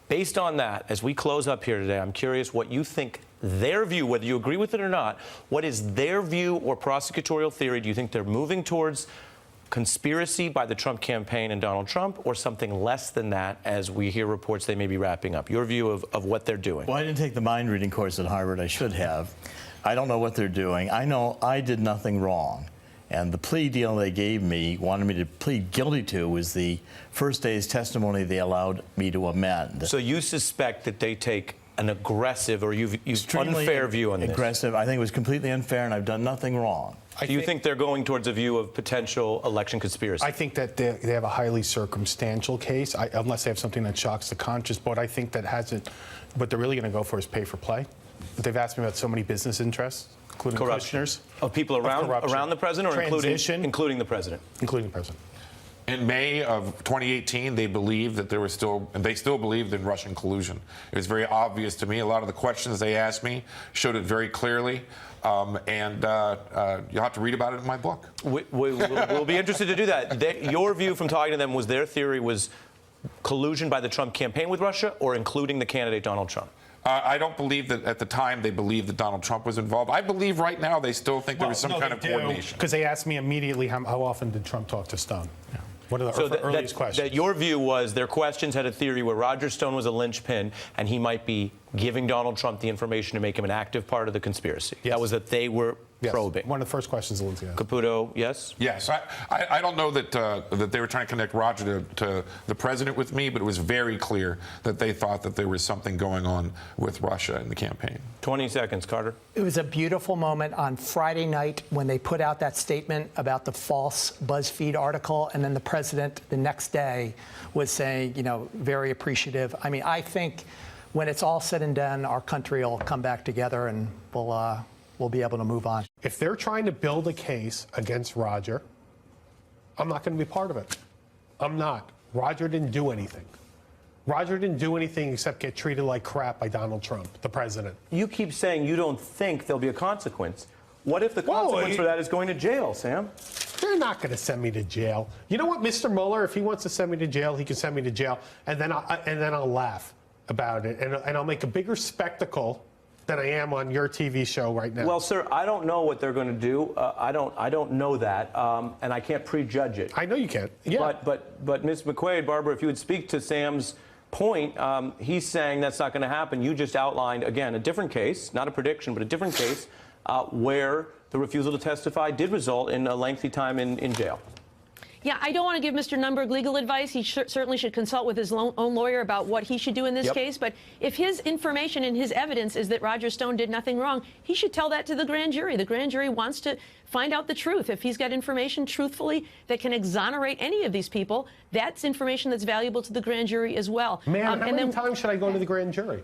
Speaker 1: Based on that, as we close up here today, I'm curious what you think their view, whether you agree with it or not, what is their view or prosecutorial theory? Do you think they're moving towards conspiracy by the Trump campaign and Donald Trump, or something less than that, as we hear reports they may be wrapping up? Your view of what they're doing.
Speaker 15: Well, I didn't take the mind reading course at Harvard. I should have. I don't know what they're doing. I know I did nothing wrong. And the plea deal they gave me, wanted me to plead guilty to, was the first day's testimony they allowed me to amend.
Speaker 1: So you suspect that they take an aggressive, or you've unfair view on this?
Speaker 15: Aggressive. I think it was completely unfair, and I've done nothing wrong.
Speaker 1: Do you think they're going towards a view of potential election conspiracy?
Speaker 14: I think that they have a highly circumstantial case, unless they have something that shocks the conscience. But I think that hasn't. What they're really going to go for is pay for play. But they've asked me about so many business interests, including commissioners.
Speaker 1: Of people around the president, or including the president?
Speaker 14: Including the president.
Speaker 11: In May of 2018, they believed that there was still, and they still believed in Russian collusion. It was very obvious to me. A lot of the questions they asked me showed it very clearly. And you'll have to read about it in my book.
Speaker 1: We'll be interested to do that. Your view from talking to them was their theory was collusion by the Trump campaign with Russia, or including the candidate Donald Trump?
Speaker 11: I don't believe that at the time they believed that Donald Trump was involved. I believe right now they still think there was some kind of coordination.
Speaker 14: Because they asked me immediately how often did Trump talk to Stone? Yeah. What are the earliest questions?
Speaker 1: That your view was their questions had a theory where Roger Stone was a linchpin and he might be giving Donald Trump the information to make him an active part of the conspiracy. Yes. That was that they were probing.
Speaker 14: One of the first questions Lindsay asked.
Speaker 1: Caputo, yes?
Speaker 11: Yes. I don't know that that they were trying to connect Roger to the president with me, but it was very clear that they thought that there was something going on with Russia in the campaign.
Speaker 1: 20 seconds, Carter.
Speaker 24: It was a beautiful moment on Friday night when they put out that statement about the false BuzzFeed article, and then the president the next day was saying, very appreciative. I mean, I think when it's all said and done, our country will come back together and we'll be able to move on.
Speaker 14: If they're trying to build a case against Roger, I'm not going to be part of it. I'm not. Roger didn't do anything. Roger didn't do anything except get treated like crap by Donald Trump, the president.
Speaker 1: You keep saying you don't think there'll be a consequence. What if the consequence for that is going to jail, Sam?
Speaker 14: They're not going to send me to jail. You know what, Mr. Mueller, if he wants to send me to jail, he can send me to jail, and then I'll laugh about it, and I'll make a bigger spectacle than I am on your TV show right now.
Speaker 1: Well, sir, I don't know what they're going to do. I don't know that, and I can't prejudge it.
Speaker 14: I know you can't. Yeah.
Speaker 1: But Ms. McQuaid, Barbara, if you would speak to Sam's point, he's saying that's not going to happen. You just outlined, again, a different case, not a prediction, but a different case where the refusal to testify did result in a lengthy time in jail.
Speaker 16: Yeah, I don't want to give Mr. Nunberg legal advice. He certainly should consult with his own lawyer about what he should do in this case. But if his information and his evidence is that Roger Stone did nothing wrong, he should tell that to the grand jury. The grand jury wants to find out the truth. If he's got information truthfully that can exonerate any of these people, that's information that's valuable to the grand jury as well.
Speaker 14: Ma'am, how many times should I go to the grand jury?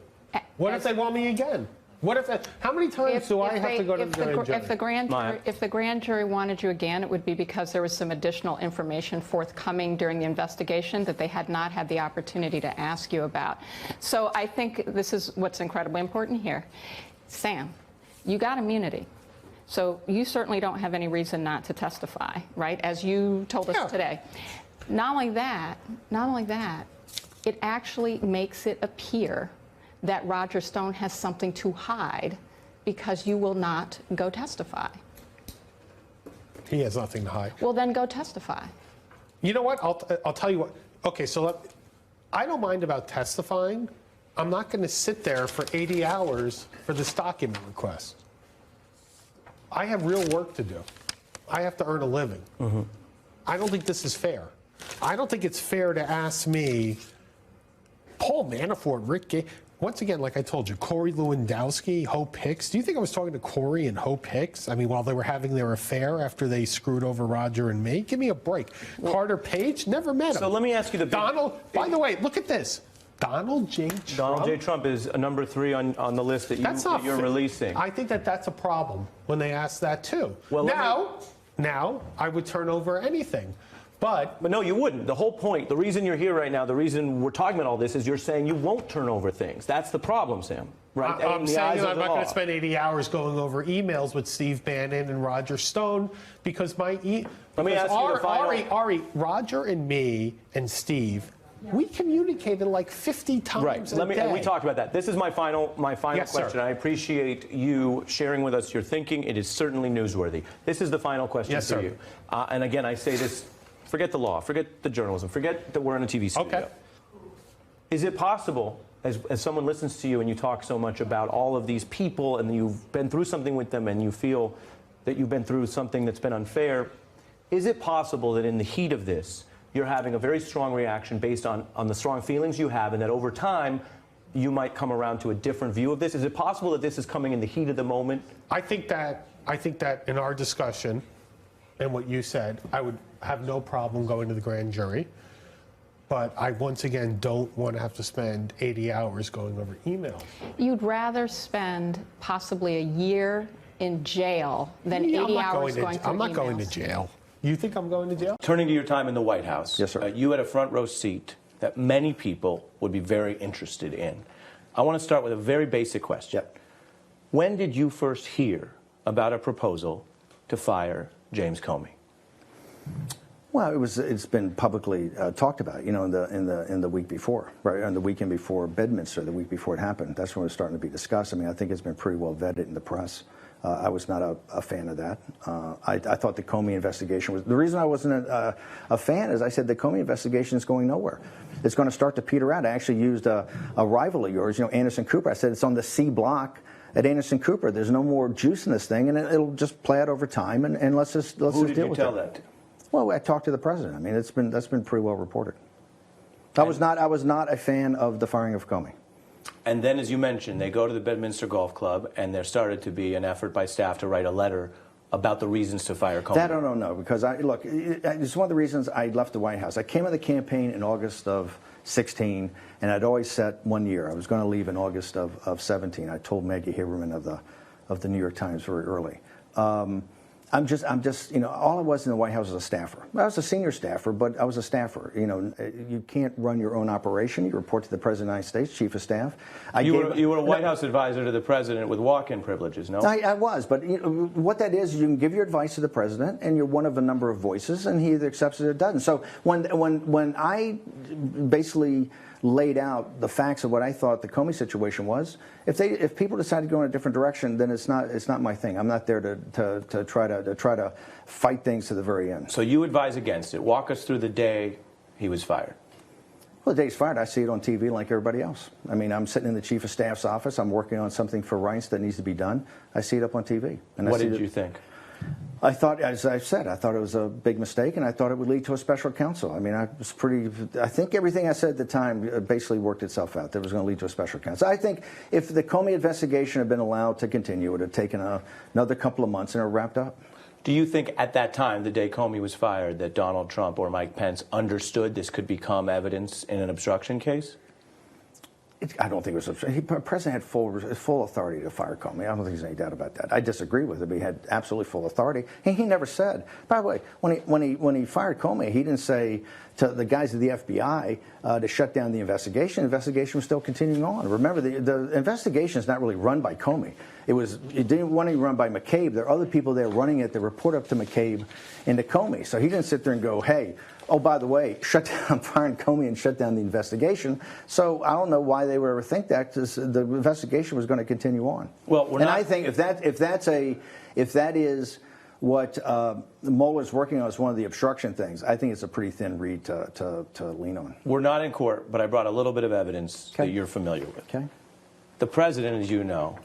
Speaker 14: What if they want me again? What if? How many times do I have to go to the grand jury?
Speaker 19: If the grand jury wanted you again, it would be because there was some additional information forthcoming during the investigation that they had not had the opportunity to ask you about. So I think this is what's incredibly important here. Sam, you got immunity. So you certainly don't have any reason not to testify, right? As you told us today. Not only that, it actually makes it appear that Roger Stone has something to hide because you will not go testify.
Speaker 14: He has nothing to hide.
Speaker 19: Well, then go testify.
Speaker 14: You know what? I'll tell you what. Okay, so I don't mind about testifying. I'm not going to sit there for 80 hours for this document request. I have real work to do. I have to earn a living. I don't think this is fair. I don't think it's fair to ask me, Paul Manafort, Rick Gates. Once again, like I told you, Corey Lewandowski, Hope Hicks. Do you think I was talking to Corey and Hope Hicks? I mean, while they were having their affair after they screwed over Roger and me? Give me a break. Carter Page, never met him.
Speaker 1: So let me ask you
Speaker 14: Donald, by the way, look at this. Donald J. Trump.
Speaker 1: Donald J. Trump is number 3 on the list that you're releasing.
Speaker 14: I think that's a problem when they ask that too.
Speaker 1: Well,
Speaker 14: now I would turn over anything. But
Speaker 1: no, you wouldn't. The whole point, the reason you're here right now, the reason we're talking about all this is you're saying you won't turn over things. That's the problem, Sam. Right?
Speaker 14: I'm saying I'm not going to spend 80 hours going over emails with Steve Bannon and Roger Stone because
Speaker 1: Let me ask you the final...
Speaker 14: Ari, Roger and me and Steve, we communicated like 50 times a day.
Speaker 1: And we talked about that. This is my final question.
Speaker 14: Sir.
Speaker 1: I appreciate you sharing with us your thinking. It is certainly newsworthy. This is the final question for you. And again, I say this. Forget the law, forget the journalism, forget that we're in a TV studio.
Speaker 14: Okay.
Speaker 1: Is it possible, as someone listens to you and you talk so much about all of these people and you've been through something with them and you feel that you've been through something that's been unfair, is it possible that in the heat of this, you're having a very strong reaction based on the strong feelings you have and that over time, you might come around to a different view of this? Is it possible that this is coming in the heat of the moment?
Speaker 14: I think that in our discussion and what you said, I would have no problem going to the grand jury. But I, once again, don't want to have to spend 80 hours going over email.
Speaker 19: You'd rather spend possibly a year in jail than 80 hours going through
Speaker 14: I'm not
Speaker 19: emails.
Speaker 14: going to jail. You think I'm going to jail?
Speaker 1: Turning to your time in the White House.
Speaker 20: Yes, sir.
Speaker 1: You had a front row seat that many people would be very interested in. I want to start with a very basic question. When did you first hear about a proposal to fire James Comey?
Speaker 20: Well, it's been publicly talked about, you know, in the week before, right, on the weekend before Bedminster, the week before it happened. That's when it was starting to be discussed. I mean, I think it's been pretty well vetted in the press. I was not a fan of that. I thought the Comey investigation was the reason I wasn't a fan is I said the Comey investigation is going nowhere. It's going to start to peter out. I actually used a rival of yours, you know, Anderson Cooper. I said it's on the C block at Anderson Cooper. There's no more juice in this thing, and it'll just play out over time. And let's just deal with it.
Speaker 1: Who did you tell that to?
Speaker 20: Well, I talked to the president. I mean, that's been pretty well reported. I was not a fan of the firing of Comey.
Speaker 1: And then, as you mentioned, they go to the Bedminster Golf Club, and there started to be an effort by staff to write a letter about the reasons to fire Comey.
Speaker 20: That I don't know, because look, it's one of the reasons I left the White House. I came on the campaign in August of 16, and I'd always set 1 year. I was going to leave in August of 17. I told Maggie Haberman of the New York Times very early. I'm just, you know, all I was in the White House was a staffer. I was a senior staffer, but I was a staffer. You know, you can't run your own operation. You report to the President of the United States, Chief of Staff.
Speaker 1: You were a White House advisor to the President with walk-in privileges, no?
Speaker 20: I was, but you know, what that is, you can give your advice to the President, and you're one of a number of voices, and he either accepts it or doesn't. So when I basically laid out the facts of what I thought the Comey situation was, if people decide to go in a different direction, then it's not my thing. I'm not there to try to fight things to the very end.
Speaker 1: So you advise against it. Walk us through the day he was fired.
Speaker 20: Well, the day he's fired, I see it on TV like everybody else. I mean, I'm sitting in the Chief of Staff's office. I'm working on something for Reince that needs to be done. I see it up on TV.
Speaker 1: And what did you think?
Speaker 20: I thought, as I said, I thought it was a big mistake, and I thought it would lead to a special counsel. I mean, I think everything I said at the time basically worked itself out. That it was going to lead to a special counsel. I think if the Comey investigation had been allowed to continue, it would have taken another couple of months and it wrapped up.
Speaker 1: Do you think at that time, the day Comey was fired, that Donald Trump or Mike Pence understood this could become evidence in an obstruction case?
Speaker 20: I don't think it was. The president had full authority to fire Comey. I don't think there's any doubt about that. I disagree with him. He had absolutely full authority. And he never said. By the way, when he fired Comey, he didn't say to the guys of the FBI to shut down the investigation. The investigation was still continuing on. Remember, the investigation is not really run by Comey. It didn't want to be run by McCabe. There are other people there running it that report up to McCabe and to Comey. So he didn't sit there and go, hey, oh, by the way, I'm firing Comey and shut down the investigation. So I don't know why they would ever think that, because the investigation was going to continue on.
Speaker 1: Well,
Speaker 20: I think if that is what Mueller's working on as one of the obstruction things, I think it's a pretty thin reed to lean on.
Speaker 1: We're not in court, but I brought a little bit of evidence that you're familiar with.
Speaker 20: Okay.
Speaker 1: The president, as you know,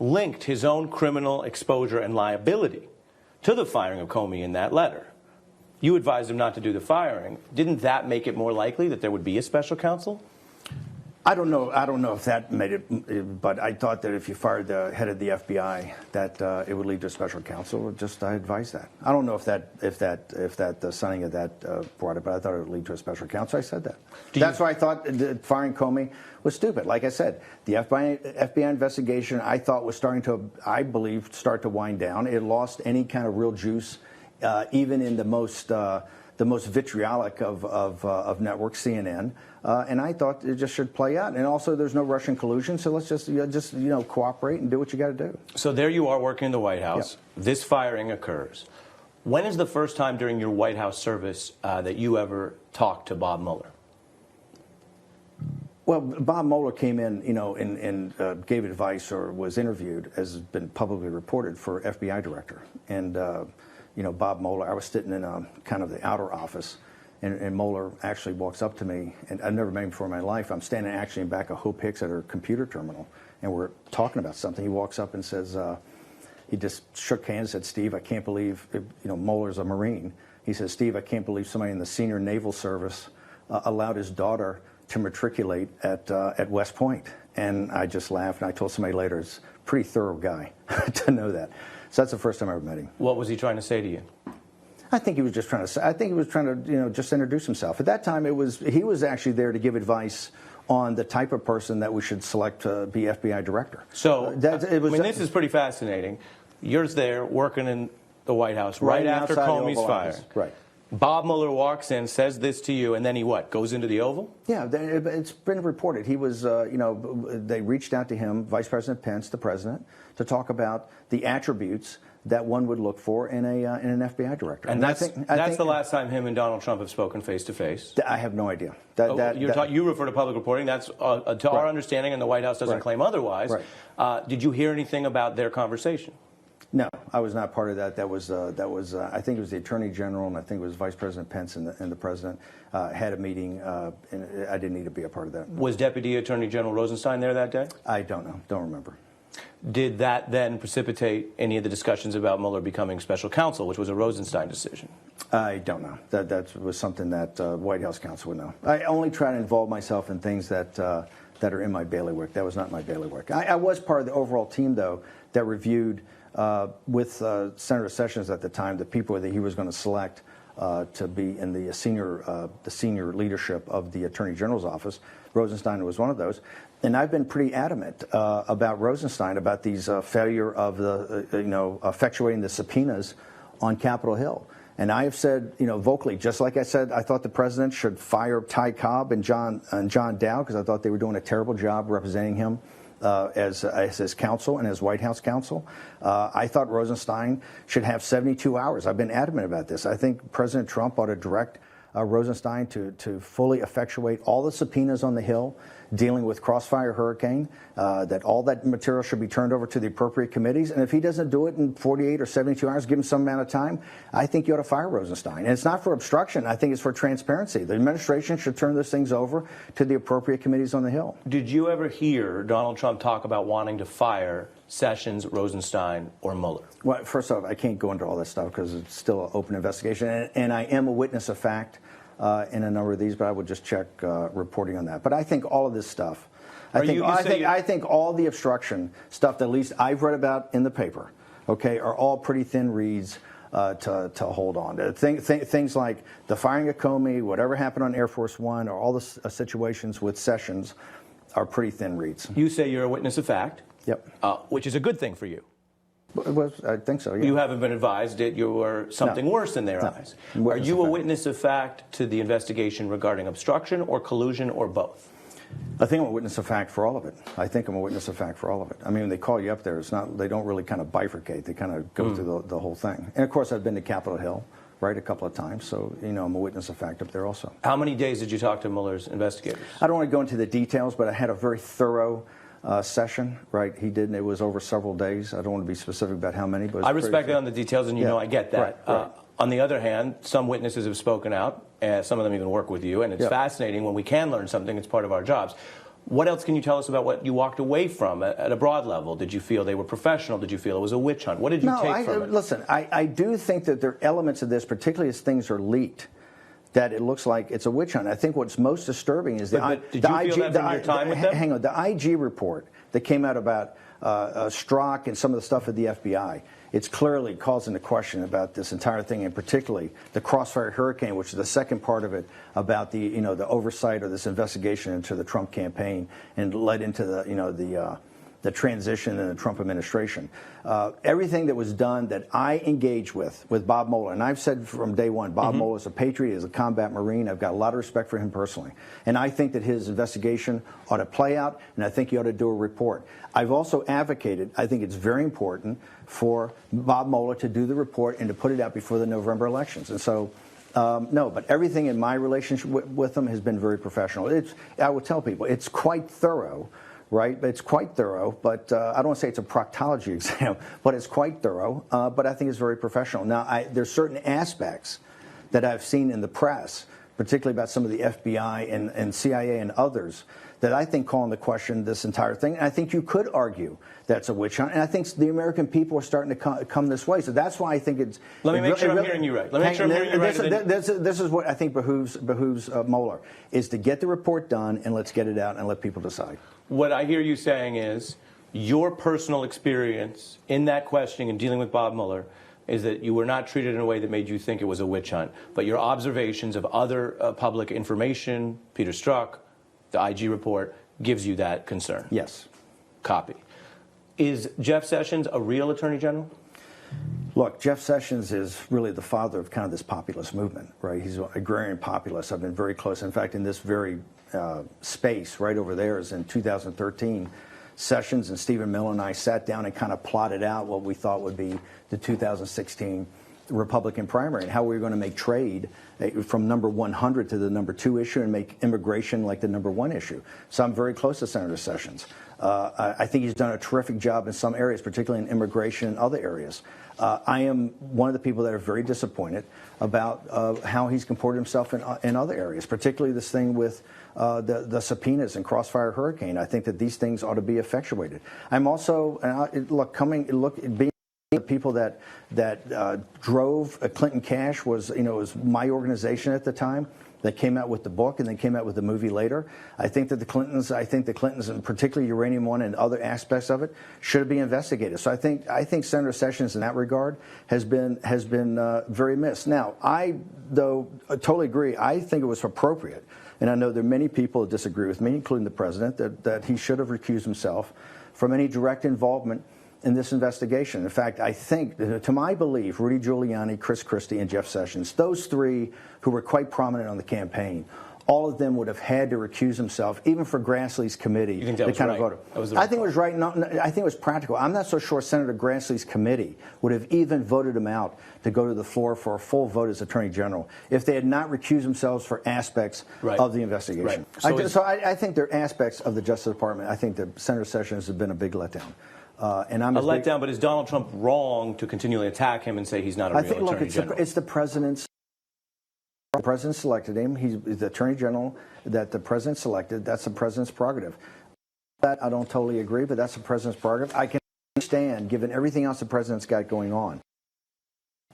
Speaker 20: linked
Speaker 1: his own criminal exposure and liability to the firing of Comey in that letter. You advised him not to do the firing. Didn't that make it more likely that there would be a special counsel?
Speaker 20: I don't know if that made it, but I thought that if you fired the head of the FBI, that it would lead to a special counsel. I advised that. I don't know if the signing of that brought it, but I thought it would lead to a special counsel. I said that. That's why I thought firing Comey was stupid. Like I said, the FBI investigation I thought was starting to, I believe, start to wind down. It lost any kind of real juice, even in the most vitriolic of networks, CNN. And I thought it just should play out. And also, there's no Russian collusion, so let's just cooperate and do what you got to do.
Speaker 1: So there you are working in the White House. Yep. This firing occurs. When is the first time during your White House service that you ever talked to Bob Mueller?
Speaker 20: Well, Bob Mueller came in, and gave advice or was interviewed, as has been publicly reported, for FBI director. And Bob Mueller, I was sitting in kind of the outer office. And Mueller actually walks up to me, and I've never met him before in my life. I'm standing actually in back of Hope Hicks at her computer terminal, and we're talking about something. He walks up and says, he just shook hands and said, Steve, I can't believe, Mueller's a Marine. He says, Steve, I can't believe somebody in the senior naval service allowed his daughter to matriculate at West Point. And I just laughed, and I told somebody later, it's a pretty thorough guy to know that. So that's the first time I ever met him.
Speaker 1: What was he trying to say to you?
Speaker 20: I think he was just trying to. I think he was trying to, just introduce himself. At that time, he was actually there to give advice on the type of person that we should select to be FBI director.
Speaker 1: So, this is pretty fascinating. You're there working in the White House right after Comey's fired.
Speaker 20: Right.
Speaker 1: Bob Mueller walks in, says this to you, and then he what? Goes into the Oval?
Speaker 20: Yeah, it's been reported. He was, they reached out to him, Vice President Pence, the president, to talk about the attributes that one would look for in an FBI director.
Speaker 1: And that's the last time him and Donald Trump have spoken face to face.
Speaker 20: I have no idea.
Speaker 1: You refer to public reporting. That's to our understanding, and the White House doesn't claim otherwise. Right. Did you hear anything about their conversation?
Speaker 20: No, I was not part of that. That was I think it was the Attorney General, and I think it was Vice President Pence and the President had a meeting, and I didn't need to be a part of that.
Speaker 1: Was Deputy Attorney General Rosenstein there that day?
Speaker 20: I don't know. Don't remember.
Speaker 1: Did that then precipitate any of the discussions about Mueller becoming special counsel, which was a Rosenstein decision?
Speaker 20: I don't know. That was something that White House counsel would know. I only try to involve myself in things that are in my bailiwick. That was not my bailiwick. I was part of the overall team, though, that reviewed with Senator Sessions at the time the people that he was going to select to be in the senior leadership of the Attorney General's office. Rosenstein was one of those. And I've been pretty adamant about Rosenstein, about these failure of effectuating the subpoenas on Capitol Hill. And I have said, vocally, just like I said, I thought the president should fire Ty Cobb and John Dowd, because I thought they were doing a terrible job representing him as his counsel and as White House counsel. I thought Rosenstein should have 72 hours. I've been adamant about this. I think President Trump ought to direct Rosenstein to fully effectuate all the subpoenas on the Hill dealing with Crossfire Hurricane, that all that material should be turned over to the appropriate committees. And if he doesn't do it in 48 or 72 hours, give him some amount of time, I think you ought to fire Rosenstein. And it's not for obstruction. I think it's for transparency. The administration should turn those things over to the appropriate committees on the Hill.
Speaker 1: Did you ever hear Donald Trump talk about wanting to fire Sessions, Rosenstein, or Mueller?
Speaker 20: Well, first off, I can't go into all that stuff because it's still an open investigation, and I am a witness of fact in a number of these, but I would just check reporting on that. But I think all of this stuff, I think all the obstruction stuff that at least I've read about in the paper, okay, are all pretty thin reeds to hold on to. Things like the firing of Comey, whatever happened on Air Force One, or all the situations with Sessions are pretty thin reeds.
Speaker 1: You say you're a witness of fact.
Speaker 20: Yep.
Speaker 1: Which is a good thing for you.
Speaker 20: I think so, yeah.
Speaker 1: You haven't been advised that you were something worse in their eyes. Are you a witness of fact to the investigation regarding obstruction or collusion or both?
Speaker 20: I think I'm a witness of fact for all of it. I think I'm a witness of fact for all of it. I mean, when they call you up there, it's not, they don't really kind of bifurcate. They kind of go through the whole thing. And of course, I've been to Capitol Hill, right, a couple of times. So, you know, I'm a witness of fact up there also.
Speaker 1: How many days did you talk to Mueller's investigators?
Speaker 20: I don't want to go into the details, but I had a very thorough session, right? He did, and it was over several days. I don't want to be specific about how many, but
Speaker 1: I respect it on the details, and you know I get that.
Speaker 20: Right.
Speaker 1: On the other hand, some witnesses have spoken out, and some of them even work with you, and it's fascinating when we can learn something. It's part of our jobs. What else can you tell us about what you walked away from at a broad level? Did you feel they were professional? Did you feel it was a witch hunt? What did you take from it?
Speaker 20: Listen, I do think that there are elements of this, particularly as things are leaked, that it looks like it's a witch hunt. I think what's most disturbing is
Speaker 1: did you feel that from your time with them?
Speaker 20: Hang on, the IG report that came out about Strzok and some of the stuff at the FBI. It's clearly causing a question about this entire thing, and particularly the Crossfire Hurricane, which is the second part of it, about the the oversight of this investigation into the Trump campaign and led into the transition in the Trump administration. Everything that was done that I engaged with Bob Mueller, and I've said from day one, Bob Mueller is a patriot, is a combat Marine. I've got a lot of respect for him personally. And I think that his investigation ought to play out, and I think he ought to do a report. I've also advocated, I think it's very important for Bob Mueller to do the report and to put it out before the November elections. And so, no, but everything in my relationship with him has been very professional. I will tell people, it's quite thorough. Right, it's quite thorough, but I don't want to say it's a proctology exam, but it's quite thorough, but I think it's very professional. Now, there's certain aspects that I've seen in the press, particularly about some of the FBI and CIA and others, that I think call into question this entire thing. And I think you could argue that's a witch hunt, and I think the American people are starting to come this way. So that's why I think it's...
Speaker 1: Let me make sure I'm hearing you right. Let me make sure I'm hearing you right.
Speaker 20: This is what I think behooves Mueller, is to get the report done, and let's get it out and let people decide.
Speaker 1: What I hear you saying is your personal experience in that questioning and dealing with Bob Mueller is that you were not treated in a way that made you think it was a witch hunt, but your observations of other public information, Peter Strzok, the IG report, gives you that concern.
Speaker 20: Yes.
Speaker 1: Copy. Is Jeff Sessions a real Attorney General?
Speaker 20: Look, Jeff Sessions is really the father of kind of this populist movement, right? He's an agrarian populist. I've been very close. In fact, in this very space right over there is in 2013, Sessions and Stephen Miller and I sat down and kind of plotted out what we thought would be the 2016 Republican primary and how we were going to make trade from number 100 to the number 2 issue and make immigration like the number 1 issue. So I'm very close to Senator Sessions. I think he's done a terrific job in some areas, particularly in immigration and other areas. I am one of the people that are very disappointed about how he's comported himself in other areas, particularly this thing with the subpoenas and Crossfire Hurricane. I think that these things ought to be effectuated. I'm also, being the people that drove Clinton Cash was my organization at the time that came out with the book and then came out with the movie later. I think the Clintons and particularly Uranium One and other aspects of it should be investigated. So I think Senator Sessions in that regard has been very missed. Now, I totally agree. I think it was appropriate, and I know there are many people that disagree with me, including the president, that he should have recused himself from any direct involvement in this investigation. In fact, I think, to my belief, Rudy Giuliani, Chris Christie, and Jeff Sessions, those three who were quite prominent on the campaign, all of them would have had to recuse himself, even for Grassley's committee.
Speaker 1: You think that was right? That was the right
Speaker 20: I think it was right. No, I think it was practical. I'm not so sure Senator Grassley's committee would have even voted him out to go to the floor for a full vote as Attorney General if they had not recused themselves for aspects of the investigation.
Speaker 1: Right.
Speaker 20: So I think there are aspects of the Justice Department. I think that Senator Sessions has been a big letdown. And I'm
Speaker 1: a letdown, but is Donald Trump wrong to continually attack him and say he's not a real Attorney General?
Speaker 20: It's the president's. The president selected him. He's the Attorney General that the president selected. That's the president's prerogative. That I don't totally agree, but that's the president's prerogative. I can understand, given everything else the president's got going on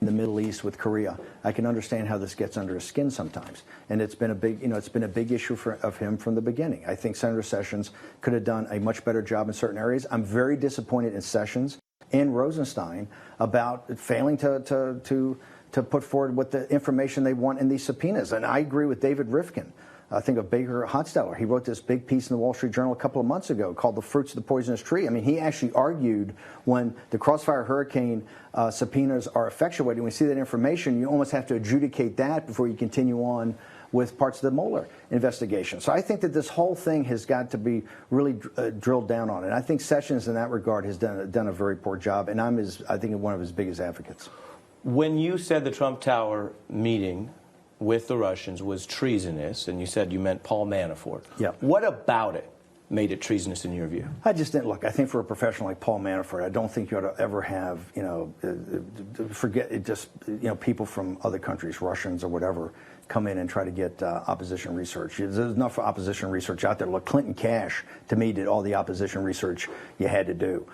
Speaker 20: in the Middle East with Korea, I can understand how this gets under his skin sometimes. And it's been a big, it's been a big issue of him from the beginning. I think Senator Sessions could have done a much better job in certain areas. I'm very disappointed in Sessions and Rosenstein about failing to put forward what the information they want in these subpoenas. And I agree with David Rifkin. I think of Baker Hotsteller. He wrote this big piece in the Wall Street Journal a couple of months ago called The Fruits of the Poisonous Tree. I mean, he actually argued when the Crossfire Hurricane subpoenas are effectuated, when you see that information, you almost have to adjudicate that before you continue on with parts of the Mueller investigation. So I think that this whole thing has got to be really drilled down on. And I think Sessions in that regard has done a very poor job. And I think, one of his biggest advocates.
Speaker 1: When you said the Trump Tower meeting with the Russians was treasonous, and you said you meant Paul Manafort.
Speaker 20: Yeah.
Speaker 1: What about it made it treasonous in your view?
Speaker 20: I just didn't look. I think for a professional like Paul Manafort, I don't think you ought to ever have, forget it. Just people from other countries, Russians or whatever, come in and try to get opposition research. There's enough opposition research out there. Look, Clinton Cash, to me, did all the opposition research you had to do.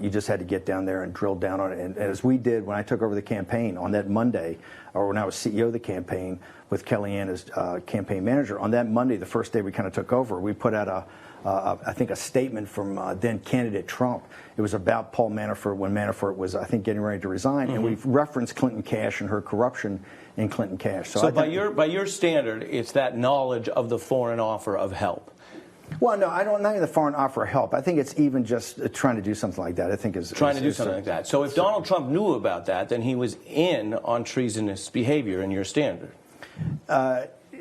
Speaker 20: You just had to get down there and drill down on it. And as we did when I took over the campaign on that Monday, or when I was CEO of the campaign with Kellyanne as campaign manager, on that Monday, the first day we kind of took over, we put out I think a statement from then candidate Trump. It was about Paul Manafort when Manafort was, I think, getting ready to resign. And we've referenced Clinton Cash and her corruption in Clinton Cash.
Speaker 1: So by your standard, it's that knowledge of the foreign offer of help.
Speaker 20: Well, no, I don't think the foreign offer of help. I think it's even just trying to do something like that. I think is
Speaker 1: trying to do something like that. So if Donald Trump knew about that, then he was in on treasonous behavior in your standard.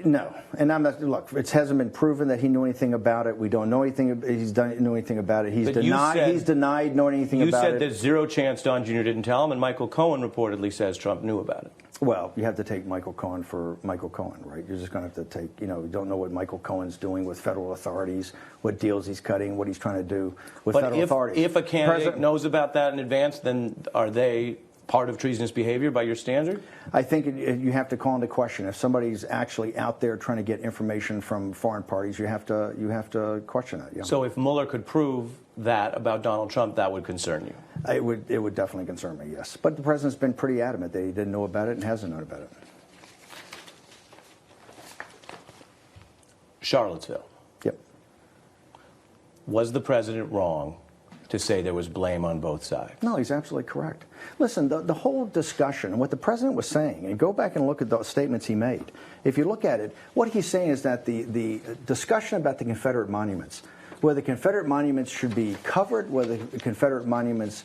Speaker 20: No, and I'm not. Look, it hasn't been proven that he knew anything about it. We don't know anything. Knew anything about it. He's denied. He's denied knowing anything about it.
Speaker 1: You said there's zero chance Don Jr. didn't tell him, and Michael Cohen reportedly says Trump knew about it.
Speaker 20: Well, you have to take Michael Cohen for Michael Cohen, right? You're just going to have to take. You don't know what Michael Cohen's doing with federal authorities, what deals he's cutting, what he's trying to do with federal authorities.
Speaker 1: If a candidate knows about that in advance, then are they part of treasonous behavior by your standard?
Speaker 20: I think you have to call into question if somebody's actually out there trying to get information from foreign parties. You have to question it. Yeah.
Speaker 1: So if Mueller could prove that about Donald Trump, that would concern you?
Speaker 20: It would definitely concern me. Yes, but the president's been pretty adamant that he didn't know about it and hasn't known about it.
Speaker 1: Charlottesville.
Speaker 20: Yep.
Speaker 1: Was the president wrong to say there was blame on both sides?
Speaker 20: No, he's absolutely correct. Listen, the whole discussion and what the president was saying, and go back and look at the statements he made. If you look at it, what he's saying is that the discussion about the Confederate monuments, whether Confederate monuments should be covered, whether the Confederate monuments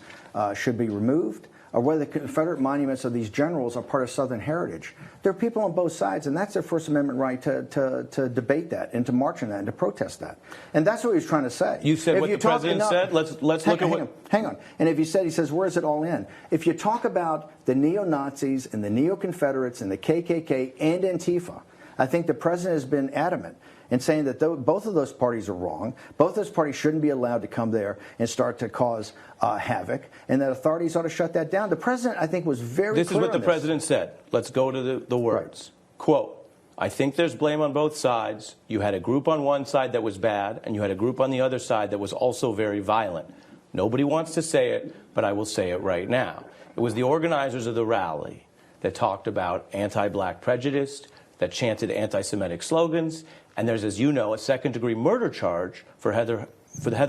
Speaker 20: should be removed, or whether the Confederate monuments of these generals are part of Southern heritage. There are people on both sides, and that's their First Amendment right to debate that and to march on that and to protest that. And that's what he was trying to say.
Speaker 1: You said what the president said? Let's look at what...
Speaker 20: Hang on. And if he says, where is it all in? If you talk about the neo-Nazis and the neo-Confederates and the KKK and Antifa, I think the president has been adamant in saying that both of those parties are wrong, both those parties shouldn't be allowed to come there and start to cause havoc, and that authorities ought to shut that down. The president, I think, was very clear.
Speaker 1: This is what the president said. Let's go to the words. Right. Quote, I think there's blame on both sides. You had a group on one side that was bad, and you had a group on the other side that was also very violent. Nobody wants to say it, but I will say it right now. It was the organizers of the rally that talked about anti-black prejudice, that chanted anti-Semitic slogans, and there's, as you know, a second-degree murder charge for Heather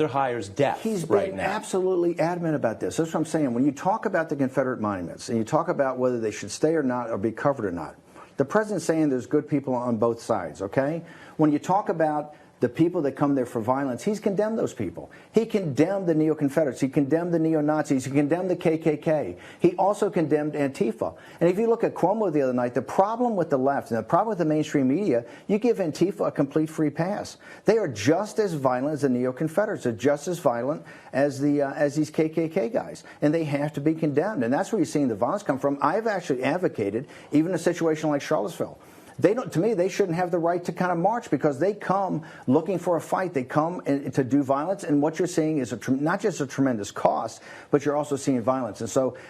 Speaker 1: Heyer's death
Speaker 20: He's
Speaker 1: right
Speaker 20: been
Speaker 1: now.
Speaker 20: Absolutely adamant about this. That's what I'm saying. When you talk about the Confederate monuments and you talk about whether they should stay or not or be covered or not, the president's saying there's good people on both sides, okay? When you talk about the people that come there for violence, he's condemned those people. He condemned the neo-Confederates. He condemned the neo-Nazis. He condemned the KKK. He also condemned Antifa. And if you look at Cuomo the other night, the problem with the left and the problem with the mainstream media, you give Antifa a complete free pass. They are just as violent as the neo-Confederates. They're just as violent as these KKK guys. And they have to be condemned. And that's where you're seeing the violence come from. I've actually advocated, even in a situation like Charlottesville, to me, they shouldn't have the right to kind of march because they come looking for a fight. They come to do violence, and what you're seeing is not just a tremendous cost, but you're also seeing violence.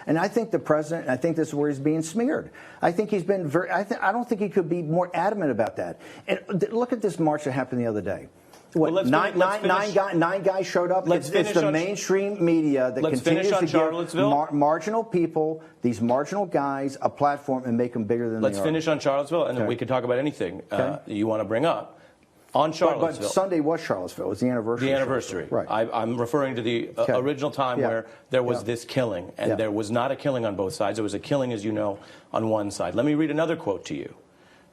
Speaker 20: And I think the president, I think this is where he's being smeared. I think he's been I don't think he could be more adamant about that. And look at this march that happened the other day. What,
Speaker 1: let's
Speaker 20: nine
Speaker 1: finish.
Speaker 20: guys showed up?
Speaker 1: Let's
Speaker 20: It's
Speaker 1: finish
Speaker 20: the
Speaker 1: on-
Speaker 20: mainstream media that
Speaker 1: Let's
Speaker 20: continues
Speaker 1: finish on
Speaker 20: to give
Speaker 1: Charlottesville.
Speaker 20: marginal people, these marginal guys, a platform and make them bigger than
Speaker 1: Let's
Speaker 20: they are.
Speaker 1: finish on Charlottesville, and then we can talk about anything you want to bring up. On Charlottesville.
Speaker 20: But Sunday was Charlottesville. It was the anniversary.
Speaker 1: The
Speaker 20: of
Speaker 1: anniversary.
Speaker 20: Right.
Speaker 1: I'm referring to the original time where there was this killing, and there was not a killing on both sides. There was a killing, as you know, on one side. Let me read another quote to you.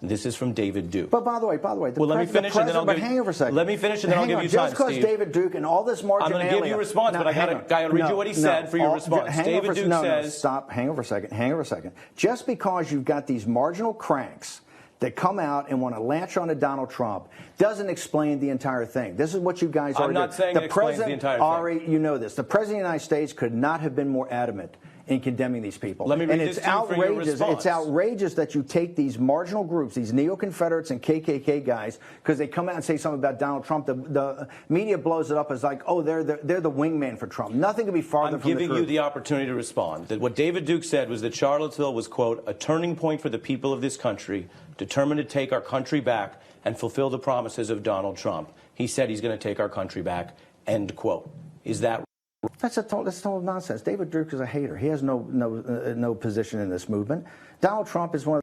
Speaker 1: This is from David Duke.
Speaker 20: But by the way,
Speaker 1: well, let me finish, and then I'll give you.
Speaker 20: Hang over a second.
Speaker 1: Let me finish, and then I'll give you time,
Speaker 20: Just because
Speaker 1: Steve.
Speaker 20: David Duke and all this marginalia.
Speaker 1: I'm going to give you a response, but I got to read you what he said for your response. David Duke says.
Speaker 20: Stop. Hang over a second. Hang over a second. Just because you've got these marginal cranks that come out and want to latch on to Donald Trump doesn't explain the entire thing. This is what you guys are doing.
Speaker 1: I'm not saying it explains the entire thing.
Speaker 20: Ari, you know this. The President of the United States could not have been more adamant in condemning these people.
Speaker 1: Let me read this to you for your response.
Speaker 20: It's outrageous that you take these marginal groups, these neo-Confederates and KKK guys, because they come out and say something about Donald Trump. The media blows it up as like, oh, they're the wingman for Trump. Nothing could be farther from the truth.
Speaker 1: I'm giving you the opportunity to respond. That what David Duke said was that Charlottesville was, quote, a turning point for the people of this country, determined to take our country back and fulfill the promises of Donald Trump. He said he's going to take our country back, end quote. Is that
Speaker 20: That's total nonsense. David Duke is a hater. He has no position in this movement. Donald Trump is one of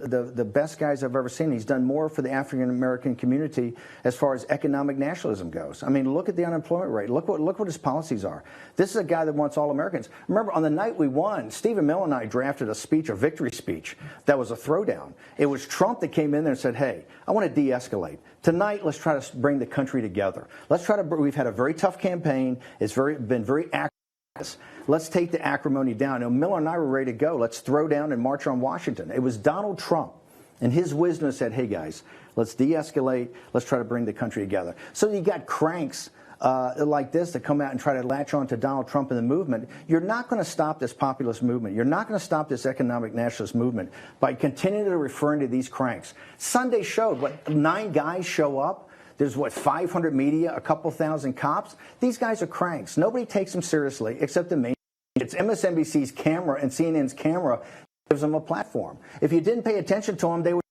Speaker 20: the best guys I've ever seen. He's done more for the African American community as far as economic nationalism goes. I mean, look at the unemployment rate. Look what his policies are. This is a guy that wants all Americans. Remember, on the night we won, Stephen Miller and I drafted a speech, a victory speech, that was a throwdown. It was Trump that came in there and said, hey, I want to de-escalate. Tonight, let's try to bring the country together. We've had a very tough campaign. It's been very active. Let's take the acrimony down. Now, Miller and I were ready to go. Let's throw down and march on Washington. It was Donald Trump and his wisdom said, hey, guys, let's de-escalate. Let's try to bring the country together. So you got cranks like this that come out and try to latch on to Donald Trump and the movement. You're not going to stop this populist movement. You're not going to stop this economic nationalist movement by continuing to refer to these cranks. Sunday showed, 9 guys show up. There's, 500 media, a couple thousand cops? These guys are cranks. Nobody takes them seriously except the main. It's MSNBC's camera and CNN's camera gives them a platform. If you didn't pay attention to them, they would.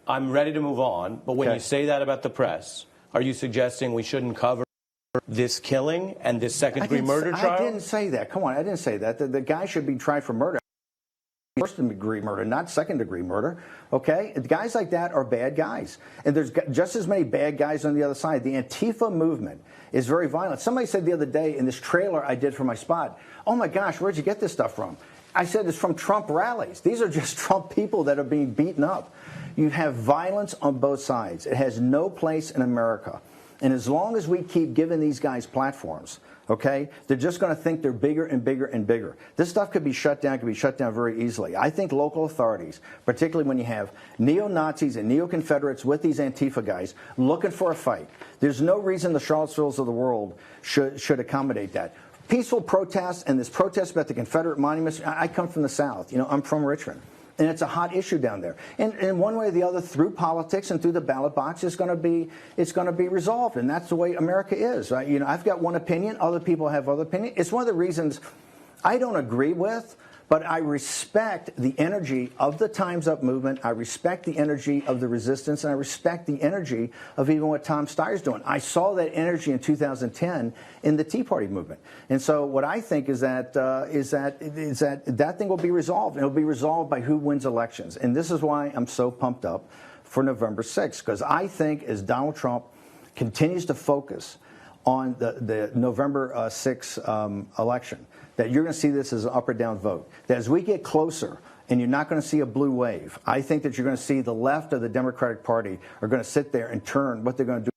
Speaker 1: I'm ready to move on, but when you say that about the press, are you suggesting we shouldn't cover this killing and this second-degree murder trial?
Speaker 20: I didn't say that. Come on, I didn't say that. The guy should be tried for murder. First-degree murder, not second-degree murder, okay? Guys like that are bad guys. And there's just as many bad guys on the other side. The Antifa movement is very violent. Somebody said the other day in this trailer I did for my spot, oh, my gosh, where'd you get this stuff from? I said it's from Trump rallies. These are just Trump people that are being beaten up. You have violence on both sides. It has no place in America. And as long as we keep giving these guys platforms, okay, they're just going to think they're bigger and bigger and bigger. This stuff could be shut down very easily. I think local authorities, particularly when you have neo-Nazis and neo-Confederates with these Antifa guys looking for a fight, there's no reason the Charlottesvilles of the world should accommodate that. Peaceful protests and this protest about the Confederate monuments, I come from the South. You know, I'm from Richmond. And it's a hot issue down there. And one way or the other, through politics and through the ballot box, it's going to be resolved. And that's the way America is. Right? You know, I've got one opinion. Other people have other opinions. It's one of the reasons I don't agree with, but I respect the energy of the Time's Up movement. I respect the energy of the resistance, and I respect the energy of even what Tom Steyer's doing. I saw that energy in 2010 in the Tea Party movement. And so what I think is that that thing will be resolved. And it'll be resolved by who wins elections. And this is why I'm so pumped up for November 6th, because I think as Donald Trump continues to focus on the November 6th election, that you're going to see this as an up or down vote. That as we get closer, and you're not going to see a blue wave, I think that you're going to see the left of the Democratic Party are going to sit there and turn what they're going to do.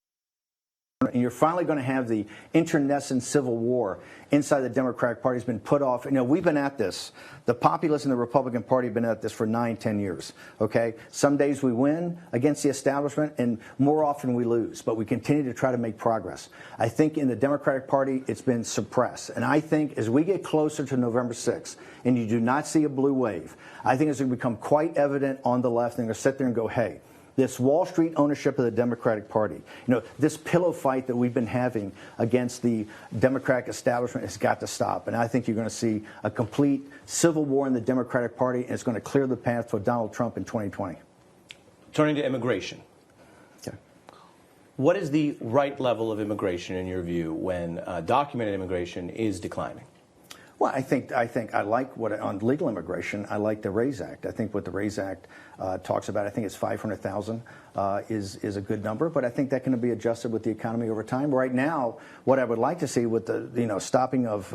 Speaker 20: And you're finally going to have the internecine civil war inside the Democratic Party has been put off. You know, we've been at this. The populists in the Republican Party have been at this for 9-10 years. Okay? Some days we win against the establishment, and more often we lose. But we continue to try to make progress. I think in the Democratic Party, it's been suppressed. And I think as we get closer to November 6th, and you do not see a blue wave, I think it's going to become quite evident on the left. And they're going to sit there and go, hey, this Wall Street ownership of the Democratic Party, you know, this pillow fight that we've been having against the Democratic establishment has got to stop. And I think you're going to see a complete civil war in the Democratic Party, and it's going to clear the path for Donald Trump in 2020.
Speaker 1: Turning to immigration.
Speaker 20: Okay.
Speaker 1: What is the right level of immigration in your view when documented immigration is declining?
Speaker 20: Well, I think I like what on legal immigration. I like the RAISE Act. I think what the RAISE Act talks about. I think it's 500,000 is a good number, but I think that can be adjusted with the economy over time. Right now, what I would like to see with the stopping of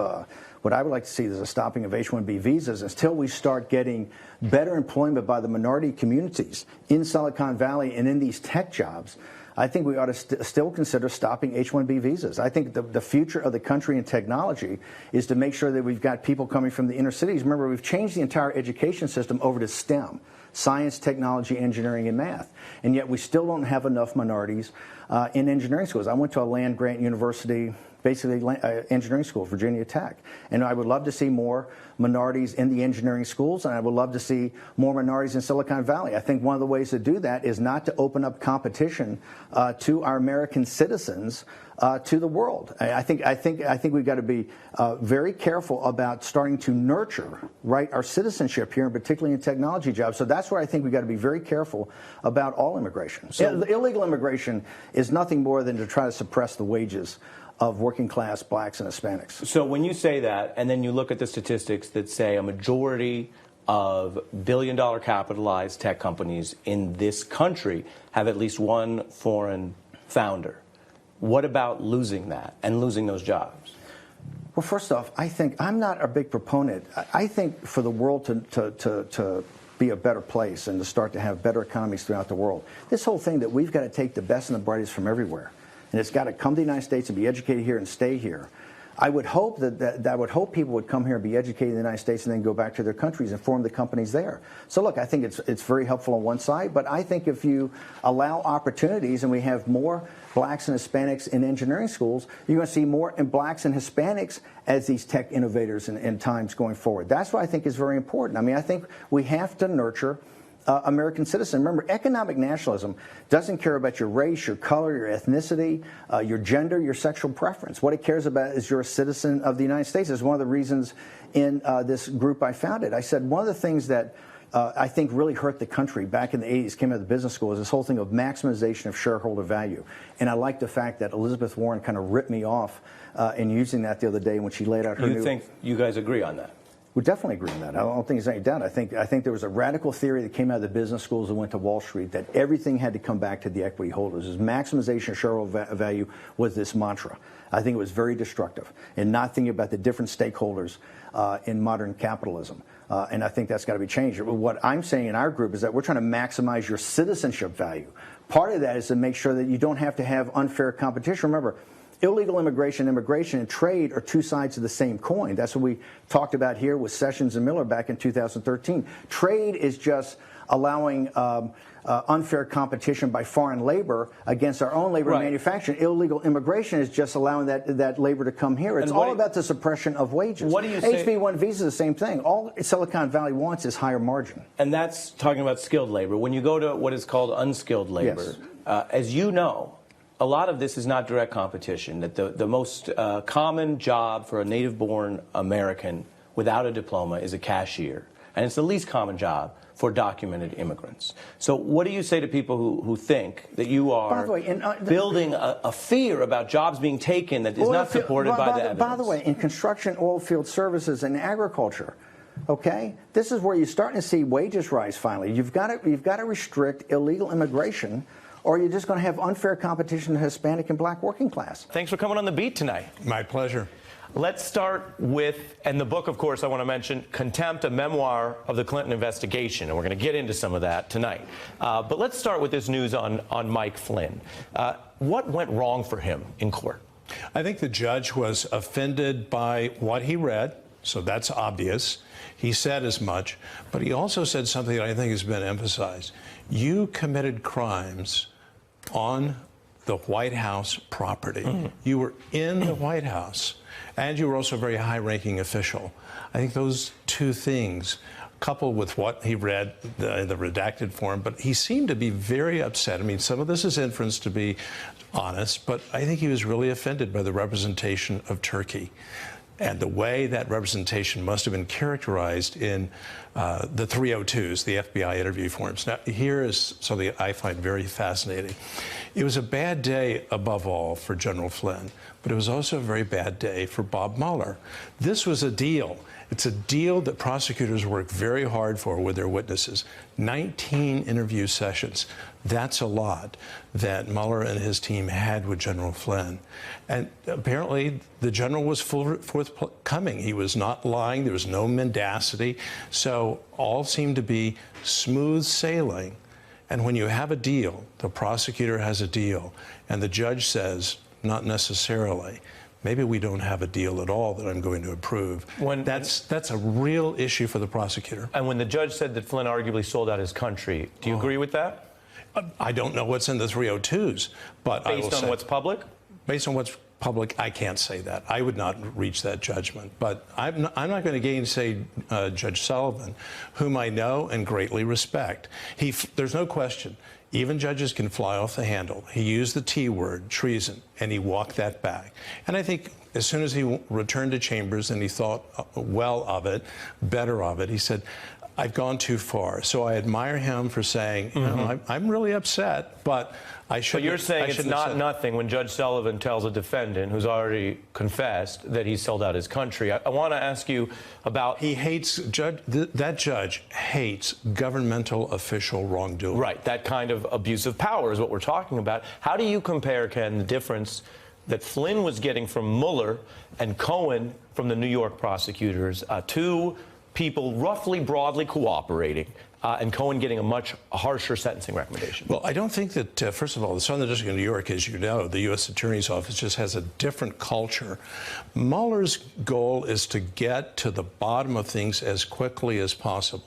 Speaker 20: what I would like to see is a stopping of H-1B visas until we start getting better employment by the minority communities in Silicon Valley and in these tech jobs. I think we ought to still consider stopping H-1B visas. I think the future of the country in technology is to make sure that we've got people coming from the inner cities. Remember, we've changed the entire education system over to STEM, science, technology, engineering, and math. And yet we still don't have enough minorities in engineering schools. I went to a land-grant university, basically engineering school, Virginia Tech. And I would love to see more minorities in the engineering schools, and I would love to see more minorities in Silicon Valley. I think one of the ways to do that is not to open up competition to our American citizens to the world. I think we've got to be very careful about starting to nurture, right, our citizenship here, and particularly in technology jobs. So that's where I think we've got to be very careful about all immigration. So illegal immigration is nothing more than to try to suppress the wages of working class blacks and Hispanics.
Speaker 1: So when you say that, and then you look at the statistics that say a majority of billion-dollar capitalized tech companies in this country have at least one foreign founder, what about losing that and losing those jobs?
Speaker 20: Well, first off, I think I'm not a big proponent. I think for the world to be a better place and to start to have better economies throughout the world, this whole thing that we've got to take the best and the brightest from everywhere, and it's got to come to the United States and be educated here and stay here. I would hope that I would hope people would come here and be educated in the United States and then go back to their countries and form the companies there. So look, I think it's very helpful on one side, but I think if you allow opportunities and we have more blacks and Hispanics in engineering schools, you're going to see more in blacks and Hispanics as these tech innovators in times going forward. That's what I think is very important. I mean, I think we have to nurture American citizen. Remember, economic nationalism doesn't care about your race, your color, your ethnicity, your gender, your sexual preference. What it cares about is you're a citizen of the United States. It's one of the reasons in this group I founded. I said one of the things that I think really hurt the country back in the 80s, came out of the business school, is this whole thing of maximization of shareholder value. And I like the fact that Elizabeth Warren kind of ripped me off in using that the other day when she laid out her new...
Speaker 1: You think you guys agree on that?
Speaker 20: We definitely agree on that. I don't think there's any doubt. I think there was a radical theory that came out of the business schools and went to Wall Street that everything had to come back to the equity holders. Maximization of shareholder value was this mantra. I think it was very destructive and not thinking about the different stakeholders in modern capitalism. And I think that's got to be changed. What I'm saying in our group is that we're trying to maximize your citizenship value. Part of that is to make sure that you don't have to have unfair competition. Remember, illegal immigration, immigration, and trade are two sides of the same coin. That's what we talked about here with Sessions and Miller back in 2013. Trade is just allowing unfair competition by foreign labor against our own labor manufacturing. Illegal immigration is just allowing that labor to come here. It's all about the suppression of wages.
Speaker 1: What do you say?
Speaker 20: HB1 visa is the same thing. All Silicon Valley wants is higher margin.
Speaker 1: And that's talking about skilled labor. When you go to what is called unskilled labor, as you know, a lot of this is not direct competition, that the most common job for a native-born American without a diploma is a cashier. And it's the least common job for documented immigrants. So what do you say to people who think that you are building a fear about jobs being taken that is not supported by the evidence?
Speaker 20: By the way, in construction, oil field services, and agriculture, okay, this is where you're starting to see wages rise finally. You've got to restrict illegal immigration, or you're just going to have unfair competition in the Hispanic and black working class.
Speaker 1: Thanks for coming on The Beat tonight.
Speaker 2: My pleasure.
Speaker 1: Let's start with, and the book, of course, I want to mention, Contempt, a Memoir of the Clinton Investigation, and we're going to get into some of that tonight. But let's start with this news on Mike Flynn. What went wrong for him in court?
Speaker 2: I think the judge was offended by what he read, so that's obvious. He said as much, but he also said something that I think has been emphasized. You committed crimes on the White House property. You were in the White House, and you were also a very high-ranking official. I think those two things, coupled with what he read in the redacted form, but he seemed to be very upset. I mean, some of this is inference, to be honest, but I think he was really offended by the representation of Turkey. and the way that representation must have been characterized in the 302s, the FBI interview forms. Now, here is something I find very fascinating. It was a bad day, above all, for General Flynn, but it was also a very bad day for Bob Mueller. This was a deal. It's a deal that prosecutors work very hard for with their witnesses. 19 interview sessions. That's a lot that Mueller and his team had with General Flynn. And apparently, the general was forthcoming. He was not lying. There was no mendacity. So all seemed to be smooth sailing. And when you have a deal, the prosecutor has a deal, and the judge says, not necessarily, maybe we don't have a deal at all that I'm going to approve. That's a real issue for the prosecutor.
Speaker 1: And when the judge said that Flynn arguably sold out his country, do you agree with that?
Speaker 2: I don't know what's in the 302s, but I will say...
Speaker 1: Based on what's public?
Speaker 2: Based on what's public, I can't say that. I would not reach that judgment. But I'm not going to gainsay Judge Sullivan, whom I know and greatly respect. There's no question. Even judges can fly off the handle. He used the T word, treason, and he walked that back. And I think as soon as he returned to Chambers and he thought well of it, better of it, he said, I've gone too far. So I admire him for saying, you know, I'm really upset, but I shouldn't.
Speaker 1: But you're saying it's not nothing when Judge Sullivan tells a defendant who's already confessed that he sold out his country. I want to ask you about...
Speaker 2: He hates, that judge hates governmental official wrongdoing.
Speaker 1: Right, that kind of abuse of power is what we're talking about. How do you compare, Ken, the difference that Flynn was getting from Mueller and Cohen from the New York prosecutors, two people roughly broadly cooperating, and Cohen getting a much harsher sentencing recommendation?
Speaker 2: Well, I don't think that, first of all, the Southern District of New York, as you know, the U.S. Attorney's Office just has a different culture. Mueller's goal is to get to the bottom of things as quickly as possible.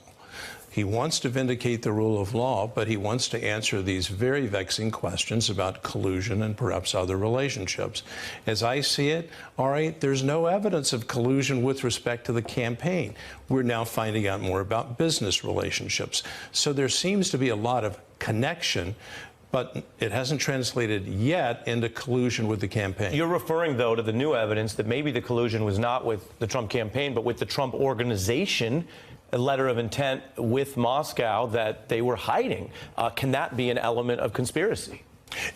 Speaker 2: He wants to vindicate the rule of law, but he wants to answer these very vexing questions about collusion and perhaps other relationships. As I see it, all right, there's no evidence of collusion with respect to the campaign. We're now finding out more about business relationships. So there seems to be a lot of connection, but it hasn't translated yet into collusion with the campaign.
Speaker 1: You're referring, though, to the new evidence that maybe the collusion was not with the Trump campaign, but with the Trump organization, a letter of intent with Moscow that they were hiding. Can that be an element of conspiracy?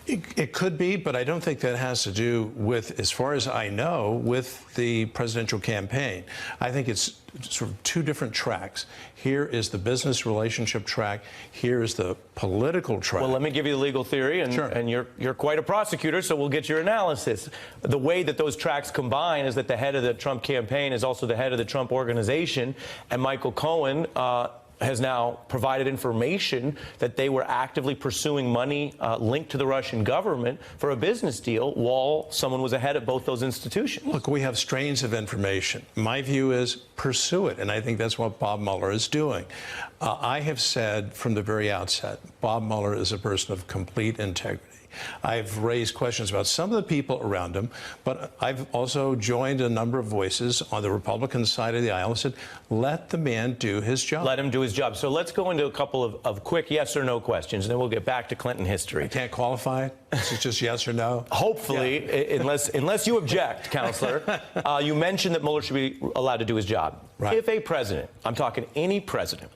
Speaker 2: It could be, but I don't think that has to do with, as far as I know, with the presidential campaign. I think it's sort of two different tracks. Here is the business relationship track. Here is the political track.
Speaker 1: Well, let me give you the legal theory, and,
Speaker 2: sure.
Speaker 1: and you're quite a prosecutor, so we'll get your analysis. The way that those tracks combine is that the head of the Trump campaign is also the head of the Trump organization, and Michael Cohen has now provided information that they were actively pursuing money linked to the Russian government for a business deal while someone was ahead of both those institutions.
Speaker 2: Look, we have strains of information. My view is pursue it, and I think that's what Bob Mueller is doing. I have said from the very outset, Bob Mueller is a person of complete integrity. I've raised questions about some of the people around him, but I've also joined a number of voices on the Republican side of the aisle and said, let the man do his job.
Speaker 1: Let him do his job. So let's go into a couple of quick yes or no questions, and then we'll get back to Clinton history.
Speaker 2: I can't qualify it? This is just yes or no?
Speaker 1: Hopefully, yeah. unless you object, Counselor. You mentioned that Mueller should be allowed to do his job.
Speaker 2: Right.
Speaker 1: If a president, I'm talking any president,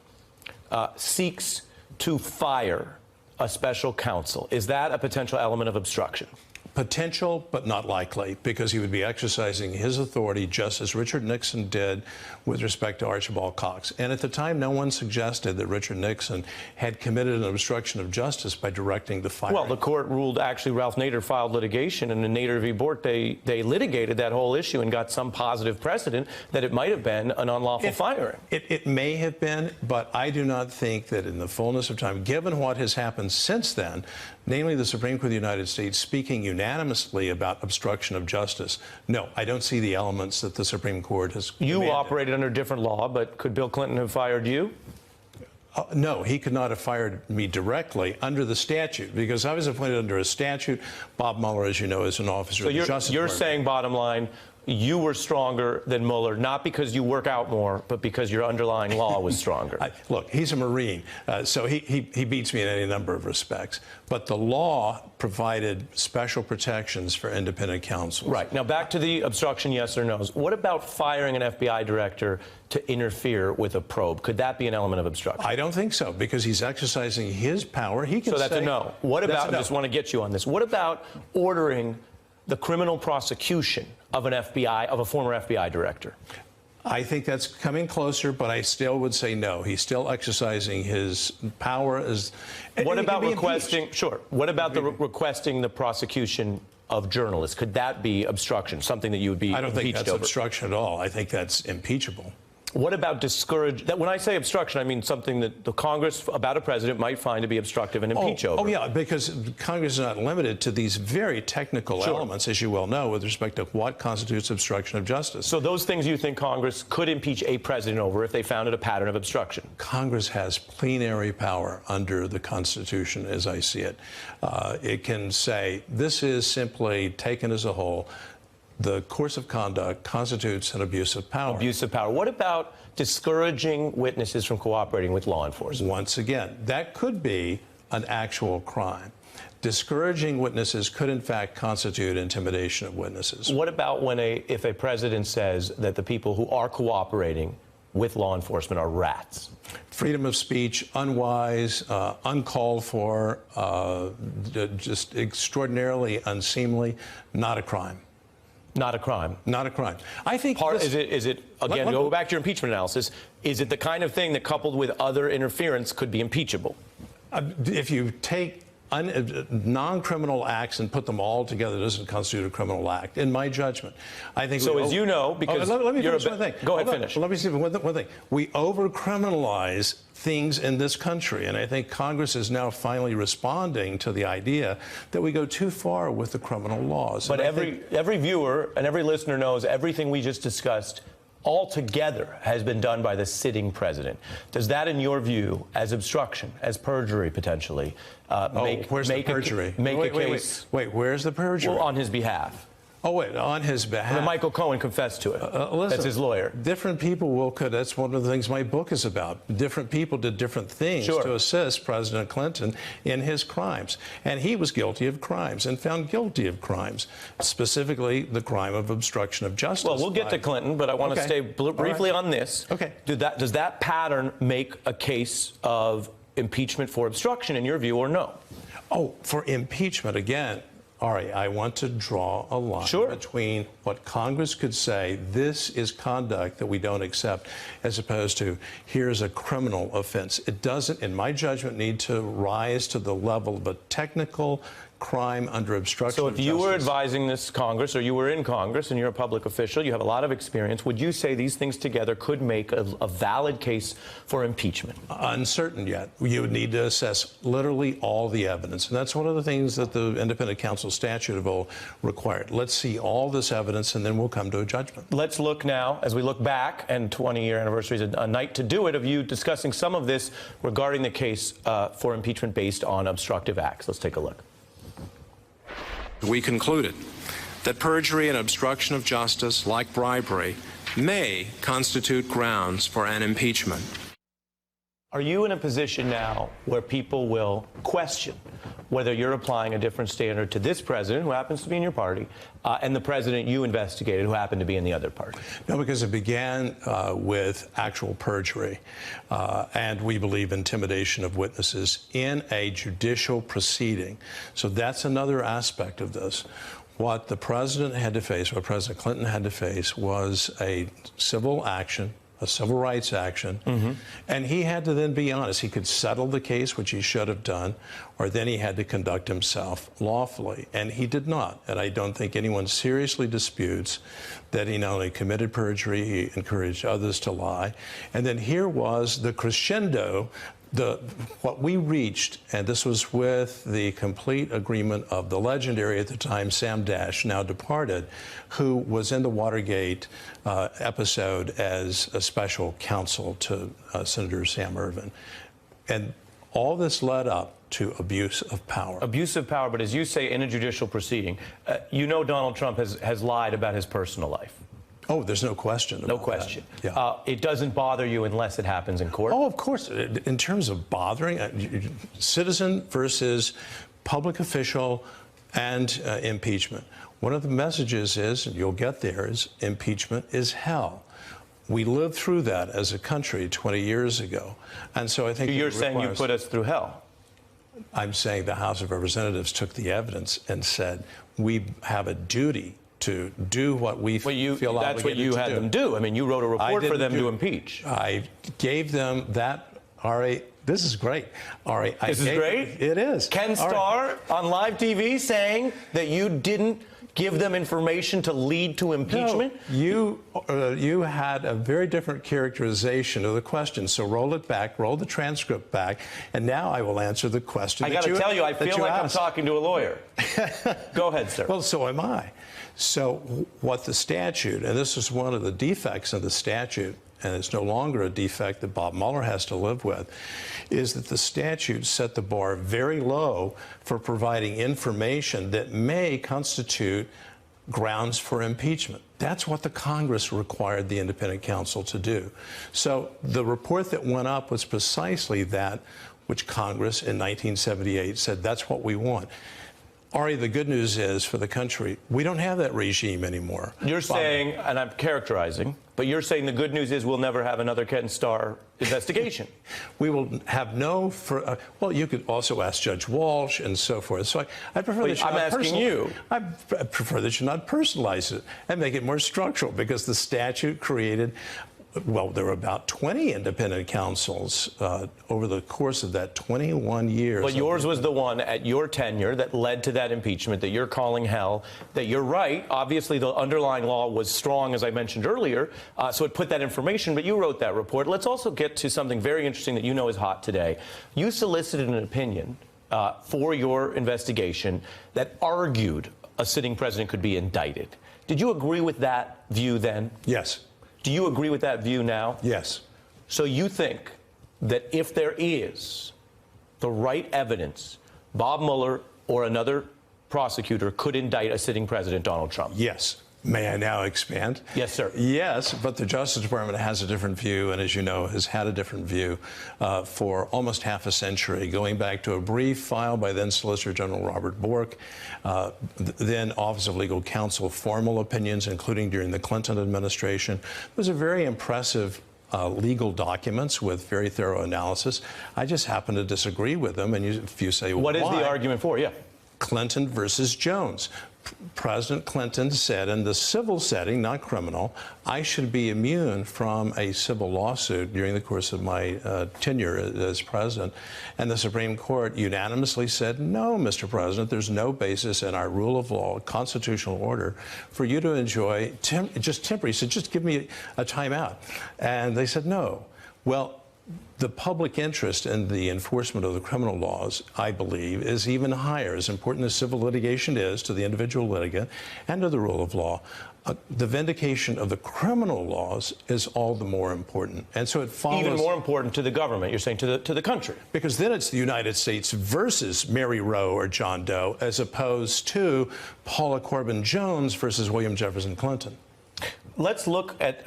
Speaker 1: seeks to fire a special counsel, is that a potential element of obstruction?
Speaker 2: Potential, but not likely, because he would be exercising his authority just as Richard Nixon did with respect to Archibald Cox. And at the time, no one suggested that Richard Nixon had committed an obstruction of justice by directing the firing.
Speaker 1: Well, the court ruled actually Ralph Nader filed litigation, and in Nader v. Bort, they litigated that whole issue and got some positive precedent that it might have been an unlawful firing.
Speaker 2: It may have been, but I do not think that in the fullness of time, given what has happened since then, namely the Supreme Court of the United States speaking unanimously about obstruction of justice, no, I don't see the elements that the Supreme Court has
Speaker 1: You operated under different law, but could Bill Clinton have fired you?
Speaker 2: No, he could not have fired me directly under the statute, because I was appointed under a statute. Bob Mueller, as you know, is an officer of the Justice Department.
Speaker 1: You're saying, bottom line, you were stronger than Mueller, not because you work out more, but because your underlying law was stronger.
Speaker 2: Look, he's a Marine, so he beats me in any number of respects. But the law provided special protections for independent counsel.
Speaker 1: Right. Now, back to the obstruction, yes or no's. What about firing an FBI director to interfere with a probe? Could that be an element of obstruction?
Speaker 2: I don't think so, because he's exercising his power. He can
Speaker 1: So that's
Speaker 2: say,
Speaker 1: a no. What about, I just want to get you on this, what about ordering the criminal prosecution of a former FBI director?
Speaker 2: I think that's coming closer, but I still would say no. He's still exercising his power as.
Speaker 1: What about requesting? Sure. What about requesting the prosecution of journalists? Could that be obstruction? Something that you would be
Speaker 2: I don't think
Speaker 1: impeached
Speaker 2: that's
Speaker 1: over?
Speaker 2: obstruction at all. I think that's impeachable.
Speaker 1: What about discourage? When I say obstruction, I mean something that the Congress, about a president, might find to be obstructive and impeach over.
Speaker 2: Oh, yeah, because Congress is not limited to these very technical elements, as you well know, with respect to what constitutes obstruction of justice.
Speaker 1: So those things you think Congress could impeach a president over if they found it a pattern of obstruction?
Speaker 2: Congress has plenary power under the Constitution, as I see it. It can say, this is simply taken as a whole. The course of conduct constitutes an abuse of power.
Speaker 1: Abuse of power. What about discouraging witnesses from cooperating with law enforcement?
Speaker 2: Once again, that could be an actual crime. Discouraging witnesses could, in fact, constitute intimidation of witnesses.
Speaker 1: What about if a president says that the people who are cooperating with law enforcement are rats?
Speaker 2: Freedom of speech, unwise, uncalled for, just extraordinarily unseemly, not a crime.
Speaker 1: Not a crime.
Speaker 2: Not a crime. I think
Speaker 1: is it again, go back to your impeachment analysis, is it the kind of thing that coupled with other interference could be impeachable?
Speaker 2: If you take non-criminal acts and put them all together, it doesn't constitute a criminal act, in my judgment. I think
Speaker 1: so. As you know, because
Speaker 2: let me
Speaker 1: you're
Speaker 2: finish one thing.
Speaker 1: Go ahead, finish.
Speaker 2: Let me see one thing. We over-criminalize things in this country, and I think Congress is now finally responding to the idea that we go too far with the criminal laws.
Speaker 1: But every viewer and every listener knows everything we just discussed altogether has been done by the sitting president. Does that, in your view, as obstruction, as perjury potentially,
Speaker 2: where's the perjury?
Speaker 1: Make a case?
Speaker 2: Wait, where's the perjury?
Speaker 1: Well, on his behalf.
Speaker 2: Oh, wait, on his behalf.
Speaker 1: I mean, Michael Cohen confessed to it.
Speaker 2: Listen,
Speaker 1: that's his lawyer.
Speaker 2: Different people that's one of the things my book is about. Different people did different things to assist President Clinton in his crimes. And he was guilty of crimes and found guilty of crimes, specifically the crime of obstruction of justice.
Speaker 1: Well, we'll get to Clinton, but I want to stay briefly on this.
Speaker 2: Okay.
Speaker 1: Does that pattern make a case of impeachment for obstruction, in your view, or no?
Speaker 2: Oh, for impeachment, again, Ari, I want to draw a line between what Congress could say, this is conduct that we don't accept, as opposed to, here's a criminal offense. It doesn't, in my judgment, need to rise to the level of a technical crime under obstruction of justice.
Speaker 1: So if you were advising this Congress, or you were in Congress and you're a public official, you have a lot of experience, would you say these things together could make a valid case for impeachment?
Speaker 2: Uncertain yet. You would need to assess literally all the evidence. And that's one of the things that the independent counsel statute of all required. Let's see all this evidence, and then we'll come to a judgment.
Speaker 1: Let's look now, as we look back, and 20-year anniversary is a night to do it, of you discussing some of this regarding the case for impeachment based on obstructive acts. Let's take a look.
Speaker 3: We concluded that perjury and obstruction of justice, like bribery, may constitute grounds for an impeachment.
Speaker 1: Are you in a position now where people will question whether you're applying a different standard to this president, who happens to be in your party, and the president you investigated, who happened to be in the other party?
Speaker 2: No, because it began with actual perjury, and we believe intimidation of witnesses in a judicial proceeding. So that's another aspect of this. What the president had to face, what President Clinton had to face, was a civil action, a civil rights action, and he had to then be honest. He could settle the case, which he should have done, or then he had to conduct himself lawfully, and he did not. And I don't think anyone seriously disputes that he not only committed perjury, he encouraged others to lie. And then here was the crescendo, what we reached, and this was with the complete agreement of the legendary at the time Sam Dash, now departed, who was in the Watergate episode as a special counsel to Senator Sam Ervin. And All this led up to abuse of power.
Speaker 1: Abuse of power, but as you say, in a judicial proceeding, you know Donald Trump has lied about his personal life.
Speaker 2: Oh, there's no question.
Speaker 1: No question.
Speaker 2: That. Yeah.
Speaker 1: It doesn't bother you unless it happens in court?
Speaker 2: Oh, of course. In terms of bothering, citizen versus public official and impeachment. One of the messages is, and you'll get there, is impeachment is hell. We lived through that as a country 20 years ago. And so I think
Speaker 1: you're saying you put us through hell.
Speaker 2: I'm saying the House of Representatives took the evidence and said, we have a duty to do what we feel obligated to do.
Speaker 1: That's what you had them do. I mean, you wrote a report for them to impeach.
Speaker 2: I gave them that, Ari. This is great. Ari,
Speaker 1: this is great?
Speaker 2: It is.
Speaker 1: Ken Starr on live TV saying that you didn't give them information to lead to impeachment?
Speaker 2: No, you had a very different characterization of the question. So roll it back, roll the transcript back, and now I will answer the question.
Speaker 1: I got to tell you, I feel like I'm talking to a lawyer. Go ahead, sir.
Speaker 2: Well, so am I. So what the statute, and this is one of the defects of the statute, and it's no longer a defect that Bob Mueller has to live with, is that the statute set the bar very low for providing information that may constitute grounds for impeachment. That's what the Congress required the independent counsel to do. So the report that went up was precisely that which Congress in 1978 said, that's what we want. Ari, the good news is for the country, we don't have that regime anymore.
Speaker 1: You're saying, and I'm characterizing, but you're saying the good news is we'll never have another Ken Starr investigation.
Speaker 2: We will have no, well, you could also ask Judge Walsh and so forth. So I prefer that you
Speaker 1: I'm asking you.
Speaker 2: I prefer that you not personalize it and make it more structural, because the statute created, well, there were about 20 independent counsels over the course of that 21 years.
Speaker 1: But yours was the one at your tenure that led to that impeachment that you're calling hell, that you're right. Obviously, the underlying law was strong, as I mentioned earlier, so it put that information, but you wrote that report. Let's also get to something very interesting that you know is hot today. You solicited an opinion for your investigation that argued a sitting president could be indicted. Did you agree with that view then?
Speaker 2: Yes.
Speaker 1: Do you agree with that view now?
Speaker 2: Yes.
Speaker 1: So you think that if there is the right evidence, Bob Mueller or another prosecutor could indict a sitting president, Donald Trump?
Speaker 2: Yes. May I now expand?
Speaker 1: Yes, sir.
Speaker 2: Yes, but the Justice Department has a different view, and as you know, has had a different view for almost half a century, going back to a brief filed by then Solicitor General Robert Bork, then Office of Legal Counsel, formal opinions, including during the Clinton administration. Those are very impressive legal documents with very thorough analysis. I just happen to disagree with them, and if you say, well,
Speaker 1: what is the argument for? Yeah.
Speaker 2: Clinton versus Jones. President Clinton said in the civil setting, not criminal, I should be immune from a civil lawsuit during the course of my tenure as president. And the Supreme Court unanimously said, no, Mr. President, there's no basis in our rule of law, constitutional order, for you to enjoy just temporary. He said, just give me a timeout. And they said, no. Well, the public interest in the enforcement of the criminal laws, I believe, is even higher. As important as civil litigation is to the individual litigant and to the rule of law, the vindication of the criminal laws is all the more important. And so it follows.
Speaker 1: Even more important to the government, you're saying, to the country.
Speaker 2: Because then it's the United States versus Mary Roe or John Doe, as opposed to Paula Corbin Jones versus William Jefferson Clinton.
Speaker 1: Let's look at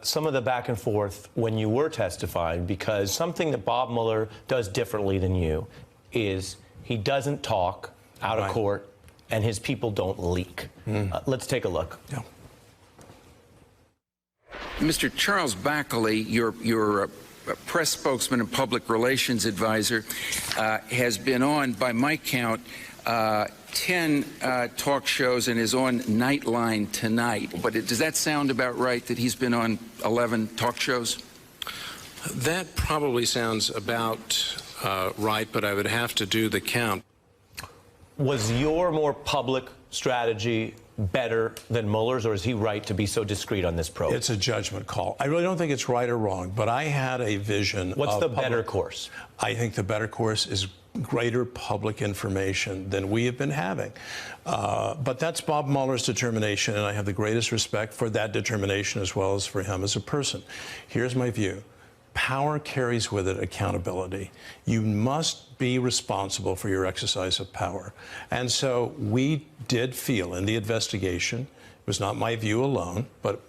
Speaker 1: some of the back and forth when you were testifying, because something that Bob Mueller does differently than you is he doesn't talk out of court and his people don't leak. Let's take a look.
Speaker 2: Yeah.
Speaker 8: Mr. Charles Backley, your press spokesman and public relations advisor, has been on, by my count, 10 talk shows and is on Nightline tonight. But does that sound about right, that he's been on 11 talk shows?
Speaker 3: That probably sounds about right, but I would have to do the count.
Speaker 1: Was your more public strategy better than Mueller's, or is he right to be so discreet on this probe?
Speaker 2: It's a judgment call. I really don't think it's right or wrong, but I had a vision.
Speaker 1: What's the better course?
Speaker 2: I think the better course is greater public information than we have been having. But that's Bob Mueller's determination, and I have the greatest respect for that determination as well as for him as a person. Here's my view. power carries with it accountability. You must be responsible for your exercise of power. And so we did feel in the investigation, it was not my view alone, but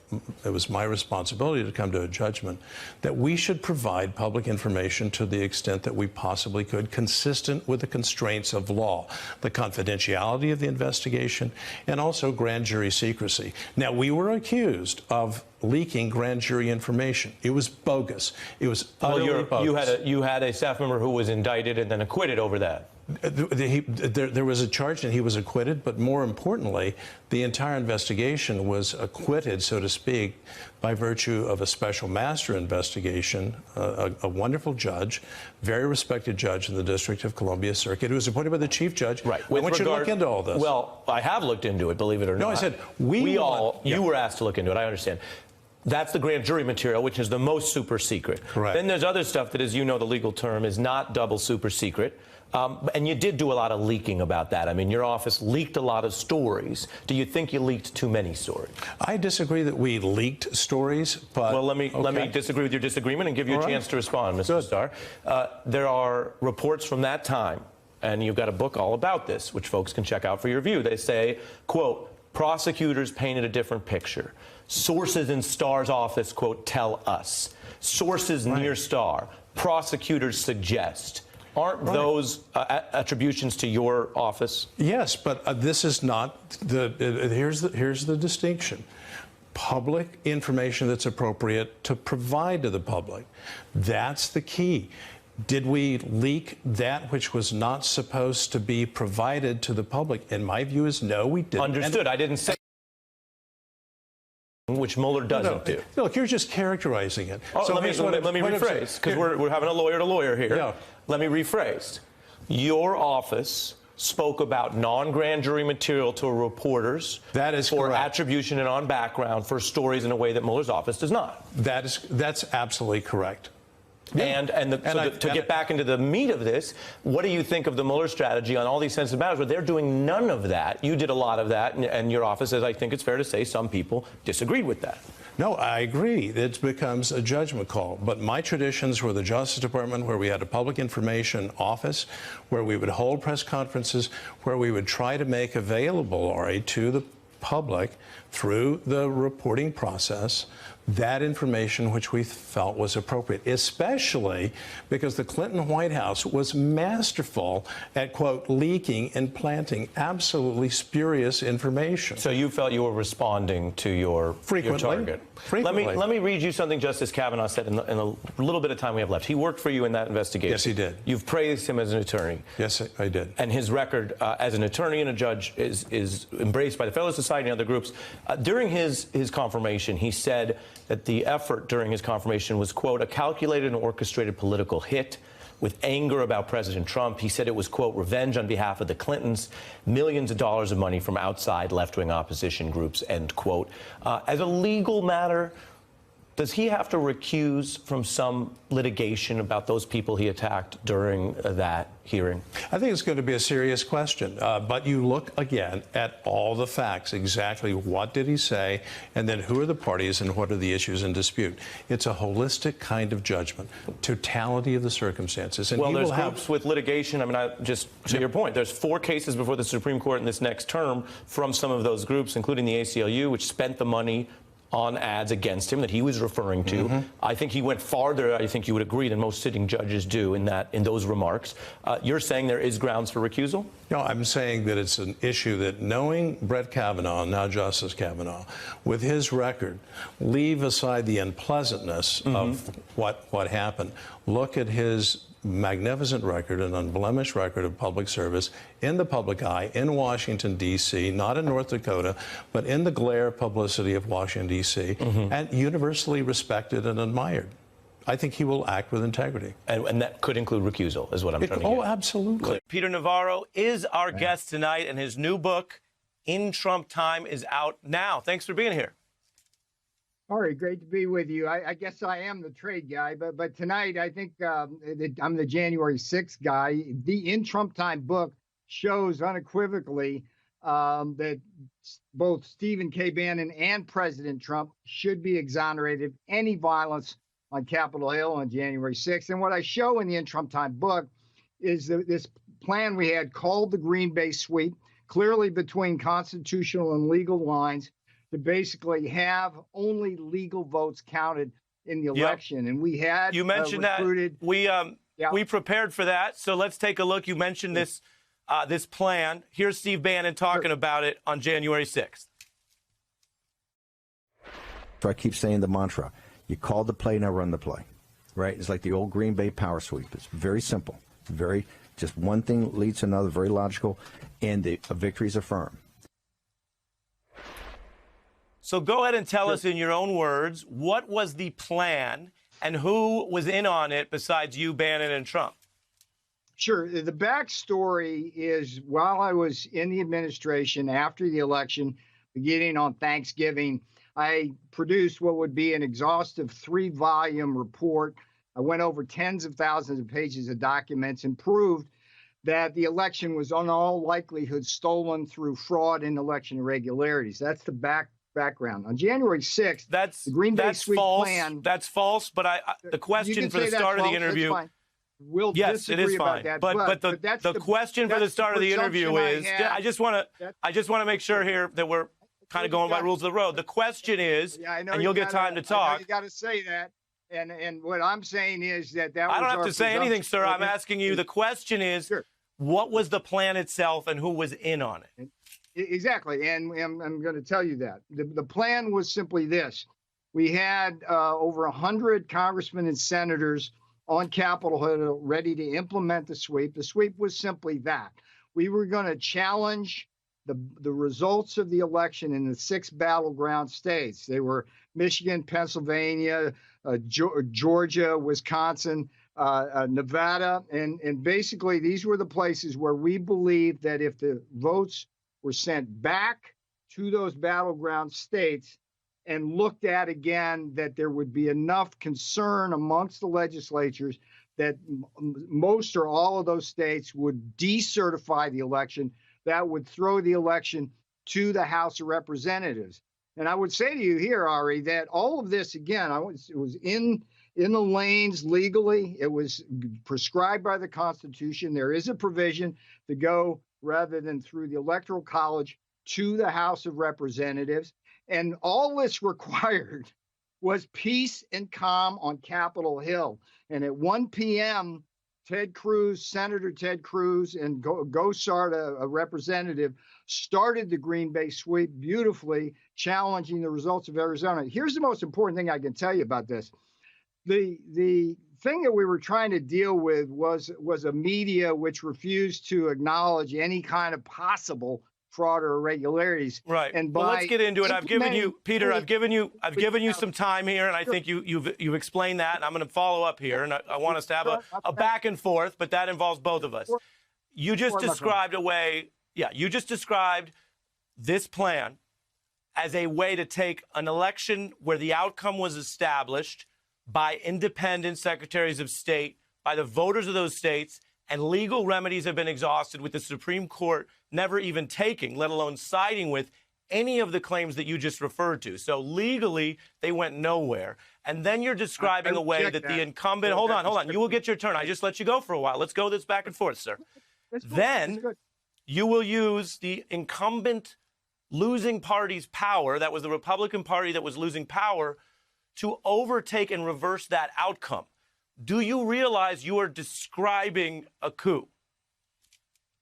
Speaker 2: it was my responsibility to come to a judgment that we should provide public information to the extent that we possibly could, consistent with the constraints of law, the confidentiality of the investigation, and also grand jury secrecy. Now, we were accused of leaking grand jury information. It was bogus. It was utterly bogus.
Speaker 1: You had a staff member who was indicted and then acquitted over that.
Speaker 2: There was a charge and he was acquitted, but more importantly, the entire investigation was acquitted, so to speak, by virtue of a special master investigation, a wonderful judge, very respected judge in the District of Columbia Circuit, who was appointed by the chief judge.
Speaker 1: Right.
Speaker 2: I want you to look into all this.
Speaker 1: Well, I have looked into it, believe it or not.
Speaker 2: No, I said
Speaker 1: you were asked to look into it, I understand. That's the grand jury material, which is the most super secret.
Speaker 2: Correct.
Speaker 1: Then there's other stuff that, as you know, the legal term is not double super secret. And you did do a lot of leaking about that. I mean, your office leaked a lot of stories. Do you think you leaked too many stories?
Speaker 2: I disagree that we leaked stories, but...
Speaker 1: Well, let me disagree with your disagreement and give you a chance to respond, Mr. Starr. There are reports from that time, and you've got a book all about this, which folks can check out for your review. They say, quote, prosecutors painted a different picture. Sources in Starr's office, quote, tell us. Sources near Starr, prosecutors suggest. Aren't those attributions to your office?
Speaker 2: Yes, but this is not the. Here's the distinction. Public information that's appropriate to provide to the public. That's the key. Did we leak that which was not supposed to be provided to the public? And my view is no, we didn't.
Speaker 1: Understood. I didn't say which Mueller doesn't do.
Speaker 2: Look, you're just characterizing it.
Speaker 1: Oh, let me rephrase, because we're having a lawyer to lawyer here.
Speaker 2: Yeah.
Speaker 1: Let me rephrase. Your office spoke about non-grand jury material to reporters.
Speaker 2: That is
Speaker 1: for
Speaker 2: correct.
Speaker 1: attribution and on background for stories in a way that Mueller's office does not.
Speaker 2: That's absolutely correct.
Speaker 1: Yeah. To get back into the meat of this, what do you think of the Mueller strategy on all these sensitive matters where they're doing none of that? You did a lot of that, and your office, as I think it's fair to say, some people disagreed with that.
Speaker 2: No, I agree. It becomes a judgment call. But my traditions were the Justice Department, where we had a public information office, where we would hold press conferences, where we would try to make available, Ari, to the public through the reporting process that information which we felt was appropriate, especially because the Clinton White House was masterful at, quote, leaking and planting absolutely spurious information.
Speaker 1: So you felt you were responding to your target.
Speaker 2: Frequently.
Speaker 1: Let me read you something Justice Kavanaugh said in the little bit of time we have left. He worked for you in that investigation.
Speaker 2: Yes, he did.
Speaker 1: You've praised him as an attorney.
Speaker 2: Yes, I did.
Speaker 1: And his record as an attorney and a judge is embraced by the Federalist Society and other groups. During his confirmation, he said that the effort during his confirmation was, quote, a calculated and orchestrated political hit with anger about President Trump. He said it was, quote, revenge on behalf of the Clintons, millions of dollars of money from outside left-wing opposition groups, end quote. As a legal matter, does he have to recuse from some litigation about those people he attacked during that hearing?
Speaker 2: I think it's going to be a serious question. But you look again at all the facts, exactly what did he say, and then who are the parties and what are the issues in dispute. It's a holistic kind of judgment, totality of the circumstances. And
Speaker 1: well, there's groups with litigation. I mean, just to your point, there's 4 cases before the Supreme Court in this next term from some of those groups, including the ACLU, which spent the money on ads against him that he was referring to.
Speaker 2: Mm-hmm.
Speaker 1: I think he went farther, I think you would agree, than most sitting judges do in those remarks. You're saying there is grounds for recusal?
Speaker 2: No, I'm saying that it's an issue that, knowing Brett Kavanaugh, now Justice Kavanaugh, with his record, leave aside the unpleasantness of what happened. Look at his magnificent record, an unblemished record of public service in the public eye in Washington, D.C., not in North Dakota, but in the glare publicity of Washington, D.C., and universally respected and admired. I think he will act with integrity.
Speaker 1: And that could include recusal, is what I'm trying to get.
Speaker 2: Oh, absolutely.
Speaker 1: Peter Navarro is our guest tonight, and his new book, In Trump Time, is out now. Thanks for being here.
Speaker 17: All right, great to be with you. I guess I am the trade guy, but tonight I think I'm the January 6th guy. The In Trump Time book shows unequivocally that both Stephen K. Bannon and President Trump should be exonerated of any violence on Capitol Hill on January 6th. And what I show in the In Trump Time book is this plan we had called the Green Bay Sweep, clearly between constitutional and legal lines, to basically have only legal votes counted in the election. And we had
Speaker 1: you mentioned
Speaker 17: recruited,
Speaker 1: that we prepared for that. So let's take a look. You mentioned this this plan. Here's Steve Bannon talking about it on January 6th.
Speaker 20: So I keep saying the mantra: you call the play, now run the play. Right? It's like the old Green Bay power sweep. It's very simple. Very just one thing leads to another. Very logical, and a victory is affirmed.
Speaker 1: So go ahead and tell us in your own words, what was the plan and who was in on it besides you, Bannon, and Trump?
Speaker 17: Sure. The backstory is while I was in the administration after the election, beginning on Thanksgiving, I produced what would be an exhaustive 3-volume report. I went over tens of thousands of pages of documents and proved that the election was in all likelihood stolen through fraud and election irregularities. That's the background. On January 6th, the Green Bay Sweep plan.
Speaker 1: That's false, but the question for the start of the interview.
Speaker 17: We'll
Speaker 1: yes, it is fine.
Speaker 17: That,
Speaker 1: but the question for the start of the interview is, I just want to make sure here that we're kind of going by rules of the road. The question is, and you'll get time to talk.
Speaker 17: You got to say that. And what I'm saying is that
Speaker 1: I don't have to say anything, sir. I'm asking you. The question is, what was the plan itself and who was in on it?
Speaker 17: Exactly. And I'm going to tell you that. The plan was simply this. We had over 100 congressmen and senators on Capitol Hill ready to implement the sweep. The sweep was simply that. We were going to challenge the results of the election in the 6 battleground states. They were Michigan, Pennsylvania, Georgia, Wisconsin, Nevada. And basically, these were the places where we believed that if the votes were sent back to those battleground states and looked at again, that there would be enough concern amongst the legislatures that most or all of those states would decertify the election. That would throw the election to the House of Representatives. And I would say to you here, Ari, that all of this, again, it was in the lanes legally. It was prescribed by the Constitution. There is a provision to go rather than through the Electoral College to the House of Representatives. And all this required was peace and calm on Capitol Hill. And at 1 p.m., Ted Cruz, Senator Ted Cruz, and Gosar, a representative, started the Green Bay Sweep beautifully, challenging the results of Arizona. Here's the most important thing I can tell you about this. The thing that we were trying to deal with was a media which refused to acknowledge any kind of possible fraud or irregularities.
Speaker 1: Right.
Speaker 17: And
Speaker 1: well, let's get into it. I've given you, Peter. I've given you some time here, and I think you've explained that. And I'm going to follow up here, and I want us to have a back and forth, but that involves both of us. You just described a way. Yeah, you just described this plan as a way to take an election where the outcome was established by independent secretaries of state, by the voters of those states, and legal remedies have been exhausted with the Supreme Court never even taking, let alone siding with, any of the claims that you just referred to. So legally, they went nowhere. And then you're describing a way that the incumbent, hold on, you will get your turn. I just let you go for a while. Let's go this back and forth, sir. Then you will use the incumbent losing party's power, that was the Republican Party that was losing power, to overtake and reverse that outcome. Do you realize you are describing a coup?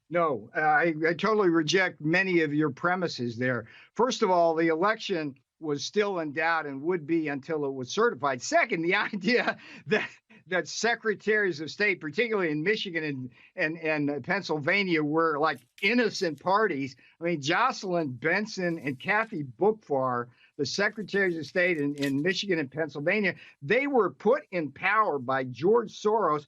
Speaker 17: No, I totally reject many of your premises there. First of all, the election was still in doubt and would be until it was certified. Second, the idea that secretaries of state, particularly in Michigan and Pennsylvania, were like innocent parties. I mean, Jocelyn Benson and Kathy Boockvar, the secretaries of state in Michigan and Pennsylvania, they were put in power by George Soros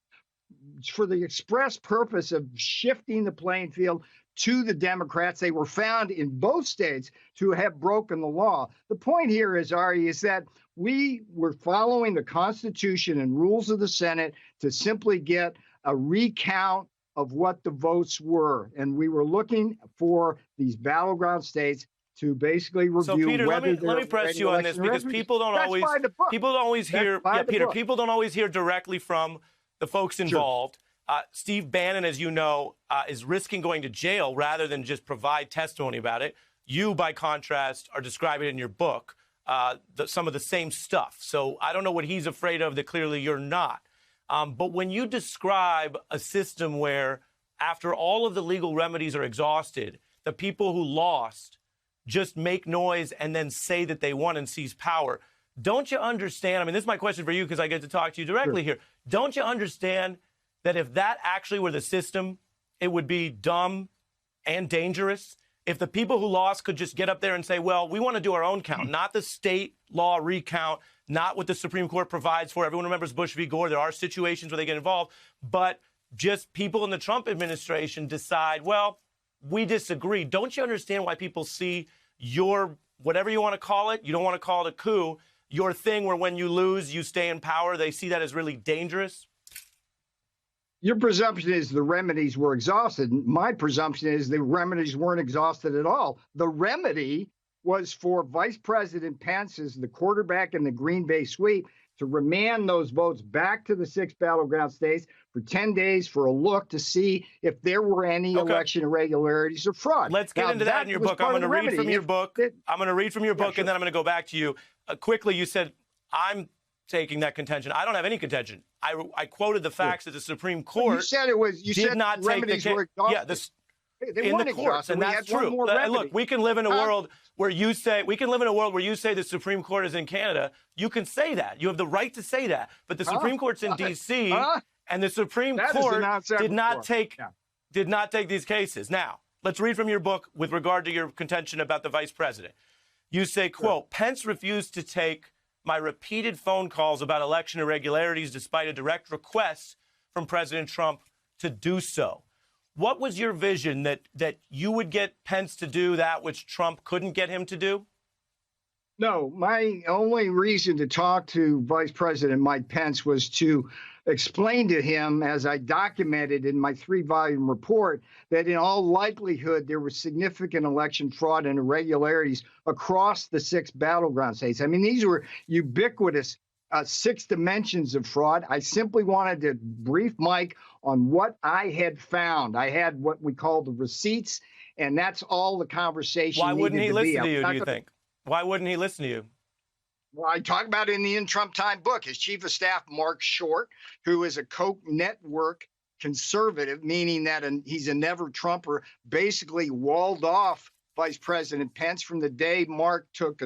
Speaker 17: for the express purpose of shifting the playing field to the Democrats. They were found in both states to have broken the law. The point here is, Ari, is that we were following the Constitution and rules of the Senate to simply get a recount of what the votes were. And we were looking for these battleground states to basically review.
Speaker 1: So Peter, let
Speaker 17: whether
Speaker 1: me press you on this, because people don't always hear. Yeah, Peter, people don't always hear directly from the folks involved. Steve Bannon, as you know, is risking going to jail rather than just provide testimony about it. You, by contrast, are describing it in your book some of the same stuff. So I don't know what he's afraid of that clearly you're not. But when you describe a system where, after all of the legal remedies are exhausted, the people who lost just make noise and then say that they won and seize power, don't you understand? I mean, this is my question for you because I get to talk to you directly here. Don't you understand that if that actually were the system, it would be dumb and dangerous? If the people who lost could just get up there and say, well, we want to do our own count, not the state law recount, not what the Supreme Court provides for. Everyone remembers Bush v. Gore. There are situations where they get involved, but just people in the Trump administration decide, well, we disagree. Don't you understand why people see your, whatever you want to call it, you don't want to call it a coup, your thing where when you lose, you stay in power, they see that as really dangerous?
Speaker 17: Your presumption is the remedies were exhausted. My presumption is the remedies weren't exhausted at all. The remedy was for Vice President Pence, as the quarterback in the Green Bay sweep, to remand those votes back to the 6 battleground states for 10 days for a look to see if there were any election irregularities or fraud.
Speaker 1: Let's get into that in your book. I'm going to read from your book. I'm going to read from your book, and then I'm going to go back to you. Quickly, you said, I'm taking that contention. I don't have any contention. I quoted the facts that the Supreme Court
Speaker 17: you said it was, you
Speaker 1: did
Speaker 17: said
Speaker 1: not take the case. Yeah,
Speaker 17: they
Speaker 1: in the courts, and that's true. Look, we can live in a world where you say the Supreme Court is in Canada. You can say that. You have the right to say that. But the Supreme Court's in D.C. And the Supreme Court did not take these cases. Now, let's read from your book with regard to your contention about the vice president. You say, quote, Pence refused to take my repeated phone calls about election irregularities despite a direct request from President Trump to do so. What was your vision, that you would get Pence to do that which Trump couldn't get him to do?
Speaker 17: No, my only reason to talk to Vice President Mike Pence was to explain to him, as I documented in my 3-volume report, that in all likelihood there was significant election fraud and irregularities across the 6 battleground states. I mean, these were ubiquitous 6 dimensions of fraud. I simply wanted to brief Mike on what I had found. I had what we call the receipts, and that's all the conversation.
Speaker 1: Why wouldn't he listen to you, do you think? Why wouldn't he listen to you?
Speaker 17: Well, I talk about it in the In Trump Time book. His chief of staff, Mark Short, who is a Koch network conservative, meaning that he's a never Trumper, basically walled off Vice President Pence from the day Mark took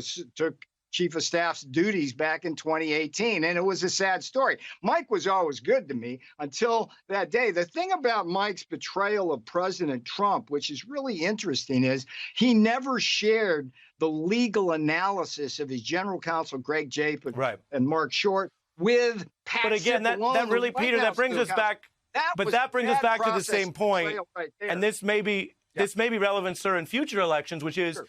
Speaker 17: chief of staff's duties back in 2018. And it was a sad story. Mike was always good to me until that day. The thing about Mike's betrayal of President Trump, which is really interesting, is he never shared the legal analysis of his general counsel, Greg Japin, and Mark Short with Pat.
Speaker 1: But again, that really, Peter, that brings us back. That brings us back to the same point. Right, and this may be relevant, sir, in future elections, which is,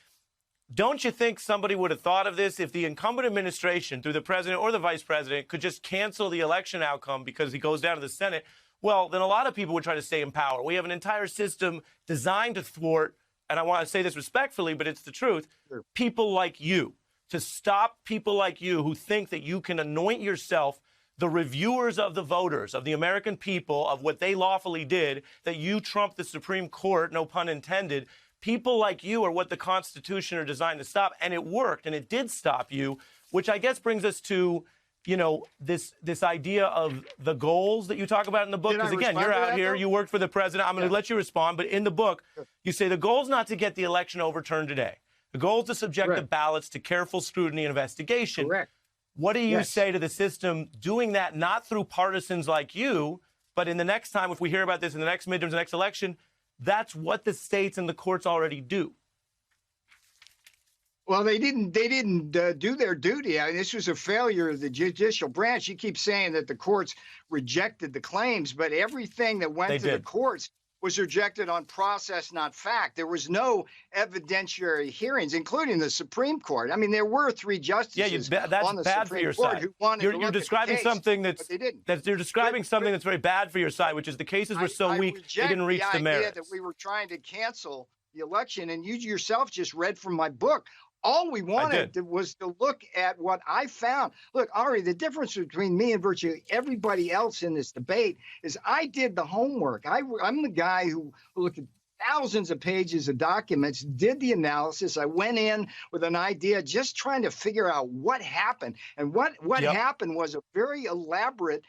Speaker 1: don't you think somebody would have thought of this if the incumbent administration, through the president or the vice president, could just cancel the election outcome because he goes down to the Senate? Well, then a lot of people would try to stay in power. We have an entire system designed to thwart, and I want to say this respectfully, but it's the truth, people like you, to stop people like you who think that you can anoint yourself the reviewers of the voters, of the American people, of what they lawfully did, that you trump the Supreme Court, no pun intended. People like you are what the Constitution are designed to stop, and it worked, and it did stop you, which I guess brings us to, this idea of the goals that you talk about in the book. Because again, you're out here, you worked for the president. I'm going to let you respond, but in the book, you say the goal is not to get the election overturned today. The goal is to subject the ballots to careful scrutiny and investigation.
Speaker 17: Correct.
Speaker 1: What do you say to the system doing that, not through partisans like you, but in the next time, if we hear about this in the next midterms, the next election, that's what the states and the courts already do.
Speaker 17: Well, they didn't do their duty. I mean, this was a failure of the judicial branch. You keep saying that the courts rejected the claims, but everything that went to the courts was rejected on process, not fact. There was no evidentiary hearings, including the Supreme Court. I mean, there were 3 justices on the Supreme Court who wanted to look
Speaker 1: you're describing
Speaker 17: at the case,
Speaker 1: something
Speaker 17: you're
Speaker 1: describing something that's very bad for your side, which is the cases were so weak they didn't reach the merits.
Speaker 17: That we were trying to cancel the election. And you yourself just read from my book. All we wanted was to look at what I found. Look, Ari, the difference between me and virtually everybody else in this debate is I did the homework. I'm the guy who looked at thousands of pages of documents, did the analysis. I went in with an idea, just trying to figure out what happened. And what happened was a very elaborate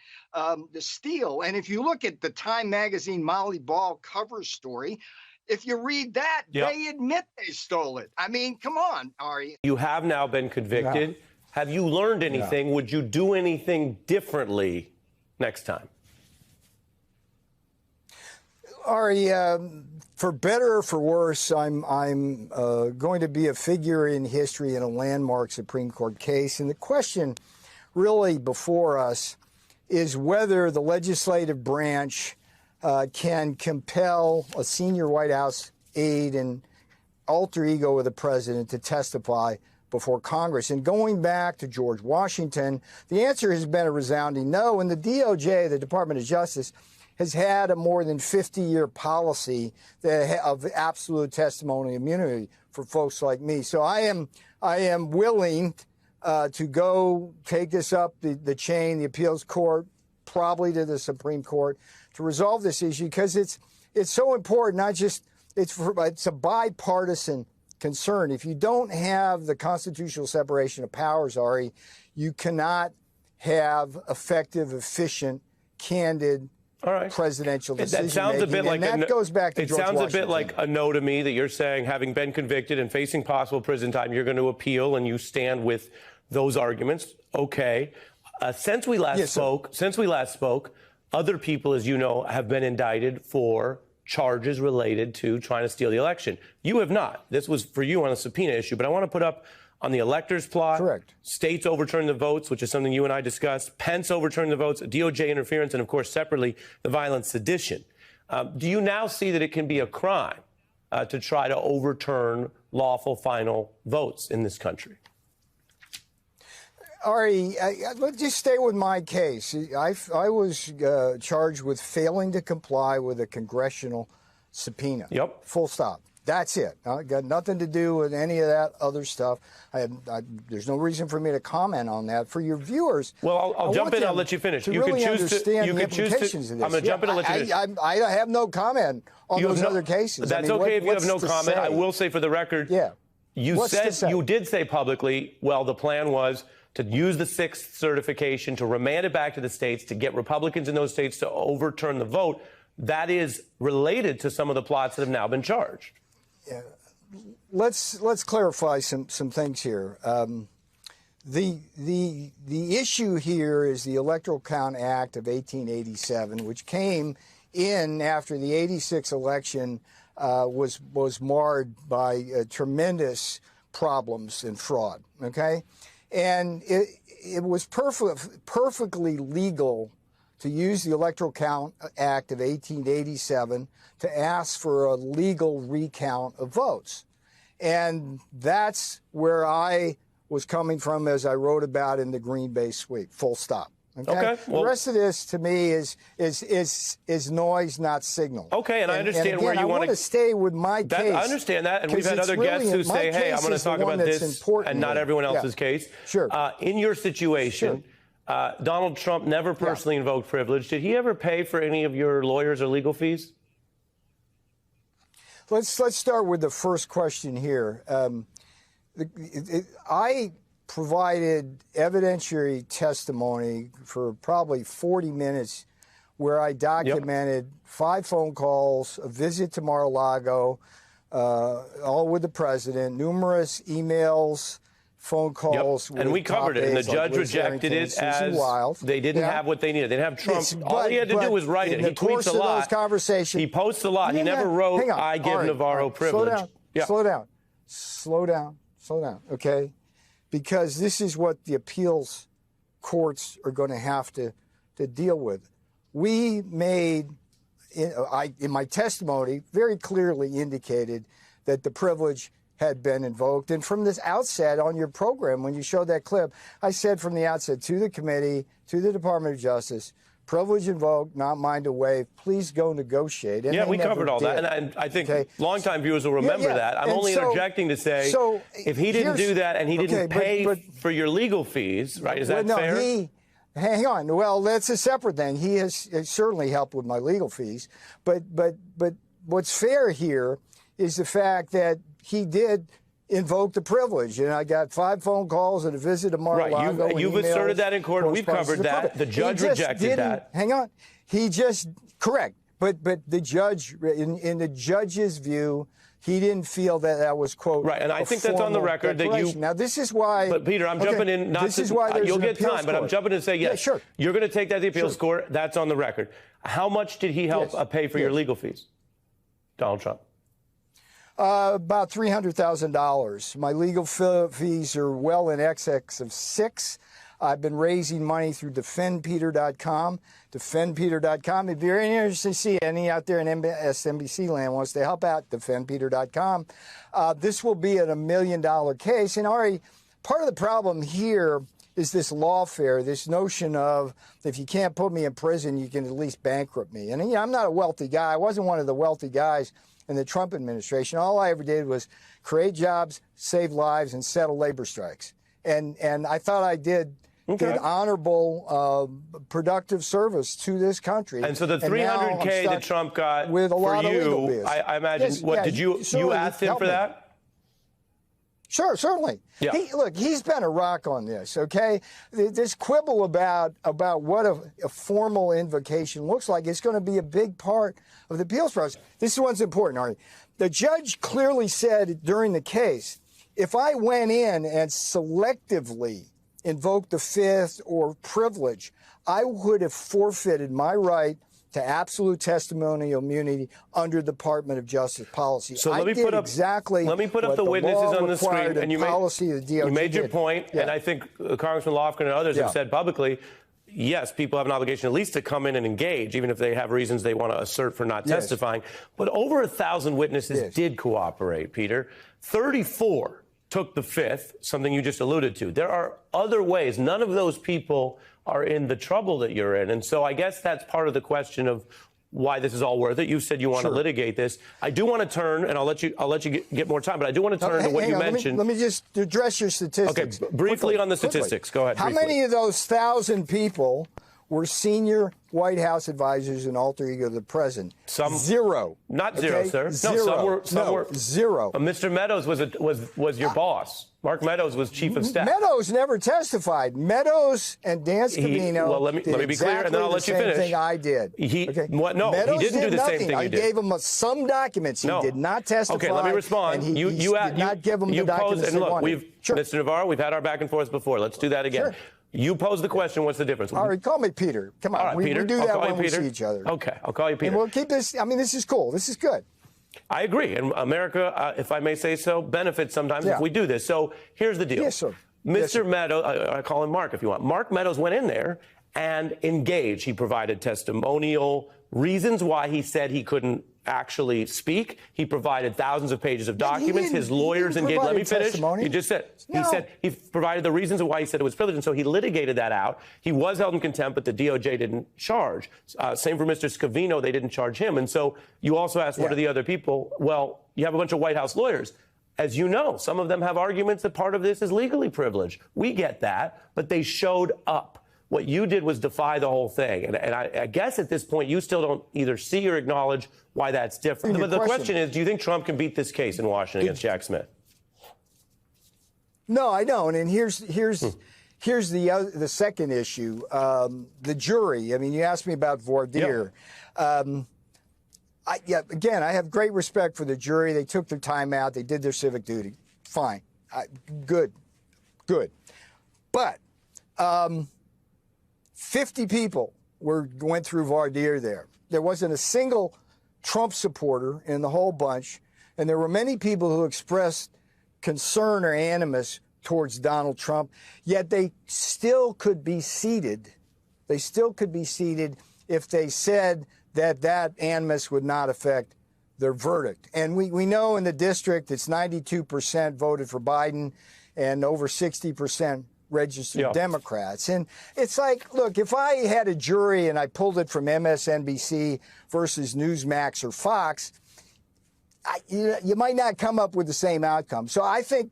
Speaker 17: steal. And if you look at the Time magazine Molly Ball cover story, if you read that, they admit they stole it. I mean, come on, Ari.
Speaker 1: You have now been convicted.
Speaker 14: Yeah.
Speaker 1: Have you learned anything?
Speaker 14: Yeah.
Speaker 1: Would you do anything differently next time?
Speaker 10: Ari, for better or for worse, I'm going to be a figure in history in a landmark Supreme Court case. And the question really before us is whether the legislative branch can compel a senior White House aide and alter ego of the president to testify before Congress. And going back to George Washington, the answer has been a resounding no. And the DOJ, the Department of Justice, has had a more than 50-year policy of absolute testimony immunity for folks like me. So I am willing to go take this up the chain, the appeals court, probably to the Supreme Court, to resolve this issue, because it's so important. Not just it's a bipartisan concern. If you don't have the constitutional separation of powers, Ari, you cannot have effective, efficient, candid presidential decision
Speaker 1: That sounds a bit like
Speaker 10: that goes back to George Washington.
Speaker 1: It sounds a bit like a no to me, that you're saying, having been convicted and facing possible prison time, you're going to appeal and you stand with those arguments. Okay. Since we last spoke, other people, as you know, have been indicted for charges related to trying to steal the election. You have not. This was for you on a subpoena issue, but I want to put up on the electors plot.
Speaker 10: Correct.
Speaker 1: States overturning the votes, which is something you and I discussed. Pence overturning the votes, DOJ interference, and of course, separately, the violent sedition. Do you now see that it can be a crime to try to overturn lawful final votes in this country?
Speaker 10: Ari, let's just stay with my case. I was charged with failing to comply with a congressional subpoena.
Speaker 1: Yep.
Speaker 10: Full stop. That's it. Got nothing to do with any of that other stuff. There's no reason for me to comment on that. For your viewers,
Speaker 1: well, I'll jump in. I'll let you finish.
Speaker 10: You
Speaker 1: really
Speaker 10: can choose to. You
Speaker 1: can choose to.
Speaker 10: I'm
Speaker 1: going to jump in and let you finish.
Speaker 10: I have no comment on those other cases.
Speaker 1: That's okay if you have no comment. I will say, for the record, you did say publicly, well, the plan was to use the sixth certification to remand it back to the states to get Republicans in those states to overturn the vote. That is related to some of the plots that have now been charged.
Speaker 10: Yeah. Let's clarify some things here. The issue here is the Electoral Count Act of 1887, which came in after the 86 election was marred by tremendous problems and fraud. Okay. And it was perfectly legal to use the Electoral Count Act of 1887 to ask for a legal recount of votes. And that's where I was coming from, as I wrote about in the Green Bay sweep. Full stop. Okay. Well, the rest of this, to me, is noise, not signal.
Speaker 1: Okay, and I understand where you want
Speaker 10: to stay with my case.
Speaker 1: I understand that, and we've had other guests who say, "Hey, I'm going to talk about this," and not everyone else's case.
Speaker 10: Sure.
Speaker 1: In your situation, Donald Trump never personally invoked privilege. Did he ever pay for any of your lawyers or legal fees?
Speaker 10: Let's start with the first question here. I provided evidentiary testimony for probably 40 minutes where I documented 5 phone calls, a visit to Mar-a-Lago, all with the president, numerous emails, phone calls.
Speaker 1: Yep. And we covered it, and the judge rejected it as they didn't have what they needed. They didn't have Trump. All he had to do was write it. He tweets a lot. He posts a lot. He never wrote, "I give Navarro privilege."
Speaker 10: Slow down, okay? Because this is what the appeals courts are going to have to deal with. We made, in my testimony, very clearly indicated that the privilege had been invoked. And from this outset on your program, when you showed that clip, I said from the outset to the committee, to the Department of Justice, Privilege invoked, not mine to waive. Please go negotiate. And
Speaker 1: yeah,
Speaker 10: they
Speaker 1: we covered
Speaker 10: never
Speaker 1: all that,
Speaker 10: did.
Speaker 1: and I think
Speaker 10: Okay.
Speaker 1: longtime viewers will remember
Speaker 10: Yeah, yeah.
Speaker 1: that. I'm
Speaker 10: And
Speaker 1: only
Speaker 10: so-
Speaker 1: interjecting to say,
Speaker 10: so
Speaker 1: if he didn't
Speaker 10: here's-
Speaker 1: do that and he didn't
Speaker 10: okay,
Speaker 1: pay
Speaker 10: but
Speaker 1: for your legal fees, right? Is that
Speaker 10: well, no,
Speaker 1: fair?
Speaker 10: Hang on. Well, that's a separate thing. He has certainly helped with my legal fees, but what's fair here is the fact that he did invoke the privilege, and I got 5 phone calls and a visit to Mar-a-Lago.
Speaker 1: Right, you've asserted that in court, and we've covered that. The judge rejected that.
Speaker 10: Hang on, he just correct, but the judge, in the judge's view, he didn't feel that that was, quote,
Speaker 1: right, and I
Speaker 10: a
Speaker 1: think that's on the
Speaker 10: formal
Speaker 1: record that you.
Speaker 10: declaration. Now, this is why.
Speaker 1: But Peter, I'm jumping in. Not
Speaker 10: this
Speaker 1: to,
Speaker 10: is why there's
Speaker 1: you'll
Speaker 10: an
Speaker 1: get
Speaker 10: appeals
Speaker 1: time, but I'm
Speaker 10: court.
Speaker 1: jumping to say yes.
Speaker 10: Yeah, sure.
Speaker 1: You're going to take that to the appeals court. That's on the record. How much did he help pay for your legal fees, Donald Trump?
Speaker 10: About $300,000. My legal fees are well in excess of $6,000. I've been raising money through defendpeter.com. Defendpeter.com. If you're interested to see any out there in SMBC land wants to help out, defendpeter.com. This will be a $1 million case. And Ari, part of the problem here is this lawfare, this notion of if you can't put me in prison, you can at least bankrupt me. And I'm not a wealthy guy. I wasn't one of the wealthy guys in the Trump administration. All I ever did was create jobs, save lives, and settle labor strikes. And I thought I did honorable, productive service to this country.
Speaker 1: And so the
Speaker 10: And now I'm
Speaker 1: $300K that
Speaker 10: stuck
Speaker 1: Trump got
Speaker 10: with a lot
Speaker 1: for
Speaker 10: of legal
Speaker 1: you,
Speaker 10: bills.
Speaker 1: I imagine.
Speaker 10: Yes,
Speaker 1: What
Speaker 10: yeah,
Speaker 1: did you
Speaker 10: certainly,
Speaker 1: ask him
Speaker 10: help
Speaker 1: for
Speaker 10: me.
Speaker 1: that?
Speaker 10: Sure, certainly.
Speaker 1: Yeah.
Speaker 10: Look, he's been a rock on this, okay? This quibble about what a formal invocation looks like is going to be a big part of the appeals process. This is what's important, Arnie. The judge clearly said during the case, if I went in and selectively invoked the Fifth or privilege, I would have forfeited my right to absolute testimonial immunity under Department of Justice policy.
Speaker 1: So let
Speaker 10: I
Speaker 1: me
Speaker 10: did
Speaker 1: put up
Speaker 10: exactly
Speaker 1: Let me put up
Speaker 10: what
Speaker 1: the witnesses
Speaker 10: law
Speaker 1: on the
Speaker 10: required
Speaker 1: screen, and you
Speaker 10: policy of the DOJ
Speaker 1: you made your
Speaker 10: did.
Speaker 1: point,
Speaker 10: Yeah.
Speaker 1: and I think Congressman Lofgren and others have said publicly, yes, people have an obligation at least to come in and engage, even if they have reasons they want to assert for not
Speaker 10: Yes.
Speaker 1: testifying. But over 1,000 witnesses did cooperate, Peter. 34 took the Fifth, something you just alluded to. There are other ways. None of those people are in the trouble that you're in. And so I guess that's part of the question of why this is all worth it. You said you want to litigate this. I do want to turn, and I'll let you get more time, but I do want to turn to what you mentioned.
Speaker 10: Let me just address your statistics.
Speaker 1: Okay, briefly on the statistics. Go ahead.
Speaker 10: How
Speaker 1: briefly.
Speaker 10: many of those 1,000 people were senior White House advisors and alter ego of the president?
Speaker 1: Some
Speaker 10: zero.
Speaker 1: Not zero,
Speaker 10: Okay?
Speaker 1: sir.
Speaker 10: Zero.
Speaker 1: No, some were
Speaker 10: zero.
Speaker 1: Mr. Meadows was your boss. Mark Meadows was chief of staff.
Speaker 10: Meadows never testified. Meadows and Dan Scavino.
Speaker 1: Well, let me be clear, and then I'll let you finish.
Speaker 10: Same thing I did.
Speaker 1: No,
Speaker 10: Meadows
Speaker 1: he didn't do the
Speaker 10: nothing.
Speaker 1: same thing
Speaker 10: I
Speaker 1: you did.
Speaker 10: gave him some documents. He did not testify.
Speaker 1: Okay, let me respond.
Speaker 10: And he did not give him the documents
Speaker 1: and
Speaker 10: they
Speaker 1: look,
Speaker 10: wanted.
Speaker 1: Mr. Navarro, we've had our back and forth before. Let's do that again.
Speaker 10: Sure.
Speaker 1: You posed the question. What's the difference?
Speaker 10: All right, call me Peter. Come on.
Speaker 1: All right,
Speaker 10: we
Speaker 1: Peter.
Speaker 10: do
Speaker 1: I'll
Speaker 10: that
Speaker 1: call you
Speaker 10: when we
Speaker 1: Peter.
Speaker 10: see each other.
Speaker 1: Okay, I'll call you Peter.
Speaker 10: And we'll keep this. I mean, this is cool. This is good.
Speaker 1: I agree. And America, if I may say so, benefits sometimes if we do this. So here's the deal.
Speaker 10: Yes, sir.
Speaker 1: Mr. Meadows, I call him Mark if you want. Mark Meadows went in there and engaged. He provided testimonial reasons why he said he couldn't actually speak. He provided thousands of pages of documents. His lawyers engaged. Let me finish. You just said. He said he provided the reasons why he said it was privileged, and so he litigated that out. He was held in contempt, but the DOJ didn't charge. Same for Mr. Scavino. They didn't charge him. And so you also asked, what are the other people? Well, you have a bunch of White House lawyers. As you know, some of them have arguments that part of this is legally privileged. We get that, but they showed up. What you did was defy the whole thing. And I guess at this point, you still don't either see or acknowledge why that's different. But the question is, do you think Trump can beat this case in Washington against Jack Smith?
Speaker 10: No, I don't. And here's the second issue, the jury. I mean, you asked me about voir dire. Again, I have great respect for the jury. They took their time out. They did their civic duty. Fine. Good. But 50 people went through voir dire there. There wasn't a single Trump supporter in the whole bunch. And there were many people who expressed concern or animus towards Donald Trump, yet they still could be seated. They still could be seated if they said that animus would not affect their verdict. And we know in the district it's 92% voted for Biden and over 60% registered Democrats. And it's like, look, if I had a jury and I pulled it from MSNBC versus Newsmax or Fox, you might not come up with the same outcome. So I think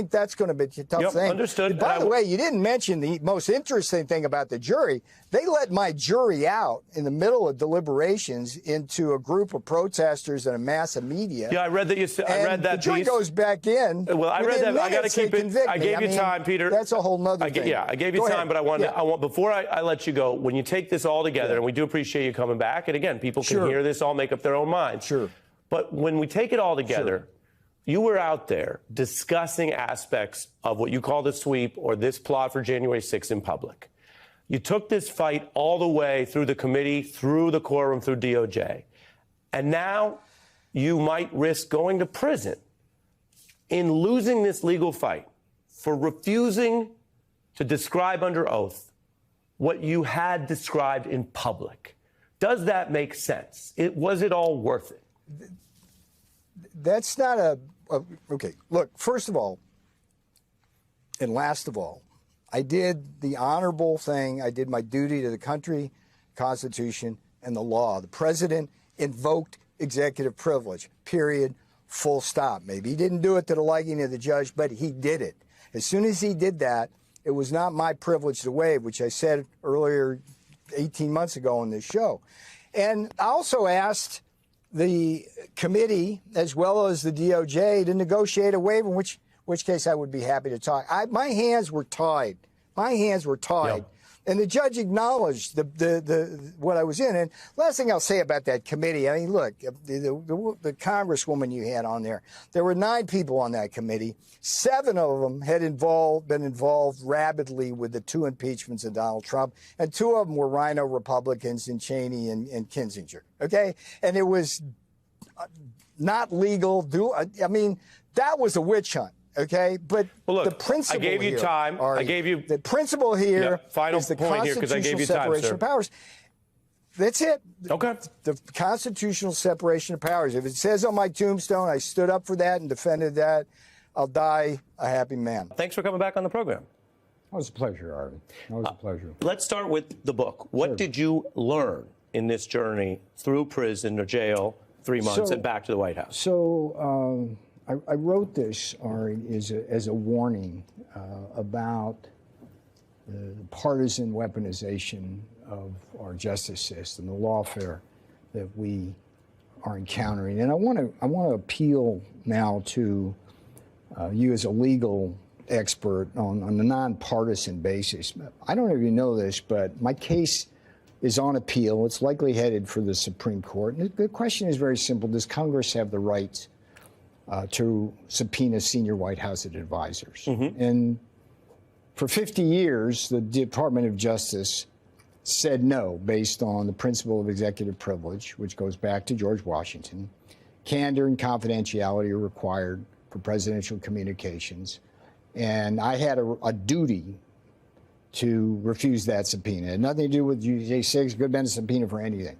Speaker 10: that's going to be a tough thing.
Speaker 1: Understood.
Speaker 10: By the way, you didn't mention the most interesting thing about the jury. They let my jury out in the middle of deliberations into a group of protesters and a mass of media.
Speaker 1: Yeah, I read that. I read that
Speaker 10: the jury
Speaker 1: piece.
Speaker 10: goes back in.
Speaker 1: Well, I read that. I got to keep it. I gave you time, Peter.
Speaker 10: That's a whole nother thing.
Speaker 1: Yeah, I gave you time, but I want before I let you go. When you take this all together, and we do appreciate you coming back. And again, people can hear this, all make up their own minds.
Speaker 10: Sure.
Speaker 1: But when we take it all together, you were out there discussing aspects of what you call the sweep or this plot for January 6th in public. You took this fight all the way through the committee, through the courtroom, through DOJ. And now you might risk going to prison in losing this legal fight for refusing to describe under oath what you had described in public. Does that make sense? Was it all worth it?
Speaker 10: That's not okay. Look, first of all, and last of all, I did the honorable thing. I did my duty to the country, Constitution, and the law. The president invoked executive privilege, period, full stop. Maybe he didn't do it to the liking of the judge, but he did it. As soon as he did that, it was not my privilege to waive, which I said earlier 18 months ago on this show. And I also asked the committee, as well as the DOJ, to negotiate a waiver, in which case I would be happy to talk. My hands were tied. My hands were tied. And the judge acknowledged what I was in. And last thing I'll say about that committee, I mean, look, the congresswoman you had on there were 9 people on that committee. 7 of them had been involved rabidly with the 2 impeachments of Donald Trump, and 2 of them were Rhino Republicans in Cheney and Kinzinger. Okay, and it was not legal. I mean, that was a witch hunt. Okay, but the principle
Speaker 1: I gave you
Speaker 10: here,
Speaker 1: time. I gave you
Speaker 10: the principle here.
Speaker 1: Final
Speaker 10: is the
Speaker 1: point here because I gave you time,
Speaker 10: separation
Speaker 1: sir.
Speaker 10: of powers. That's it.
Speaker 1: Okay.
Speaker 10: The constitutional separation of powers. If it says on my tombstone, I stood up for that and defended that, I'll die a happy man.
Speaker 1: Thanks for coming back on the program.
Speaker 10: It was a pleasure, Artie. It was a pleasure.
Speaker 1: Let's start with the book. What did you learn in this journey through prison or jail, 3 months, and back to the White House?
Speaker 10: So I wrote this, Ari, as a warning about the partisan weaponization of our justice system, the lawfare that we are encountering. And I want to appeal now to you as a legal expert on a nonpartisan basis. I don't know if you know this, but my case is on appeal. It's likely headed for the Supreme Court. And the question is very simple. Does Congress have the right to subpoena senior White House advisors? And for 50 years, the Department of Justice said no, based on the principle of executive privilege, which goes back to George Washington. Candor and confidentiality are required for presidential communications. And I had a duty to refuse that subpoena. It had nothing to do with J6, could have been a subpoena for anything.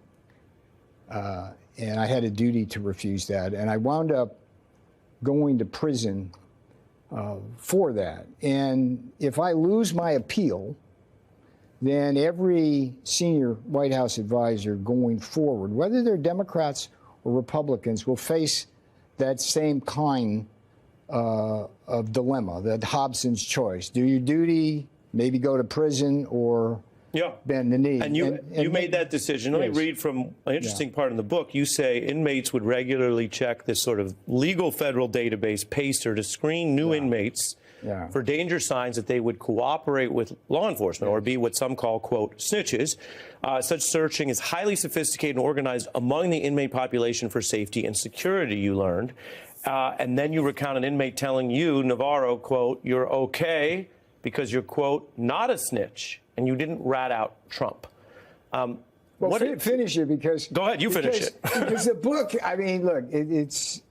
Speaker 10: And I had a duty to refuse that. And I wound up going to prison for that. And if I lose my appeal, then every senior White House advisor going forward, whether they're Democrats or Republicans, will face that same kind of dilemma, that Hobson's choice. Do your duty, maybe go to prison, or bend the knee.
Speaker 1: And you made that decision. Let me read from an interesting part in the book. You say inmates would regularly check this sort of legal federal database, PACER, to screen new inmates for danger signs that they would cooperate with law enforcement or be what some call, quote, snitches. Such searching is highly sophisticated and organized among the inmate population for safety and security, you learned. And then you recount an inmate telling you, Navarro, quote, you're okay because you're, quote, not a snitch, and you didn't rat out Trump.
Speaker 10: Finish it because...
Speaker 1: Go ahead, you finish it.
Speaker 10: Because the book, I mean, look, it's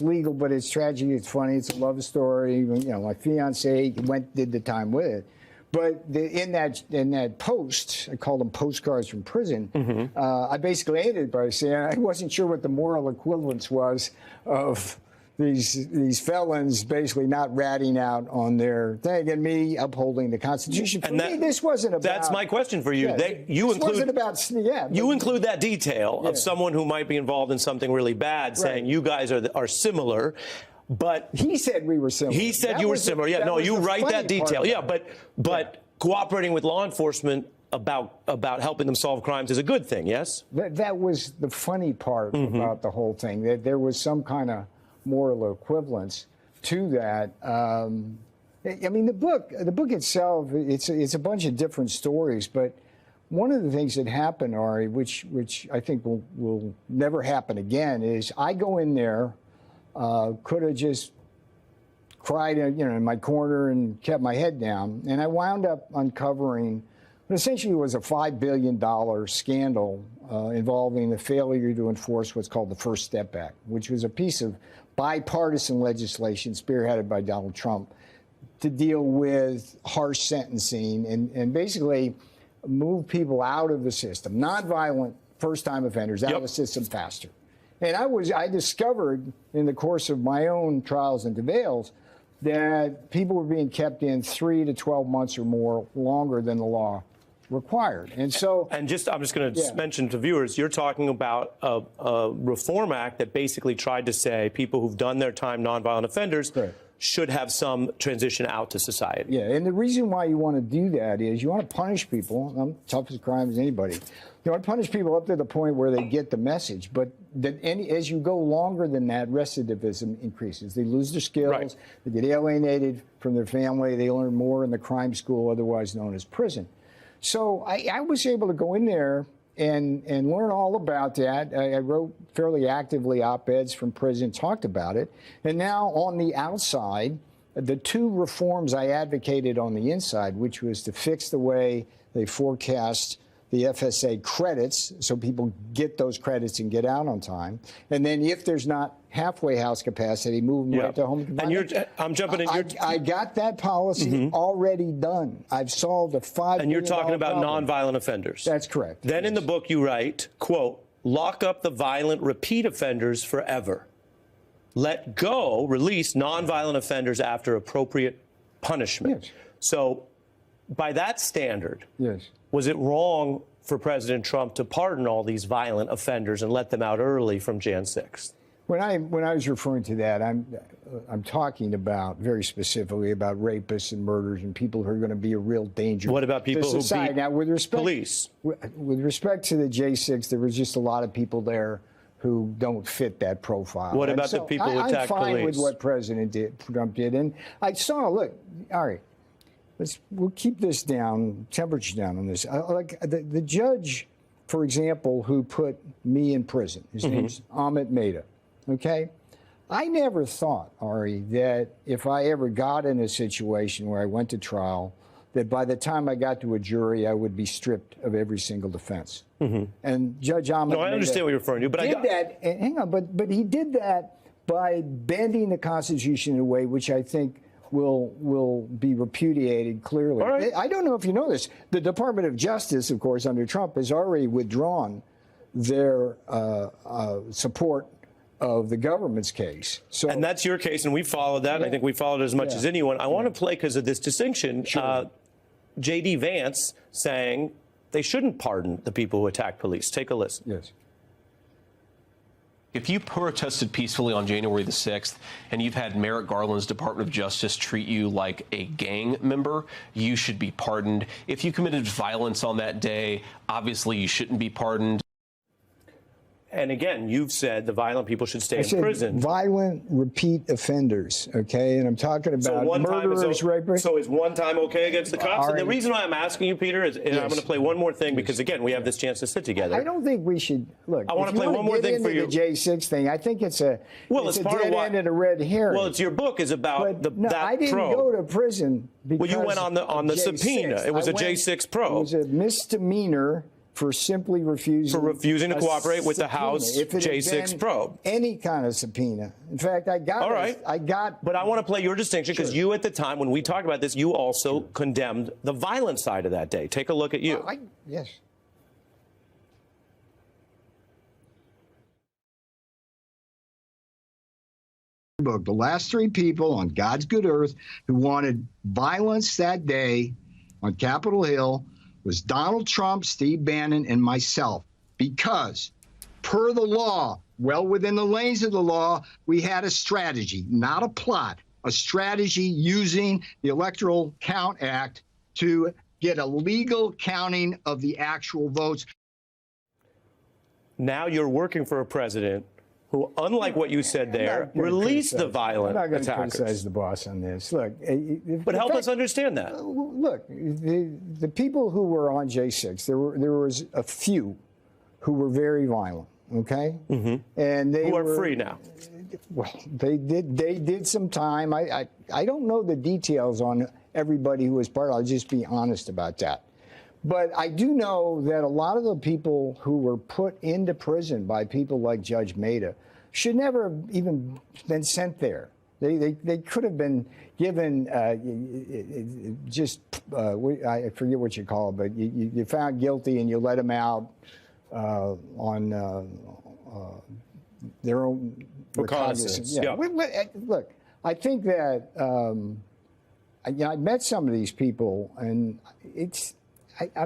Speaker 10: legal, but it's tragic, it's funny, it's a love story. You know, my fiance did the time with it. But in that post, I called them postcards from prison, I basically ended by saying I wasn't sure what the moral equivalence was of these felons basically not ratting out on their thing, and me upholding the Constitution. For me, this wasn't about.
Speaker 1: That's my question for you.
Speaker 10: Yeah,
Speaker 1: You
Speaker 10: wasn't about. Yeah,
Speaker 1: you include that detail of someone who might be involved in something really bad, saying you guys are similar. But
Speaker 10: he said we were similar.
Speaker 1: He said you were similar. Yeah, no, you write that detail. Yeah, but cooperating with law enforcement about helping them solve crimes is a good thing. Yes.
Speaker 10: That was the funny part about the whole thing. That there was some kind of moral equivalence to that. I mean, the book itself, it's a bunch of different stories, but one of the things that happened, Ari, which I think will never happen again, is I go in there, could have just cried, in my corner and kept my head down, and I wound up uncovering what essentially was a $5 billion scandal involving the failure to enforce what's called the First Step Act, which was a piece of bipartisan legislation spearheaded by Donald Trump to deal with harsh sentencing and basically move people out of the system, nonviolent first-time offenders out of the system faster. And I discovered in the course of my own trials and travails that people were being kept in 3 to 12 months or more longer than the law required. And so,
Speaker 1: I'm just going to mention to viewers, you're talking about a reform act that basically tried to say people who've done their time nonviolent offenders should have some transition out to society.
Speaker 10: Yeah, and the reason why you want to do that is you want to punish people. I'm tough as crime as anybody. You want to punish people up to the point where they get the message, but as you go longer than that, recidivism increases. They lose their skills, they get alienated from their family, they learn more in the crime school, otherwise known as prison. So I was able to go in there and learn all about that. I wrote fairly actively op-eds from prison, talked about it. And now on the outside, the two reforms I advocated on the inside, which was to fix the way they forecast the FSA credits so people get those credits and get out on time. And then if there's not halfway house capacity, move them right to home confinement.
Speaker 1: And I'm jumping in.
Speaker 10: I got that policy already done. I've solved a $5 billion
Speaker 1: And you're talking about
Speaker 10: problem.
Speaker 1: nonviolent offenders.
Speaker 10: That's correct.
Speaker 1: Then in the book you write, quote, lock up the violent repeat offenders forever. Let go, release nonviolent offenders after appropriate punishment.
Speaker 10: Yes.
Speaker 1: So by that standard, was it wrong for President Trump to pardon all these violent offenders and let them out early from Jan 6th?
Speaker 10: When I was referring to that, I'm talking about very specifically about rapists and murderers and people who are going to be a real danger.
Speaker 1: What about people
Speaker 10: to society?
Speaker 1: who beat
Speaker 10: now, with respect,
Speaker 1: police?
Speaker 10: With respect to the J6, there was just a lot of people there who don't fit that profile.
Speaker 1: What
Speaker 10: And
Speaker 1: about the
Speaker 10: so
Speaker 1: people who attack
Speaker 10: I'm fine
Speaker 1: police?
Speaker 10: with what Trump did, and I saw. Look, all right, we'll keep this down, temperature down on this. Like the judge, for example, who put me in prison. His name's Amit Mehta. Okay, I never thought, Ari, that if I ever got in a situation where I went to trial, that by the time I got to a jury, I would be stripped of every single defense. And Judge Amit
Speaker 1: No, I understand what you're referring to, but
Speaker 10: did that. Hang on, but he did that by bending the Constitution in a way which I think will be repudiated clearly. I don't know if you know this. The Department of Justice, of course, under Trump, has already withdrawn their support of the government's case. So,
Speaker 1: and that's your case, and we followed that. And I think we followed it as much as anyone. I want to play, because of this distinction, J.D. Vance saying they shouldn't pardon the people who attack police. Take a listen.
Speaker 10: Yes.
Speaker 4: If you protested peacefully on January the 6th and you've had Merrick Garland's Department of Justice treat you like a gang member, you should be pardoned. If you committed violence on that day, obviously you shouldn't be pardoned.
Speaker 1: And again, you've said the violent people should stay in prison.
Speaker 10: Violent repeat offenders, okay? And I'm talking about murderers, rapists.
Speaker 1: So is one time okay against the cops? And the reason why I'm asking you, Peter, is, and I'm going to play one more thing, because again, we have this chance to sit together.
Speaker 10: I don't think we should look.
Speaker 1: I want to play one more thing for you.
Speaker 10: The J6 thing. I think it's a
Speaker 1: it's
Speaker 10: a
Speaker 1: part
Speaker 10: dead
Speaker 1: of
Speaker 10: end and a red herring.
Speaker 1: Well, it's your book is about that
Speaker 10: I didn't
Speaker 1: probe.
Speaker 10: go to prison because
Speaker 1: Well, you went on the
Speaker 10: J6.
Speaker 1: subpoena. It was a J6 probe.
Speaker 10: It was a misdemeanor for simply refusing
Speaker 1: to cooperate with the House J6 probe.
Speaker 10: Any kind of subpoena. In fact, I got.
Speaker 1: All right.
Speaker 10: But
Speaker 1: I want to play your distinction, because you, at the time when we talked about this, you also condemned the violent side of that day. Take a look at you.
Speaker 10: Yes.
Speaker 17: book, the last three people on God's good earth who wanted violence that day on Capitol Hill was Donald Trump, Steve Bannon, and myself, because per the law, well within the lanes of the law, we had a strategy, not a plot, a strategy using the Electoral Count Act to get a legal counting of the actual votes.
Speaker 1: Now you're working for a president who, unlike what you said there, released the violent
Speaker 10: I'm not going to
Speaker 1: attackers.
Speaker 10: criticize the boss on this. Look,
Speaker 1: But help us understand that.
Speaker 10: Look, the people who were on J6, there was a few who were very violent. Okay, and they
Speaker 1: who are
Speaker 10: were
Speaker 1: free now.
Speaker 10: Well, they did some time. I don't know the details on everybody who was part of it. I'll just be honest about that. But I do know that a lot of the people who were put into prison by people like Judge Maida should never have even been sent there. They could have been given I forget what you call it, but you found guilty and you let them out on their own
Speaker 1: recognizance.
Speaker 10: Yeah. Look, I think that I met some of these people, and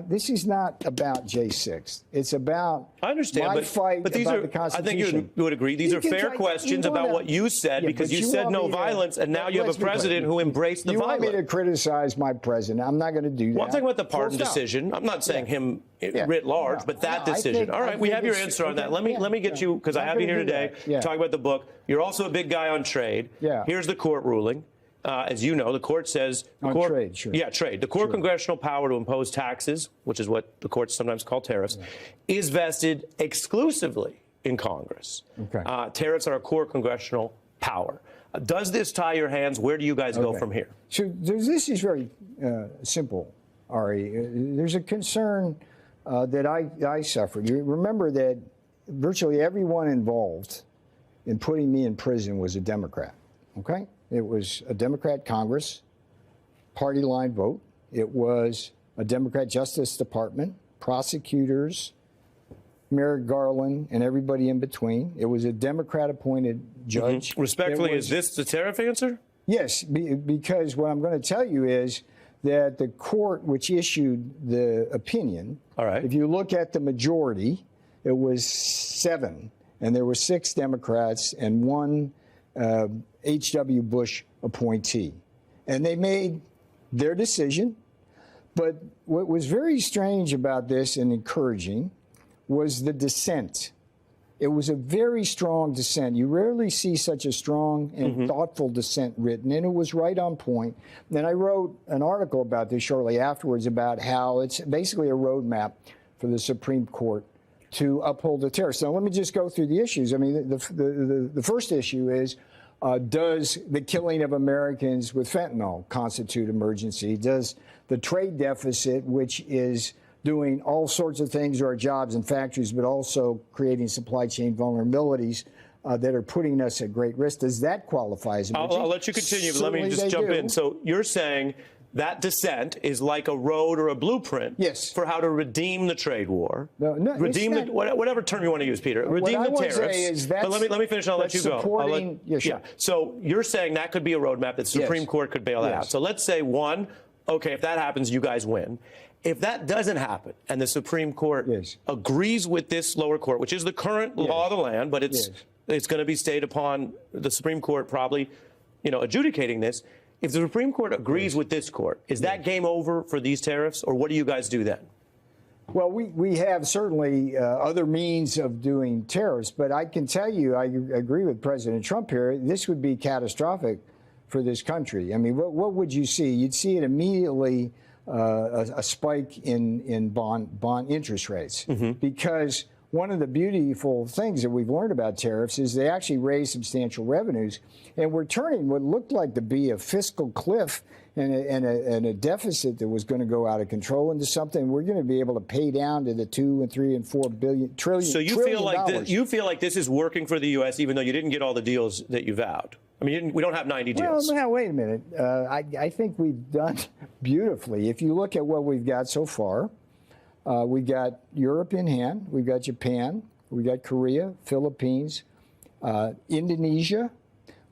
Speaker 10: this is not about J6. It's about
Speaker 1: I understand,
Speaker 10: my fight
Speaker 1: but these
Speaker 10: about
Speaker 1: are,
Speaker 10: the Constitution.
Speaker 1: I think you would agree. These are fair questions about what you said, because you said no violence, and now you have a president who embraced the violence.
Speaker 10: You want me to criticize my president? I'm not going to do that.
Speaker 1: Well, I'm talking about the pardon decision. I'm not saying him writ large, but that decision. All right, we have your answer on that. Let me get you, because I have you here today, talking about the book. You're also a big guy on trade. Here's the court ruling. As you know, the court says
Speaker 10: trade, sure.
Speaker 1: Yeah, trade. The core congressional power to impose taxes, which is what the courts sometimes call tariffs, is vested exclusively in Congress.
Speaker 10: Okay.
Speaker 1: Tariffs are a core congressional power. Does this tie your hands? Where do you guys go from here?
Speaker 10: So this is very simple, Ari. There's a concern that I suffered. You remember that virtually everyone involved in putting me in prison was a Democrat. Okay. It was a Democrat Congress, party line vote. It was a Democrat Justice Department, prosecutors, Merrick Garland, and everybody in between. It was a Democrat-appointed judge.
Speaker 1: Respectfully, is this the tariff answer?
Speaker 10: Yes, because what I'm going to tell you is that the court which issued the opinion, if you look at the majority, it was 7, and there were 6 Democrats and 1 H.W. Bush appointee. And they made their decision. But what was very strange about this and encouraging was the dissent. It was a very strong dissent. You rarely see such a strong and thoughtful dissent written, and it was right on point. Then I wrote an article about this shortly afterwards about how it's basically a roadmap for the Supreme Court to uphold the tariffs. So let me just go through the issues. I mean, the first issue is, does the killing of Americans with fentanyl constitute emergency? Does the trade deficit, which is doing all sorts of things to our jobs and factories, but also creating supply chain vulnerabilities that are putting us at great risk, does that qualify as emergency?
Speaker 1: I'll let you continue, but let me just jump in. So you're saying that dissent is like a road or a blueprint for how to redeem the trade war. Redeem the, whatever term you want to use, Peter. Redeem the tariffs. But let me finish and I'll let you go. So you're saying that could be a roadmap that the Supreme Court could bail that out. So let's say okay, if that happens, you guys win. If that doesn't happen and the Supreme Court agrees with this lower court, which is the current law of the land, but it's going to be stayed upon the Supreme Court probably, adjudicating this. If the Supreme Court agrees with this court, is that game over for these tariffs, or what do you guys do then?
Speaker 10: Well, we have certainly other means of doing tariffs, but I can tell you, I agree with President Trump here, this would be catastrophic for this country. I mean, what would you see? You'd see it immediately, a spike in bond interest rates, because one of the beautiful things that we've learned about tariffs is they actually raise substantial revenues, and we're turning what looked like to be a fiscal cliff and a deficit that was going to go out of control into something we're going to be able to pay down to the 2 and 3 and 4 trillion. So
Speaker 1: you feel like this is working for the U.S. even though you didn't get all the deals that you vowed. I mean, we don't have 90 deals.
Speaker 10: Well, now, wait a minute. I think we've done beautifully. If you look at what we've got so far, we've got Europe in hand. We've got Japan. We've got Korea, Philippines, Indonesia.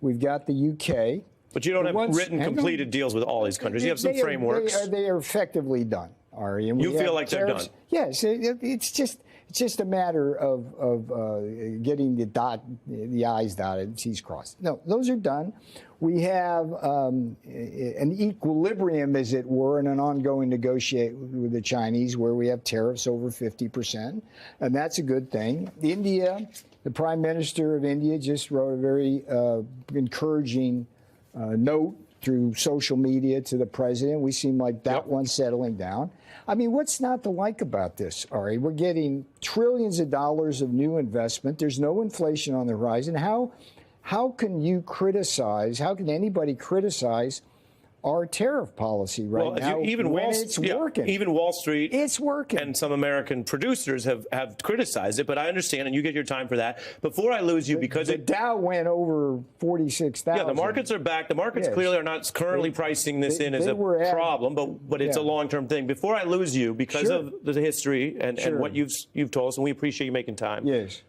Speaker 10: We've got the UK.
Speaker 1: But you don't have written, completed deals with all these countries. You have some frameworks.
Speaker 10: They are effectively done, Ari. And
Speaker 1: you feel like they're done?
Speaker 10: Yes. It's just a matter of getting the I's dotted and T's crossed. No, those are done. We have an equilibrium, as it were, in an ongoing negotiation with the Chinese where we have tariffs over 50%, and that's a good thing. India, the Prime Minister of India just wrote a very encouraging note through social media to the president. We seem like that one's settling down. I mean, what's not to like about this, Ari? We're getting trillions of dollars of new investment. There's no inflation on the horizon. How can you criticize, how can anybody criticize our tariff policy right now
Speaker 1: even
Speaker 10: when it's working?
Speaker 1: Even Wall Street,
Speaker 10: it's working.
Speaker 1: And some American producers have criticized it, but I understand, and you get your time for that. Before I lose you, because
Speaker 10: the Dow went over 46,000.
Speaker 1: Yeah, the markets are back. The markets clearly are not currently pricing this in as a problem, but it's a long-term thing. Before I lose you, because of the history and what you've told us, and we appreciate you making time.
Speaker 10: Yes.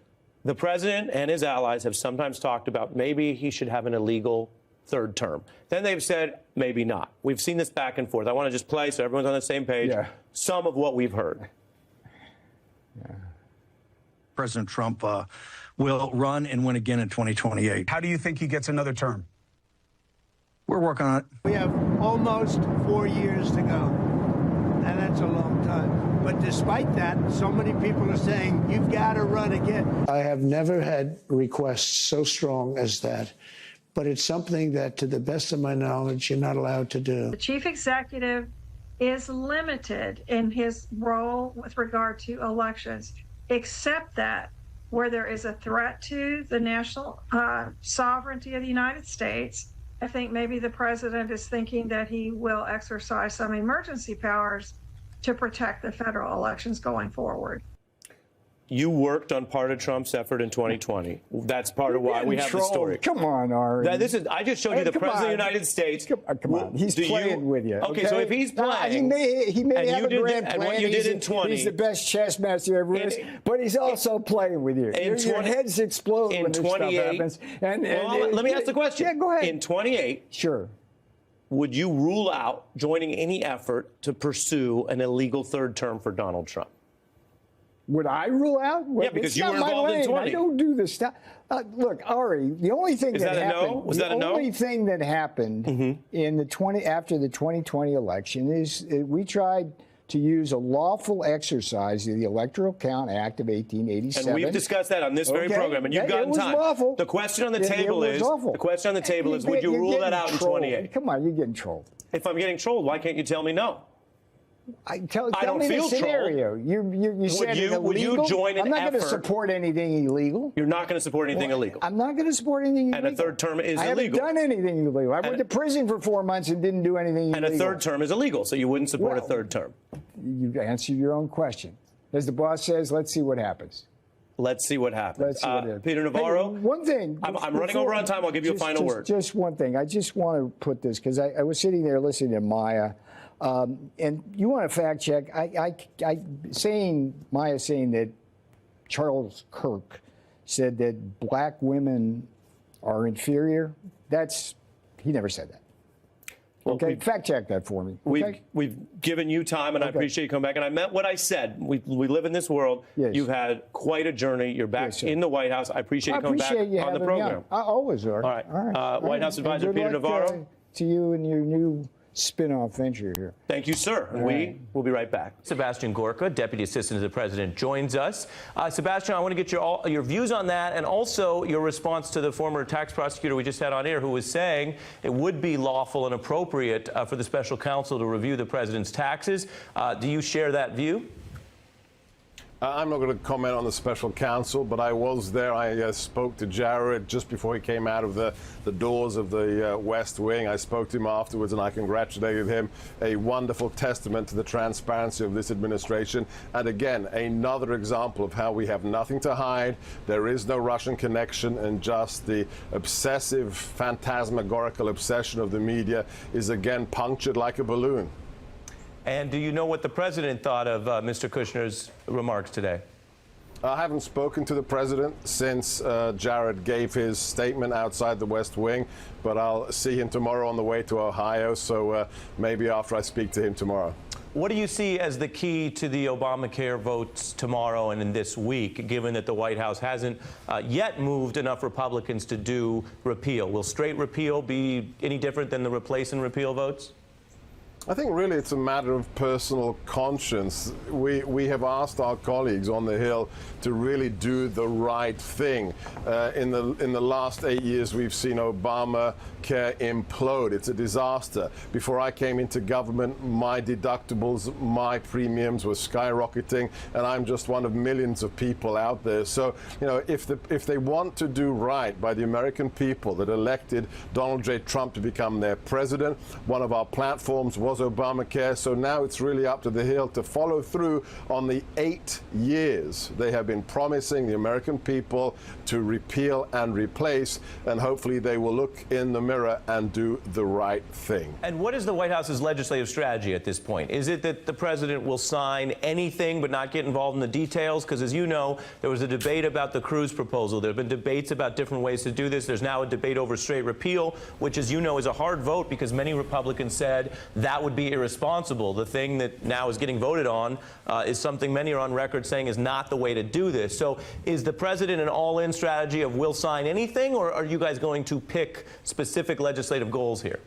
Speaker 1: The president and his allies have sometimes talked about maybe he should have an illegal third term. Then they've said maybe not. We've seen this back and forth. I want to just play so everyone's on the same page. Some of what we've heard.
Speaker 9: President Trump will run and win again in 2028.
Speaker 21: How do you think he gets another term?
Speaker 9: We're working on it.
Speaker 22: We have almost 4 years to go, and that's a long time. But despite that, so many people are saying, you've got to run again.
Speaker 23: I have never had requests so strong as that, but it's something that, to the best of my knowledge, you're not allowed to do.
Speaker 25: The chief executive is limited in his role with regard to elections, except that where there is a threat to the national sovereignty of the United States, I think maybe the president is thinking that he will exercise some emergency powers to protect the federal elections going forward.
Speaker 1: You worked on part of Trump's effort in 2020. That's part of why we have the story.
Speaker 10: Come on, Ari.
Speaker 1: I just showed you the president of the United States.
Speaker 10: Come on. He's playing with you.
Speaker 1: Okay, so if he's playing,
Speaker 10: he may have a grand
Speaker 1: and
Speaker 10: plan.
Speaker 1: what you did in 20,
Speaker 10: he's the best chess master ever is. But he's also playing with you. Your heads explode when this stuff happens.
Speaker 1: Let me ask the question.
Speaker 10: Yeah, go ahead.
Speaker 1: In 28,
Speaker 10: sure.
Speaker 1: Would you rule out joining any effort to pursue an illegal third term for Donald Trump?
Speaker 10: Would I rule out?
Speaker 1: Yeah, because you were involved in 20.
Speaker 10: I don't do this stuff. Look, Ari, the only thing that happened,
Speaker 1: Was that a no?
Speaker 10: The only thing that happened in the after the 2020 election is we tried to use a lawful exercise of the Electoral Count Act of 1887.
Speaker 1: And we've discussed that on this very program, and you've gotten time.
Speaker 10: Lawful.
Speaker 1: The question on the table is, would you rule that out in 28?
Speaker 10: Come on, you're getting trolled.
Speaker 1: If I'm getting trolled, why can't you tell me no?
Speaker 10: Tell
Speaker 1: don't
Speaker 10: me
Speaker 1: feel
Speaker 10: the scenario. You said illegal.
Speaker 1: Would you join an
Speaker 10: I'm not going to
Speaker 1: effort?
Speaker 10: support anything illegal.
Speaker 1: You're not going to support anything illegal.
Speaker 10: I'm not going to support anything illegal.
Speaker 1: And a third term is illegal.
Speaker 10: I haven't done anything illegal. I went to prison for 4 months and didn't do anything illegal.
Speaker 1: And a third term is illegal, so you wouldn't support a third term.
Speaker 10: You answered your own question. As the boss says, let's see what happens.
Speaker 1: Let's see what happens.
Speaker 10: Let's see what happens.
Speaker 1: Peter Navarro.
Speaker 10: Hey, one thing.
Speaker 1: I'm running over on time. I'll give you a final word.
Speaker 10: Just one thing. I just want to put this, because I was sitting there listening to Maya. And you want to fact check? Maya saying that Charles Kirk said that black women are inferior. He never said that.
Speaker 1: Well,
Speaker 10: okay, fact check that for me. Okay?
Speaker 1: We've given you time, and I appreciate you coming back. And I meant what I said. We live in this world.
Speaker 10: Yes.
Speaker 1: You've had quite a journey. You're back in the White House. I appreciate you coming back on the program.
Speaker 10: I always are.
Speaker 1: All right. White House advisor Peter Navarro.
Speaker 10: To you and your new spin-off venture here.
Speaker 1: Thank you, sir. We will be right back. Sebastian Gorka, Deputy Assistant to the President, joins us. Sebastian, I want to get your views on that, and also your response to the former tax prosecutor we just had on air, who was saying it would be lawful and appropriate for the special counsel to review the president's taxes. Do you share that view?
Speaker 26: I'm not going to comment on the special counsel, but I was there. I spoke to Jared just before he came out of the doors of the West Wing. I spoke to him afterwards, and I congratulated him. A wonderful testament to the transparency of this administration. And again, another example of how we have nothing to hide. There is no Russian connection, and just the obsessive, phantasmagorical obsession of the media is again punctured like a balloon.
Speaker 1: And do you know what the president thought of Mr. Kushner's remarks today?
Speaker 26: I haven't spoken to the president since Jared gave his statement outside the West Wing, but I'll see him tomorrow on the way to Ohio, so maybe after I speak to him tomorrow.
Speaker 1: What do you see as the key to the Obamacare votes tomorrow and in this week, given that the White House hasn't yet moved enough Republicans to do repeal? Will straight repeal be any different than the replace and repeal votes?
Speaker 26: I think really it's a matter of personal conscience. We have asked our colleagues on the Hill to really do the right thing. In the last 8 years, we've seen Obamacare implode. It's a disaster. Before I came into government, my deductibles, my premiums were skyrocketing, and I'm just one of millions of people out there. So, you know, if they want to do right by the American people that elected Donald J. Trump to become their president, one of our platforms was Obamacare, so now it's really up to the Hill to follow through on the 8 years they have been promising the American people to repeal and replace, and hopefully they will look in the mirror and do the right thing.
Speaker 1: And what is the White House's legislative strategy at this point? Is it that the president will sign anything but not get involved in the details? Because as you know, there was a debate about the Cruz proposal. There have been debates about different ways to do this. There's now a debate over straight repeal, which, as you know, is a hard vote because many Republicans said that would be irresponsible. The thing that now is getting voted on is something many are on record saying is not the way to do this. So is the president an all-in strategy of we'll sign anything, or are you guys going to pick specific legislative goals here?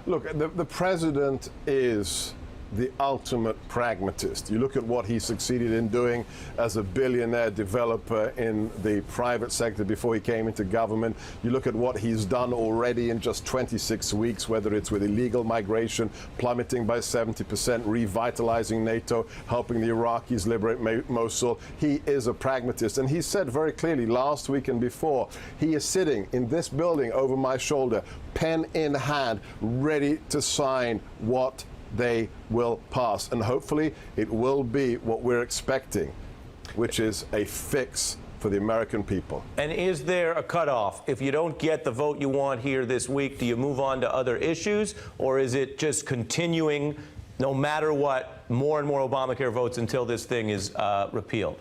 Speaker 26: Look, the president is the ultimate pragmatist. You look at what he succeeded in doing as a billionaire developer in the private sector before he came into government. You look at what he's done already in just 26 weeks, whether it's with illegal migration plummeting by 70%, revitalizing NATO, helping the Iraqis liberate Mosul. He is a pragmatist. And he said very clearly last week and before, he is sitting in this building over my shoulder, pen in hand, ready to sign what they will pass. And hopefully it will be what we're expecting, which is a fix for the American people.
Speaker 1: And is there a cutoff? If you don't get the vote you want here this week, do you move on to other issues, or is it just continuing, no matter what, more and more Obamacare votes until this thing is repealed?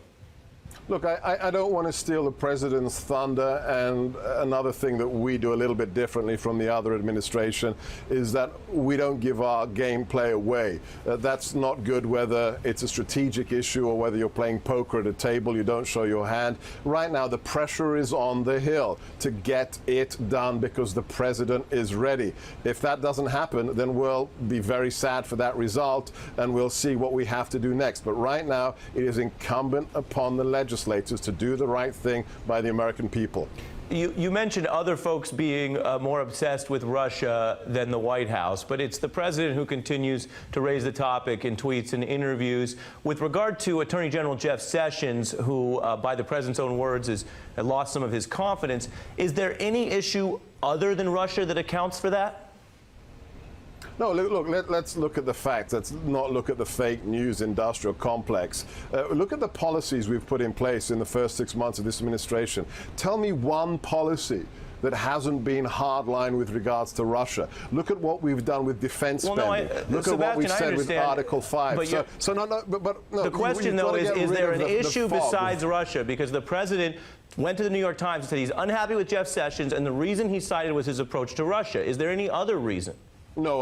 Speaker 26: Look, I don't want to steal the president's thunder, and another thing that we do a little bit differently from the other administration is that we don't give our gameplay away. That's not good whether it's a strategic issue or whether you're playing poker at a table, you don't show your hand. Right now, the pressure is on the Hill to get it done because the president is ready. If that doesn't happen, then we'll be very sad for that result, and we'll see what we have to do next. But right now, it is incumbent upon the legislators to do the right thing by the American people.
Speaker 1: You mentioned other folks being more obsessed with Russia than the White House, but it's the president who continues to raise the topic in tweets and interviews. With regard to Attorney General Jeff Sessions, who, by the president's own words, has lost some of his confidence, is there any issue other than Russia that accounts for that?
Speaker 26: No, look, let's look at the facts. Let's not look at the fake news industrial complex. Look at the policies we've put in place in the first 6 months of this administration. Tell me one policy that hasn't been hardline with regards to Russia. Look at what we've done with defense spending. Look at what we've said with Article 5.
Speaker 1: The question, though, is there an issue besides Russia? Because the president went to the New York Times and said he's unhappy with Jeff Sessions, and the reason he cited was his approach to Russia. Is there any other reason?
Speaker 26: No.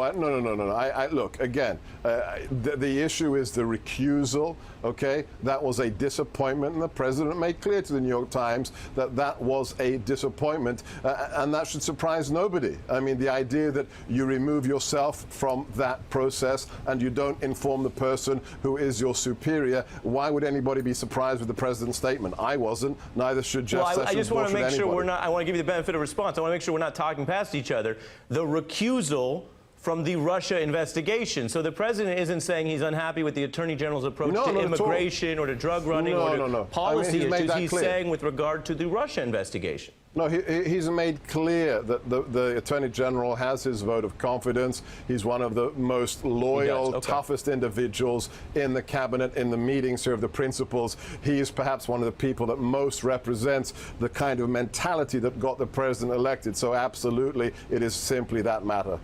Speaker 26: Look, again, the issue is the recusal, okay? That was a disappointment, and the president made clear to the New York Times that that was a disappointment, and that should surprise nobody. I mean, the idea that you remove yourself from that process and you don't inform the person who is your superior, why would anybody be surprised with the president's statement? I wasn't, neither should Jeff Sessions.
Speaker 1: I just want to make sure
Speaker 26: anybody.
Speaker 1: I want to give you the benefit of response. I want to make sure we're not talking past each other. The recusal from the Russia investigation. So the president isn't saying he's unhappy with the Attorney General's approach to immigration or to drug running or to policy issues. He's saying with regard to the Russia investigation.
Speaker 26: No, he's made clear that the Attorney General has his vote of confidence. He's one of the most loyal, toughest individuals in the cabinet, in the meetings here of the principals. He is perhaps one of the people that most represents the kind of mentality that got the president elected. So absolutely, it is simply that matter.